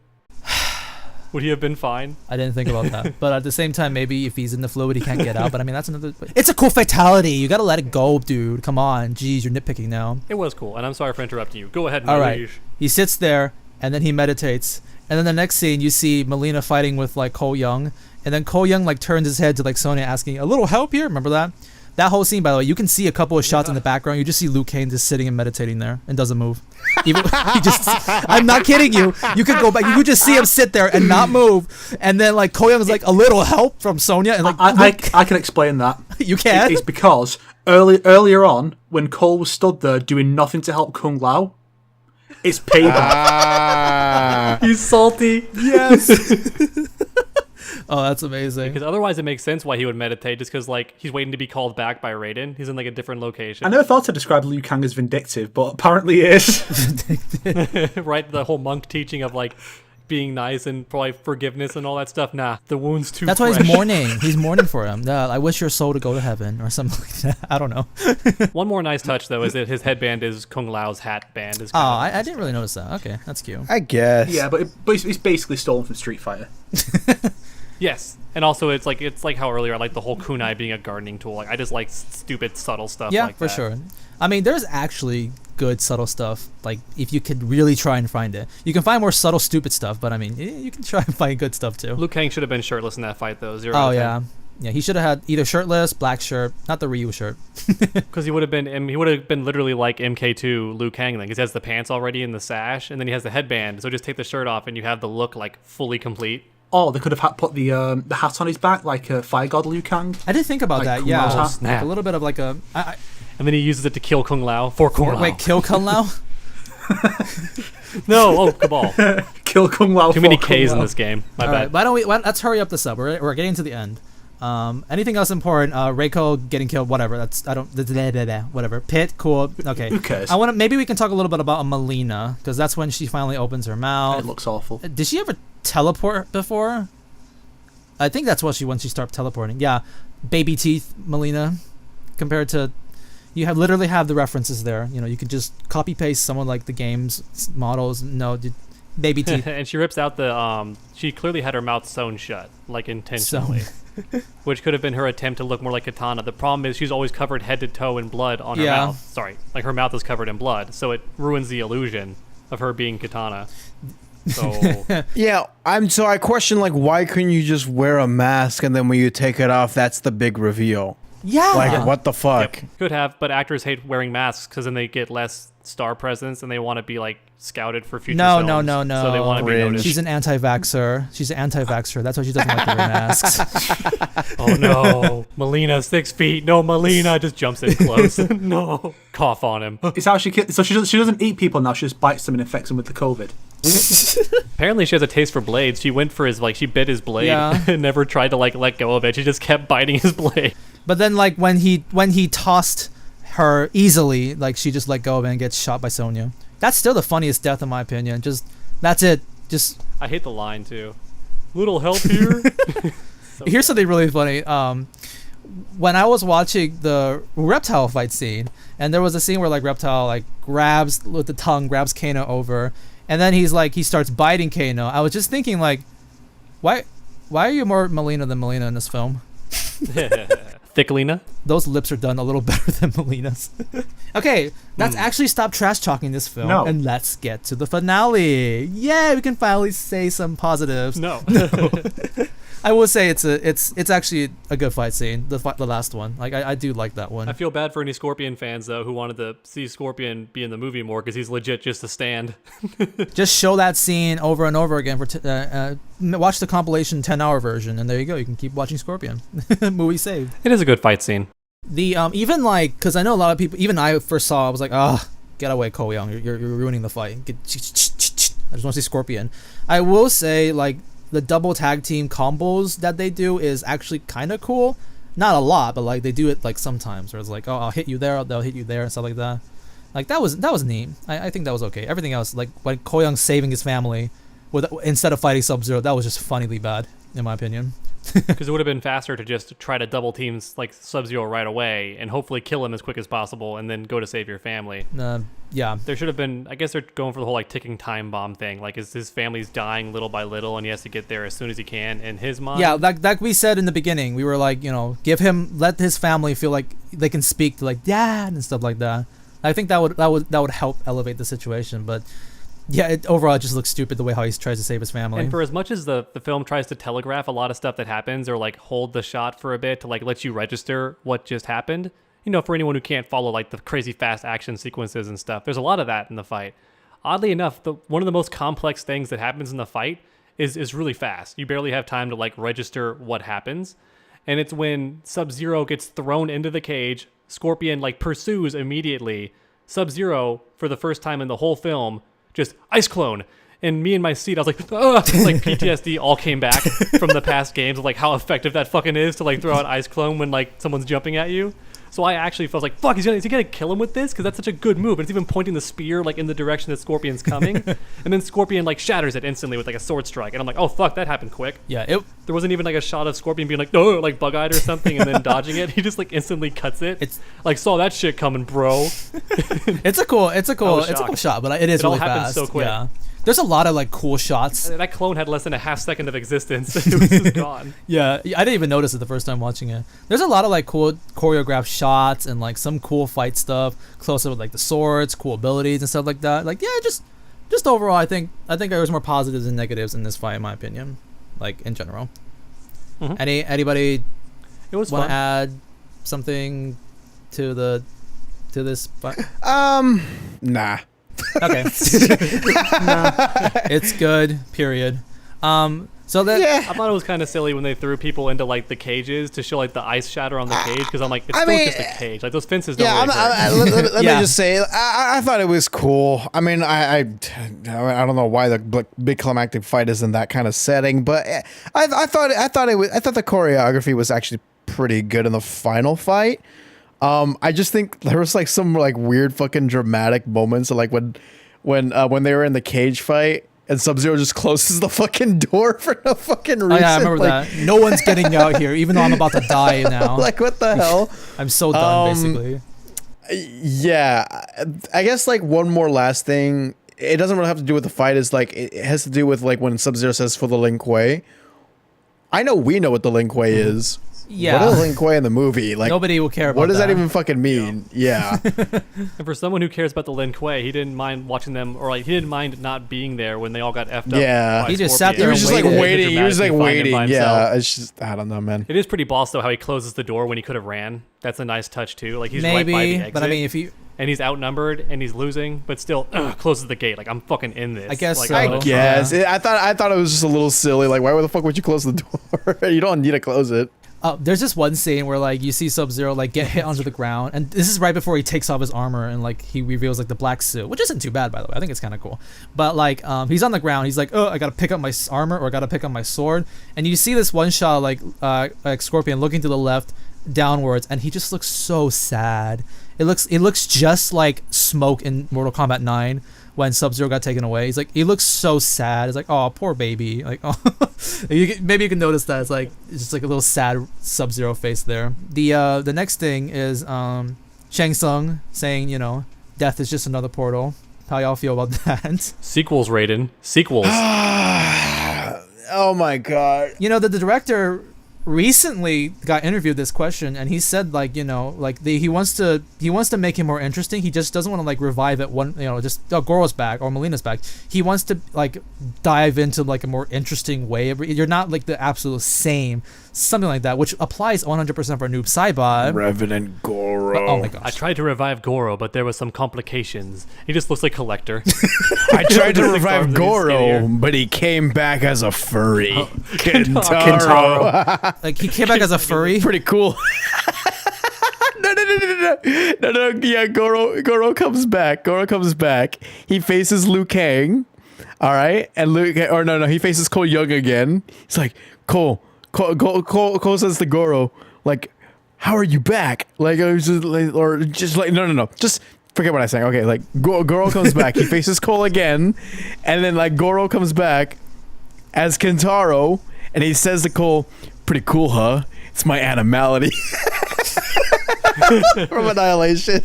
Would he have been fine? I didn't think about that, but at the same time, maybe if he's in the fluid, he can't get out. But I mean, that's another. It's a cool fatality. You gotta let it go, dude. Come on, jeez, you're nitpicking now. It was cool, and I'm sorry for interrupting you. Go ahead, All right. Luigi. He sits there and then he meditates, and then the next scene you see Mileena fighting with like Cole Young, and then Cole Young like turns his head to like Sonya asking a little help here. Remember that? That whole scene, by the way, you can see a couple of shots in the background. You just see Liu Kang just sitting and meditating there and doesn't move. Even he just, I'm not kidding you. You could go back. You could just see him sit there and not move. And then like Cole Young is like a little help from Sonya, and like I can explain that. You can. It's because earlier on when Cole was stood there doing nothing to help Kung Lao, it's payback. He's salty. Yes. Oh, that's amazing. Because otherwise it makes sense why he would meditate, just because like he's waiting to be called back by Raiden. He's in like a different location. I never thought to describe Liu Kang as vindictive, but apparently he is. Right? The whole monk teaching of like being nice and probably forgiveness and all that stuff. Nah, the wound's too That's fresh. why he's mourning. He's mourning for him. I wish your soul to go to heaven or something like that. I don't know. One more nice touch though is that his headband is Kung Lao's hat band. Is Oh, I didn't really notice that. Okay, that's cute. I guess. Yeah, but it's basically stolen from Street Fighter. Yes, and also it's like how earlier I like the whole kunai being a gardening tool. Like I just like stupid subtle stuff. Yeah, like for that. sure. I mean, there's actually good subtle stuff. Like if you could really try and find it, you can find more subtle, stupid stuff. But I mean, you can try and find good stuff too. Liu Kang should have been shirtless in that fight though. 0 Oh out of 10. yeah, yeah. He should have had either shirtless, black shirt, not the Ryu shirt. Because he would have been literally like MK2 Liu Kang then, because he has the pants already and the sash, and then he has the headband. So just take the shirt off, and you have the look like fully complete. Oh, they could have put the hat on his back like Fire God Liu Kang. I did think about Like that. Kung Yeah, Lao's hat. like Snap. a little bit of like a. And then he uses it to kill Kung Lao for Kung Lao. Wait, kill Kung Lao? No, Cabal. Kill Kung Lao. Too many for Kung K's in Lao. this game. My All bad. right, let's hurry up this up. We're getting to the end. Anything else important? Reiko getting killed, whatever. Whatever. Pit, cool. Okay. Who cares? Maybe we can talk a little bit about Mileena, because that's when she finally opens her mouth. It looks awful. Did she ever teleport before? I think that's when she started teleporting. Yeah, baby teeth, Mileena, compared to. You literally have the references there. You know, you could just copy paste someone like the game's models. No, baby teeth. And she rips out the she clearly had her mouth sewn shut, like intentionally. Which could have been her attempt to look more like Katana. The problem is she's always covered head to toe in blood on her Yeah. mouth. Sorry, like her mouth is covered in blood, so it ruins the illusion. of her being Katana. So Yeah, I question like why couldn't you just wear a mask and then when you take it off, that's the big reveal? Yeah. Like what the fuck? could have, but actors hate wearing masks because then they get less star presence and they want to be like scouted for future No. films. So they want to be Cringe. noticed. She's an anti-vaxxer. That's why she doesn't like to wear masks. Oh no, Mileena 6 feet. No, Mileena just jumps in close. No, cough on him. It's how she kills. So she doesn't eat people now. She just bites them and infects them with the COVID. Apparently she has a taste for blades. She went for his she bit his blade and never tried to let go of it. She just kept biting his blade. But then like when he tossed her easily, like she just let go of it and gets shot by Sonya. That's still the funniest death in my opinion. That's it. I hate the line too. Little help here. Here's something really funny. When I was watching the Reptile fight scene, and there was a scene where like Reptile like grabs with the tongue, grabs Kano over, and then he starts biting Kano. I was just thinking like, why are you more Mileena than Mileena in this film? Thicklina. Those lips are done a little better than Melina's. Okay, let's actually stop trash talking this film and let's get to the finale. Yay, we can finally say some positives. No. I will say it's actually a good fight scene. The last one, like I do like that one. I feel bad for any Scorpion fans though who wanted to see Scorpion be in the movie more because he's legit just a stand. Just show that scene over and over again watch the compilation 10-hour version, and there you go. You can keep watching Scorpion. Movie saved. It is a good fight scene. The even like because I know a lot of people. Even I first saw, I was like, get away, Ko Young. You're ruining the fight. I just want to see Scorpion. I will say like. The double tag team combos that they do is actually kind of cool. Not a lot, but like they do it like sometimes where it's like, oh, I'll hit you there, they'll hit you there and stuff like that. Like that was neat. I think that was okay. Everything else, like when Ko Young saving his family instead of fighting Sub-Zero, that was just funnily bad in my opinion. Because it would have been faster to just try to double teams like Sub-Zero right away and hopefully kill him as quick as possible and then go to save your family. Yeah. There should have been, I guess they're going for the whole like ticking time bomb thing. Like his family's dying little by little and he has to get there as soon as he can in his mind. Yeah, like we said in the beginning, we were like, let his family feel like they can speak to like dad and stuff like that. I think that would help elevate the situation, but yeah, overall it just looks stupid the way how he tries to save his family. And for as much as the film tries to telegraph a lot of stuff that happens or like hold the shot for a bit to like let you register what just happened, for anyone who can't follow like the crazy fast action sequences and stuff, there's a lot of that in the fight. Oddly enough, one of the most complex things that happens in the fight is really fast. You barely have time to like register what happens. And it's when Sub-Zero gets thrown into the cage, Scorpion like pursues immediately. Sub-Zero, for the first time in the whole film, just ice clone. And me in my seat, I was like, ugh! Like PTSD all came back from the past games of like how effective that fucking is to like throw out ice clone when like someone's jumping at you. So I actually felt like, fuck, is he gonna kill him with this? Because that's such a good move. And it's even pointing the spear like in the direction that Scorpion's coming. And then Scorpion like shatters it instantly with like a sword strike. And I'm like, oh fuck, that happened quick. Yeah, there wasn't even like a shot of Scorpion being like, oh, like bug-eyed or something and then dodging it. He just like instantly cuts it. It's like, saw that shit coming, bro. It's a cool shot, but it is really fast. It all happened so quick. Yeah. There's a lot of like cool shots. That clone had less than a half second of existence. It was just gone. Yeah, I didn't even notice it the first time watching it. There's a lot of like cool choreographed shots and like some cool fight stuff, close up with like the swords, cool abilities and stuff like that. Like yeah, just overall, I think there was more positives than negatives in this fight, in my opinion. Like in general. Mm-hmm. Anybody? It was want to add something to this fight? Nah. Okay. It's good. Period. So that I thought it was kind of silly when they threw people into like the cages to show like the ice shatter on the cage because I'm like, it's still just a cage. Like those fences don't really hurt. Let me just say, I thought it was cool. I mean, I don't know why the big climactic fight is in that kind of setting, but I thought the choreography was actually pretty good in the final fight. I just think there was like some like weird fucking dramatic moments of like when they were in the cage fight and Sub-Zero just closes the fucking door for no fucking reason. Oh yeah, I remember that. No one's getting out here, even though I'm about to die now. Like what the hell? I'm so done, basically. Yeah, I guess like one more last thing. It doesn't really have to do with the fight. Is like it has to do with like when Sub-Zero says for the Lin Kuei. I know we know what the Lin Kuei is. Yeah. What is Lin Kuei in the movie? Like, Nobody will care about what does that even fucking mean? Yeah. And for someone who cares about the Lin Kuei, he didn't mind watching them, or like he didn't mind not being there when they all got effed up. Yeah. by He just Scorpion. sat there He was just like waited. waiting. He was like Dramatically find him by waiting. himself. Yeah. It's just, I don't know, man. It is pretty boss though how he closes the door when he could have ran. That's a nice touch too. Like he's Maybe, right by the exit. but I mean, if you, and he's outnumbered and he's losing, but still closes the gate. Like I'm fucking in this. I guess like, so. I'm I gonna guess. try. I thought it was just a little silly. Like, why the fuck would you close the door? You don't need to close it. there's just one scene where like you see Sub-Zero like get hit onto the ground, and this is right before he takes off his armor and like he reveals like the black suit, which isn't too bad by the way. I think it's kind of cool. But like he's on the ground, he's like, oh, I gotta pick up my armor or I gotta pick up my sword, and you see this one shot like Scorpion looking to the left downwards, and he just looks so sad. It looks just like Smoke in Mortal Kombat 9 when Sub-Zero got taken away. He's like, he looks so sad. It's like, oh, poor baby. Like, oh, maybe you can notice that it's just like a little sad Sub-Zero face there. The next thing is Shang Tsung saying, you know, death is just another portal. How y'all feel about that? Sequels, Raiden. Sequels. Oh my god. You know, the director recently got interviewed this question, and he said like, you know, like he wants to make it more interesting. He just doesn't want to like revive it one, you know, just Goro's back or Mileena's back. He wants to like dive into like a more interesting way. You're not like the absolute same, something like that, which applies 100% for Noob Saibot. Revenant Goro. Oh my gosh. I tried to revive Goro, but there was some complications. He just looks like Collector. I tried to Six revive arms and he's Goro, skinnier. but he came back as a furry. Kintaro. Like he came back as a furry. Pretty cool. No. Yeah, Goro comes back. He faces Liu Kang. All right, and he faces Cole Young again. He's like, Cole says to Goro, like, how are you back? Like, no. Just forget what I sang. Okay, like Goro comes back. He faces Cole again, and then like Goro comes back as Kintaro, and he says to Cole, pretty cool, huh? It's my animality. From Annihilation.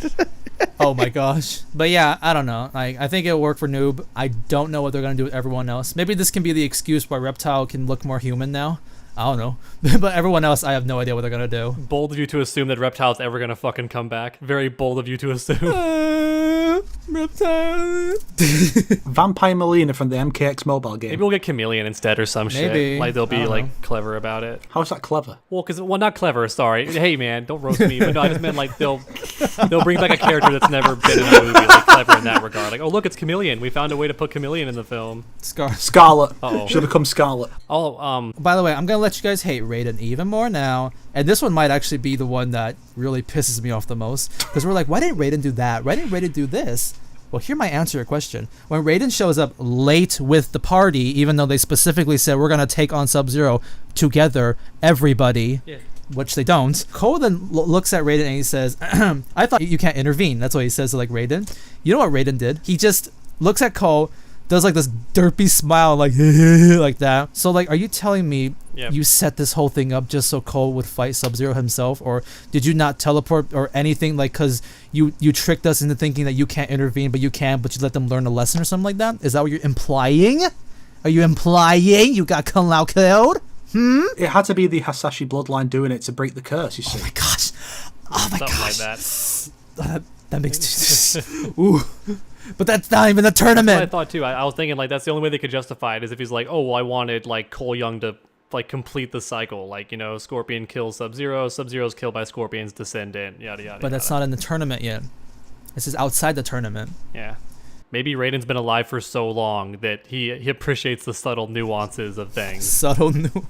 Oh my gosh. But yeah, I don't know. Like, I think it'll work for Noob. I don't know what they're gonna do with everyone else. Maybe this can be the excuse why Reptile can look more human now. I don't know. But everyone else, I have no idea what they're gonna do. Bold of you to assume that Reptile's ever gonna fucking come back. Very bold of you to assume. Reptile. Vampire Mileena from the MKX mobile game. Maybe we'll get Chameleon instead or some Maybe. shit. Like they'll I be don't like know. clever about it. How's that clever? Well, not clever. Sorry. Hey man, don't roast me. But no, I just meant like they'll bring back a character that's never been in a movie, like clever in that regard. Like, oh look, it's Chameleon. We found a way to put Chameleon in the film. Scarlet. Uh-oh. Should become Scarlet. Oh, By the way, I'm gonna let you guys hate Raiden even more now, and this one might actually be the one that really pisses me off the most, because we're like, why didn't Raiden do that? Why didn't Raiden do this? Well, here my answer to your question. When Raiden shows up late with the party, even though they specifically said we're gonna take on Sub-Zero together, everybody, Yeah. which they don't. Cole then looks at Raiden and he says, I thought you can't intervene. That's what he says to like Raiden. You know what Raiden did? He just looks at Cole, does like this derpy smile, like like that. So like, are you telling me you set this whole thing up just so Cole would fight Sub-Zero himself, or did you not teleport or anything, like because you tricked us into thinking that you can't intervene, but you can, but you let them learn a lesson or something like that? Is that what you're implying? Are you implying you got Kung Lao killed? It had to be the Hasashi bloodline doing it to break the curse, you see. Oh my gosh! Oh my something gosh! like that. That makes ooh. But that's not even the That's what I tournament. thought too. I was thinking like that's the only way they could justify it is if he's like, oh, well, I wanted like Cole Young to like complete the cycle, like, you know, Scorpion kills Sub-Zero, Sub-Zero's killed by Scorpion's descendant, yada yada. But that's not in the tournament yet. This is outside the tournament. Yeah. Maybe Raiden's been alive for so long that he appreciates the subtle nuances of things. Subtle new.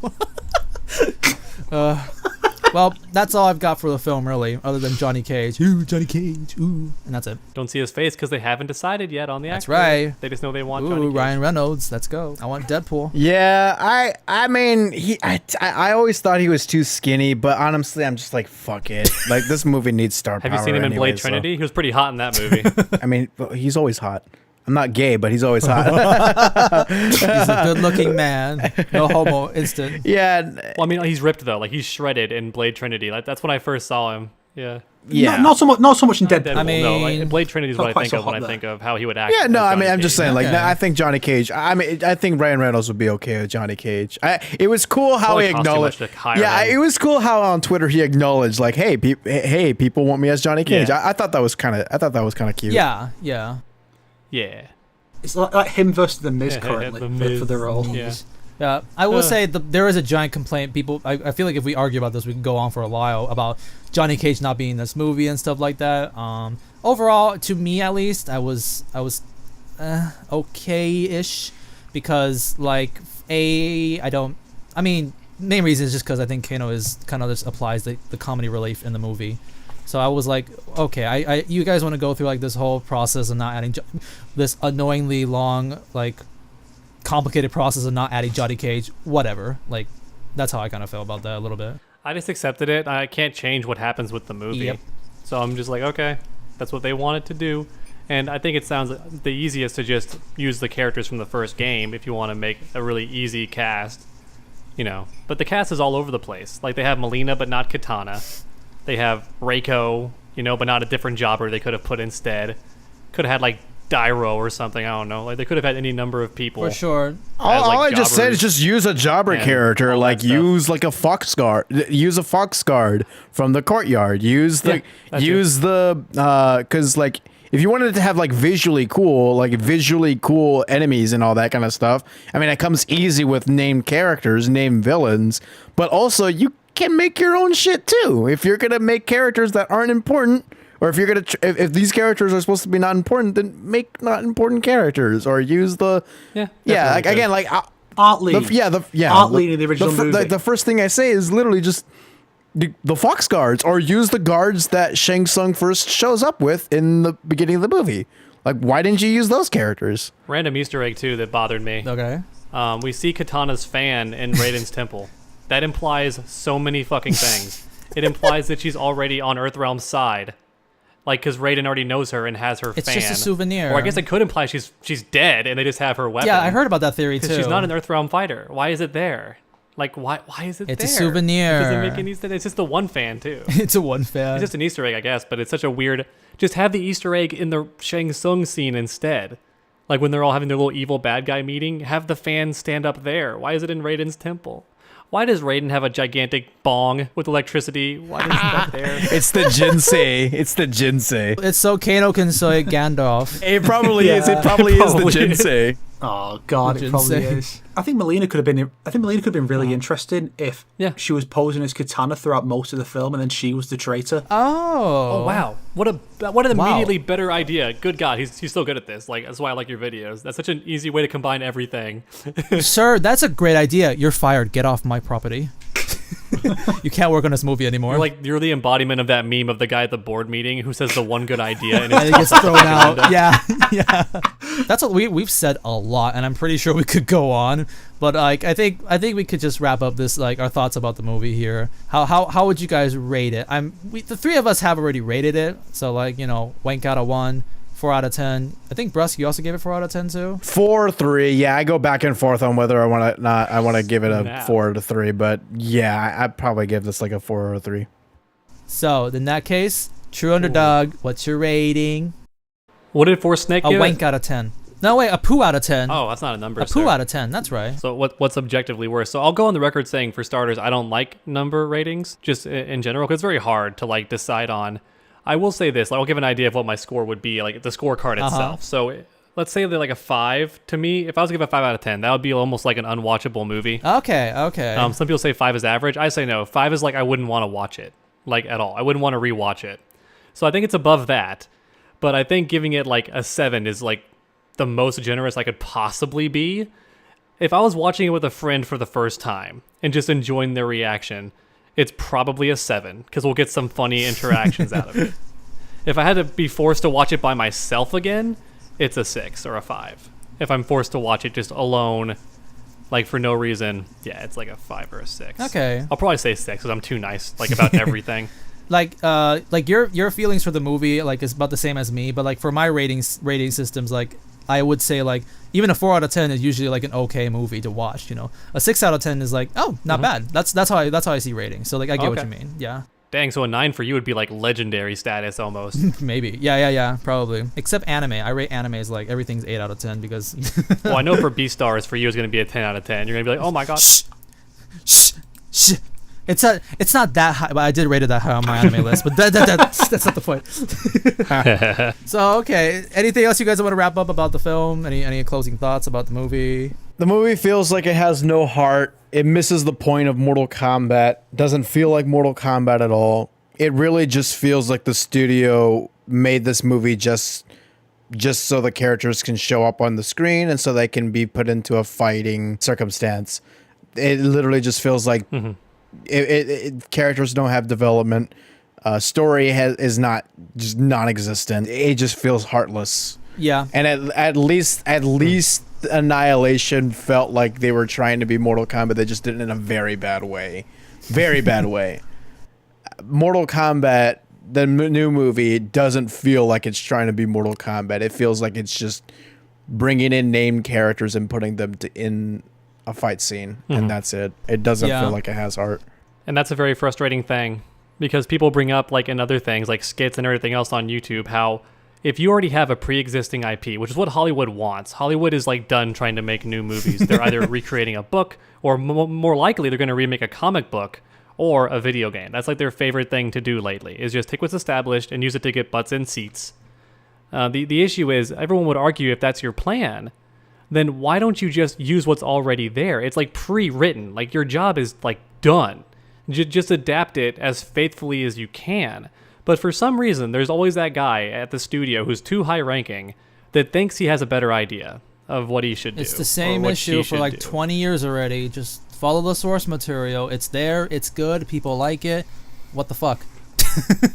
Well, that's all I've got for the film, really, other than Johnny Cage. Ooh, Johnny Cage. Ooh, and that's it. Don't see his face because they haven't decided yet on the That's actor. right. They just know they want Johnny Ooh, Cage. Ryan Reynolds. Let's go. I want Deadpool. Yeah, I mean, I always thought he was too skinny, but honestly, I'm just like, fuck it. Like, this movie needs star Have power. you seen him in anyway, Blade Trinity? He was pretty hot in that movie. I mean, he's always hot. I'm not gay, but he's always hot. He's a good-looking man. No homo. Instant. Yeah. Well, I mean, he's ripped though. Like he's shredded in Blade Trinity. Like that's when I first saw him. Yeah. Yeah. Not so much in Deadpool. I mean, no, like, Blade Trinity is not what I quite think so of when hot I there. think of how he would act. Yeah, no, as I mean, Johnny I'm just Cage. saying, like, Okay. I think Johnny Cage. I mean, I think Ryan Reynolds would be okay with Johnny Cage. It was cool how Probably he cost too acknowledged. much to hire Yeah, him. it was cool how on Twitter he acknowledged, like, hey, people want me as Johnny Cage. Yeah. I thought that was kind of cute. Yeah. Yeah. It's like him versus the Miz Yeah, currently The Miz. for the role. Yeah. Yeah, I will say there is a giant complaint. People, I feel like if we argue about this, we can go on for a while about Johnny Cage not being in this movie and stuff like that. Overall, to me at least, I was okay-ish because like main reason is just because I think Kano is kind of just applies the comedy relief in the movie. So I was like, okay, you guys want to go through like this whole process of not adding this annoyingly long like complicated process of not adding Johnny Cage, whatever. Like, that's how I kind of feel about that a little bit. I just accepted it. I can't change what happens with the movie. Yep. So I'm just like, okay, that's what they wanted to do. And I think it sounds the easiest to just use the characters from the first game if you want to make a really easy cast, you know. But the cast is all over the place. Like, they have Mileena, but not Katana. They have Reiko, you know, but not a different jobber they could have put instead. Could have had, like, Dairo or something, I don't know. Like, they could have had any number of people. For sure. As, like, All I just said is jobbers just use a jobber and character, all like that stuff. use like a fox guard, use a fox guard from the courtyard. Use the because like if you wanted to have like visually cool enemies and all that kind of stuff, I mean, it comes easy with named characters, named villains, but also you can make your own shit too. If you're gonna make characters that aren't important. Or if you're gonna, if these characters are supposed to be not important, then make not important characters, or use the, Yeah. like definitely again, like Art lead. Art lead in the original movie. Like the first thing I say is literally just the fox guards, or use the guards that Shang Tsung first shows up with in the beginning of the movie. Like, why didn't you use those characters? Random Easter egg, too, that bothered me. Okay. We see Katana's fan in Raiden's temple. That implies so many fucking things. It implies that she's already on Earthrealm's side. Like, because Raiden already knows her and has her It's fan. just a souvenir. Or I guess it could imply she's dead and they just have her weapon. Yeah, I heard about that theory too. Because she's not an Earthrealm fighter. Why is it there? Like, why is it there? It's a souvenir. It doesn't make any sense. It's just the one fan, too. It's a one fan. It's just an Easter egg, I guess, but it's such a weird... Just have the Easter egg in the Shang Tsung scene instead. Like, when they're all having their little evil bad guy meeting, have the fan stand up there. Why is it in Raiden's temple? Why does Raiden have a gigantic bong with electricity? Why is that there? It's the Jinsei. It's the Jinsei. It's so Kano can say Gandalf. It probably is. It probably is the Jinsei. Oh God, it probably Insane. is. I think Mileena could have been really interesting if Yeah. she was posing as Katana throughout most of the film, and then she was the traitor. Oh. Oh, wow. What an immediately better idea. Good God, he's so good at this. Like, that's why I like your videos. That's such an easy way to combine everything. Sir, that's a great idea. You're fired. Get off my property. You can't work on this movie anymore. You're the embodiment of that meme of the guy at the board meeting who says the one good idea and and it it's gets thrown out. Yeah, yeah. That's what we've said a lot, and I'm pretty sure we could go on. But like, I think we could just wrap up this our thoughts about the movie here. How would you guys rate it? The three of us have already rated it. So wank out of 1, 4 out of 10. I think Brusk, you also gave it 4 out of 10 too. 4 or 3. Yeah, I go back and forth on whether I want to give it a Nah. 4 to 3. But yeah, I'd probably give this like a 4 or a 3. So in that case, True Underdog, what's your rating? What did The4thSnake A give wank it? out of 10. No, wait, a poo out of 10. Oh, that's not a number. a poo sir. out of 10. That's right. So what's objectively worse? So I'll go on the record saying, for starters, I don't like number ratings just in general because it's very hard to decide on. I will say this: I'll give an idea of what my score would be, like the scorecard itself. So let's say they're like a 5 to me. If I was to give a 5 out of 10, that would be almost like an unwatchable movie. Okay. Some people say 5 is average. I say no. 5 is like I wouldn't want to watch it at all. I wouldn't want to rewatch it. So I think it's above that. But I think giving it like a 7 is like the most generous I could possibly be. If I was watching it with a friend for the first time and just enjoying their reaction, it's probably a 7 because we'll get some funny interactions out of it. If I had to be forced to watch it by myself again, it's a 6 or a 5. If I'm forced to watch it just alone, like for no reason, yeah, it's like a 5 or a 6. Okay. I'll probably say 6 because I'm too nice about everything. Like your feelings for the movie is about the same as me, but for my rating systems, I would say even a 4 out of 10 is usually an okay movie to watch. A 6 out of 10 is not bad. That's how I see ratings. So I get what Okay. you mean. Yeah. Dang, so a 9 for you would be like legendary status almost. Maybe. Yeah, probably. Except anime. I rate anime as like everything's 8 out of 10 because... Well, I know for Beastars, for you, it's going to be a 10 out of 10. You're going to be like, oh my god. Shh. It's not that high, but I did rate it that high on my anime list. But that's not the point. So, okay. Anything else you guys want to wrap up about the film? Any closing thoughts about the movie? The movie feels like it has no heart. It misses the point of Mortal Kombat. Doesn't feel like Mortal Kombat at all. It really just feels like the studio made this movie just so the characters can show up on the screen and so they can be put into a fighting circumstance. It literally just feels like characters don't have development. Story is not just non-existent. It just feels heartless. Yeah. And at least Annihilation felt like they were trying to be Mortal Kombat. They just did it in a very bad way. Very bad way. Mortal Kombat, the new movie, doesn't feel like it's trying to be Mortal Kombat. It feels like it's just bringing in named characters and putting them in a fight scene, and that's it. It doesn't feel like it has heart. And that's a very frustrating thing, because people bring up, like in other things, like skits and everything else on YouTube, how if you already have a pre-existing IP, which is what Hollywood wants, Hollywood is like done trying to make new movies. They're either recreating a book, or more likely they're going to remake a comic book or a video game. That's like their favorite thing to do lately, is just take what's established and use it to get butts in seats. The issue is, everyone would argue, if that's your plan, then why don't you just use what's already there? It's like pre-written. Like, your job is like done. Just adapt it as faithfully as you can. But for some reason, there's always that guy at the studio who's too high ranking that thinks he has a better idea of what he should do. It's the same issue for like 20 years already. Just follow the source material. It's there. It's good. People like it. What the fuck?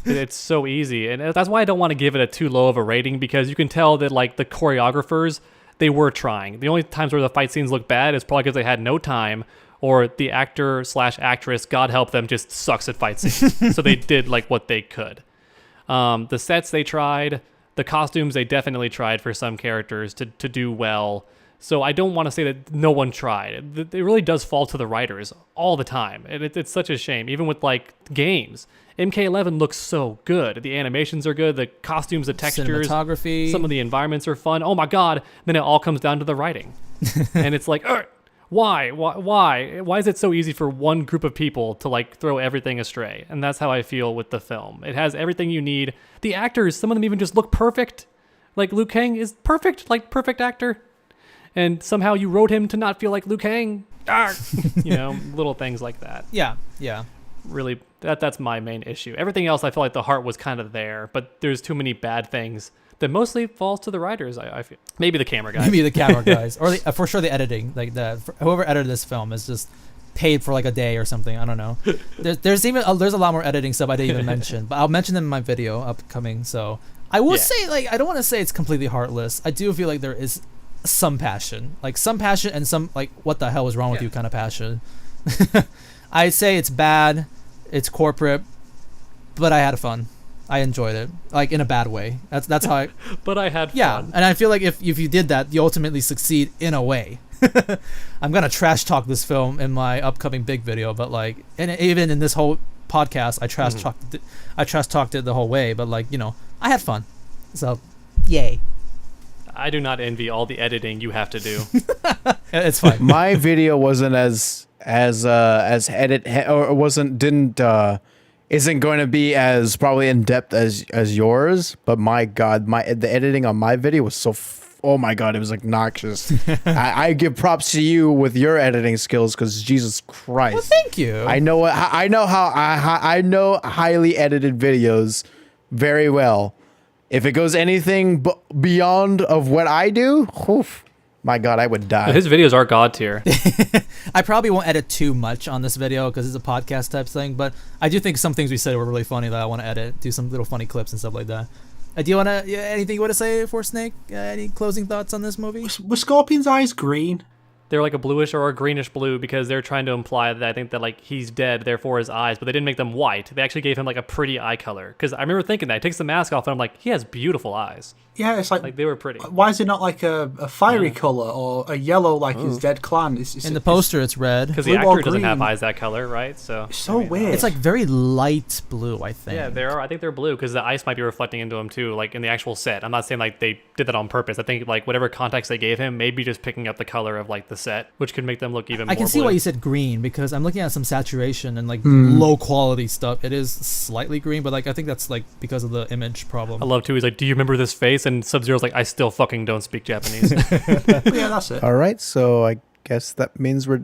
It's so easy. And that's why I don't want to give it a too low of a rating, because you can tell that like the choreographers, they were trying. The only times where the fight scenes look bad is probably because they had no time, or the actor/actress, God help them, just sucks at fight scenes. So they did like what they could. The sets they tried, the costumes they definitely tried for some characters to do well. So I don't want to say that no one tried. It really does fall to the writers all the time. And it's such a shame. Even with like games, MK11 looks so good. The animations are good. The costumes, the textures, cinematography, some of the environments are fun. Oh my God. Then it all comes down to the writing. And it's like, why is it so easy for one group of people to like throw everything astray? And that's how I feel with the film. It has everything you need. The actors, some of them even just look perfect. Like Liu Kang is perfect, like perfect actor. And somehow you wrote him to not feel like Liu Kang. Little things like that. Yeah. Really, that's my main issue. Everything else, I feel like the heart was kind of there, but there's too many bad things that mostly falls to the writers. I feel maybe the camera guys. Maybe the camera guys, or for sure the editing. Like whoever edited this film is just paid for like a day or something. I don't know. There's a lot more editing stuff I didn't even mention, but I'll mention them in my video upcoming. So I will say, like, I don't want to say it's completely heartless. I do feel like there is some passion, and some like, what the hell was wrong with you kind of passion. I say it's bad, it's corporate, but I had fun. I enjoyed it, like in a bad way. That's how I. But I had fun. Yeah, and I feel like if you did that, you ultimately succeed in a way. I'm gonna trash talk this film in my upcoming big video, but like, and even in this whole podcast, I trash talked it the whole way. But like, I had fun, so yay. I do not envy all the editing you have to do. It's fine. My video wasn't as isn't going to be as probably in depth as yours, but my God, the editing on my video was so oh my God, it was obnoxious. I give props to you with your editing skills, because Jesus Christ. Well, thank you. I know highly edited videos very well. If it goes anything beyond of what I do, oof, my God, I would die. His videos are God tier. I probably won't edit too much on this video because it's a podcast type thing, but I do think some things we said were really funny that I want to edit, do some little funny clips and stuff like that. Do you want to, anything you want to say for Snake? Any closing thoughts on this movie? Were Scorpion's eyes green? They're like a bluish or a greenish blue because they're trying to imply that I think that like he's dead, therefore his eyes, but they didn't make them white. They actually gave him like a pretty eye color. Because I remember thinking that. He takes the mask off and I'm like, he has beautiful eyes. Yeah, it's like they were pretty. Why is it not like a fiery color or a yellow like his dead clan? In the poster, it's red. Because the actor doesn't have eyes that color, right? So it's so weird. It's like very light blue, I think. Yeah, I think they're blue because the ice might be reflecting into them too, like in the actual set. I'm not saying like they did that on purpose. I think like whatever context they gave him, maybe just picking up the color of like the set, which could make them look even more. I can see blue. why you said green because I'm looking at some saturation and like low quality stuff. It is slightly green, but like I think that's like because of the image problem. I love too. He's like, "Do you remember this face?" And Sub-Zero's like, "I still fucking don't speak Japanese." Yeah, that's it. All right, so I guess that means we're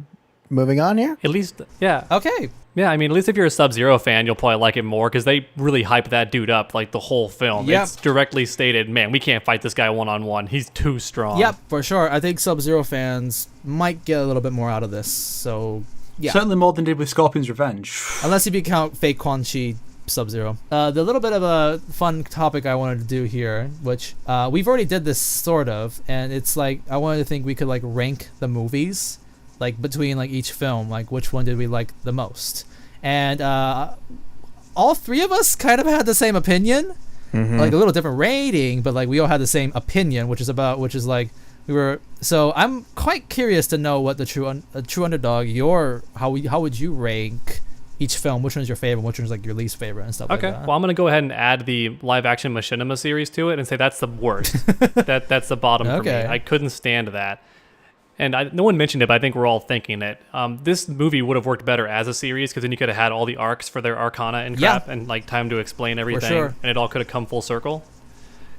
moving on here. At least, yeah. Okay. Yeah, I mean, at least if you're a Sub-Zero fan, you'll probably like it more because they really hype that dude up like the whole film. Yep. It's directly stated, man, we can't fight this guy one-on-one. He's too strong. Yep, for sure. I think Sub-Zero fans might get a little bit more out of this. So, yeah. Certainly more than did with Scorpion's Revenge. Unless if you count fake Quan Chi Sub-Zero. The little bit of a fun topic I wanted to do here, which we've already did this sort of, and it's like I wanted to think we could like rank the movies like between like each film, like which one did we like the most. And all three of us kind of had the same opinion, like a little different rating, but like we all had the same opinion, which is like we were. So I'm quite curious to know what the true underdog. How would you rank each film? Which one's your favorite? Which one's like your least favorite and stuff like that? Okay, well I'm gonna go ahead and add the live action Machinima series to it and say that's the worst. that's the bottom for me. I couldn't stand that. And no one mentioned it, but I think we're all thinking it. This movie would have worked better as a series because then you could have had all the arcs for their Arcana and crap and like time to explain everything, and it all could have come full circle.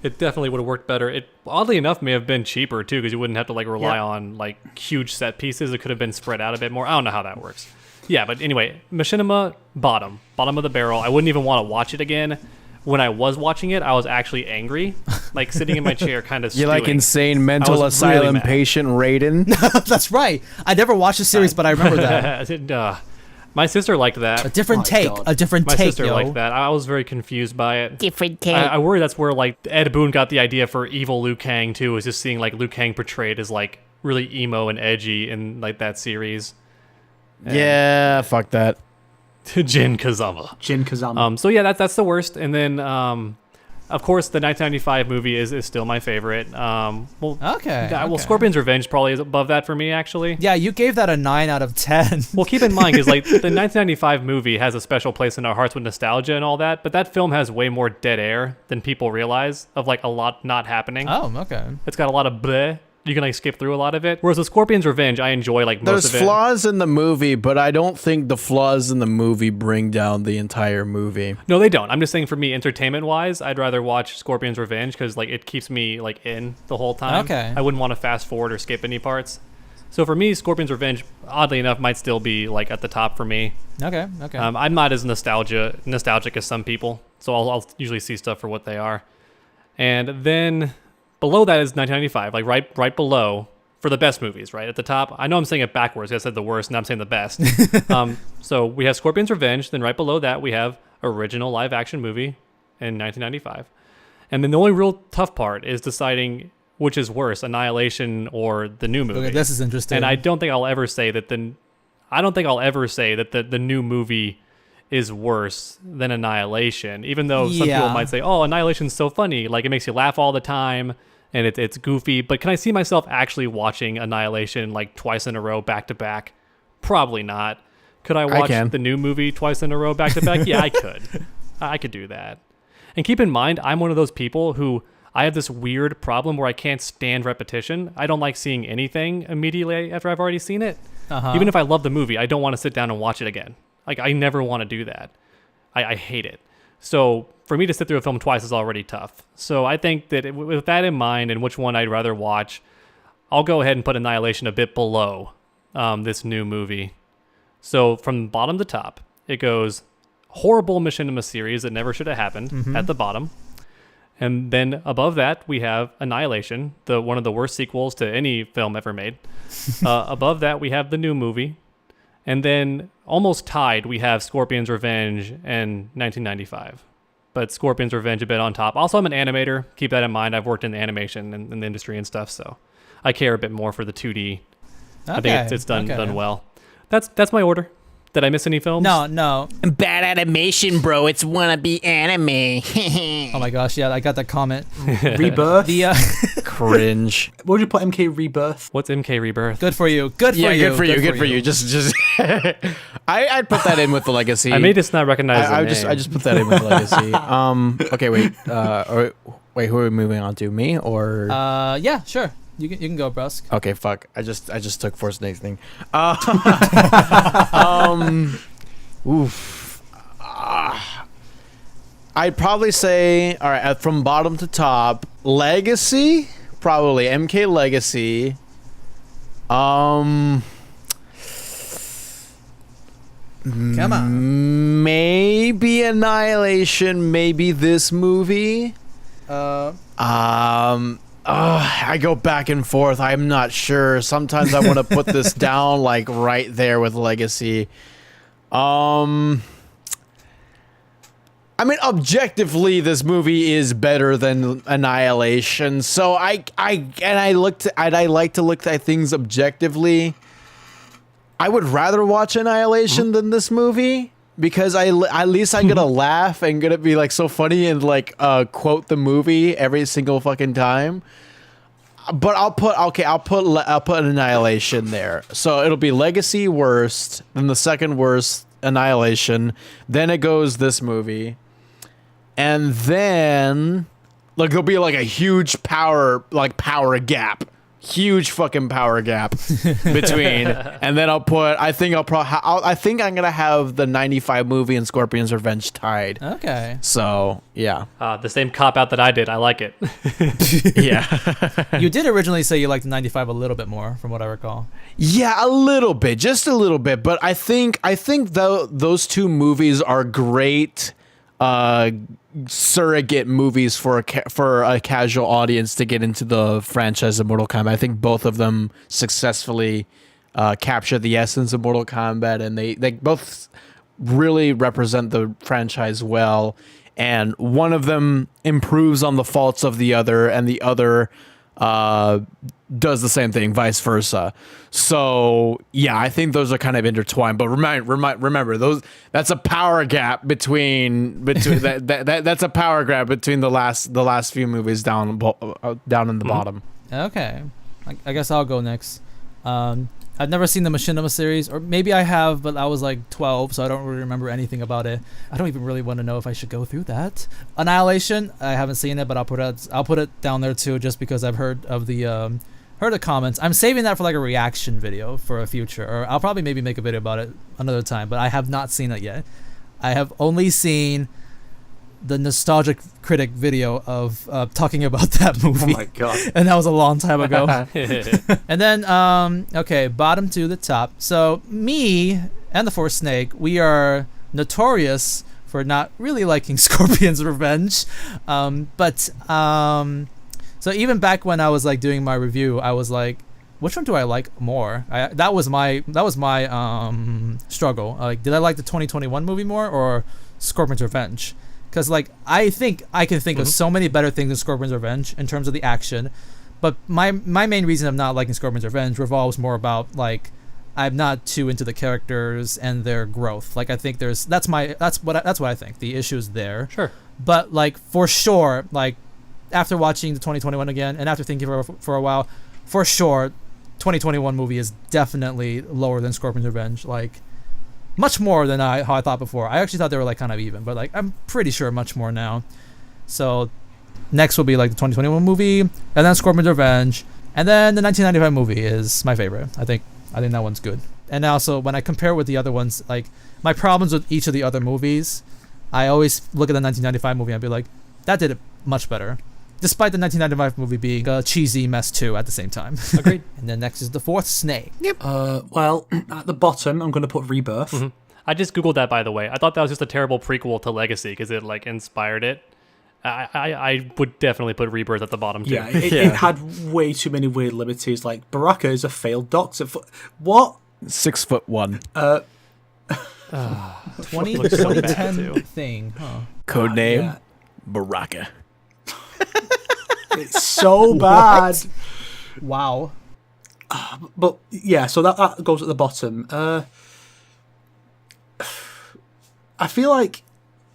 It definitely would have worked better. It oddly enough may have been cheaper too because you wouldn't have to like rely on like huge set pieces. It could have been spread out a bit more. I don't know how that works. Yeah, but anyway, Machinima bottom of the barrel. I wouldn't even want to watch it again. When I was watching it, I was actually angry, like sitting in my chair, kind of. You're stewing. like insane mental asylum patient Raiden. That's right. I never watched the series, but I remember that. My sister liked that. A different take. My sister liked that. I was very confused by it. Different take. I worry that's where like Ed Boon got the idea for evil Liu Kang too. Was just seeing like Liu Kang portrayed as like really emo and edgy in like that series. Yeah, fuck that. Jin Kazama. So yeah, that's the worst. And then, of course, the 1995 movie is still my favorite. Well, Scorpion's Revenge probably is above that for me, actually. Yeah, you gave that a 9 out of 10. Well, keep in mind, because like the 1995 movie has a special place in our hearts with nostalgia and all that, but that film has way more dead air than people realize of like a lot not happening. Oh, okay. It's got a lot of bleh. You can like skip through a lot of it. Whereas with Scorpion's Revenge, I enjoy like most of it. There's flaws in the movie, but I don't think the flaws in the movie bring down the entire movie. No, they don't. I'm just saying for me, entertainment-wise, I'd rather watch Scorpion's Revenge because like it keeps me like in the whole time. Okay. I wouldn't want to fast forward or skip any parts. So for me, Scorpion's Revenge, oddly enough, might still be like at the top for me. Okay. I'm not as nostalgic as some people, so I'll usually see stuff for what they are. And then below that is 1995, like right below for the best movies, right at the top. I know I'm saying it backwards. I said the worst, and I'm saying the best. So we have Scorpion's Revenge. Then right below that we have original live action movie in 1995. And then the only real tough part is deciding which is worse, Annihilation or the new movie. Okay, this is interesting. And I don't think I'll ever say that the new movie is worse than Annihilation, even though some people might say, oh, Annihilation's so funny, like it makes you laugh all the time and it's goofy. But can I see myself actually watching Annihilation like twice in a row back to back? Probably not. Could I watch the new movie twice in a row back to back? Yeah, I could. I could do that. And keep in mind, I'm one of those people who I have this weird problem where I can't stand repetition. I don't like seeing anything immediately after I've already seen it. Even if I love the movie, I don't want to sit down and watch it again. Like, I never want to do that. I hate it. So for me to sit through a film twice is already tough. So I think that with that in mind and which one I'd rather watch, I'll go ahead and put Annihilation a bit below this new movie. So from bottom to top, it goes horrible Machinima series that never should have happened at the bottom. And then above that, we have Annihilation, one of the worst sequels to any film ever made. Above that, we have the new movie. And then almost tied, we have Scorpion's Revenge and 1995. But Scorpion's Revenge a bit on top. Also, I'm an animator. Keep that in mind. I've worked in the animation and in the industry and stuff, so I care a bit more for the 2D I think it's done well. That's my order. Did I miss any films? No. Bad animation, bro. It's wannabe anime. Oh my gosh, yeah, I got that comment. Rebirth. Cringe. What would you put MK Rebirth? What's MK Rebirth? Good for you. Good for you. Good for you. Just I'd put that in with the legacy. I may just not recognize the name. I just put that in with the legacy. Okay, wait. Who are we moving on to? Me or? Yeah, sure. You can go, Brusk. Okay, fuck. I just took TheForce thing. Oof. I'd probably say, all right, from bottom to top, Legacy, probably MK Legacy. Come on. Maybe Annihilation, maybe this movie. I go back and forth. I'm not sure. Sometimes I want to put this down like right there with Legacy. I mean, objectively, this movie is better than Annihilation. So I like to look at things objectively. I would rather watch Annihilation than this movie. Because at least I'm gonna laugh and gonna be like so funny and like quote the movie every single fucking time. But I'll put Annihilation there. So it'll be Legacy worst, then the second worst Annihilation, then it goes this movie, and then like there'll be like a huge power gap. Huge fucking power gap between, and then I think I'm gonna have the 95 movie and Scorpion's Revenge tied. Okay. So yeah. The same cop out that I did. I like it. Yeah. You did originally say you liked 95 a little bit more, from what I recall. Yeah, a little bit, just a little bit. But I think though those two movies are great. Surrogate movies for a casual audience to get into the franchise of Mortal Kombat. I think both of them successfully capture the essence of Mortal Kombat, and they both really represent the franchise well. And one of them improves on the faults of the other, and the other does the same thing, vice versa. So yeah, I think those are kind of intertwined. But remember that's a power gap between that's a power gap between the last few movies down in the bottom. Okay, I guess I'll go next. I've never seen the Machinima series, or maybe I have, but I was like 12, so I don't really remember anything about it. I don't even really want to know if I should go through that. Annihilation, I haven't seen it, but I'll put it down there too, just because I've heard of the comments. I'm saving that for like a reaction video for a future, or I'll probably maybe make a video about it another time. But I have not seen it yet. I have only seen the Nostalgic Critic video of talking about that movie. Oh my god! And that was a long time ago. And then, okay, bottom to the top. So me and The4thSnake, we are notorious for not really liking Scorpion's Revenge. So even back when I was like doing my review, I was like, which one do I like more? That was my struggle. Like, did I like the 2021 movie more or Scorpion's Revenge? Because like I think I can think of so many better things than Scorpion's Revenge in terms of the action, but my main reason of not liking Scorpion's Revenge revolves more about like I'm not too into the characters and their growth. Like I think that's what I think. The issue is there. Sure. But like for sure, like after watching the 2021 again and after thinking for a while, for sure, 2021 movie is definitely lower than Scorpion's Revenge. Like. Much more than how I thought before. I actually thought they were like kind of even, but like I'm pretty sure much more now. So next will be like the 2021 movie, and then Scorpion's Revenge, and then the 1995 movie is my favorite. I think that one's good. And also when I compare with the other ones, like my problems with each of the other movies, I always look at the 1995 movie and be like, that did it much better. Despite the 1995 movie being a cheesy mess too at the same time. Agreed. And then next is The4thSnake. Yep. Well, at the bottom, I'm going to put Rebirth. Mm-hmm. I just Googled that, by the way. I thought that was just a terrible prequel to Legacy because it like inspired it. I would definitely put Rebirth at the bottom too. Yeah, it had way too many weird liberties. Like Baraka is a failed doctor. What? 6'1". 2010 thing, huh? Codename Baraka. It's so bad. Wow. But yeah, so that goes at the bottom. I feel like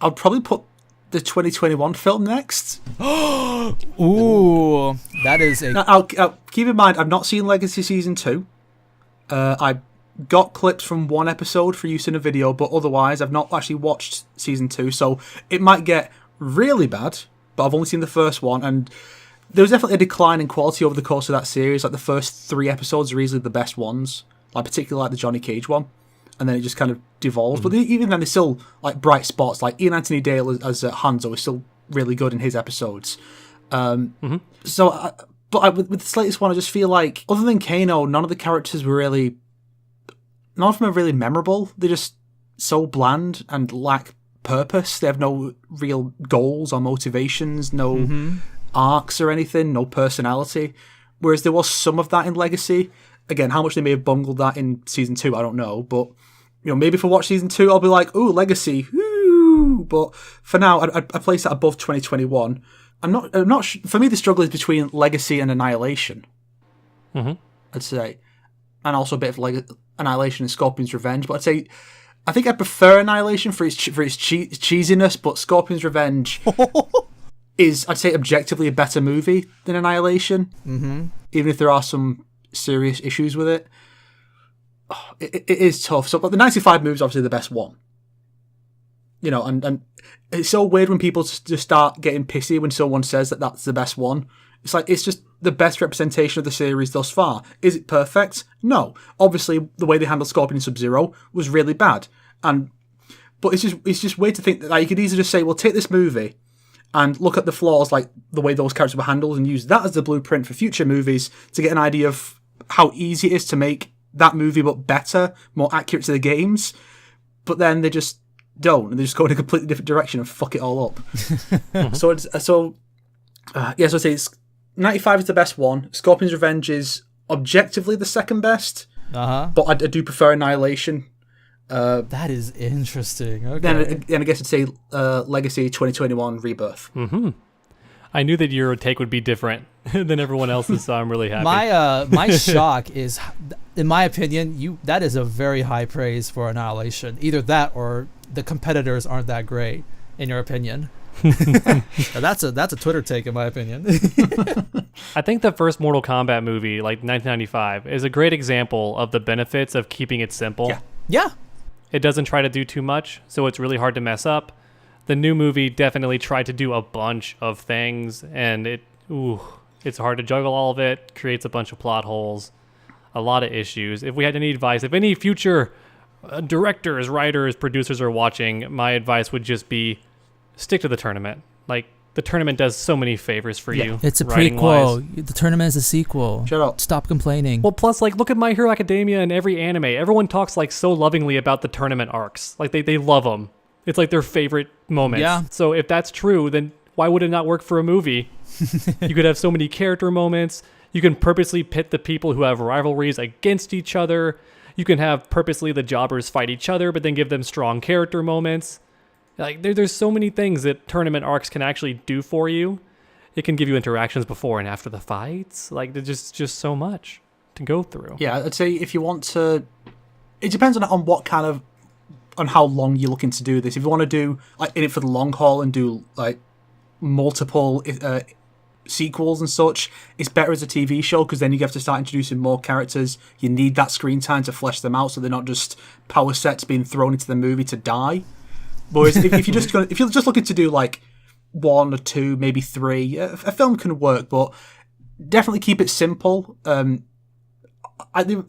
I'll probably put the 2021 film next. Ooh, that is a. Now, I'll keep in mind, I've not seen Legacy Season 2. I got clips from one episode for use in a video, but otherwise I've not actually watched Season 2, so it might get really bad, but I've only seen the first one, and there was definitely a decline in quality over the course of that series. Like, the first 3 episodes are easily the best ones, like particularly like the Johnny Cage one, and then it just kind of devolves. But even then, there's still like bright spots. Like Ian Anthony Dale as Hanzo is still really good in his episodes. So, with this latest one, I just feel like, other than Kano, none of the characters were really, none of them are really memorable. They're just so bland and lack purpose. They have no real goals or motivations, no arcs or anything, no personality. Whereas there was some of that in Legacy. Again, how much they may have bungled that in Season 2, I don't know. But, maybe if I watch Season 2, I'll be like, ooh, Legacy, ooh. But for now, I place that above 2021. I'm not. For me, the struggle is between Legacy and Annihilation. I'd say, and also a bit of Annihilation and Scorpion's Revenge. But I'd say, I think I prefer Annihilation for its cheesiness. But Scorpion's Revenge is, I'd say, objectively a better movie than Annihilation. Even if there are some serious issues with it. It is tough. So, but the 95 movie is obviously the best one. And it's so weird when people just start getting pissy when someone says that that's the best one. It's like, it's just the best representation of the series thus far. Is it perfect? No. Obviously, the way they handled Scorpion and Sub-Zero was really bad. But it's just weird to think that you could easily just say, well, take this movie and look at the flaws, like the way those characters were handled, and use that as the blueprint for future movies to get an idea of how easy it is to make that movie, but better, more accurate to the games. But then they just don't, and they just go in a completely different direction and fuck it all up. So I'd say it's 95 is the best one. Scorpion's Revenge is objectively the second best, but I do prefer Annihilation. That is interesting. Okay. Then I guess I'd say Legacy 2021 Rebirth. I knew that your take would be different than everyone else's, so I'm really happy. My shock is, in my opinion, that is a very high praise for Annihilation. Either that or the competitors aren't that great, in your opinion. That's a Twitter take, in my opinion. I think the first Mortal Kombat movie, like 1995, is a great example of the benefits of keeping it simple. Yeah. It doesn't try to do too much, so it's really hard to mess up. The new movie definitely tried to do a bunch of things, and it's hard to juggle all of it, creates a bunch of plot holes, a lot of issues. If we had any advice, if any future directors, writers, producers are watching, my advice would just be stick to the tournament. Like, the tournament does so many favors for you. It's a prequel. The tournament is a sequel. Shut up. Stop complaining. Well, plus, like, look at My Hero Academia and every anime. Everyone talks, like, so lovingly about the tournament arcs. Like, they love them. It's like their favorite moments. Yeah. So if that's true, then why would it not work for a movie? You could have so many character moments. You can purposely pit the people who have rivalries against each other. You can have purposely the jobbers fight each other, but then give them strong character moments. Like, there's so many things that tournament arcs can actually do for you. It can give you interactions before and after the fights. Like, there's just so much to go through. Yeah, I'd say if you want to, it depends on what kind of, on how long you're looking to do this. If you want to do like in it for the long haul and do like multiple sequels and such, it's better as a TV show, because then you have to start introducing more characters. You need that screen time to flesh them out, so they're not just power sets being thrown into the movie to die. Whereas if you're just looking to do like 1 or 2, maybe 3, a film can work, but definitely keep it simple. The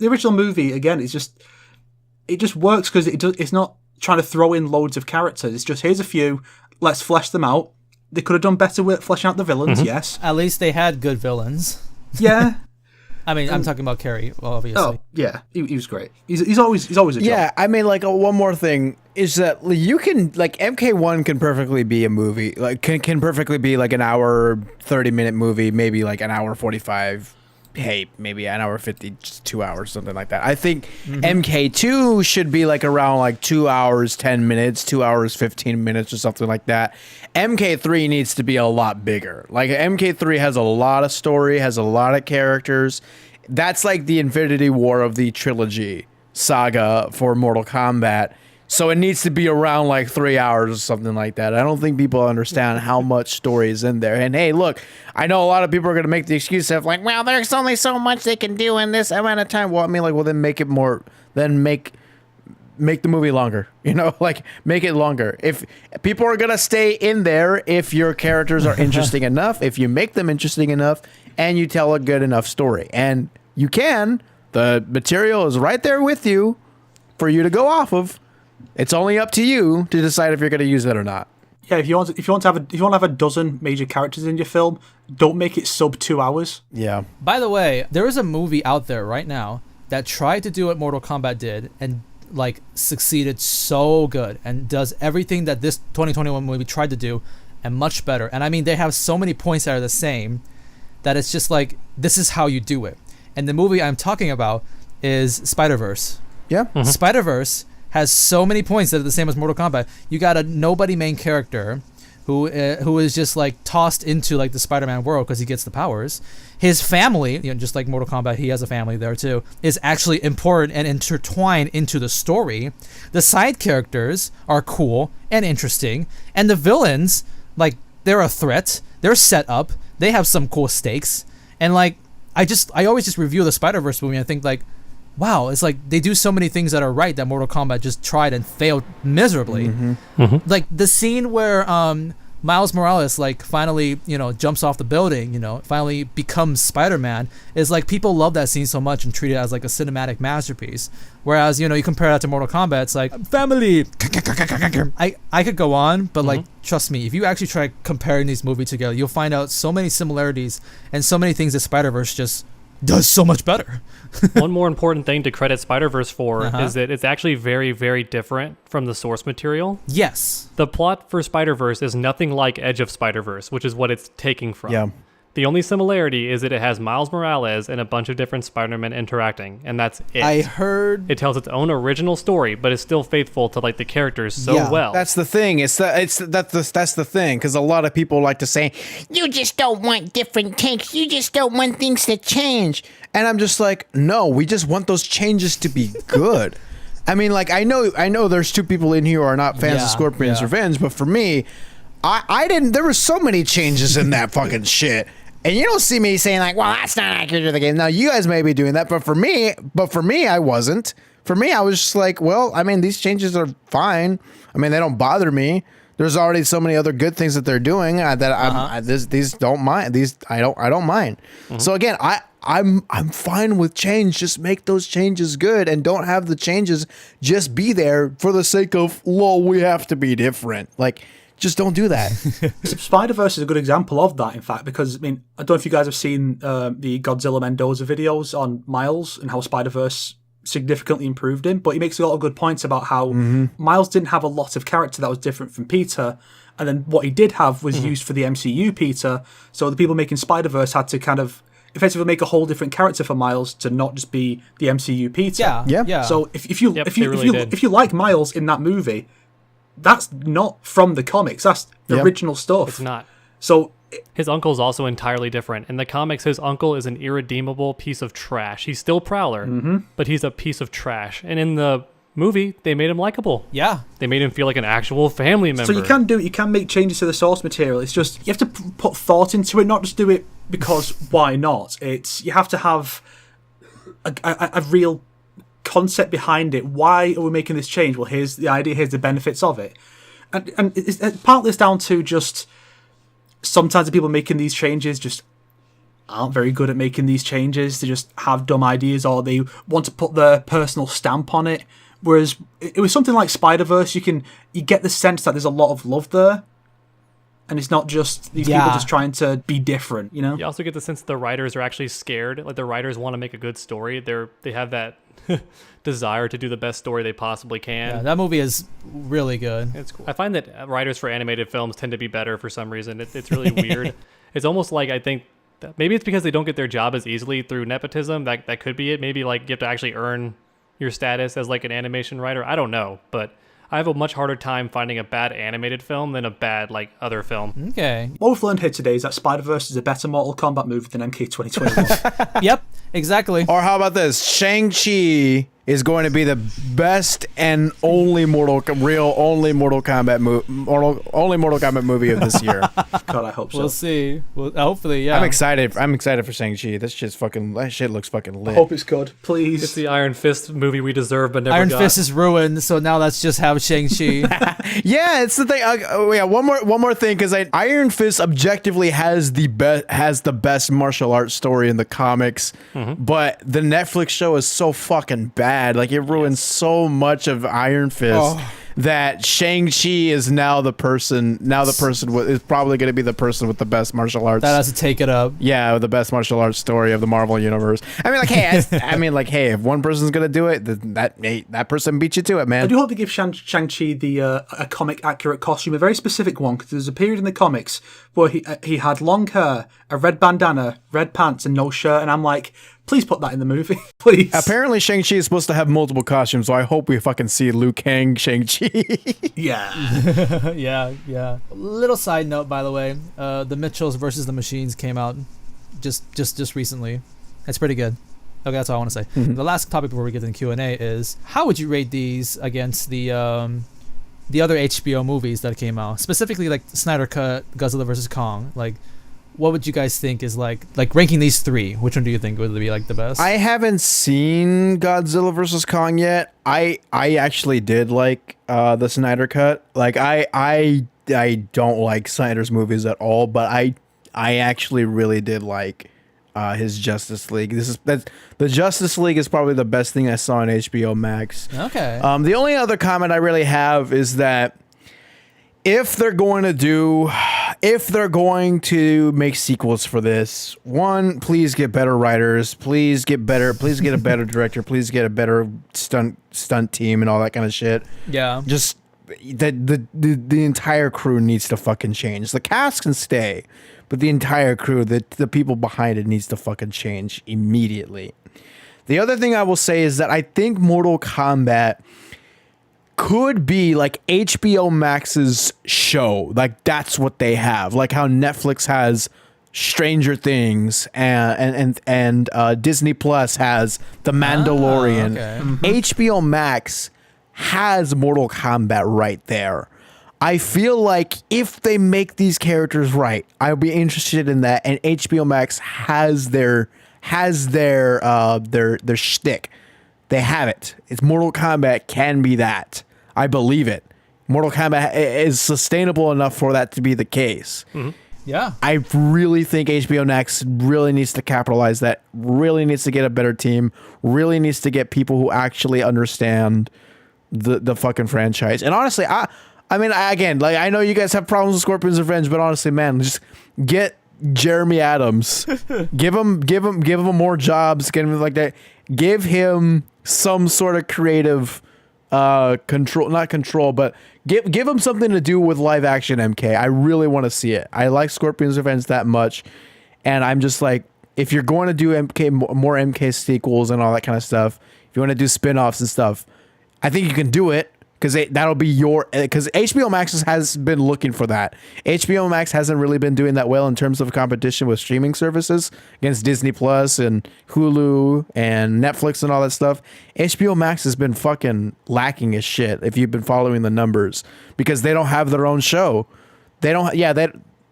original movie, again, it just works because it's not trying to throw in loads of characters. It's just, here's a few, let's flesh them out. They could have done better with fleshing out the villains, yes. At least they had good villains. Yeah. I mean, I'm talking about Kerry, obviously. Oh, yeah. He was great. He's always a joke. Yeah, I mean, like, one more thing is that you can, like, MK1 can perfectly be a movie. Like, can perfectly be, like, an hour, 30-minute movie, maybe, like, an hour 45. Hey, maybe an hour 50, just 2 hours, something like that. I think MK2 should be, like, around, like, 2 hours, 10 minutes, 2 hours, 15 minutes, or something like that. MK3 needs to be a lot bigger. Like, MK3 has a lot of story, has a lot of characters. that's like the Infinity War of the trilogy saga for Mortal Kombat. So it needs to be around like 3 hours or something like that. I don't think people understand how much story is in there. And hey, look, I know a lot of people are going to make the excuse of like, well, there's only so much they can do in this amount of time. Well, I mean, like, well, then make it more, then make the movie longer, you know, like make it longer. If people are going to stay in there, if your characters are interesting enough, if you make them interesting enough and you tell a good enough story, and you can, the material is right there with you for you to go off of. It's only up to you to decide if you're going to use it or not. Yeah, if you want to have a dozen major characters in your film, don't make it sub 2 hours. Yeah. By the way, there is a movie out there right now that tried to do what Mortal Kombat did and like succeeded so good and does everything that this 2021 movie tried to do and much better. And I mean, they have so many points that are the same that it's just like, this is how you do it. And the movie I'm talking about is Spider-Verse. Yeah. Mm-hmm. Spider-Verse has so many points that are the same as Mortal Kombat. You got a nobody main character who is just like tossed into like the Spider-Man world because he gets the powers. His family, you know, just like Mortal Kombat, he has a family there too, is actually important and intertwined into the story. The side characters are cool and interesting, and the villains, like, they're a threat. They're set up. They have some cool stakes, and like I always just review the Spider-Verse movie and I think like, wow, it's like they do so many things that are right that Mortal Kombat just tried and failed miserably. Mm-hmm. Mm-hmm. Like the scene where Miles Morales like finally, you know, jumps off the building, you know, finally becomes Spider-Man, is like people love that scene so much and treat it as like a cinematic masterpiece. Whereas, you know, you compare that to Mortal Kombat, it's like family. I could go on, but like trust me, if you actually try comparing these movies together, you'll find out so many similarities and so many things that Spider-Verse just does so much better. One more important thing to credit Spider-Verse for is that it's actually very, very different from the source material. Yes. The plot for Spider-Verse is nothing like Edge of Spider-Verse, which is what it's taking from. Yeah. The only similarity is that it has Miles Morales and a bunch of different Spider-Men interacting, and that's it. I heard It tells its own original story, but it's still faithful to like the characters so well. That's the thing. That's the thing, because a lot of people like to say, You just don't want different takes. You just don't want things to change. and I'm just like, no, we just want those changes to be good. I mean, like, I know there's two people in here who are not fans of Scorpion's Revenge, but for me, I didn't. There were so many changes in that fucking shit. And you don't see me saying like, well, that's not accurate to the game. Now you guys may be doing that, but for me, I wasn't. For me, I was just like, well, I mean, these changes are fine. I mean, they don't bother me. There's already so many other good things that they're doing that these don't mind. These I don't mind. So again, I'm fine with change. Just make those changes good, and don't have the changes just be there for the sake of, lol, we have to be different. Like, just don't do that. Spider-Verse is a good example of that, in fact, because, I mean, I don't know if you guys have seen the Godzilla Mendoza videos on Miles and how Spider-Verse significantly improved him, but he makes a lot of good points about how Miles didn't have a lot of character that was different from Peter, and then what he did have was used for the MCU Peter, so the people making Spider-Verse had to kind of effectively make a whole different character for Miles to not just be the MCU Peter. Yeah. So if you like Miles in that movie, that's not from the comics. That's the original stuff. It's not. So his uncle's also entirely different. In the comics, his uncle is an irredeemable piece of trash. He's still Prowler, but he's a piece of trash. And in the movie, they made him likable. Yeah. They made him feel like an actual family member. So you can make changes to the source material. It's just you have to put thought into it, not just do it because why not? You have to have a real concept behind it. Why are we making this change? Well, here's the idea, here's the benefits of it. And it's partly it's down to just sometimes the people making these changes just aren't very good at making these changes. They just have dumb ideas, or they want to put their personal stamp on it. Whereas it was something like Spider-Verse, you get the sense that there's a lot of love there. And it's not just these people just trying to be different, you know? You also get the sense that the writers are actually scared. Like, the writers want to make a good story. They have that desire to do the best story they possibly can. Yeah, that movie is really good. It's cool. I find that writers for animated films tend to be better for some reason. It's really weird. It's almost like, I think, maybe it's because they don't get their job as easily through nepotism. That could be it. Maybe like you have to actually earn your status as like an animation writer. I don't know, but I have a much harder time finding a bad animated film than a bad like other film. Okay. What we've learned here today is that Spider-Verse is a better Mortal Kombat movie than MK 2021. Yep. Exactly. Or how about this? Shang-Chi is going to be the best and only Mortal Kombat movie of this year. God, I hope so. We'll see. Well, hopefully, yeah. I'm excited for Shang-Chi. That shit looks fucking I lit. hope it's good. Please. It's the Iron Fist movie we deserve but never Iron got. Fist is ruined, so now let's just have Shang-Chi. Yeah, it's the thing. One more thing, because Iron Fist objectively has the best martial arts story in the comics, but the Netflix show is so fucking bad. Like, it ruins so much of Iron Fist. That Shang-Chi is now the person is probably going to be the person with the best martial arts. That has to take it up. Yeah, the best martial arts story of the Marvel universe. I mean, like, hey, if one person's going to do it, that person beat you to it, man. I do hope they give Shang-Chi a comic accurate costume, a very specific one, because there's a period in the comics where he had long hair, a red bandana, red pants, and no shirt, and I'm like, please put that in the movie, please. Apparently, Shang-Chi is supposed to have multiple costumes, so I hope we fucking see Liu Kang Shang-Chi. Yeah. Yeah. Little side note, by the way, the Mitchells versus the Machines came out just recently. It's pretty good. Okay, that's all I want to say. The last topic before we get into Q&A is, how would you rate these against the other HBO movies that came out? Specifically, like Snyder Cut, Godzilla versus Kong. Like, what would you guys think is like ranking these three? Which one do you think would be like the best? I haven't seen Godzilla vs. Kong yet. I actually did like the Snyder Cut. Like, I don't like Snyder's movies at all, but I actually really did like his Justice League. The Justice League is probably the best thing I saw on HBO Max. Okay. The only other comment I really have is that if they're going to make sequels for this, one, please get better writers, please get a better director, please get a better stunt team and all that kind of shit. Yeah. Just the entire crew needs to fucking change. The cast can stay, but the entire crew, the people behind it, needs to fucking change immediately. The other thing I will say is that I think Mortal Kombat could be like HBO Max's show. Like, that's what they have. Like how Netflix has Stranger Things and Disney Plus has The Mandalorian. HBO Max has Mortal Kombat right there. I feel like if they make these characters right, I'll be interested in that. And HBO Max has their shtick. They have it. It's Mortal Kombat can be that. I believe it. Mortal Kombat is sustainable enough for that to be the case. Yeah. I really think HBO Max really needs to capitalize that, really needs to get a better team, really needs to get people who actually understand the fucking franchise. And honestly, I mean, again, like, I know you guys have problems with Scorpion's Revenge, but honestly, man, just get Jeremy Adams. give him more jobs, get him like that. Give him some sort of creative not control, but give him something to do with live action MK. I really want to see it. I like Scorpion's Revenge that much, and I'm just like, if you're going to do more MK sequels and all that kind of stuff, if you want to do spin-offs and stuff, I think you can do it, because that'll be because HBO Max has been looking for that. HBO Max hasn't really been doing that well in terms of competition with streaming services against Disney Plus and Hulu and Netflix and all that stuff. HBO Max has been fucking lacking as shit if you've been following the numbers, because they don't have their own show. They don't.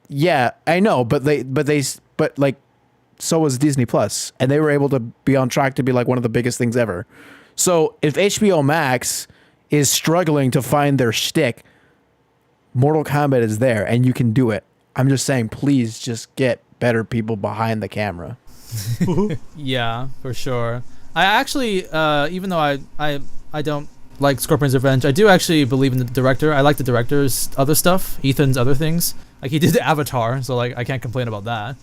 Yeah, I know, but like, so was Disney Plus, and they were able to be on track to be like one of the biggest things ever. So if HBO Max is struggling to find their shtick, Mortal Kombat is there, and you can do it. I'm just saying, please just get better people behind the camera. Yeah, for sure. I actually, even though I don't like Scorpion's Revenge, I do actually believe in the director. I like the director's other stuff, Ethan's other things. Like, he did Avatar, so like I can't complain about that.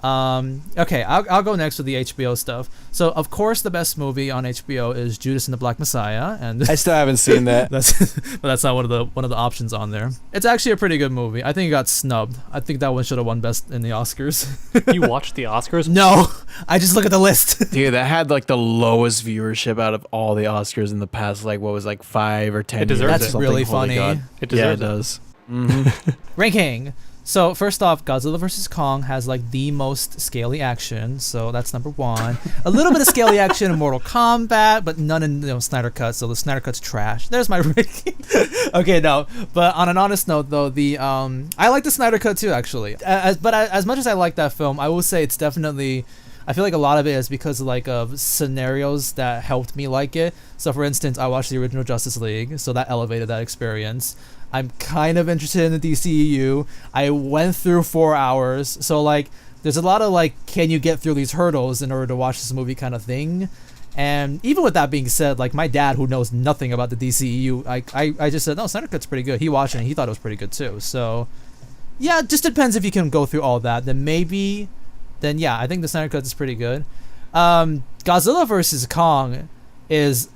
Okay, I'll go next with the HBO stuff. So of course the best movie on HBO is Judas and the Black Messiah, and I still haven't seen that. but that's not one of the options on there. It's actually a pretty good movie. I think it got snubbed. I think that one should have won best in the Oscars. You watched the Oscars? No, I just look at the list. Dude, that had like the lowest viewership out of all the Oscars in the past, like what was like 5 or 10 It years. deserves That's it. really Holy funny. God. It deserves it does. Mm-hmm. Ranking. So first off, Godzilla vs. Kong has like the most scaly action, so that's number 1. A little bit of scaly action in Mortal Kombat, but none in Snyder Cut, so the Snyder Cut's trash. There's my ranking. Okay, no, but on an honest note though, the I like the Snyder Cut too actually. But as much as I like that film, I will say it's definitely, I feel like a lot of it is because of scenarios that helped me like it. So for instance, I watched the original Justice League, so that elevated that experience. I'm kind of interested in the DCEU. I went through 4 hours, so like there's a lot of like, can you get through these hurdles in order to watch this movie kind of thing. And even with that being said, like my dad, who knows nothing about the DCEU, I just said, no, Snyder Cut's pretty good. He watched it and he thought it was pretty good too. So yeah, it just depends if you can go through all that. Then yeah, I think the Snyder Cut is pretty good. Godzilla vs. Kong is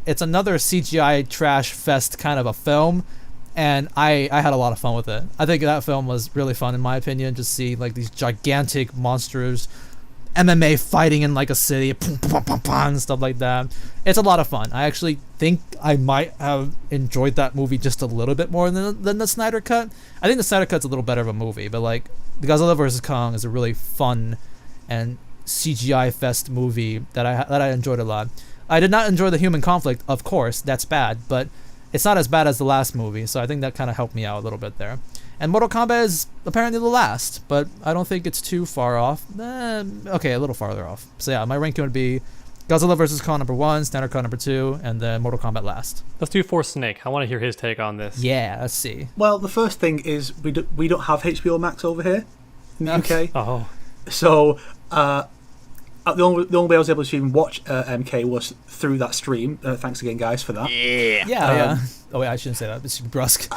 it's another CGI trash fest kind of a film, and I had a lot of fun with it. I think that film was really fun in my opinion, just see like these gigantic monsters, MMA fighting in like a city, and stuff like that. It's a lot of fun. I actually think I might have enjoyed that movie just a little bit more than the Snyder Cut. I think the Snyder Cut's a little better of a movie, but like the Godzilla vs. Kong is a really fun and CGI fest movie that I enjoyed a lot. I did not enjoy the human conflict, of course, that's bad, but it's not as bad as the last movie, so I think that kind of helped me out a little bit there. And Mortal Kombat is apparently the last, but I don't think it's too far off. Okay, a little farther off. So yeah, my ranking would be Godzilla vs. Kong number 1, Snyder Cut number 2, and then Mortal Kombat last. Let's do TrueUnderDawgGaming. I want to hear his take on this. Yeah, let's see. Well, the first thing is we don't have HBO Max over here in the UK. Oh. So the only way I was able to even watch MK was through that stream. Thanks again, guys, for that. Yeah. Oh wait, I shouldn't say that. It's brusque.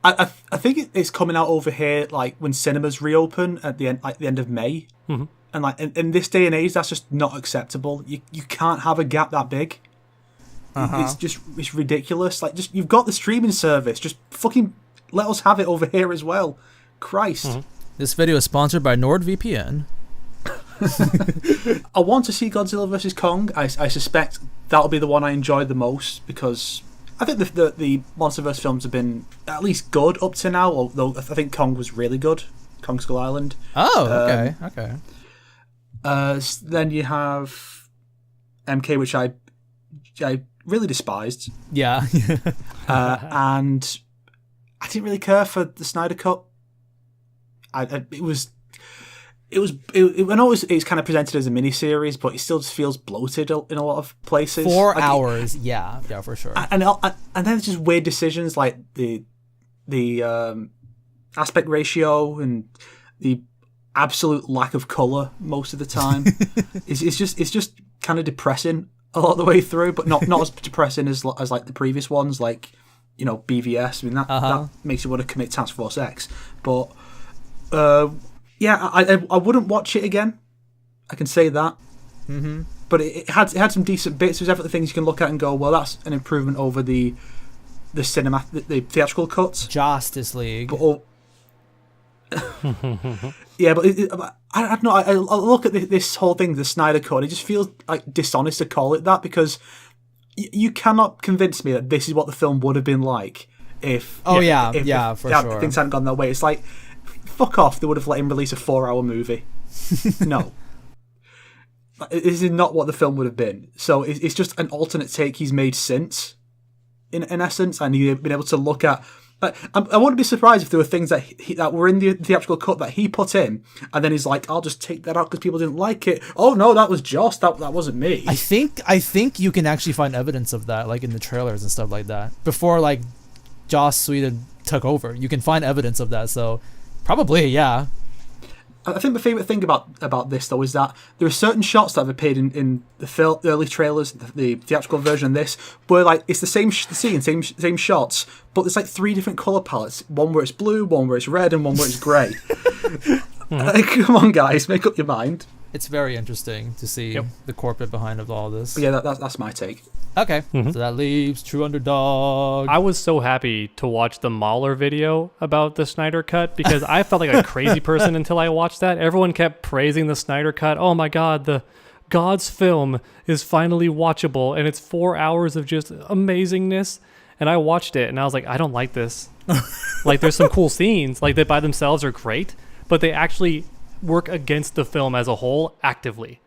I think it's coming out over here like when cinemas reopen at the end of May. Mm-hmm. And like in this day and age, that's just not acceptable. You can't have a gap that big. It's ridiculous. Like, just you've got the streaming service. Just fucking let us have it over here as well. Christ. Mm-hmm. This video is sponsored by NordVPN. I want to see Godzilla vs. Kong. I suspect that'll be the one I enjoy the most because I think the MonsterVerse films have been at least good up to now. Although I think Kong was really good. Kong Skull Island. Oh, okay. Then you have MK, which I really despised. Yeah. And I didn't really care for the Snyder Cut. I know it's kind of presented as a mini-series, but it still just feels bloated in a lot of places. 4 hours, yeah, for sure. And then it's just weird decisions like the aspect ratio and the absolute lack of color most of the time. it's just kind of depressing a lot of the way through, but not as depressing as like the previous ones, like BVS. I mean that makes you want to commit Task Force X, but. Yeah, I wouldn't watch it again. I can say that. Mm-hmm. But it had some decent bits. There's definitely things you can look at and go, well, that's an improvement over the theatrical cuts. Justice League. But, yeah, but I don't know. I look at this whole thing, the Snyder Cut. It just feels like dishonest to call it that because you cannot convince me that this is what the film would have been like if. For sure. Things hadn't gone that way. It's like. Fuck off, they would have let him release a 4-hour movie. No. This is not what the film would have been. So it's just an alternate take he's made since, in essence, and he's been able to look at... I wouldn't be surprised if there were things that were in the theatrical cut that he put in, and then he's like, I'll just take that out because people didn't like it. Oh no, that was Joss, that wasn't me. I think you can actually find evidence of that, like in the trailers and stuff like that. Before like Joss Whedon took over, you can find evidence of that, so... Probably, yeah. I think my favourite thing about this though is that there are certain shots that have appeared in the early trailers, the theatrical version of this, where like it's the same scene, same shots, but there's like 3 different colour palettes. One where it's blue, one where it's red, and one where it's grey. Come on, guys, make up your mind. It's very interesting to see the corporate behind of all this. But yeah, that's my take. Okay, so that leaves True Underdog. I was so happy to watch the Mahler video about the Snyder Cut because I felt like a crazy person until I watched that. Everyone kept praising the Snyder Cut. Oh my God, the God's film is finally watchable, and it's 4 hours of just amazingness. And I watched it, and I was like, I don't like this. Like, there's some cool scenes, like that by themselves are great, but they actually work against the film as a whole actively.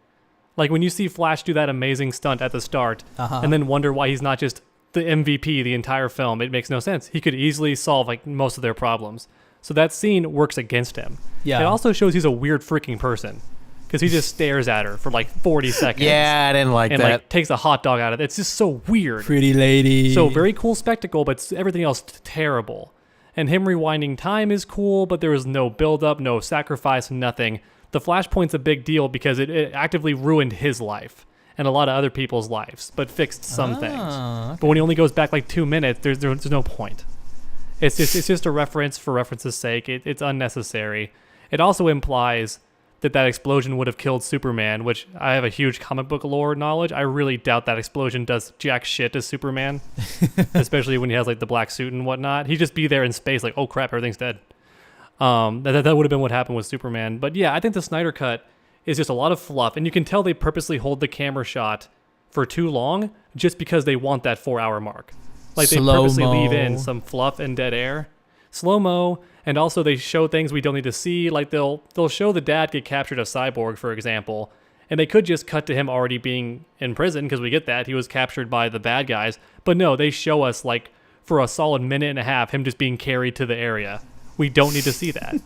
Like when you see Flash do that amazing stunt at the start and then wonder why he's not just the MVP the entire film, it makes no sense. He could easily solve like most of their problems. So that scene works against him. Yeah. It also shows he's a weird freaking person because he just stares at her for like 40 seconds. Yeah, I didn't like and that. Like takes a hot dog out of it. It's just so weird. Pretty lady. So very cool spectacle, but everything else terrible. And him rewinding time is cool, but there was no build-up, no sacrifice, nothing. The Flashpoint's a big deal because it actively ruined his life and a lot of other people's lives, but fixed some things. Okay. But when he only goes back like 2 minutes, there's no point. It's just a reference for reference's sake. It's unnecessary. It also implies that explosion would have killed Superman, which I have a huge comic book lore knowledge. I really doubt that explosion does jack shit to Superman, especially when he has like the black suit and whatnot. He'd just be there in space like, oh crap, everything's dead. That would have been what happened with Superman. But yeah, I think the Snyder Cut is just a lot of fluff, and you can tell they purposely hold the camera shot for too long just because they want that 4-hour mark. Like they purposely leave in some fluff and dead air. Slow-mo, and also they show things we don't need to see. Like they'll show the dad get captured as Cyborg, for example, and they could just cut to him already being in prison because we get that. He was captured by the bad guys. But no, they show us like for a solid minute and a half him just being carried to the area. We don't need to see that.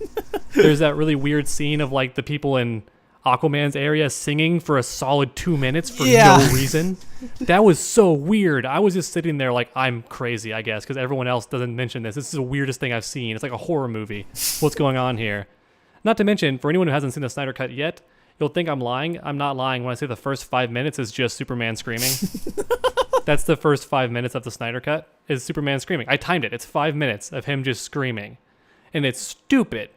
There's that really weird scene of like the people in Aquaman's area singing for a solid 2 minutes for no reason. That was so weird. I was just sitting there like, I'm crazy, I guess, because everyone else doesn't mention this. This is the weirdest thing I've seen. It's like a horror movie. What's going on here? Not to mention, for anyone who hasn't seen the Snyder Cut yet, you'll think I'm lying. I'm not lying when I say the first 5 minutes is just Superman screaming. That's the first 5 minutes of the Snyder Cut, is Superman screaming. I timed it. It's 5 minutes of him just screaming. And it's stupid.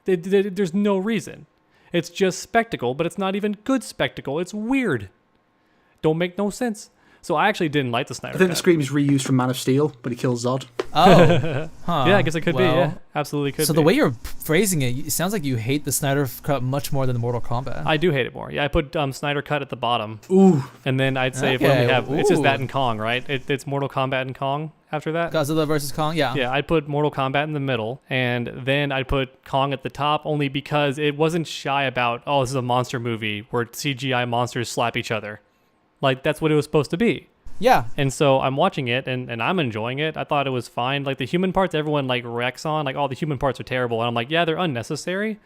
There's no reason. It's just spectacle, but it's not even good spectacle. It's weird. Don't make no sense. So I actually didn't like the Snyder Cut. I think the scream is reused from Man of Steel, but he kills Zod. Oh. Yeah, I guess it could be. Yeah, absolutely could be. So the way you're phrasing it, it sounds like you hate the Snyder Cut much more than the Mortal Kombat. I do hate it more. Yeah, I put Snyder Cut at the bottom. Ooh. And then I'd say when we have, it's just that and Kong, right? It's Mortal Kombat and Kong after that. Godzilla versus Kong, yeah. Yeah, I'd put Mortal Kombat in the middle, and then I'd put Kong at the top only because it wasn't shy about, oh, this is a monster movie where CGI monsters slap each other. Like, that's what it was supposed to be. Yeah. And so I'm watching it, and I'm enjoying it. I thought it was fine. Like, the human parts, everyone, like, wrecks on. Like, all the human parts are terrible. And I'm like, yeah, they're unnecessary.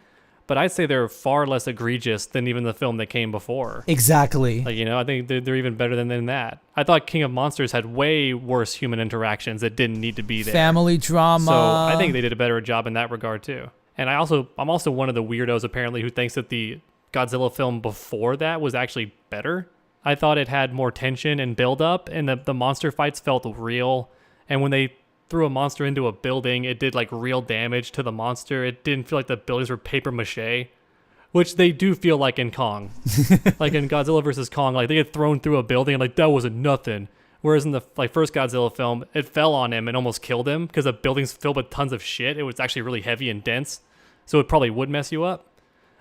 But I'd say they're far less egregious than even the film that came before. Exactly. Like, you know, I think they're even better than that. I thought King of Monsters had way worse human interactions that didn't need to be there. Family drama. So I think they did a better job in that regard, too. And I'm also one of the weirdos, apparently, who thinks that the Godzilla film before that was actually better. I thought it had more tension and build-up, and the monster fights felt real. And when they threw a monster into a building, it did like real damage to the monster. It didn't feel like the buildings were paper mache, which they do feel like in Kong. Like in Godzilla versus Kong, like they get thrown through a building and like that wasn't nothing. Whereas in the like first Godzilla film, it fell on him and almost killed him because the building's filled with tons of shit. It was actually really heavy and dense, so it probably would mess you up.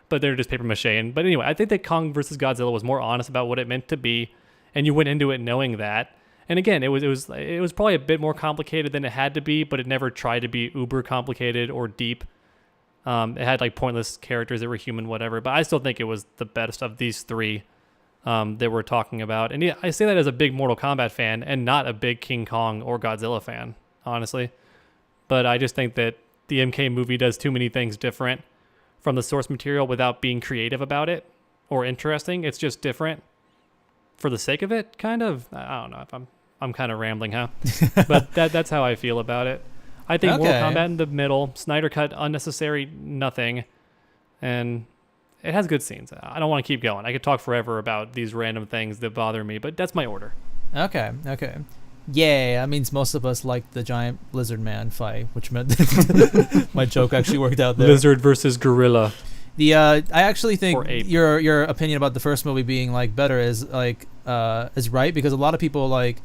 But they're just paper mache. But anyway, I think that Kong versus Godzilla was more honest about what it meant to be, and you went into it knowing that. And again, it was probably a bit more complicated than it had to be, but it never tried to be uber complicated or deep. It had like pointless characters that were human, whatever. But I still think it was the best of these three that we're talking about. And yeah, I say that as a big Mortal Kombat fan and not a big King Kong or Godzilla fan, honestly. But I just think that the MK movie does too many things different from the source material without being creative about it or interesting. It's just different for the sake of it, kind of. I don't know if I'm kind of rambling, huh? But that's how I feel about it. I think Mortal Kombat in the middle, Snyder Cut unnecessary, nothing. and it has good scenes. I don't want to keep going. I could talk forever about these random things that bother me, but that's my order. Okay. Yeah, that means most of us like the giant lizard man fight, which meant my joke actually worked out there. Lizard versus gorilla. I actually think Or ape. your opinion about the first movie being like better is like is right, because a lot of people like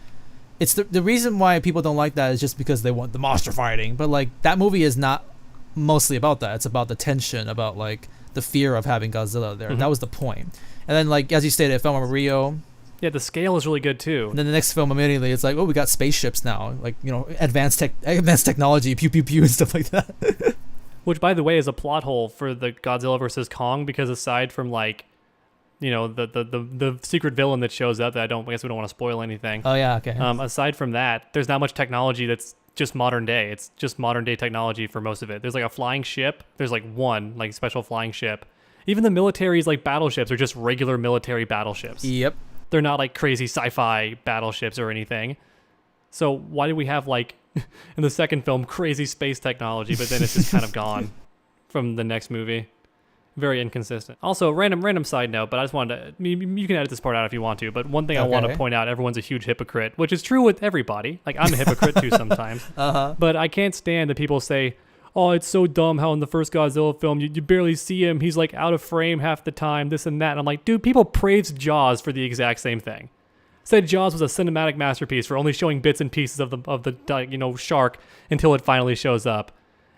it's the reason why people don't like that is just because they want the monster fighting, but like that movie is not mostly about that. It's about the tension, about like the fear of having Godzilla there. That was the point. And then like as you stated, it fell on Rio. Yeah, the scale is really good too. And then the next film immediately it's like, oh, we got spaceships now, like, you know, advanced technology, pew pew pew and stuff like that. Which, by the way, is a plot hole for the Godzilla versus Kong, because aside from like, you know, the secret villain that shows up that I guess we don't want to spoil anything. Oh yeah, okay. Aside from that, there's not much technology that's just modern day. It's just modern day technology for most of it. There's like a flying ship. There's like one like special flying ship. Even the military's like battleships are just regular military battleships. Yep. They're not like crazy sci-fi battleships or anything. So why do we have like in the second film crazy space technology, but then it's just kind of gone from the next movie? Very inconsistent. Also, random side note, but I just wanted to, you can edit this part out if you want to, but one thing I want to point out, everyone's a huge hypocrite, which is true with everybody. Like, I'm a hypocrite too sometimes. But I can't stand that people say, oh, it's so dumb how in the first Godzilla film, you barely see him. He's like out of frame half the time, this and that. And I'm like, dude, people praised Jaws for the exact same thing. Said Jaws was a cinematic masterpiece for only showing bits and pieces of the shark until it finally shows up.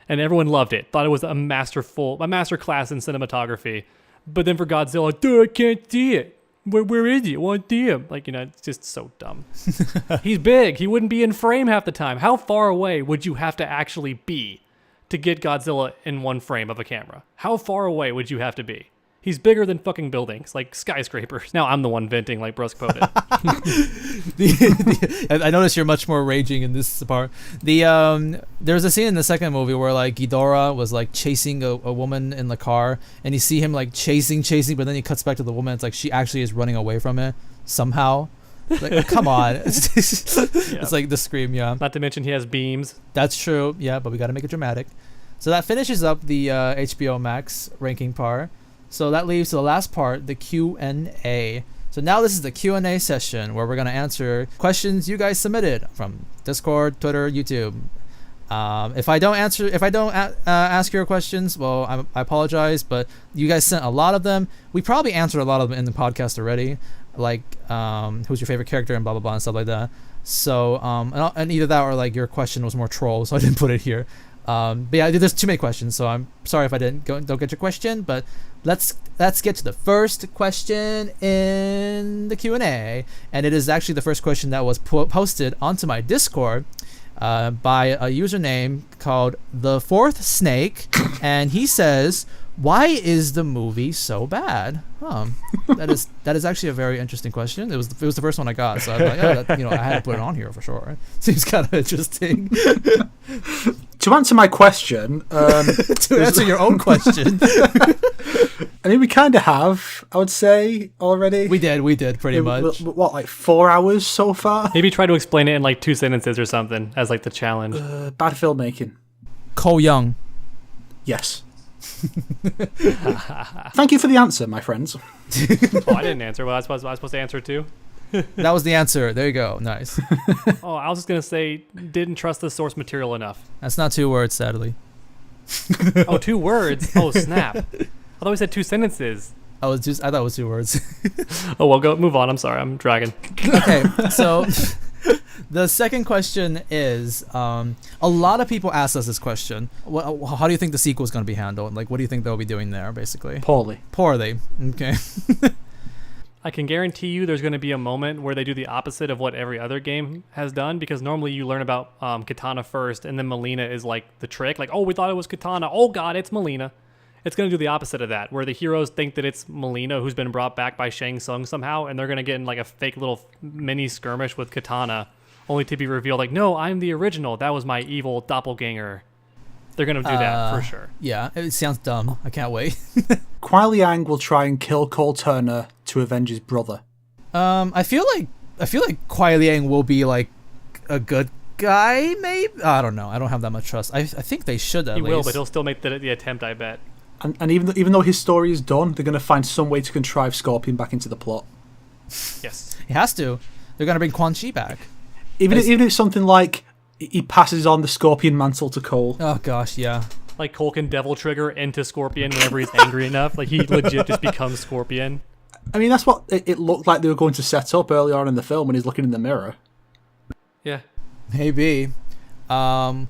And everyone loved it. Thought it was a master class in cinematography. But then for Godzilla, dude, I can't see it. Where is he? I want to see him. Like, you know, it's just so dumb. He's big. He wouldn't be in frame half the time. How far away would you have to actually be to get Godzilla in one frame of a camera? How far away would you have to be? He's bigger than fucking buildings, like skyscrapers. Now I'm the one venting like BruskPoet. I notice you're much more raging in this part. There's a scene in the second movie where like Ghidorah was like chasing a woman in the car, and you see him like chasing, but then he cuts back to the woman. It's like she actually is running away from it somehow. Like, come on. It's like the scream, yeah. Not to mention he has beams. That's true, yeah, but we got to make it dramatic. So that finishes up the HBO Max ranking part. So that leaves to the last part, the Q&A. So now this is the Q&A session where we're going to answer questions you guys submitted from Discord, Twitter, YouTube. If I don't ask your questions, well, I apologize, but you guys sent a lot of them. We probably answered a lot of them in the podcast already, like who's your favorite character and blah, blah, blah, and stuff like that. So, and either that or like your question was more troll, so I didn't put it here. But yeah, there's too many questions, so I'm sorry if I don't get your question, but let's get to the first question in the Q&A, and it is actually the first question that was posted onto my Discord by a username called The4thSnake, and he says, why is the movie so bad? That is actually a very interesting question. It was the first one I got, so I was like, I had to put it on here for sure. Seems kind of interesting. To answer my question, to answer your own question, I mean, we kind of have, I would say, already. We did pretty much. What, like 4 hours so far? Maybe try to explain it in like 2 sentences or something as like the challenge. Bad filmmaking. Cole Young. Yes. Thank you for the answer, my friends. Oh, I didn't answer. Well, I was supposed to answer too. That was the answer. There you go. Nice. Oh, I was just gonna say, didn't trust the source material enough. That's not 2 words, sadly. Oh, 2 words. Oh, snap. I thought we said 2 sentences. I thought it was 2 words. Oh, well, move on. I'm sorry. I'm dragging. Okay, so the second question is, a lot of people ask us this question. How do you think the sequel is going to be handled? Like, what do you think they'll be doing there, basically? Poorly. Okay. I can guarantee you there's going to be a moment where they do the opposite of what every other game has done, because normally you learn about Katana first, and then Mileena is like the trick. Like, oh, we thought it was Katana. Oh, God, it's Mileena. It's going to do the opposite of that, where the heroes think that it's Mileena who's been brought back by Shang Tsung somehow, and they're going to get in like a fake little mini skirmish with Katana, only to be revealed like, no, I'm the original. That was my evil doppelganger. They're going to do that for sure. Yeah, it sounds dumb. I can't wait. Kuai Liang will try and kill Cole Turner to avenge his brother. I feel like Kuai Liang will be like a good guy, maybe. I don't know. I don't have that much trust. I think they should at least. He will, but he'll still make the attempt, I bet. And even though his story is done, they're going to find some way to contrive Scorpion back into the plot. Yes. He has to. They're going to bring Quan Chi back. Even if it's something like he passes on the Scorpion mantle to Cole. Oh, gosh, yeah. Like Cole can Devil Trigger into Scorpion whenever he's angry enough. Like, he legit just becomes Scorpion. I mean, that's what it looked like they were going to set up early on in the film when he's looking in the mirror. Yeah. Maybe. I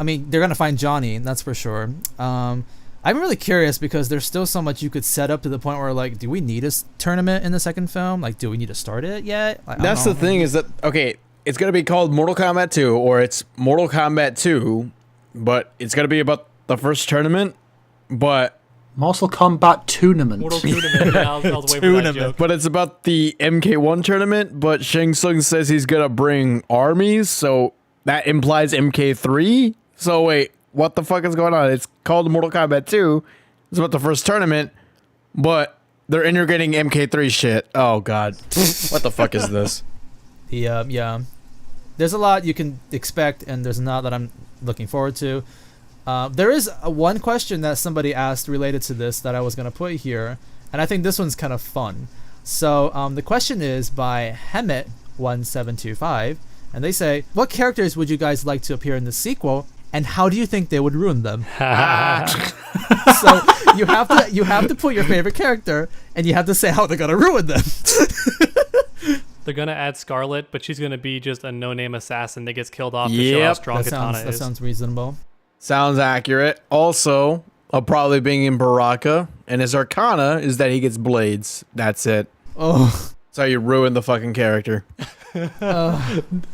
mean, they're going to find Johnny, that's for sure. I'm really curious because there's still so much you could set up to the point where, like, do we need a tournament in the second film? Like, do we need to start it yet? That's the thing is that, okay, it's going to be called Mortal Kombat 2, or it's Mortal Kombat 2, but it's going to be about the first tournament, but... Mortal Kombat Tournament. Mortal Tournament, yeah, I was waiting for that joke. But it's about the MK1 tournament, but Shang Tsung says he's going to bring armies, so that implies MK3? So wait, what the fuck is going on? It's called Mortal Kombat 2. It's about the first tournament, but they're integrating MK3 shit. Oh, God. What the fuck is this? Yeah. There's a lot you can expect, and there's a lot that I'm looking forward to. There is one question that somebody asked related to this that I was going to put here, and I think this one's kind of fun. So the question is by Hemet1725, and they say, what characters would you guys like to appear in the sequel, and how do you think they would ruin them? So you have to put your favorite character, and you have to say how they're going to ruin them. They're going to add Scarlet, but she's going to be just a no-name assassin that gets killed off to show how strong Katana is. That sounds reasonable. Sounds accurate. Also, I'll probably bring in Baraka, and his Arcana is that he gets blades. That's it. Oh. That's how you ruin the fucking character.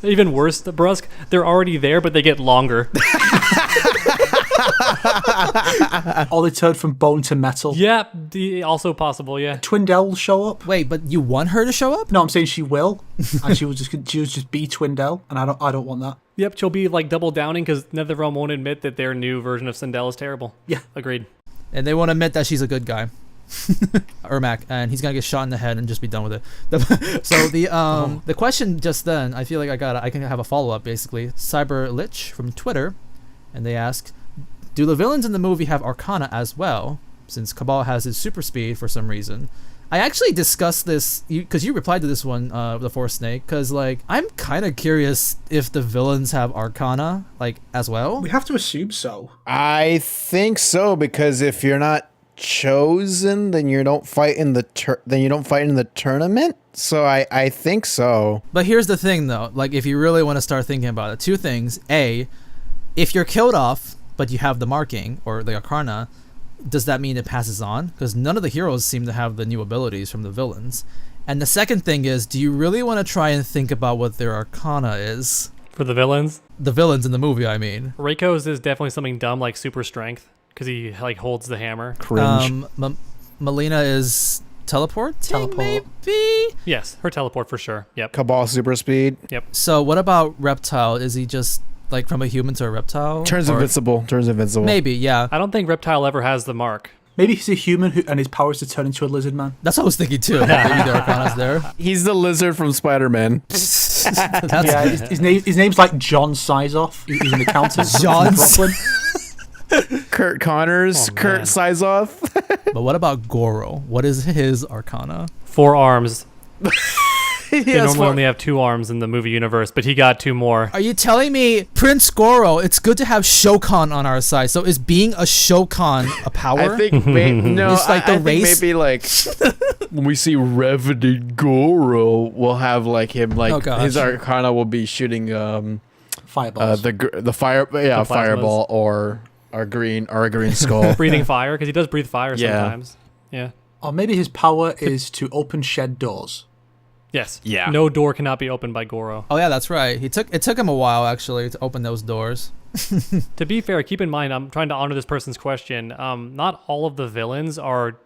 Even worse, the Brusk, they're already there, but they get longer. Or they turn from bone to metal. Yeah, also possible, yeah. Twindell will show up. Wait, but you want her to show up? No, I'm saying she will, and she will just be Twindell, and I don't want that. Yep, she'll be like double downing because NetherRealm won't admit that their new version of Sindel is terrible. Yeah, agreed. And they won't admit that she's a good guy. Ermac, and he's gonna get shot in the head and just be done with it. So the question just then, I feel like I can have a follow up basically. Cyber Lich from Twitter, and they ask, do the villains in the movie have Arcana as well? Since Cabal has his super speed for some reason. I actually discussed this because you replied to this one, the TheForthSnake, because like I'm kind of curious if the villains have Arcana like as well. We have to assume so. I think so, because if you're not chosen, then you don't fight in the tournament. So I think so. But here's the thing though, like if you really want to start thinking about it, two things. A, if you're killed off but you have the marking or the Arcana, does that mean it passes on? Because none of the heroes seem to have the new abilities from the villains. And the second thing is, do you really want to try and think about what their Arcana is? For the villains? The villains in the movie, I mean. Reiko's is definitely something dumb like super strength, because he like holds the hammer. Cringe. Mileena is teleport, maybe? Yes, her teleport for sure. Yep. Cabal super speed. Yep. So what about Reptile? Is he just like from a human to a reptile? Turns invincible. Maybe, yeah. I don't think Reptile ever has the mark. Maybe he's a human and his power is to turn into a lizard man. That's what I was thinking too. Maybe the Arcana's there. He's the lizard from Spider-Man. Yeah, his name's like John Sizoff. He's an accountant. John Kurt Connors. Oh, Kurt man. Sizoff. But what about Goro? What is his Arcana? 4 arms. He They has normally only have 2 arms in the movie universe, but he got 2 more. Are you telling me Prince Goro? It's good to have Shokan on our side. So is being a Shokan a power? I think no. It's like the I think race? maybe like when we see Revenant Goro, we'll have like him like Oh, gosh. his Arcana will be shooting Fireballs. the fire plasmas. fireball or a green skull. Breathing fire, because he does breathe fire Yeah. sometimes. Yeah. Or maybe his power is to open shed doors. Yes. Yeah. No door cannot be opened by Goro. Oh yeah, that's right. It took him a while actually to open those doors. To be fair, keep in mind, I'm trying to honor this person's question. Not all of the villains are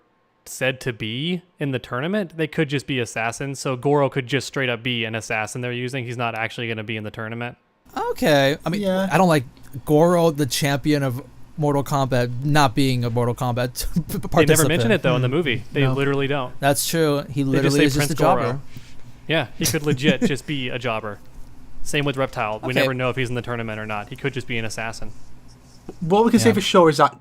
said to be in the tournament. They could just be assassins. So Goro could just straight up be an assassin they're using. He's not actually going to be in the tournament. Okay. I mean, Yeah. I don't like Goro, the champion of Mortal Kombat, not being a Mortal Kombat participant. They never mention it though in the movie. They No. literally don't. That's true. He They literally is Prince just a jobber. Goro. Yeah, he could legit just be a jobber. Same with Reptile. We Okay. never know if he's in the tournament or not. He could just be an assassin. What we can say Yeah. for sure is that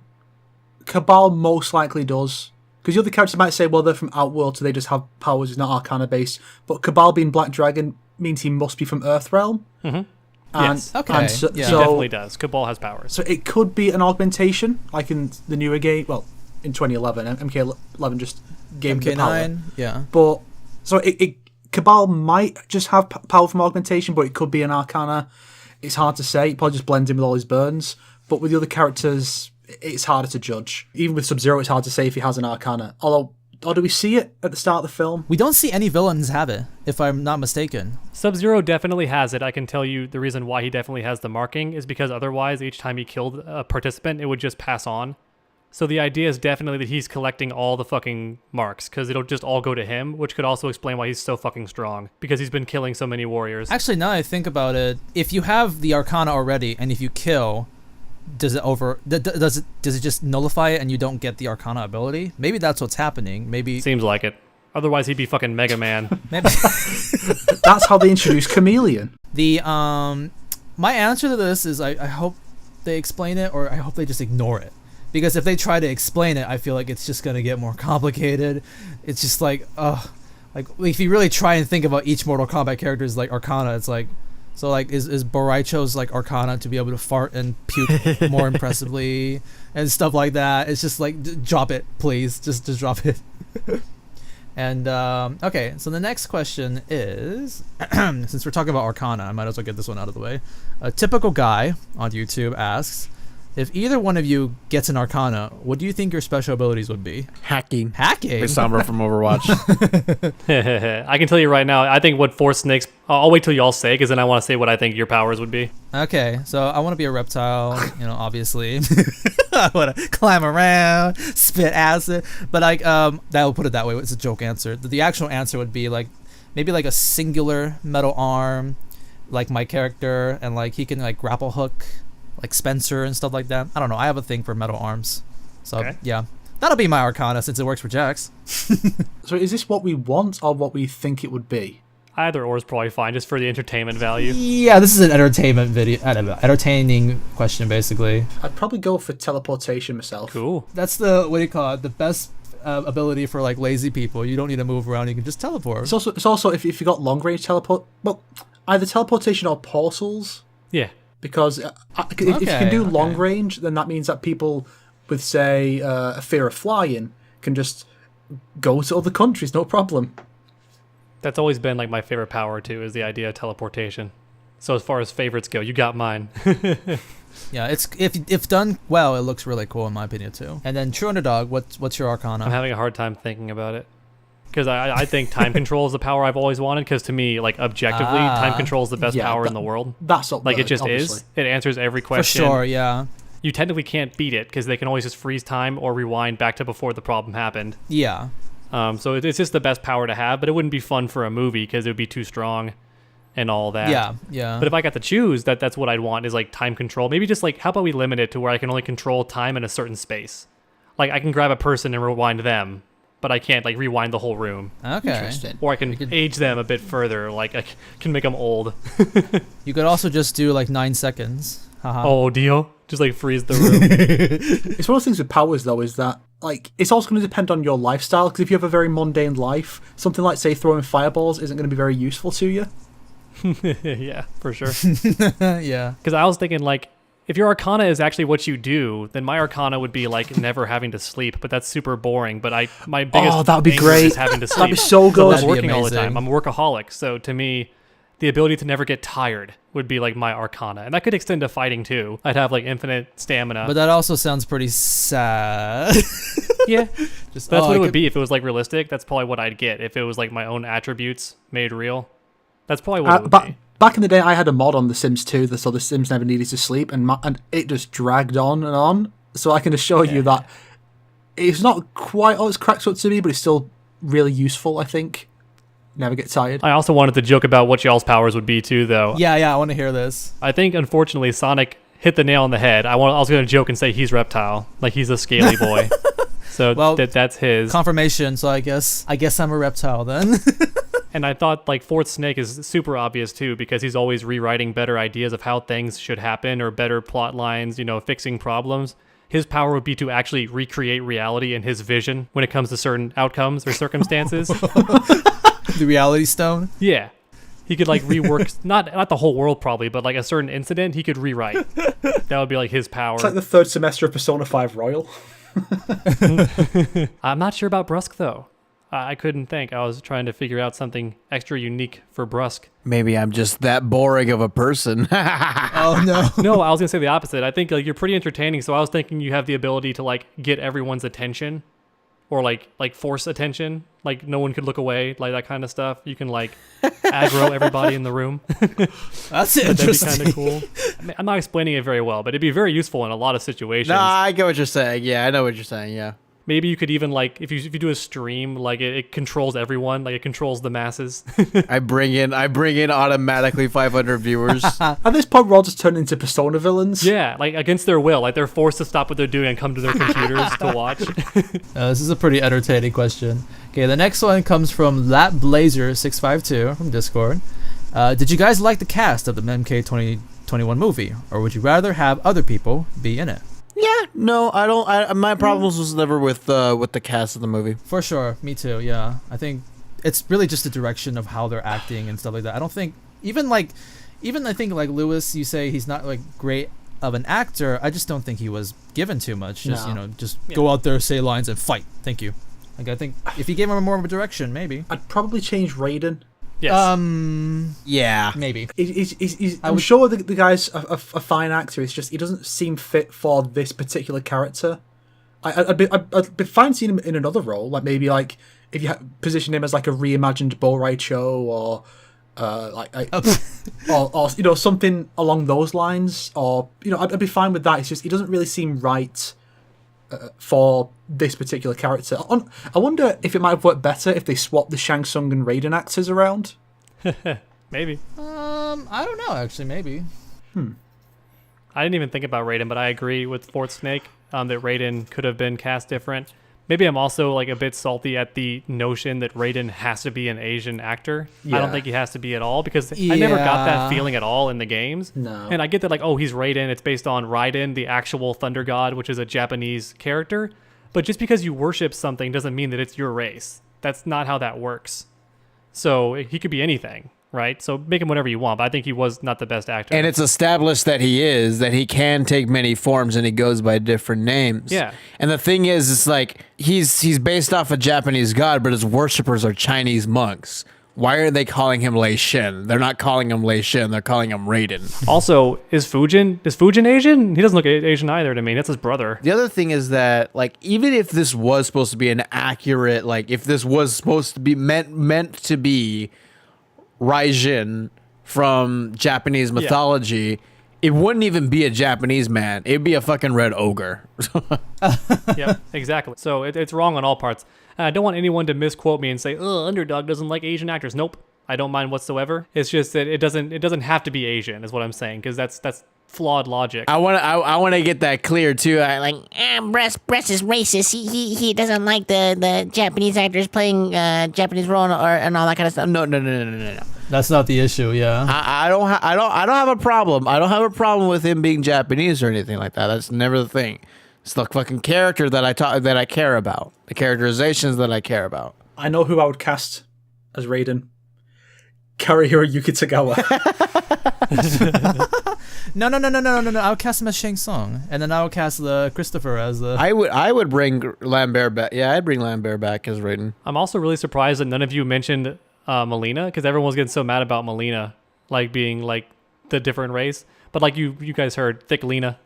Cabal most likely does. Because the other characters might say, well, they're from Outworld, so they just have powers, it's not Arcana based. But Cabal being Black Dragon means he must be from Earthrealm. Mm-hmm. Yes. Okay. And He definitely does. Cabal has powers. So it could be an augmentation, like in the newer game. Well, in 2011, MK11 just gave him the power. MK9, yeah. But so Cabal might just have power from augmentation, but it could be an Arcana. It's hard to say. It probably just blends in with all his burns. But with the other characters, it's harder to judge. Even with Sub-Zero, it's hard to say if he has an Arcana. Or do we see it at the start of the film? We don't see any villains have it, if I'm not mistaken. Sub-Zero definitely has it. I can tell you the reason why he definitely has the marking is because otherwise, each time he killed a participant, it would just pass on. So the idea is definitely that he's collecting all the fucking marks, because it'll just all go to him, which could also explain why he's so fucking strong, because he's been killing so many warriors. Actually, now that I think about it, if you have the Arcana already, and if you kill, does it just nullify it and you don't get the Arcana ability? Maybe that's what's happening. Maybe Seems like it. Otherwise, he'd be fucking Mega Man. maybe That's how they introduced Chameleon. the my answer to this is I hope they explain it, or I hope they just ignore it. Because if they try to explain it, I feel like it's just gonna get more complicated. It's just like if you really try and think about each Mortal Kombat character's like Arcana, it's like, so like is Boraicho's like Arcana to be able to fart and puke more impressively and stuff like that. It's just like drop it, please, just drop it. And okay, so the next question is, since we're talking about Arcana, I might as well get this one out of the way. A typical guy on YouTube asks, if either one of you gets an Arcana, what do you think your special abilities would be? Hacking. Hacking? Like Sombra from Overwatch. I can tell you right now, I think what 4thSnake's... I'll wait till y'all say, because then I want to say what I think your powers would be. Okay, so I want to be a reptile, obviously. I want to climb around, spit acid. But like, that'll put it that way. It's a joke answer. The actual answer would be like, maybe like a singular metal arm, like my character, and like he can like grapple hook, like Spencer and stuff like that. I don't know. I have a thing for metal arms. So, Okay. yeah. That'll be my Arcana since it works for Jax. So is this what we want or what we think it would be? Either or is probably fine, just for the entertainment value. Yeah, this is an entertainment video. I don't know, entertaining question, basically. I'd probably go for teleportation myself. Cool. That's the, what do you call it? The best ability for like lazy people. You don't need to move around. You can just teleport. It's also if you got long range teleport, well, either teleportation or portals. Yeah. Because if you can do long range, then that means that people with, say, a fear of flying can just go to other countries, no problem. That's always been like my favorite power too, is the idea of teleportation. So as far as favorites go, you got mine. Yeah, it's if done well, it looks really cool in my opinion too. And then True Underdog, what's your Arcana? I'm having a hard time thinking about it. Because I think time control is the power I've always wanted, because to me, like, objectively, time control is the best power in the world. That's up like, there, it just obviously. is. It answers every question. For sure, yeah. You technically can't beat it, because they can always just freeze time or rewind back to before the problem happened. Yeah. So it's just the best power to have, but it wouldn't be fun for a movie, because it would be too strong and all that. Yeah, yeah. But if I got to choose, that's what I'd want, is, like, time control. Maybe just, like, how about we limit it to where I can only control time in a certain space? Like, I can grab a person and rewind them, but I can't, like, rewind the whole room. Okay. Interesting. Or I can age them a bit further, like, I can make them old. You could also just do, like, 9 seconds. Haha. Oh, Dio? Just, like, freeze the room. It's one of the things with powers, though, is that, like, it's also going to depend on your lifestyle, because if you have a very mundane life, something like, say, throwing fireballs isn't going to be very useful to you. Yeah, for sure. Yeah. Because I was thinking, like, if your Arcana is actually what you do, then my Arcana would be, like, never having to sleep, but that's super boring. But my biggest that would be anger great. is having to sleep. That'd be so good. I'm That'd be working all the amazing. time. I'm a workaholic. So to me, the ability to never get tired would be, like, my Arcana. And that could extend to fighting, too. I'd have, like, infinite stamina. But that also sounds pretty sad. Yeah. Just, But that's what I it would could- be if it was, like, realistic. That's probably what I'd get. If it was, like, my own attributes made real. That's probably what it would be. Back in the day, I had a mod on The Sims 2, so The Sims never needed to sleep, and it just dragged on and on. So I can assure you that it's not quite all it's cracked up to be, but it's still really useful, I think. Never get tired. I also wanted to joke about what y'all's powers would be, too, though. Yeah, I want to hear this. I think, unfortunately, Sonic hit the nail on the head. I was going to joke and say he's Reptile. Like, he's a scaly boy. So Well, that's his. Confirmation, so I guess I'm a reptile then. And I thought, like, 4thSnake is super obvious, too, because he's always rewriting better ideas of how things should happen or better plot lines, fixing problems. his power would be to actually recreate reality in his vision when it comes to certain outcomes or circumstances. The reality stone. Yeah. He could like rework not the whole world probably, but like a certain incident he could rewrite. That would be like his power. It's like the third semester of Persona 5 Royal. I'm not sure about Brusk though. I couldn't think. I was trying to figure out something extra unique for Brusk. Maybe I'm just that boring of a person. Oh no. No, I was gonna say the opposite. I think like you're pretty entertaining, so I was thinking you have the ability to like get everyone's attention, or like force attention. Like no one could look away, like that kind of stuff. You can like aggro everybody in the room. That's interesting. That'd be kind of cool. I mean, I'm not explaining it very well, but it'd be very useful in a lot of situations. No, I get what you're saying. Yeah, I know what you're saying. Yeah. Maybe you could even like if you do a stream, like it controls everyone, like it controls the masses. I bring in automatically 500 viewers. At this point, we're all just turning into Persona villains. Yeah, like against their will, like they're forced to stop what they're doing and come to their computers to watch. This is a pretty entertaining question. Okay, the next one comes from LapBlazer652 from Discord. Did you guys like the cast of the MK 2021 movie, or would you rather have other people be in it? Yeah, no, I don't. My problems was never with the cast of the movie. For sure, me too. Yeah, I think it's really just the direction of how they're acting and stuff like that. I don't think even I think like Lewis, you say he's not like great of an actor. I just don't think he was given too much. Just just go out there, say lines, and fight. Thank you. Like I think if you gave him more of a direction, maybe I'd probably change Raiden. Yes. Yeah. Maybe. I'm sure the guy's a fine actor. It's just he doesn't seem fit for this particular character. I'd be fine seeing him in another role, like maybe like if you position him as like a reimagined Bo Raicho or or something along those lines, or I'd be fine with that. It's just he doesn't really seem right for this particular character. I wonder if it might have worked better if they swapped the Shang Tsung and Raiden actors around. Maybe. I don't know. Actually, maybe. I didn't even think about Raiden, but I agree with TheFourthSnake that Raiden could have been cast different. Maybe I'm also like a bit salty at the notion that Raiden has to be an Asian actor. Yeah. I don't think he has to be at all because I never got that feeling at all in the games. No. And I get that like, oh, he's Raiden. It's based on Raiden, the actual thunder god, which is a Japanese character. But just because you worship something doesn't mean that it's your race. That's not how that works. So he could be anything, right? So make him whatever you want. But I think he was not the best actor. And it's established that he can take many forms and he goes by different names. Yeah. And the thing is, it's like he's based off a Japanese god, but his worshippers are Chinese monks. Why are they calling him Lei Shin? They're not calling him Lei Shin. They're calling him Raiden. Also, is Fujin Asian? He doesn't look Asian either to me. That's his brother. The other thing is that, like, even if this was supposed to be an accurate, like, if this was supposed to be meant to be Raijin from Japanese mythology, it wouldn't even be a Japanese man. It'd be a fucking red ogre. Yeah, exactly. So it's wrong on all parts. I don't want anyone to misquote me and say, "Oh, Underdog doesn't like Asian actors." Nope, I don't mind whatsoever. It's just that it doesn't have to be Asian, is what I'm saying, because that's flawed logic. I want to get that clear too. Bress is racist. He doesn't like the Japanese actors playing Japanese role and all that kind of stuff. No. That's not the issue. Yeah. I don't have a problem. I don't have a problem with him being Japanese or anything like that. That's never the thing. It's the fucking character that I care about. The characterizations that I care about. I know who I would cast as Raiden. Karihiro Yukitagawa. No. I would cast him as Shang Tsung, and then I would cast the Christopher as the. I would bring Lambert back. Yeah, I'd bring Lambert back as Raiden. I'm also really surprised that none of you mentioned Mileena, because everyone was getting so mad about Mileena, like being like the different race. But like you guys heard, Thick Lena.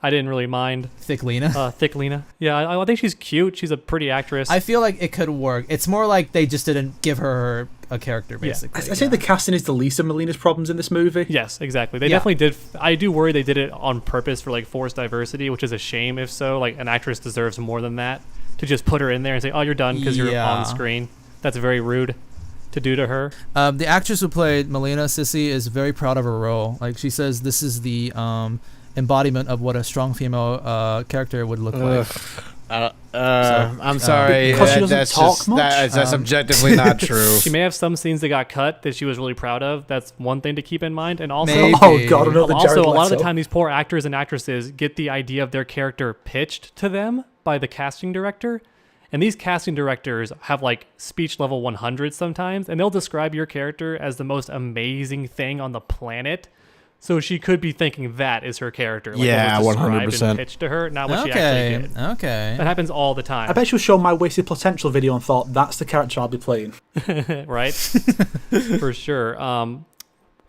I didn't really mind. Thick Lena? Thick Lena. Yeah, I think she's cute. She's a pretty actress. I feel like it could work. It's more like they just didn't give her a character, basically. I say the casting is the least of Mileena's problems in this movie. Yes, exactly. They definitely did. I do worry they did it on purpose for like forced diversity, which is a shame if so. Like an actress deserves more than that. To just put her in there and say, oh, you're done because you're on screen. That's very rude to do to her. The actress who played Mileena, Sissy, is very proud of her role. Like she says this is the embodiment of what a strong female character would look like. I'm sorry. Because she doesn't talk much? That's objectively not true. She may have some scenes that got cut that she was really proud of. That's one thing to keep in mind. And also, Maybe. Oh god, another Jared also a lot of Leto. the time, these poor actors and actresses get the idea of their character pitched to them by the casting director. And these casting directors have like speech level 100 sometimes, and they'll describe your character as the most amazing thing on the planet. So she could be thinking that is her character. Like Yeah, what was 100%. described and pitched to her, not what she actually did. Okay. That happens all the time. I bet she'll show my wasted potential video and thought that's the character I'll be playing. Right? For sure. What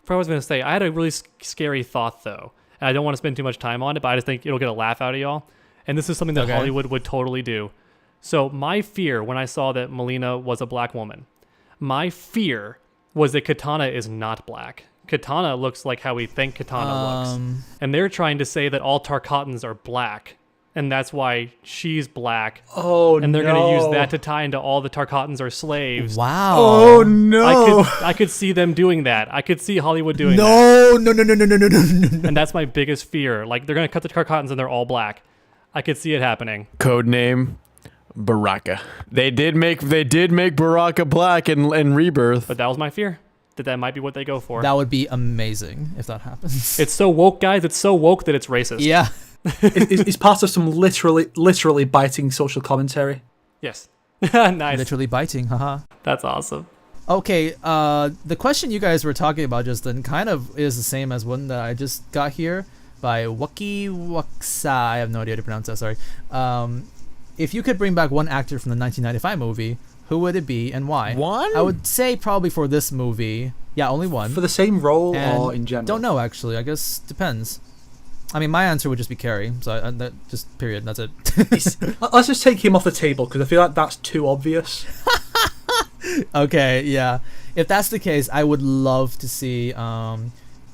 I was going to say, I had a really scary thought, though. And I don't want to spend too much time on it, but I just think it'll get a laugh out of y'all. And this is something that Hollywood would totally do. So my fear when I saw that Mileena was a black woman, my fear was that Katana is not black. Katana looks like how we think Katana looks. And they're trying to say that all Tarkatans are black. And that's why she's black. Oh, and they're going to use that to tie into all the Tarkatans are slaves. Wow. Oh no. I could see them doing that. I could see Hollywood doing that. No. And that's my biggest fear. Like, they're going to cut the Tarkatans and they're all black. I could see it happening. Codename Baraka. They did make Baraka black in Rebirth. But that was my fear. That might be what they go for. That would be amazing if that happens. It's so woke, guys. It's so woke that it's racist. Yeah. It's part of some literally biting social commentary. Yes. Nice. Literally biting, haha. That's awesome. Okay, the question you guys were talking about just then kind of is the same as one that I just got here by Waki Waksa. I have no idea how to pronounce that, sorry. If you could bring back one actor from the 1995 movie, who would it be and why? One? I would say probably for this movie. Yeah, only one. For the same role And or in general? Don't know, actually. I guess depends. I mean, my answer would just be Carrie. So that just period. That's it. Let's just take him off the table because I feel like that's too obvious. Okay, yeah. If that's the case, I would love to see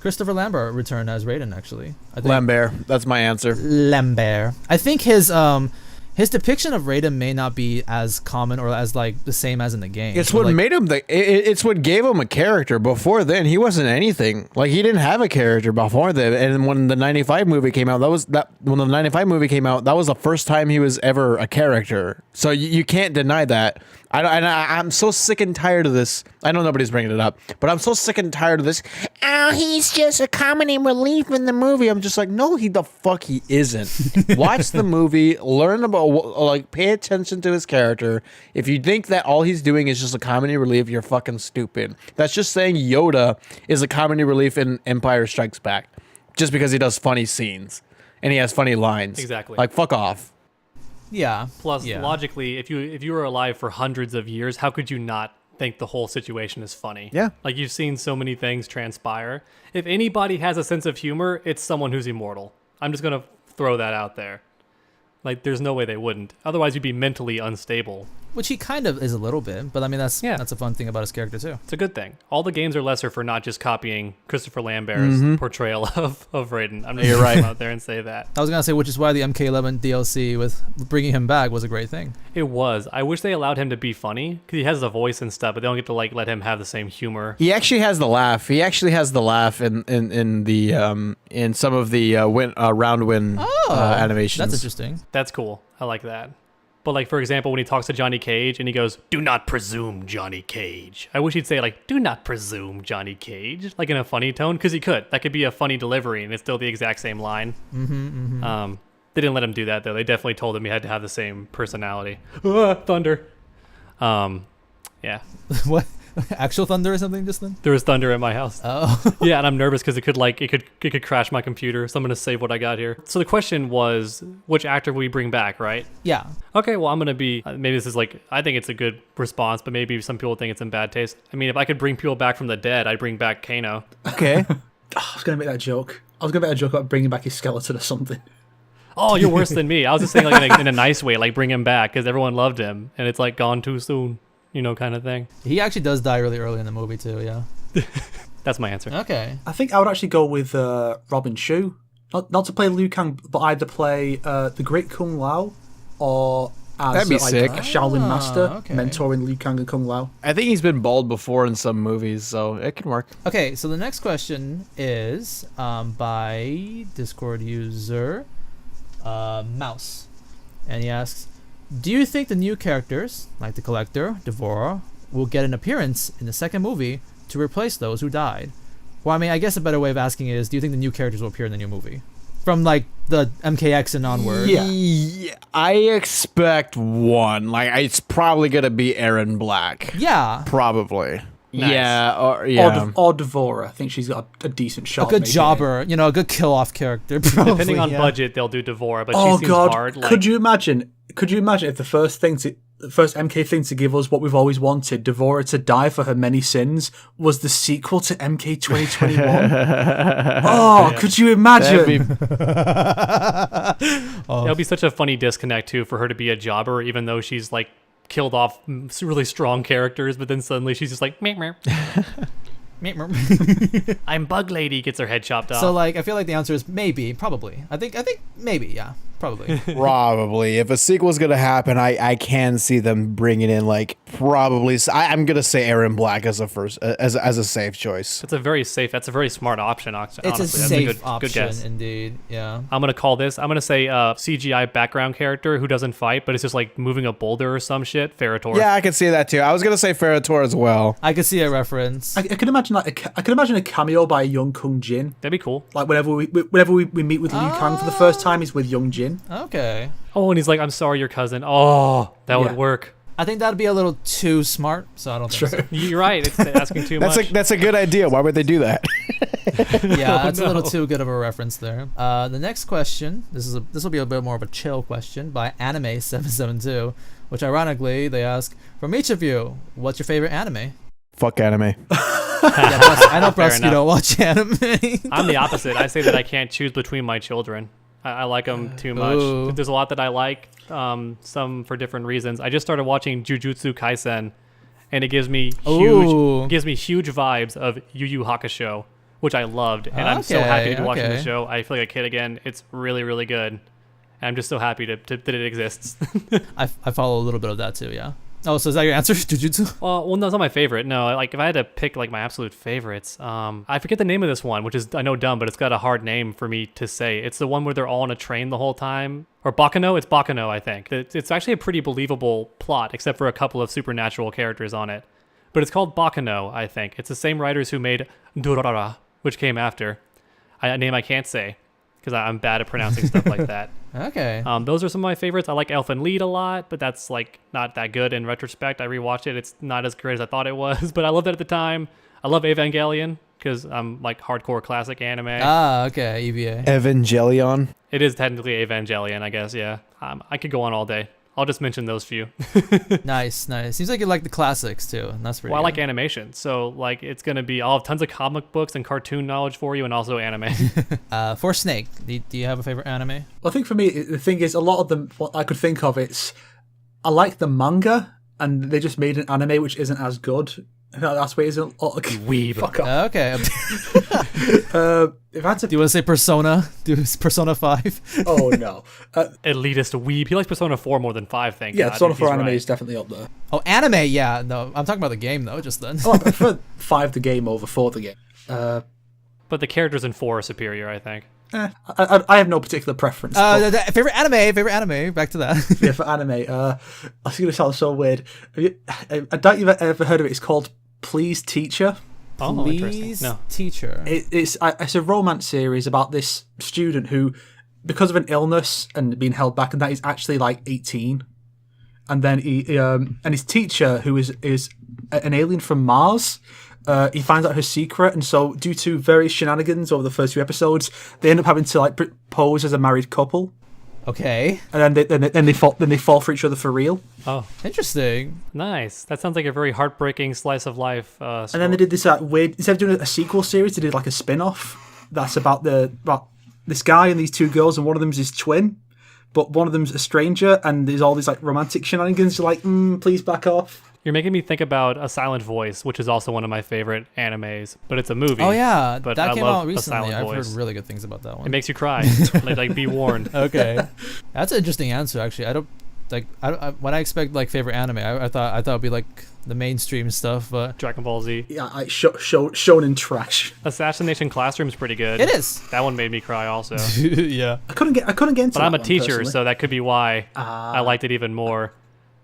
Christopher Lambert return as Raiden, actually. I think Lambert. That's my answer. Lambert. I think his depiction of Raiden may not be as common or as like the same as in the game. It's But, what like, made him it's what gave him a character. Before then, he wasn't anything. Like, he didn't have a character before then. And when the 95 movie came out, when the 95 movie came out, that was the first time he was ever a character. So you can't deny that. I'm so sick and tired of this. I know nobody's bringing it up, but I'm so sick and tired of this. Oh, he's just a comedy relief in the movie. I'm just like, no, he isn't. Watch the movie, learn about, like, pay attention to his character. If you think that all he's doing is just a comedy relief, you're fucking stupid. That's just saying Yoda is a comedy relief in Empire Strikes Back, just because he does funny scenes and he has funny lines. Exactly. Like, fuck off. Yeah. Plus, yeah. logically, if you were alive for hundreds of years, how could you not think the whole situation is funny? Yeah. Like, you've seen so many things transpire. If anybody has a sense of humor, it's someone who's immortal. I'm just going to throw that out there. Like, there's no way they wouldn't. Otherwise, you'd be mentally unstable. Which he kind of is a little bit, but I mean that's a fun thing about his character too. It's a good thing. All the games are lesser for not just copying Christopher Lambert's portrayal of Raiden. I'm just going to come out there and say that. I was gonna say, which is why the MK11 DLC with bringing him back was a great thing. It was. I wish they allowed him to be funny because he has the voice and stuff, but they don't get to like let him have the same humor. He actually has the laugh. He actually has the laugh in some of the round win animations. That's interesting. That's cool. I like that. But, like, for example, when he talks to Johnny Cage and he goes, "Do not presume, Johnny Cage." I wish he'd say, like, "Do not presume, Johnny Cage," like in a funny tone, because he could. That could be a funny delivery, and it's still the exact same line. They didn't let him do that, though. They definitely told him he had to have the same personality. Thunder. Yeah. What? Actual thunder or something just then? There was thunder at my house. Oh. Yeah, and I'm nervous because it could crash my computer. So I'm gonna save what I got here. So the question was, which actor will we bring back, right? Yeah. Okay, well, I'm gonna be. Maybe this is like, I think it's a good response, but maybe some people think it's in bad taste. I mean, if I could bring people back from the dead, I'd bring back Kano. Okay. I was going to make that joke. I was going to make a joke about bringing back his skeleton or something. Oh, you're worse than me. I was just saying, like, in a nice way, like bring him back because everyone loved him, and it's like gone too soon, kind of thing. He actually does die really early in the movie too. Yeah. That's my answer. Okay. I think I would actually go with Robin Shu. Not to play Liu Kang, but either play the Great Kung Lao or as That'd be sick. a Shaolin master okay. mentoring Liu Kang and Kung Lao. I think he's been bald before in some movies, so it can work. Okay, so the next question is by Discord user Mouse, and he asks, Do you think the new characters, like the Collector, Devourer, will get an appearance in the second movie to replace those who died? Well, I mean, I guess a better way of asking is, do you think the new characters will appear in the new movie? From, like, the MKX and onward. Yeah, I expect one. Like, it's probably going to be Erron Black. Yeah. Probably. Nice. Yeah. Or Devourer. I think she's got a decent shot. A good maybe. jobber, you know, a good kill-off character. Probably, Depending on yeah. budget, they'll do Devourer, but Oh she seems God! hard. Like, Could you imagine? If the first MK thing to give us what we've always wanted, Devourer to die for her many sins, was the sequel to MK 2021? Oh, could you imagine? It'll be such a funny disconnect too for her to be a jobber, even though she's like killed off really strong characters, but then suddenly she's just like, meh, meh. I'm Bug Lady, gets her head chopped off. So, like, I feel like the answer is maybe, probably. I think maybe, yeah, probably. Probably. If a sequel's going to happen, I can see them bringing in, like, probably. I'm going to say Erron Black as a safe choice. That's a very smart option, honestly. It's a That's safe good option, guess. indeed. Yeah. I'm going to say CGI background character who doesn't fight, but it's just like moving a boulder or some shit. Ferritor. Yeah, I can see that too. I was going to say Ferritor as well. I could see a reference. I can imagine I can imagine a cameo by a young Kung Jin. That'd be cool. Like whenever we meet with Liu Kang for the first time, he's with young Jin. Okay. Oh, and he's like, I'm sorry, your cousin. Oh, that would work. I think that'd be a little too smart, so I don't think so. You're right. It's asking too much. That's a good idea. Why would they do that? Yeah, that's a little too good of a reference there. The next question, this will be a bit more of a chill question by Anime772, which ironically they ask, from each of you, what's your favorite anime? Fuck anime. I know, Brusk, you don't watch anime. I'm the opposite. I say that I can't choose between my children. I like them too much. Ooh. There's a lot that I like, some for different reasons. I just started watching Jujutsu Kaisen, and it gives me huge vibes of Yu Yu Hakusho, which I loved, and I'm so happy to be watching the show. I feel like a kid again. It's really, really good, and I'm just so happy that it exists. I follow a little bit of that too, yeah. Oh, so is that your answer, Jujutsu? Well, no, it's not my favorite. No, like if I had to pick like my absolute favorites, I forget the name of this one, which is I know dumb, but it's got a hard name for me to say. It's the one where they're all on a train the whole time, or Baccano. It's Baccano, I think. It's actually a pretty believable plot, except for a couple of supernatural characters on it. But it's called Baccano, I think. It's the same writers who made Durara, which came after. A name I can't say because I'm bad at pronouncing stuff like that. Okay. Those are some of my favorites. I like Elfen Lied a lot, but that's like not that good in retrospect. I rewatched it. It's not as great as I thought it was, but I loved it at the time. I love Evangelion because I'm like hardcore classic anime. Ah, okay, EVA. Evangelion. It is technically Evangelion, I guess, yeah. I could go on all day. I'll just mention those few. Nice. Seems like you like the classics too, and that's pretty Well, I good. like animation, so like it's gonna be. I'll have tons of comic books and cartoon knowledge for you, and also anime. For Snake, do you have a favorite anime? Well, I think for me, the thing is, a lot of them, what I could think of, I like the manga, and they just made an anime which isn't as good. That's why it isn't. Weeb. Fuck off. Okay. If I had to, Do you want to say Persona? Do Persona 5? oh no, Elitist weeb. He likes Persona 4 more than 5, thank yeah, God. Sonic He's 4 anime right. is definitely up there. Oh, anime, yeah. No, I'm talking about the game though, just then. Oh, I prefer 5 the game over 4 the game. But the characters in 4 are superior, I think. I have no particular preference. Favorite anime, back to that. Yeah, for anime, I was going to sound so weird. I doubt you've ever heard of it. It's called Please Teacher. Oh, interesting. Please, No. teacher. It's a romance series about this student who, because of an illness and being held back, and that he's actually like 18, and then he and his teacher, who is an alien from Mars, he finds out her secret, and so due to various shenanigans over the first few episodes, they end up having to like pose as a married couple, Okay. and then they fall for each other for real. Oh, Interesting. nice. That sounds like a very heartbreaking slice of life. And then they did this weird. Instead of doing a sequel series, they did like a spin-off that's about this guy and these 2 girls, and one of them's his twin, but one of them's a stranger, and there's all these like romantic shenanigans. You're like, please back off. You're making me think about A Silent Voice, which is also one of my favorite animes, but it's a movie. Oh yeah, but that I came love out A recently. Silent I've Voice. heard really good things about that one. It makes you cry. like be warned. Okay. That's an interesting answer, actually. like when I expect like favorite anime, I thought it'd be like the mainstream stuff, but Dragon Ball Z. Yeah, shonen trash. Assassination Classroom's pretty good. it is. That one made me cry also. Yeah. I couldn't get into. But I'm a that one, teacher, personally. so that could be why I liked it even more.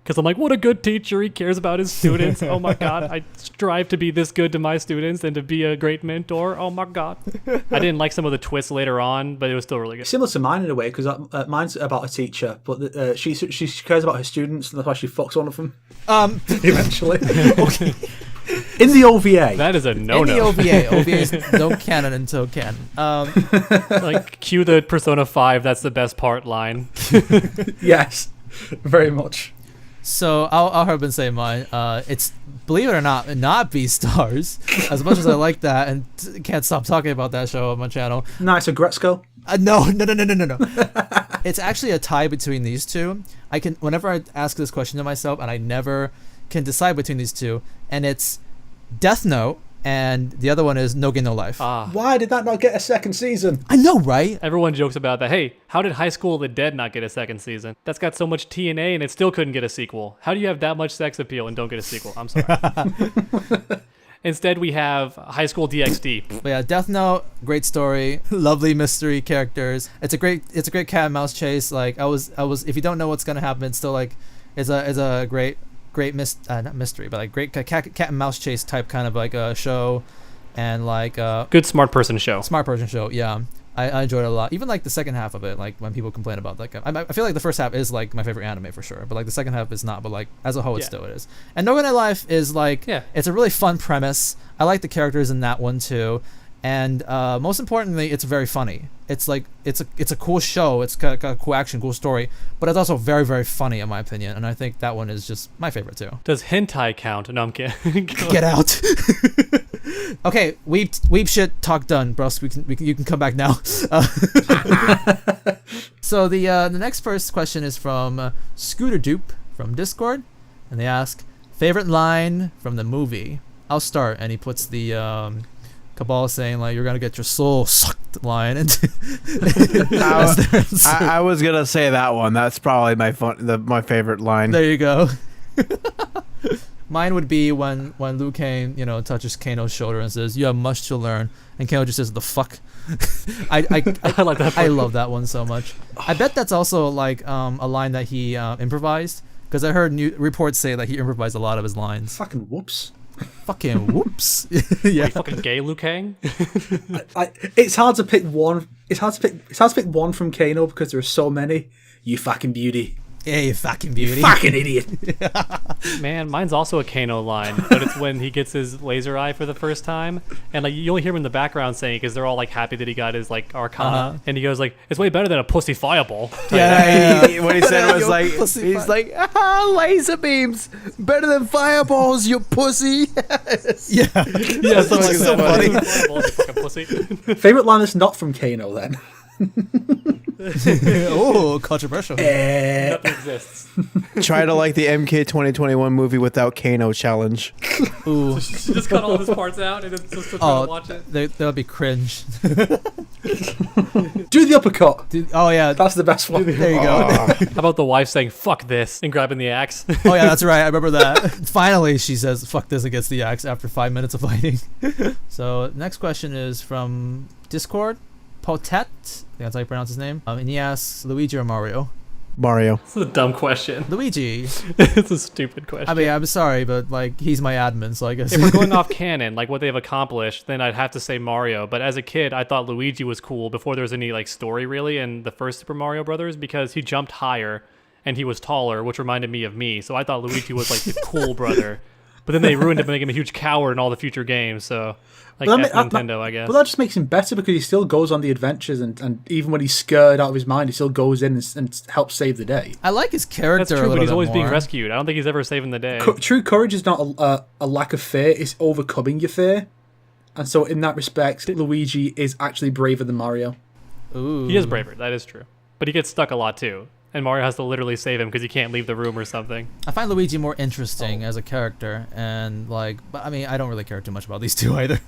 Because I'm like, what a good teacher. He cares about his students. Oh my God. I strive to be this good to my students and to be a great mentor. Oh my God. I didn't like some of the twists later on, but it was still really good. Similar to mine in a way, because mine's about a teacher, but she cares about her students, and that's why she fucks one of them. Eventually. Okay. In the OVA. That is a no-no. In the OVA. OVA's no canon until canon. Like, cue the Persona 5, that's the best part line. Yes. Very much. So I'll hurry up and say mine. It's, believe it or not Beastars. As much as I like that and can't stop talking about that show on my channel. Nice, a Gretzko. No. It's actually a tie between these two. Whenever I ask this question to myself, and I never can decide between these two, and it's Death Note, and the other one is No Game No Life. Why did that not get a second season? I know, right? Everyone jokes about that. Hey, how did High School of the Dead not get a second season? That's got so much TNA and it still couldn't get a sequel. How do you have that much sex appeal and don't get a sequel? I'm sorry. Instead, we have High School DxD. But yeah, Death Note, great story, lovely mystery characters. It's a great cat and mouse chase. Like I was. If you don't know what's gonna happen, it's still like, it's a great not mystery, but like great cat and mouse chase type kind of like a show, and like Good smart person show. smart person show. Yeah, I enjoyed it a lot. Even like the second half of it, like when people complain about like, I feel like the first half is like my favorite anime for sure, but like the second half is not. But like as a whole, it still is. And No Game No Life is like, it's a really fun premise. I like the characters in that one too, and most importantly, it's very funny. It's like it's a cool show. It's got a cool action, cool story, but it's also very, very funny in my opinion. And I think that one is just my favorite too. Does hentai count? No, I'm kidding. Get out. Okay, weep shit talk done, bros. You can come back now. So the next first question is from Scooter Dupe from Discord, and they ask favorite line from the movie. I'll start, and he puts the Cabal saying like you're gonna get your soul sucked line into. I was gonna say that one. That's probably my favorite line. There you go. Mine would be when Liu Kang, touches Kano's shoulder and says, "You have much to learn," and Kano just says, "The fuck." I like that. I love that one so much. I bet that's also like a line that he improvised, because I heard reports say that he improvised a lot of his lines. Fucking whoops. Fucking whoops. Yeah. Are you fucking gay, Liu Kang? It's hard to pick one. It's hard to pick one from Kano because there are so many. You fucking beauty. Yeah, you fucking beauty. You fucking idiot. Man, mine's also a Kano line, but it's when he gets his laser eye for the first time, and like you only hear him in the background saying, because they're all like happy that he got his like Arcana, and he goes like, "It's way better than a pussy fireball." Yeah, what he said was like, he's like, laser beams, better than fireballs, you pussy. Yeah, something like so funny. Fireballs, you fucking pussy. Favorite line is not from Kano then. Oh, controversial. Nothing exists. Try to like the MK 2021 movie without Kano challenge. Ooh. Just cut all his parts out and just try to watch it. That would be cringe. Do the uppercut. Oh yeah, That's the best one. there you go. How about the wife saying "fuck this" and grabbing the axe? Oh yeah, that's right. I remember that. Finally, she says "fuck this" and gets the axe after 5 minutes of fighting. So next question is from Discord. Potet, I think that's how you pronounce his name. And he asks Luigi or Mario. Mario. This is a dumb question. Luigi. It's a stupid question. I mean, I'm sorry, but like he's my admin, so I guess. If we're going off canon, like what they've accomplished, then I'd have to say Mario. But as a kid, I thought Luigi was cool before there was any like story really in the first Super Mario Brothers, because he jumped higher and he was taller, which reminded me of me. So I thought Luigi was like the cool brother. But then they ruined it by making him a huge coward in all the future games. So like Nintendo, I guess. But that just makes him better because he still goes on the adventures, and even when he's scared out of his mind, he still goes in and helps save the day. I like his character. That's true, but he's always being more. rescued. I don't think he's ever saving the day. True courage is not a lack of fear; it's overcoming your fear. And so, in that respect, Luigi is actually braver than Mario. Ooh. He is braver. That is true. But he gets stuck a lot too. And Mario has to literally save him because he can't leave the room or something. I find Luigi more interesting as a character, and like, but I mean, I don't really care too much about these two either.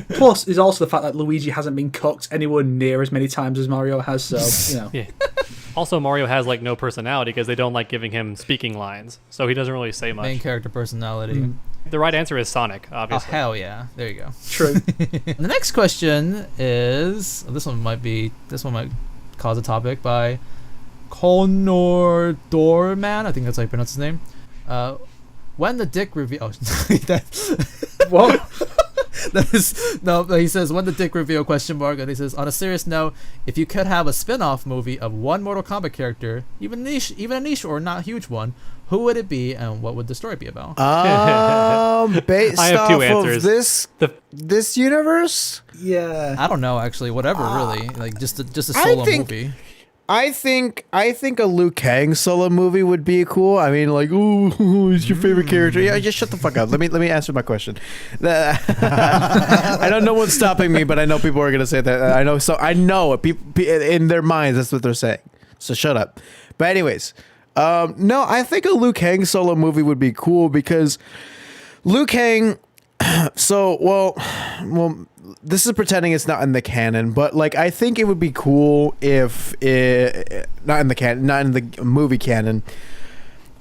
Plus, is also the fact that Luigi hasn't been cooked anywhere near as many times as Mario has. So, Yeah. Also, Mario has like no personality because they don't like giving him speaking lines, so he doesn't really say much. Main character personality. The right answer is Sonic, Oh obviously. hell yeah! There you go. True. The next question is this one might cause a topic by Connor Dorman. I think that's how you pronounce his name. When the dick reveal. Oh, What? that is no. He says when the dick reveal ? And he says on a serious note, if you could have a spin-off movie of one Mortal Kombat character, even a niche or not a huge one, who would it be and what would the story be about? Based I have two off answers. of this universe. Yeah. I don't know actually. Whatever, really. Like just a solo movie. I think a Liu Kang solo movie would be cool. I mean, like, ooh, who's your favorite character? Yeah, just shut the fuck up. Let me answer my question. I don't know what's stopping me, but I know people are gonna say that. I know people in their minds that's what they're saying. So shut up. But anyways, no, I think a Liu Kang solo movie would be cool because Liu Kang. Well, this is pretending it's not in the canon, but like I think it would be cool if not in the movie canon.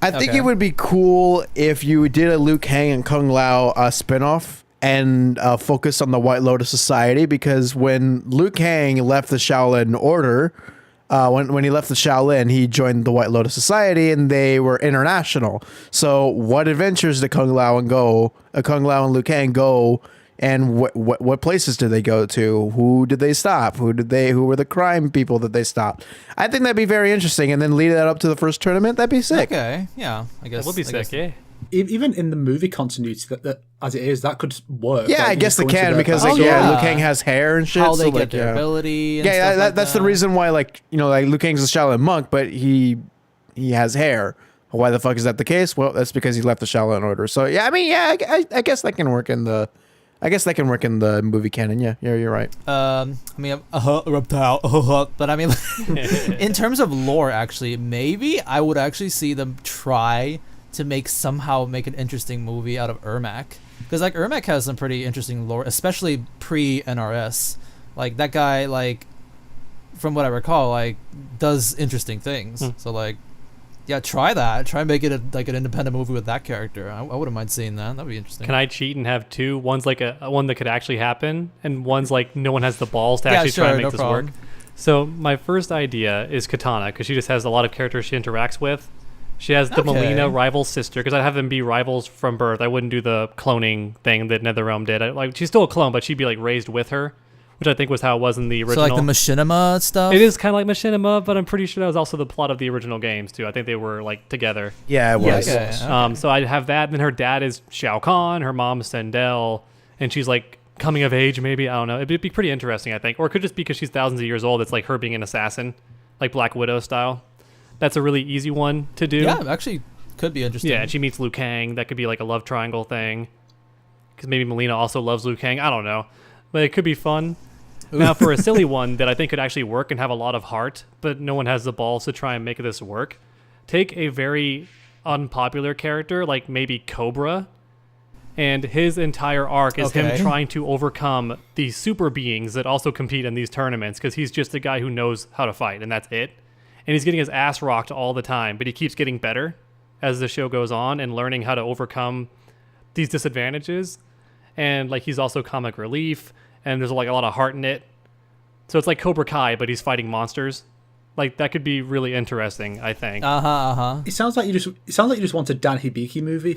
I think it would be cool if you did a Liu Kang and Kung Lao spinoff and focus on the White Lotus Society, because when Liu Kang left the Shaolin Order, when he left the Shaolin, he joined the White Lotus Society, and they were international. So, what adventures did Kung Lao and Liu Kang go? And what places did they go to? Who did they stop? Who were the crime people that they stopped? I think that'd be very interesting. And then lead that up to the first tournament. That'd be sick. Okay, yeah, I guess That would be sick, yeah. Even in the movie continuity, that as it is, that could work. Yeah, Like, I guess you they go into can the- because Oh, Liu yeah. Kang has hair and shit. how they so, get like, their ability. And yeah, stuff like that's the that. reason why, like, like Liu Kang's a Shaolin monk, but he has hair. Why the fuck is that the case? Well, that's because he left the Shaolin Order. So yeah, I mean, yeah, I guess that can work in the. I guess that can work in the movie canon. Yeah, you're right. I mean, reptile, but I mean, in terms of lore, actually, maybe I would actually see them try to somehow make an interesting movie out of Ermac, because like Ermac has some pretty interesting lore, especially pre NRS. Like that guy, like from what I recall, like does interesting things. So like, yeah, try that. Try and make it like an independent movie with that character. I wouldn't mind seeing that. That'd be interesting. Can I cheat and have two? One's like a one that could actually happen, and one's like no one has the balls to actually try and make this work. So my first idea is Katana, because she just has a lot of characters she interacts with. She has the Mileena rival sister, because I'd have them be rivals from birth. I wouldn't do the cloning thing that NetherRealm did. She's still a clone, but she'd be like raised with her, which I think was how it was in the original. So like the Machinima stuff? It is kind of like Machinima, but I'm pretty sure that was also the plot of the original games too. I think they were like together. Yeah, it was. Okay. So I'd have that. And then her dad is Shao Kahn, her mom's Sendel, and she's like coming of age maybe. I don't know. It'd be pretty interesting, I think. Or it could just be because she's thousands of years old. It's like her being an assassin, like Black Widow style. That's a really easy one to do. Yeah, actually could be interesting. Yeah, and she meets Liu Kang. That could be like a love triangle thing. Because maybe Mileena also loves Liu Kang. I don't know. But it could be fun. Now, for a silly one that I think could actually work and have a lot of heart, but no one has the balls to try and make this work, take a very unpopular character, like maybe Cobra, and his entire arc is him trying to overcome these super beings that also compete in these tournaments, because he's just a guy who knows how to fight, and that's it. And he's getting his ass rocked all the time, but he keeps getting better as the show goes on and learning how to overcome these disadvantages. And like he's also comic relief, and there's like a lot of heart in it. So it's like Cobra Kai, but he's fighting monsters. Like that could be really interesting, I think. It sounds like you just want a Dan Hibiki movie.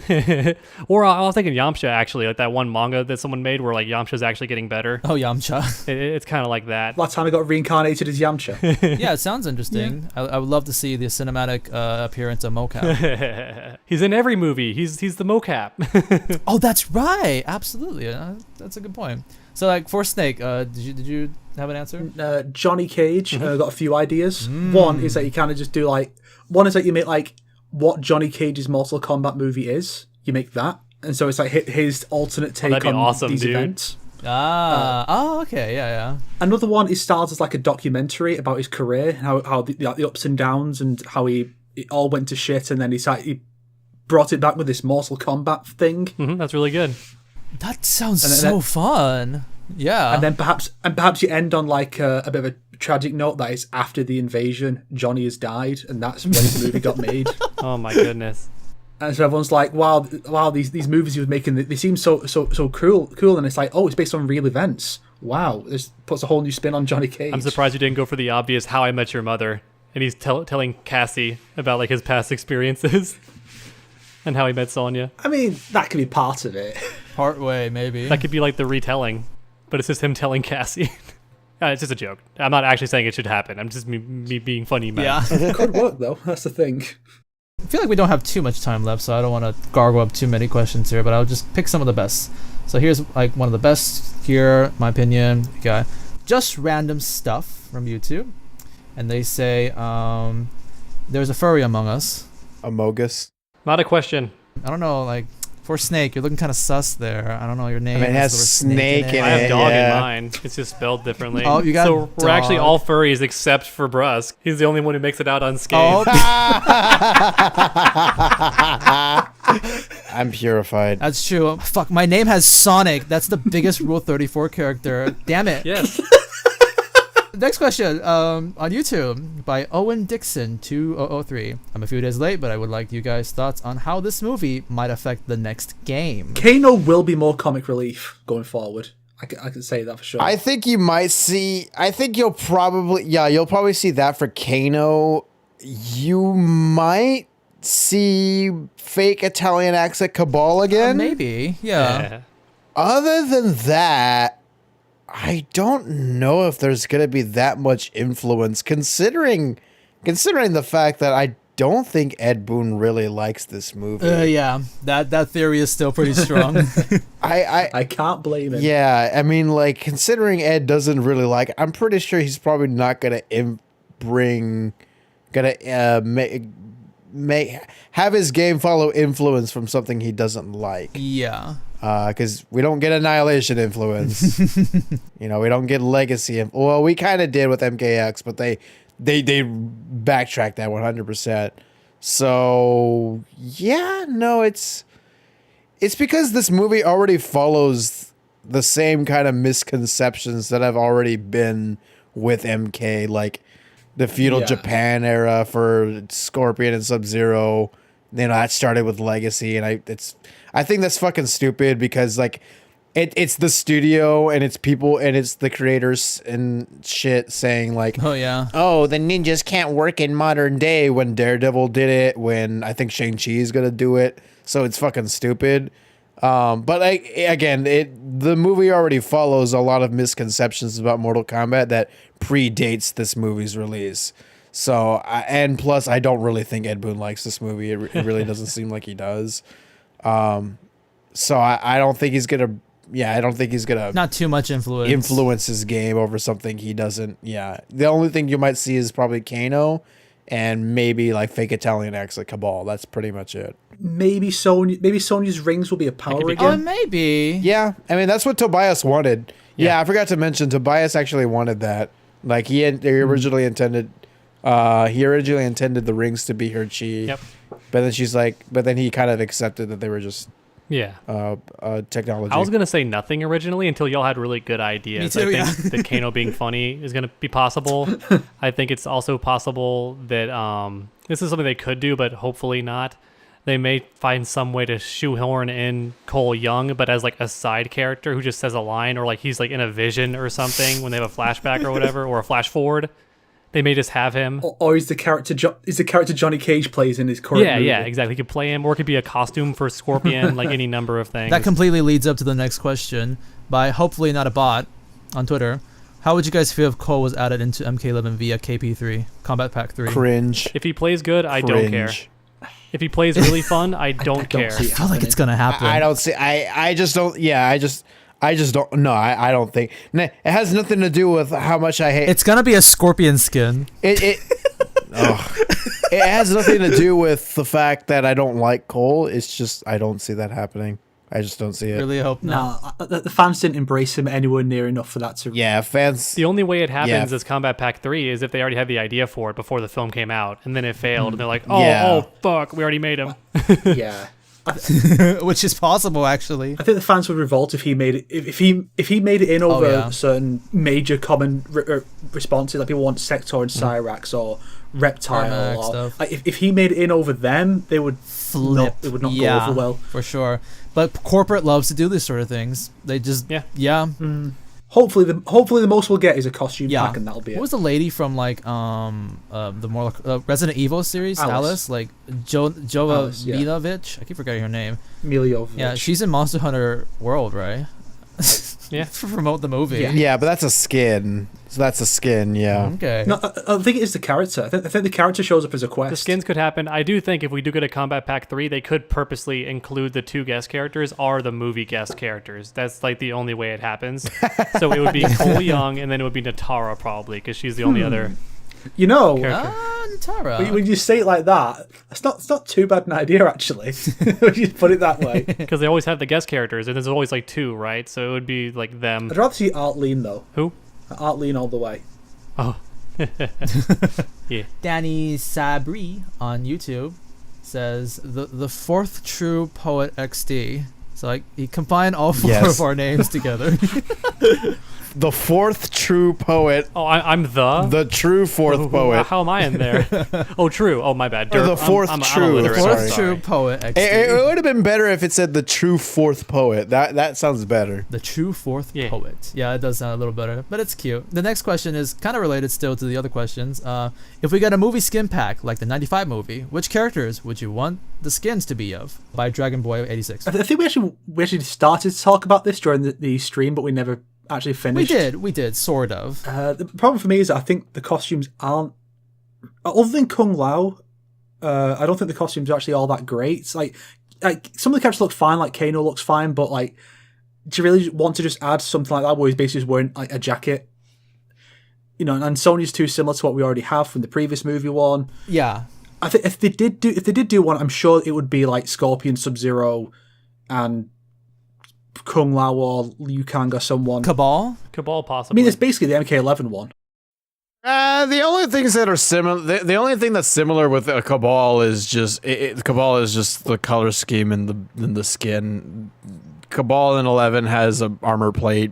Or I was thinking Yamcha, actually, like that one manga that someone made where like Yamcha's actually getting better. Oh, Yamcha. It's kind of like that. Last time I got reincarnated as Yamcha. Yeah, it sounds interesting. Yeah. I would love to see the cinematic appearance of mocap. He's in every movie. He's the mocap. Oh, that's right. Absolutely. That's a good point. So like for Snake, did you have an answer? Johnny Cage. Got a few ideas. One is that you kind of just do one is that you make like what Johnny Cage's Mortal Kombat movie is. You make that, and so it's like his alternate take on awesome, these dude. events. Okay, yeah. Another one is starts as like a documentary about his career, how the ups and downs, and how it all went to shit, and then he brought it back with this Mortal Kombat thing. That's really good. That sounds so fun. Yeah. And then perhaps you end on like a bit of a tragic note that it's after the invasion, Johnny has died, and that's when the movie got made. Oh my goodness. And so everyone's like, wow, these movies he was making, they seem so cool, and it's like, oh, it's based on real events. Wow, this puts a whole new spin on Johnny Cage. I'm surprised you didn't go for the obvious How I Met Your Mother, and he's telling Cassie about like his past experiences and how he met Sonya. I mean, that could be part of it. Part way, maybe. That could be like the retelling, but it's just him telling Cassie. It's just a joke. I'm not actually saying it should happen. I'm just me being funny, man. Yeah. It could work, though. That's the thing. I feel like we don't have too much time left, so I don't want to gargle up too many questions here, but I'll just pick some of the best. So here's like one of the best here, my opinion. We got Just Random Stuff from YouTube. And they say, there's a furry among us. Amogus. Not a question. I don't know, like, for Snake, you're looking kind of sus there. I don't know your name. I mean, it has the word snake in it. I have dog yeah. in mine. It's just spelled differently. Oh, you got So we're actually dog. all furries except for Brusk. He's the only one who makes it out unscathed. I'm purified. That's true. Fuck, my name has Sonic. That's the biggest Rule 34 character. Damn it. Yes. Next question, on YouTube by Owen Dixon 2003. I'm a few days late, but I would like you guys' thoughts on how this movie might affect the next game. Kano will be more comic relief going forward. I can say that for sure. I think you might see. I think you'll probably see that for Kano. You might see fake Italian accent Cabal again. Maybe, yeah. Other than that, I don't know if there's gonna be that much influence, considering the fact that I don't think Ed Boon really likes this movie. Yeah, that theory is still pretty strong. I can't blame him. Yeah, I mean, like, considering Ed doesn't really like it, I'm pretty sure he's probably not gonna have his game follow influence from something he doesn't like. Yeah. Because we don't get Annihilation influence. We don't get Legacy. Well, we kind of did with MKX, but they backtracked that 100%. So yeah, no, it's because this movie already follows the same kind of misconceptions that have already been with MK, like the feudal Japan era for Scorpion and Sub-Zero. That started with Legacy, and I think that's fucking stupid because like it's the studio and it's people and it's the creators and shit saying like, Oh yeah. oh, the ninjas can't work in modern day when Daredevil did it, when I think Shang-Chi is gonna do it, so it's fucking stupid. But the movie already follows a lot of misconceptions about Mortal Kombat that predates this movie's release. So, and plus, I don't really think Ed Boon likes this movie. It really doesn't seem like he does. So I don't think he's gonna. Yeah, I don't think he's gonna. Not too much influence his game over something he doesn't. Yeah, the only thing you might see is probably Kano, and maybe like fake Italian accent Cabal. That's pretty much it. Maybe Sonya's rings will be a power Oh, again. maybe. Yeah, I mean that's what Tobias wanted. Yeah, I forgot to mention Tobias actually wanted that. Like they originally intended. He originally intended the rings to be her chi. Yep. But then he kind of accepted that they were just technology. I was going to say nothing originally until y'all had really good ideas. Me too, I think that Kano being funny is going to be possible. I think it's also possible that this is something they could do, but hopefully not. They may find some way to shoehorn in Cole Young, but as like a side character who just says a line, or like he's like in a vision or something when they have a flashback or whatever, or a flash forward. They may just have him. Or is the character Johnny Cage plays in his current movie. Yeah, exactly. He could play him, or it could be a costume for Scorpion, like any number of things. That completely leads up to the next question by hopefully not a bot on Twitter. How would you guys feel if Cole was added into MK11 via KP3, Combat Pack 3? Cringe. If he plays good, I don't care. If he plays really fun, I don't care. I feel like it's gonna happen. I don't see. I just don't. Yeah, I just don't. No, I don't think. It has nothing to do with how much I hate. It's gonna be a Scorpion skin. It has nothing to do with the fact that I don't like Cole. It's just I don't see that happening. I just don't see it. Really hope not. Nah, the fans didn't embrace him anywhere near enough for that to. Yeah, fans. The only way it happens as Combat Pack 3 is if they already had the idea for it before the film came out, and then it failed, and they're like, oh fuck, we already made him. Yeah. which is possible actually. I think the fans would revolt if he made it. If he made it in over certain major common responses, like people want Sector and Cyrax or Reptile, or if he made it in over them, they would flip. It would not go over well for sure. But corporate loves to do these sort of things. They just Hopefully the most we'll get is a costume pack, and that'll be it. What was the lady from like the Mortal Resident Evil series? Alice, like Jovovich. I keep forgetting her name. Miliovich. Yeah, she's in Monster Hunter World, right? Yeah, to promote the movie. Yeah, but that's a skin. So that's a skin. Yeah. Okay. No, I think it is the character. I think the character shows up as a quest. The skins could happen. I do think if we do get a Combat Pack 3, they could purposely include the 2 guest characters are the movie guest characters. That's like the only way it happens. So it would be Cole Young, and then it would be Nitara probably, because she's the only other. You know, Nitara. When you say it like that, it's not too bad an idea actually. When you put it that way, because they always have the guest characters, and there's always like 2, right? So it would be like them. I'd rather see Art Lean though. Who? Art Lean all the way. Oh. Yeah. Danny Sabri on YouTube says the 4th True Poet XD. So like he combined all 4 of our names together. The 4th True Poet. Oh, I'm the true 4th Poet. How am I in there? Oh, true. Oh, my bad. The 4th True. The 4th True Poet XD. It would have been better if it said the True 4th Poet. That sounds better. The True 4th Poet. Yeah, it does sound a little better, but it's cute. The next question is kind of related still to the other questions. If we got a movie skin pack like the 95 movie, which characters would you want the skins to be of? By Dragon Boy 86. I think we actually started to talk about this during the stream, but we never actually finished. We did sort of. The problem for me is that I think the costumes aren't, other than Kung Lao, I don't think the costumes are actually all that great. It's like some of the characters look fine, like Kano looks fine, but like, do you really want to just add something like that where he's basically just wearing like a jacket? You know, and Sonya's too similar to what we already have from the previous movie one. Yeah. I think if they did do one, I'm sure it would be like Scorpion, Sub-Zero, and Kung Lao or Liu Kang or someone. Cabal possibly. I mean, it's basically the MK11 one. The only things that are similar, the only thing that's similar with a Cabal is just Cabal is just the color scheme and the skin. Cabal in 11 has a armor plate.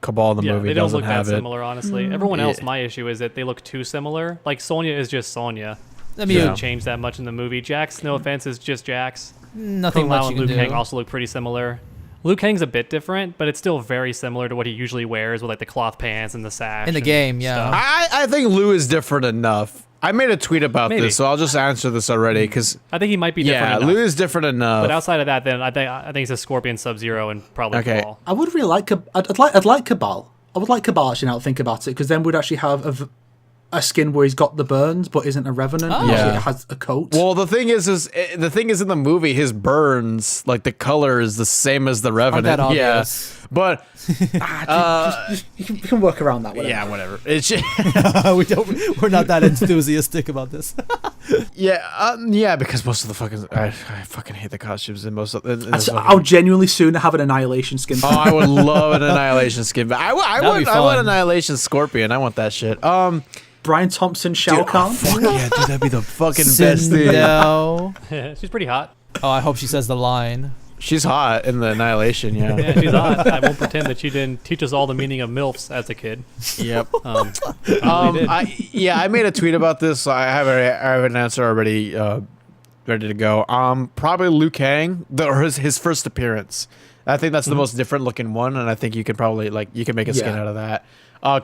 Cabal in the movie they don't doesn't look have that similar, honestly. Everyone else, my issue is that they look too similar. Like Sonya is just Sonya. I mean, didn't change that much in the movie. Jax, no offense, is just Jax. Nothing Kung much Lao you and can Liu do. Kang also look pretty similar. Liu Kang's a bit different, but it's still very similar to what he usually wears with like the cloth pants and the sash. In the game, yeah. Stuff. I think Liu is different enough. I made a tweet about this, so I'll just answer this already because I think he might be different enough. Liu is different enough. But outside of that, then I think it's a Scorpion, Sub-Zero, and probably Cabal. I would really like I'd like Cabal. I would like Cabal actually now to think about it, because then we'd actually have a skin where he's got the burns but isn't a revenant. Oh. Yeah, it has a coat. Well, the thing is in the movie, his burns, like the color is the same as the revenant. Aren't that obvious? Yeah, but you can work around that. Whatever. yeah, whatever. It's We're not that enthusiastic about this. yeah, because most of the fucking I fucking hate the costumes in most of. I'll genuinely sooner have an Annihilation skin. Oh, I would love an Annihilation skin. But I want Annihilation Scorpion. I want that shit. Brian Thompson, Shao Kahn. Yeah, dude, that'd be the fucking best thing. No. She's pretty hot. Oh, I hope she says the line. She's hot in the Annihilation, yeah. Yeah, she's hot. I won't pretend that she didn't teach us all the meaning of MILFs as a kid. Yep. Did. I made a tweet about this. So I have an answer already ready to go. Probably Liu Kang, or his first appearance. I think that's the most different looking one, and I think you can probably you can make a skin out of that.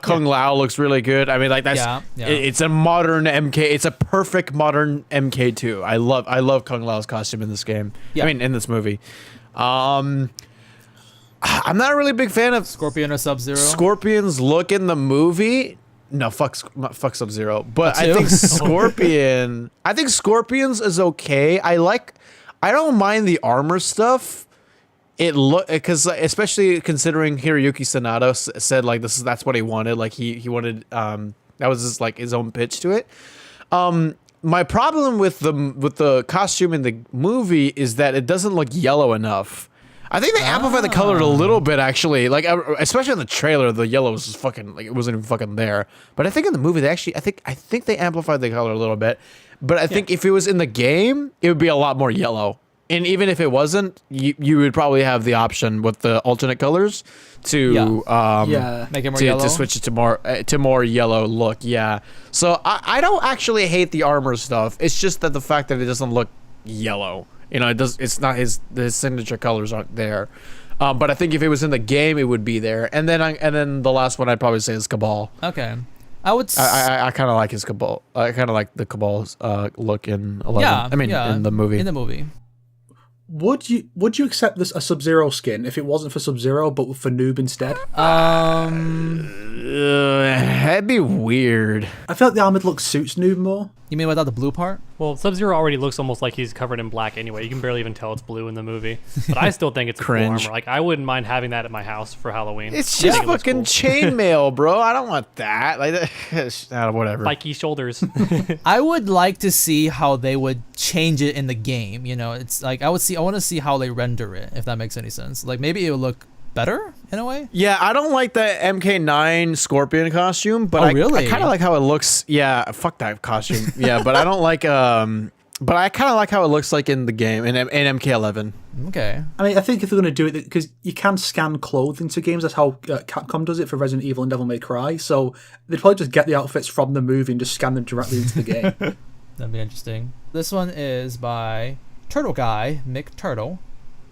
Kung Lao looks really good. I mean, like that's it's a modern MK. It's a perfect modern MK2. I love Kung Lao's costume in this game. Yeah. I mean, in this movie. I'm not a really big fan of Scorpion or Sub-Zero. Scorpion's look in the movie. No, fuck Sub-Zero. But I think Scorpion. I think Scorpion's is okay. I don't mind the armor stuff. It because especially considering Hiroyuki Sanada said like that's what he wanted. Like he wanted that was just like his own pitch to it. My problem with the costume in the movie is that it doesn't look yellow enough. I think they amplify the color a little bit, actually. Like, especially in the trailer, the yellow was just fucking like it wasn't even fucking there. But I think in the movie, they actually, I think they amplified the color a little bit. But I think if it was in the game, it would be a lot more yellow. and even if it wasn't, you would probably have the option with the alternate colors to make it more yellow. To switch it to more yellow look. Yeah. So I don't actually hate the armor stuff. It's just that the fact that it doesn't look yellow. You know, it's not his signature colors aren't there. But I think if it was in the game, it would be there. And then the last one I'd probably say is Cabal. Okay. I kind of like his Cabal. I kind of like the Cabal's look in 11. Yeah, in the movie. In the movie. Would you accept this a Sub-Zero skin if it wasn't for Sub-Zero but for Noob instead? That'd be weird. I feel like the armored look suits Noob more. You mean without the blue part? Well, Sub-Zero already looks almost like he's covered in black anyway. You can barely even tell it's blue in the movie. But I still think it's a cool armor. Like, I wouldn't mind having that at my house for Halloween. It's just fucking chainmail, bro. I don't want that. Like, whatever. Spiky shoulders. I would like to see how they would change it in the game. You know, it's like I want to see how they render it, if that makes any sense. Like, maybe it would look better in a way. Yeah, I don't like the MK9 Scorpion costume, but I kind of like how it looks. Yeah, fuck that costume. Yeah, but I don't like but I kind of like how it looks like in the game in MK11. Okay. I mean, I think if they're going to do it, because you can scan clothing to games, that's how Capcom does it for Resident Evil and Devil May Cry. So they'd probably just get the outfits from the movie and just scan them directly into the game. That'd be interesting. This one is by Turtle Guy Mick Turtle,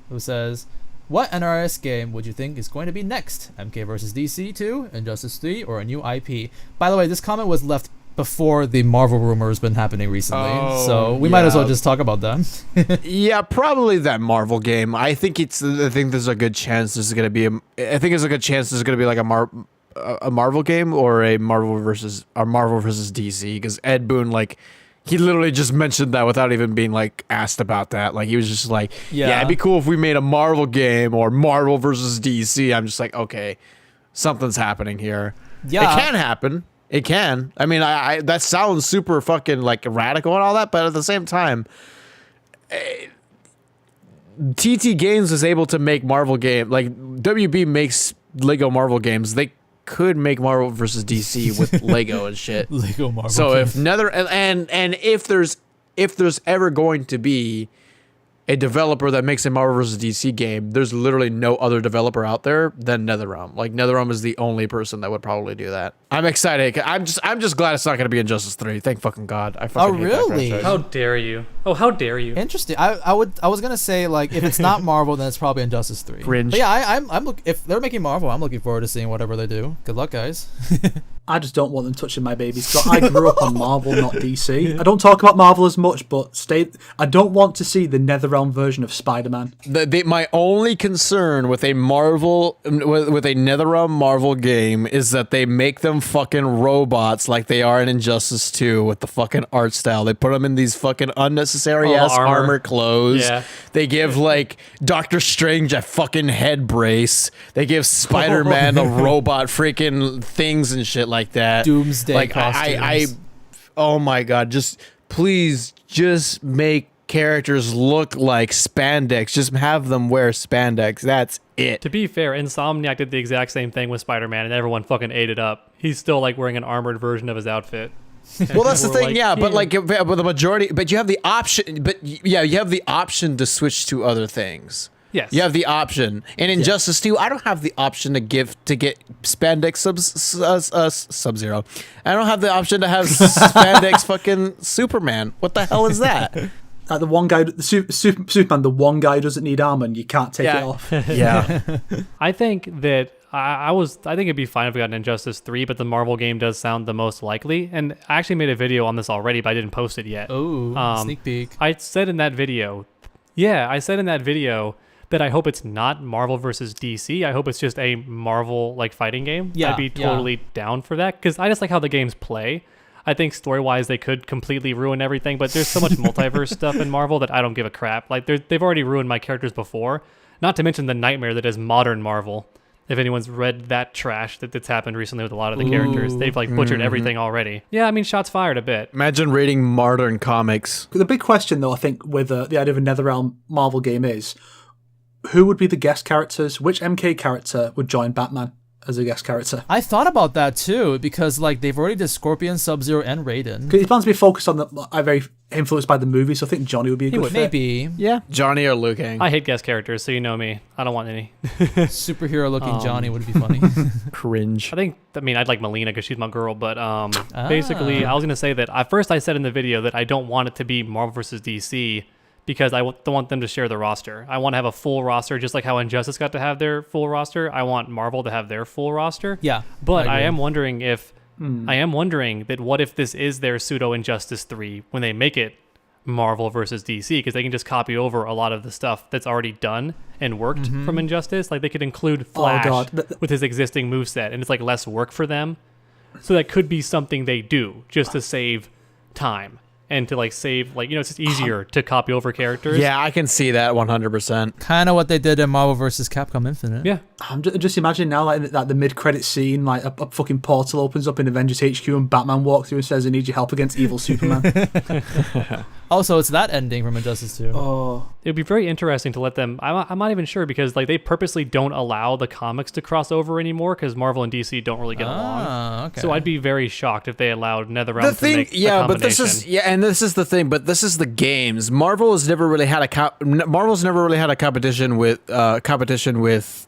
who says, "What NRS game would you think is going to be next? MK vs. DC 2, Injustice 3, or a new IP?" By the way, this comment was left before the Marvel rumor has been happening recently, so we might as well just talk about that. Yeah, probably that Marvel game. I think there's a good chance there's gonna be like a Marvel game or a Marvel versus DC, because Ed Boon, like, he literally just mentioned that without even being like asked about that. Like, he was just like, yeah, it'd be cool if we made a Marvel game or Marvel versus DC. I'm just like, okay, something's happening here. Yeah, it can happen. It can. I mean, I that sounds super fucking like radical and all that, but at the same time, TT Games is able to make Marvel game. Like, WB makes Lego Marvel games. They could make Marvel versus DC with Lego and shit. Lego Marvel. So if if there's ever going to be a developer that makes a Marvel vs. DC game, there's literally no other developer out there than NetherRealm. Like, NetherRealm is the only person that would probably do that. I'm excited. I'm just glad it's not going to be Injustice 3. Thank fucking God. I fucking hate really? that franchise. How dare you? Oh, how dare you? Interesting. I was gonna say, like, if it's not Marvel, then it's probably Injustice 3. Cringe. But yeah, if they're making Marvel, I'm looking forward to seeing whatever they do. Good luck, guys. I just don't want them touching my babies. So I grew up on Marvel, not DC. I don't talk about Marvel as much, but I don't want to see the NetherRealm version of Spider-Man. My only concern with a NetherRealm Marvel game is that they make them fucking robots like they are in Injustice 2 with the fucking art style. They put them in these fucking unnecessary ass armor clothes. Yeah. They give like Doctor Strange a fucking head brace. They give Spider-Man a robot freaking things and shit like that. Doomsday costumes. Oh my God, please make characters look like spandex. Just have them wear spandex. That's it. To be fair, Insomniac did the exact same thing with Spider-Man, and everyone fucking ate it up. He's still like wearing an armored version of his outfit. Well, that's the thing, like, but like with the majority, but you have the option. But yeah, you have the option to switch to other things. Yes. You have the option. In Injustice 2, I don't have the option to get spandex Sub-Zero. I don't have the option to have spandex fucking Superman. What the hell is that? The one guy, Superman, the one guy doesn't need armor and you can't take it off. Yeah. I think that I think it'd be fine if we got an Injustice 3, but the Marvel game does sound the most likely. And I actually made a video on this already, but I didn't post it yet. Oh, sneak peek. I said in that video that I hope it's not Marvel versus DC. I hope it's just a Marvel like fighting game. Yeah, I'd be totally down for that, because I just like how the games play. I think story-wise they could completely ruin everything, but there's so much multiverse stuff in Marvel that I don't give a crap. Like, they've already ruined my characters before, not to mention the nightmare that is modern Marvel. If anyone's read that trash that's happened recently with a lot of the characters, they've like butchered everything already. Yeah, I mean, shots fired a bit. Imagine reading modern comics. The big question, though, I think, with the idea of a NetherRealm Marvel game is, who would be the guest characters? Which MK character would join Batman as a guest character. I thought about that too, because like they've already did Scorpion, Sub-Zero, and Raiden. He plans to be focused on very influenced by the movie, so I think Johnny would be a good fit. Maybe. Yeah, Johnny or Liu Kang. I hate guest characters, so you know me. I don't want any. Superhero-looking Johnny would be funny. Cringe. I'd like Mileena because she's my girl, but basically, I was going to say that at first I said in the video that I don't want it to be Marvel versus DC because I don't want them to share the roster. I want to have a full roster, just like how Injustice got to have their full roster. I want Marvel to have their full roster. Yeah. But I am wondering that what if this is their pseudo Injustice 3 when they make it Marvel versus DC, because they can just copy over a lot of the stuff that's already done and worked from Injustice. Like they could include Flash with his existing moveset, and it's like less work for them. So that could be something they do just to save time and to like save, like, it's just easier to copy over characters. Yeah, I can see that 100%. Kind of what they did in Marvel vs. Capcom Infinite. Yeah. I'm just imagining now, like the mid-credit scene, like a fucking portal opens up in Avengers HQ and Batman walks through and says, "I need your help against evil Superman." Also, it's that ending from Injustice 2. Oh. It would be very interesting to let them. I'm not even sure because like they purposely don't allow the comics to cross over anymore because Marvel and DC don't really get along. Okay. So I'd be very shocked if they allowed NetherRealm to make but this is and this is the thing. But this is the games. Marvel's never really had a competition with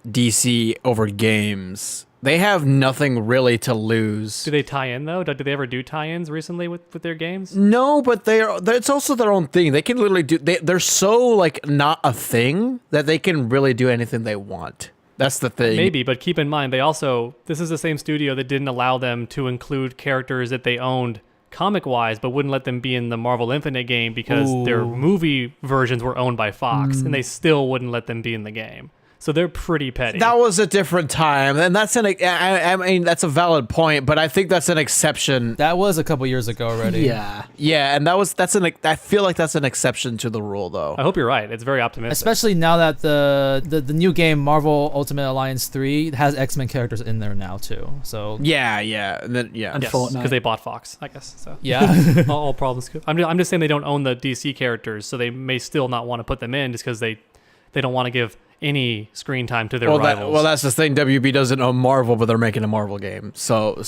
DC over games. They have nothing really to lose. Do they tie in though? Did they ever do tie-ins recently with their games? No, but it's also their own thing. They can literally do. They're so like not a thing that they can really do anything they want. That's the thing. Maybe, but keep in mind this is the same studio that didn't allow them to include characters that they owned comic-wise, but wouldn't let them be in the Marvel Infinite game because their movie versions were owned by Fox, and they still wouldn't let them be in the game. So they're pretty petty. That was a different time, and that's I mean that's a valid point, but I think that's an exception. That was a couple years ago already. Yeah, and I feel like that's an exception to the rule, though. I hope you're right. It's very optimistic, especially now that the new game Marvel Ultimate Alliance 3 has X-Men characters in there now too. So yeah, and and Fortnite because they bought Fox, I guess. So yeah, all problems. I'm just saying they don't own the DC characters, so they may still not want to put them in just because they don't want to give any screen time to their rivals. That's the thing. WB doesn't own Marvel, but they're making a Marvel game. So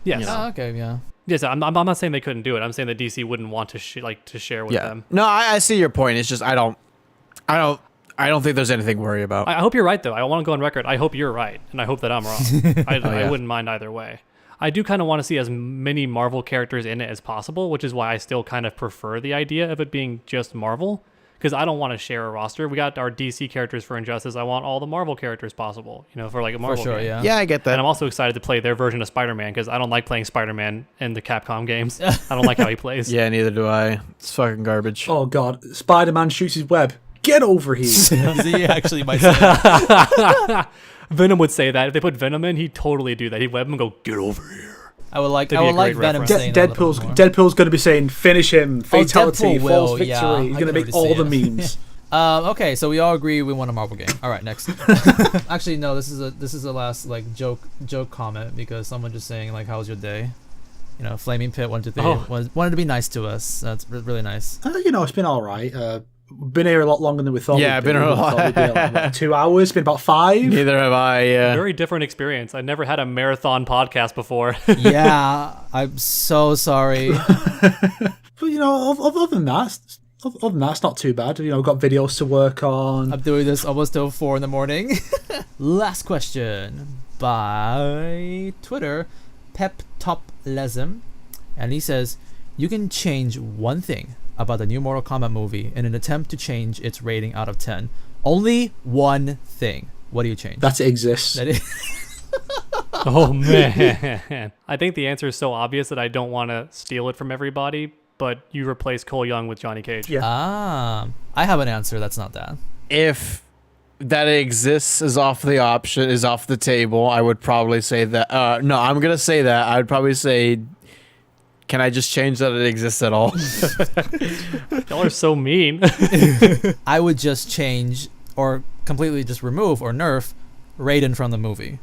yes. Okay, yeah. Yes, I'm not saying they couldn't do it. I'm saying that DC wouldn't want to share with them. No, I see your point. It's just I don't think there's anything to worry about. I hope you're right though. I want to go on record. I hope you're right, and I hope that I'm wrong. I wouldn't mind either way. I do kind of want to see as many Marvel characters in it as possible, which is why I still kind of prefer the idea of it being just Marvel. Because I don't want to share a roster. We got our DC characters for Injustice. I want all the Marvel characters possible, for like a Marvel game. Yeah, I get that. And I'm also excited to play their version of Spider-Man because I don't like playing Spider-Man in the Capcom games. I don't like how he plays. Yeah, neither do I. It's fucking garbage. Oh, God. Spider-Man shoots his web. Get over here. He actually might say that. Venom would say that. If they put Venom in, he'd totally do that. He'd web him and go, get over here. I would like Venom saying Deadpool's going to be saying, finish him, fatality, false victory. Yeah, he's going to make all the memes. Okay, so we all agree we want a Marvel game. All right, next. Actually, no, this is the last like joke comment because someone just saying like, "How's your day?" Flaming Pit 1 2 3 wanted to be nice to us. That's really nice. It's been all right. Been here a lot longer than we thought. Yeah, I've been here a lot. Like 2 hours. It's been about 5. Neither have I. Yeah. Very different experience. I never had a marathon podcast before. Yeah, I'm so sorry. But other than that, it's not too bad. I've got videos to work on. I'm doing this almost till 4 a.m. Last question by Twitter, PepTopLesm, and he says, "You can change one thing about the new Mortal Kombat movie in an attempt to change its rating out of 10. Only one thing. What do you change?" That it exists. Oh, man. I think the answer is so obvious that I don't want to steal it from everybody, but you replace Cole Young with Johnny Cage. Yeah. I have an answer that's not that. If that it exists is off the table, I would probably say that. No, I'm going to say that. I would probably say, can I just change that it exists at all? Y'all are so mean. I would just change or completely just remove or nerf Raiden from the movie.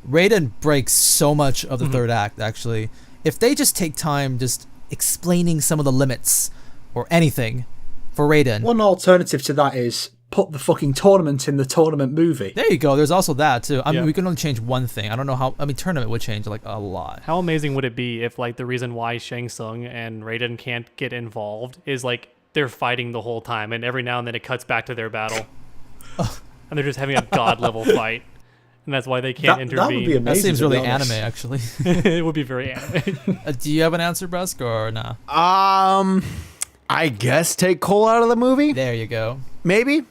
Raiden breaks so much of the third act, actually. If they just take time just explaining some of the limits or anything for Raiden. One alternative to that is put the fucking tournament in the tournament movie. There you go. There's also that too. I mean, Yeah. we can only change one thing. I don't know how. I mean, tournament would change like a lot. How amazing would it be if like the reason why Shang Tsung and Raiden can't get involved is like they're fighting the whole time, and every now and then it cuts back to their battle, and they're just having a god level fight, and that's why they can't That would be intervene. amazing. That seems to be really honest. anime, actually. It would be very anime. Do you have an answer, Brusk, or nah? I guess take Cole out of the movie. There you go. Maybe.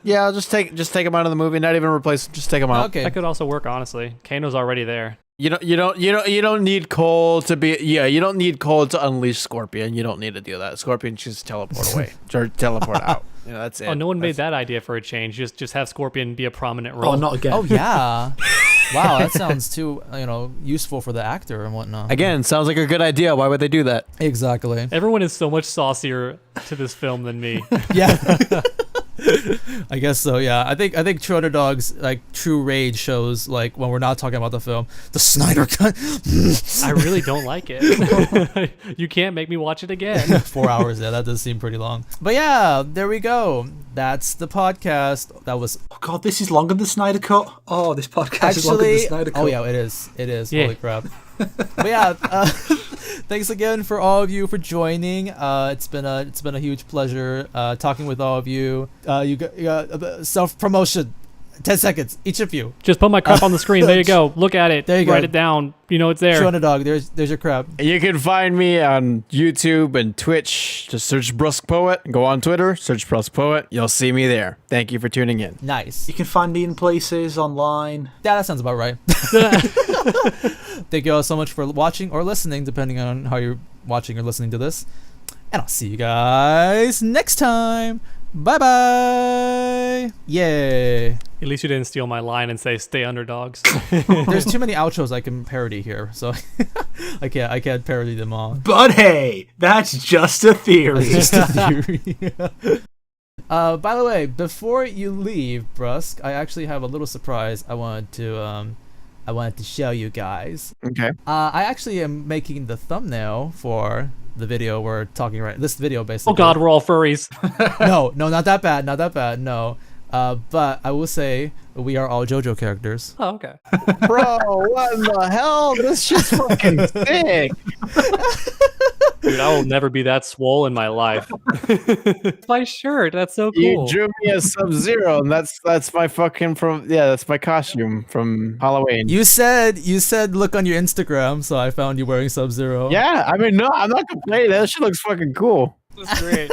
Yeah, I'll just take him out of the movie. Not even replace him. Just take him out. Okay. That could also work, honestly. Kano's already there. You don't need Cole to be. Yeah, you don't need Cole to unleash Scorpion. You don't need to do that. Scorpion just teleport away or teleport out. You know, that's it. Oh, no one made that idea for a change. Just have Scorpion be a prominent role. Oh, not again. Oh yeah. Wow, that sounds too useful for the actor and whatnot. Again, sounds like a good idea. Why would they do that? Exactly. Everyone is so much saucier to this film than me. Yeah. I guess so. Yeah. I think True Underdog's like true rage shows like when we're not talking about the film, the Snyder cut. I really don't like it. You can't make me watch it again. 4 hours. Yeah, that does seem pretty long. But yeah, there we go. That's the podcast. That was Oh god, this is longer than the Snyder Cut. Oh, this podcast is longer than the Snyder Cut. Oh yeah, it is. It is. Yeah. Holy crap. But yeah, thanks again for all of you for joining. It's been a huge pleasure talking with all of you. You got self promotion. 10 seconds, each of you. Just put my crap on the screen. There you go. Look at it. There you Write go. it down. You know it's there. True Underdog. There's your crap. You can find me on YouTube and Twitch. Just search BruskPoet. Go on Twitter. Search BruskPoet. You'll see me there. Thank you for tuning in. Nice. You can find me in places online. Yeah, that sounds about right. Thank you all so much for watching or listening, depending on how you're watching or listening to this. And I'll see you guys next time. Bye bye. Yay. At least you didn't steal my line and say "Stay underdogs." There's too many outros I can parody here, so I can't parody them all. But hey, that's just a theory. It's just a theory. By the way, before you leave, Brusk, I actually have a little surprise I wanted to show you guys. Okay. I actually am making the thumbnail for the video we're talking right. This video basically. Oh God, we're all furries. No, not that bad. Not that bad. No. But I will say we are all JoJo characters. Oh, okay. Bro, what in the hell? This shit's fucking sick. Dude, I will never be that swole in my life. My shirt. That's so cool. You drew me a Sub-Zero, and that's my fucking that's my costume from Halloween. You said look on your Instagram, so I found you wearing Sub-Zero. Yeah, I mean, no, I'm not complaining. That shit looks fucking cool. That's great.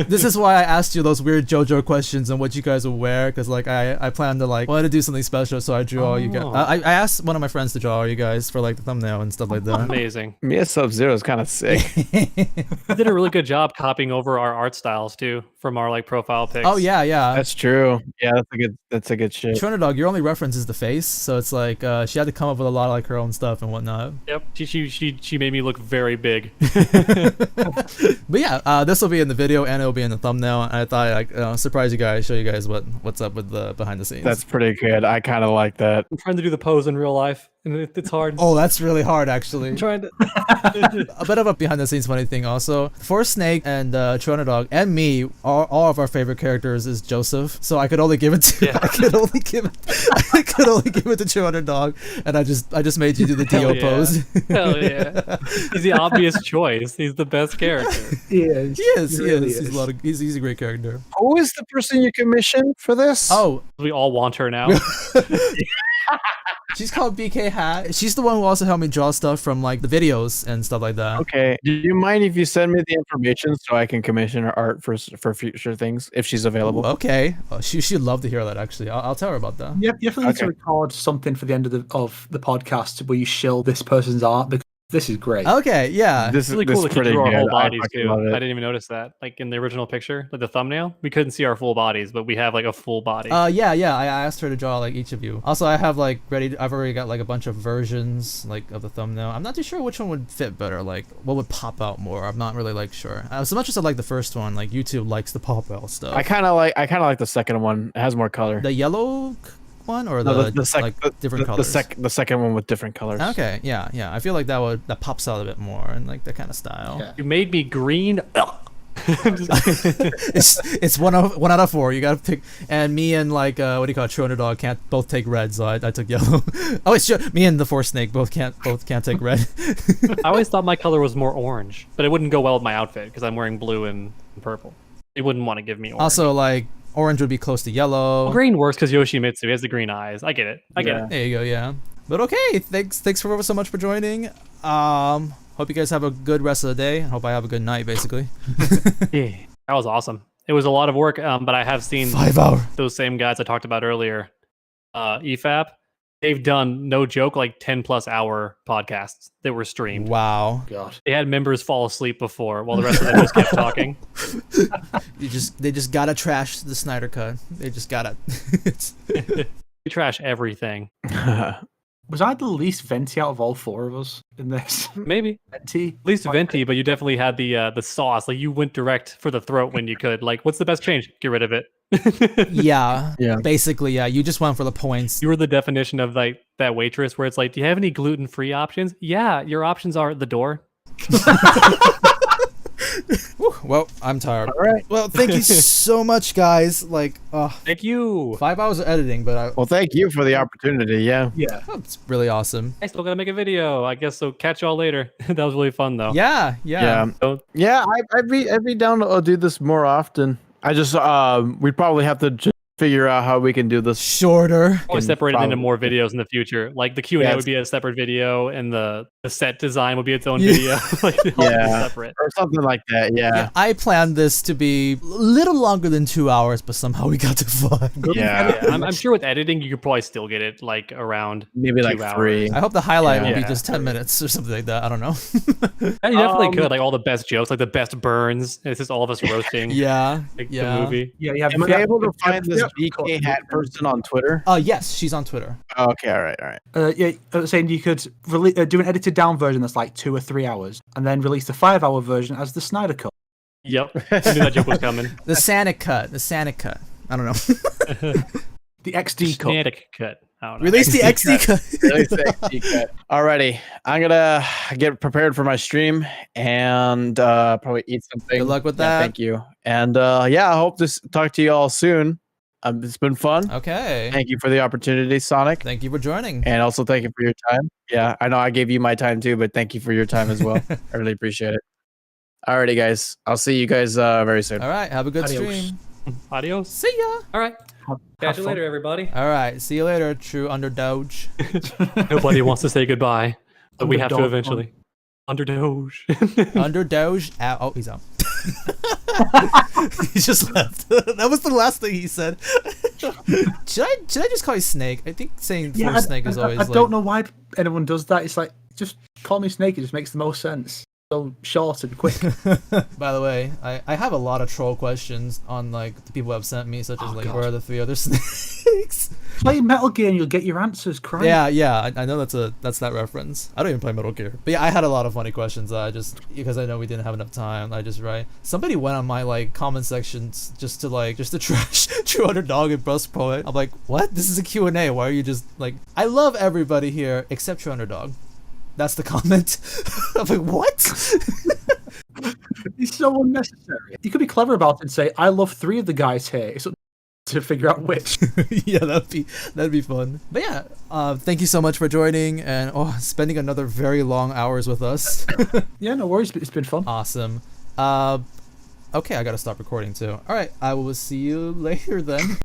This is why I asked you those weird JoJo questions and what you guys would wear, because like I planned to wanted to do something special, so I drew all you guys. I asked one of my friends to draw all you guys for like the thumbnail and stuff like that. Amazing. Me a Sub-Zero is kind of sick. You did a really good job copying over our art styles too from our like profile pics. Oh yeah. That's true. Yeah, that's a good shit. Trinidad, your only reference is the face, so it's like she had to come up with a lot of like her own stuff and whatnot. Yep. She made me look very big. But yeah, this will be in the video and it'll be in the thumbnail. And I thought I'd surprise you guys, show you guys what's up with the behind the scenes. That's pretty good. I kind of like that. I'm trying to do the pose in real life, and it's hard. Oh, that's really hard actually. I'm trying to. A bit of a behind the scenes funny thing also. The4thSnake and True Underdog and me, all of our favorite characters is Joseph. So I could only give it to I could only give it to True Underdog, and I just made you do the Hell Dio yeah. pose. Hell yeah. He's the obvious choice. He's the best character. Yeah, He is. He's a great character. Who is the person you commissioned for this? Oh, We all want her now. she's called BK Hat. She's the one who also helped me draw stuff from like the videos and stuff like that. Okay. Do you mind if you send me the information so I can commission her art for future things if she's available? Okay. Oh, she'd love to hear that actually. I'll tell her about that. you definitely need to Okay. record something for the end of the podcast where you shill this person's art, because this is great. Okay, yeah. This It's really cool is that you pretty drew our good. whole bodies I fucking too. love I it. didn't even notice that. Like in the original picture, like the thumbnail, we couldn't see our full bodies, but we have like a full body. Yeah. I asked her to draw like each of you. Also, I have like I've already got like a bunch of versions like of the thumbnail. I'm not too sure which one would fit better. Like what would pop out more. I'm not really like sure. So much as I like the first one, like YouTube likes the pop out stuff. I kind of like the second one. It has more color. The yellow one or No, different colors. The second one with different colors. Okay, yeah. I feel like that pops out a bit more and like that kind of style. Yeah. You made me green. Ugh. it's one out of 4. You gotta pick. And me and what do you call it, TrueUnderDawg can't both take red, so I took yellow. Oh, it's me and The4thSnake both can't take red. I always thought my color was more orange, but it wouldn't go well with my outfit because I'm wearing blue and purple. They wouldn't want to give me orange. Also, orange would be close to yellow. Well, green works because Yoshimitsu has the green eyes. I get it. I get it. There you go. Yeah. But okay, thanks so much for joining. Hope you guys have a good rest of the day. Hope I have a good night, basically. Yeah, that was awesome. It was a lot of work, but I have seen 5 hours. Those same guys I talked about earlier, EFAP. They've done, no joke, 10+ hour podcasts that were streamed. Wow. God. They had members fall asleep before while the rest of them just kept talking. They just gotta trash the Snyder cut. They just gotta. We trash everything. Was I the least venti out of all 4 of us in this? Maybe. Venti? At least venti, but you definitely had the sauce. You went direct for the throat when you could. What's the best change? Get rid of it. Yeah. Basically, yeah. You just went for the points. You were the definition of that waitress where it's do you have any gluten-free options? Yeah, your options are the door. Well, I'm tired. All right. Well, thank you so much, guys. Thank you. 5 hours of editing, but Well, thank you for the opportunity. Yeah. it's really awesome. I still gotta make a video, I guess. So catch y'all later. That was really fun, though. Yeah. So, I'd be down to do this more often. I just we'd probably have to just figure out how we can do this Shorter. always separate it into probably- more videos in the future. The Q&A Yeah, would be a separate video, and the set design would be its own video. They'll all be separate. or something like that. Yeah. I planned this to be a little longer than 2 hours, but somehow we got to 5. Yeah, I'm sure with editing, you could probably still get it around Maybe 2 3. hours. I hope the highlight will be Yeah. just 10 minutes or something like that. I don't know. Yeah, you definitely could. All the best jokes, the best burns. It's just all of us roasting Yeah. the movie. Yeah, you have. Am I able to find this BK hat person on Twitter? Yes, she's on Twitter. Oh, okay, all right. I was saying you could do an edited down version that's 2 or 3 hours, and then release the 5-hour version as the Snyder cut. Yep. I knew that joke was coming. The Sonic cut. I don't know. The XD cut. Static cut. I don't know. Release the XD cut. Alrighty, I'm gonna get prepared for my stream and probably eat something. Good luck with Yeah, that. thank you. And I hope to talk to you all soon. It's been fun. Okay. Thank you for the opportunity, Sonic. Thank you for joining. And also thank you for your time. Yeah, I know I gave you my time too, but thank you for your time as well. I really appreciate it. Alrighty, guys. I'll see you guys very soon. All right. Have a good Adios. stream. Adios. See ya. All right. Catch you fun. later, everybody. All right. See you later, TrueUnderDawg. Nobody wants to say goodbye, but we have to Underdog. eventually. Underdoge. UnderDawg. Oh, he's out. He just left. That was the last thing he said. Should I just call you Snake? I think saying Snake is always I don't know why anyone does that. It's just call me Snake. It just makes the most sense. So short and quick. By the way, I have a lot of troll questions on the people have sent me, such as God. where are the 3 other snakes? Play Metal Gear and you'll get your answers. Christ. Yeah. I know that's that reference. I don't even play Metal Gear, but yeah, I had a lot of funny questions. I just because I know we didn't have enough time. I just write. Somebody went on my comment sections just to trash TrueUnderDawg and BruskPoet. I'm like, what? This is a Q&A. Why are you just I love everybody here except TrueUnderDawg. That's the comment. I'm like, what? It's so unnecessary. You could be clever about it and say, I love 3 of the guys here. It's up to figure out which. Yeah, that'd be fun. But yeah, thank you so much for joining and spending another very long hours with us. Yeah, no worries. It's been fun. Awesome. Okay, I gotta stop recording too. All right, I will see you later then.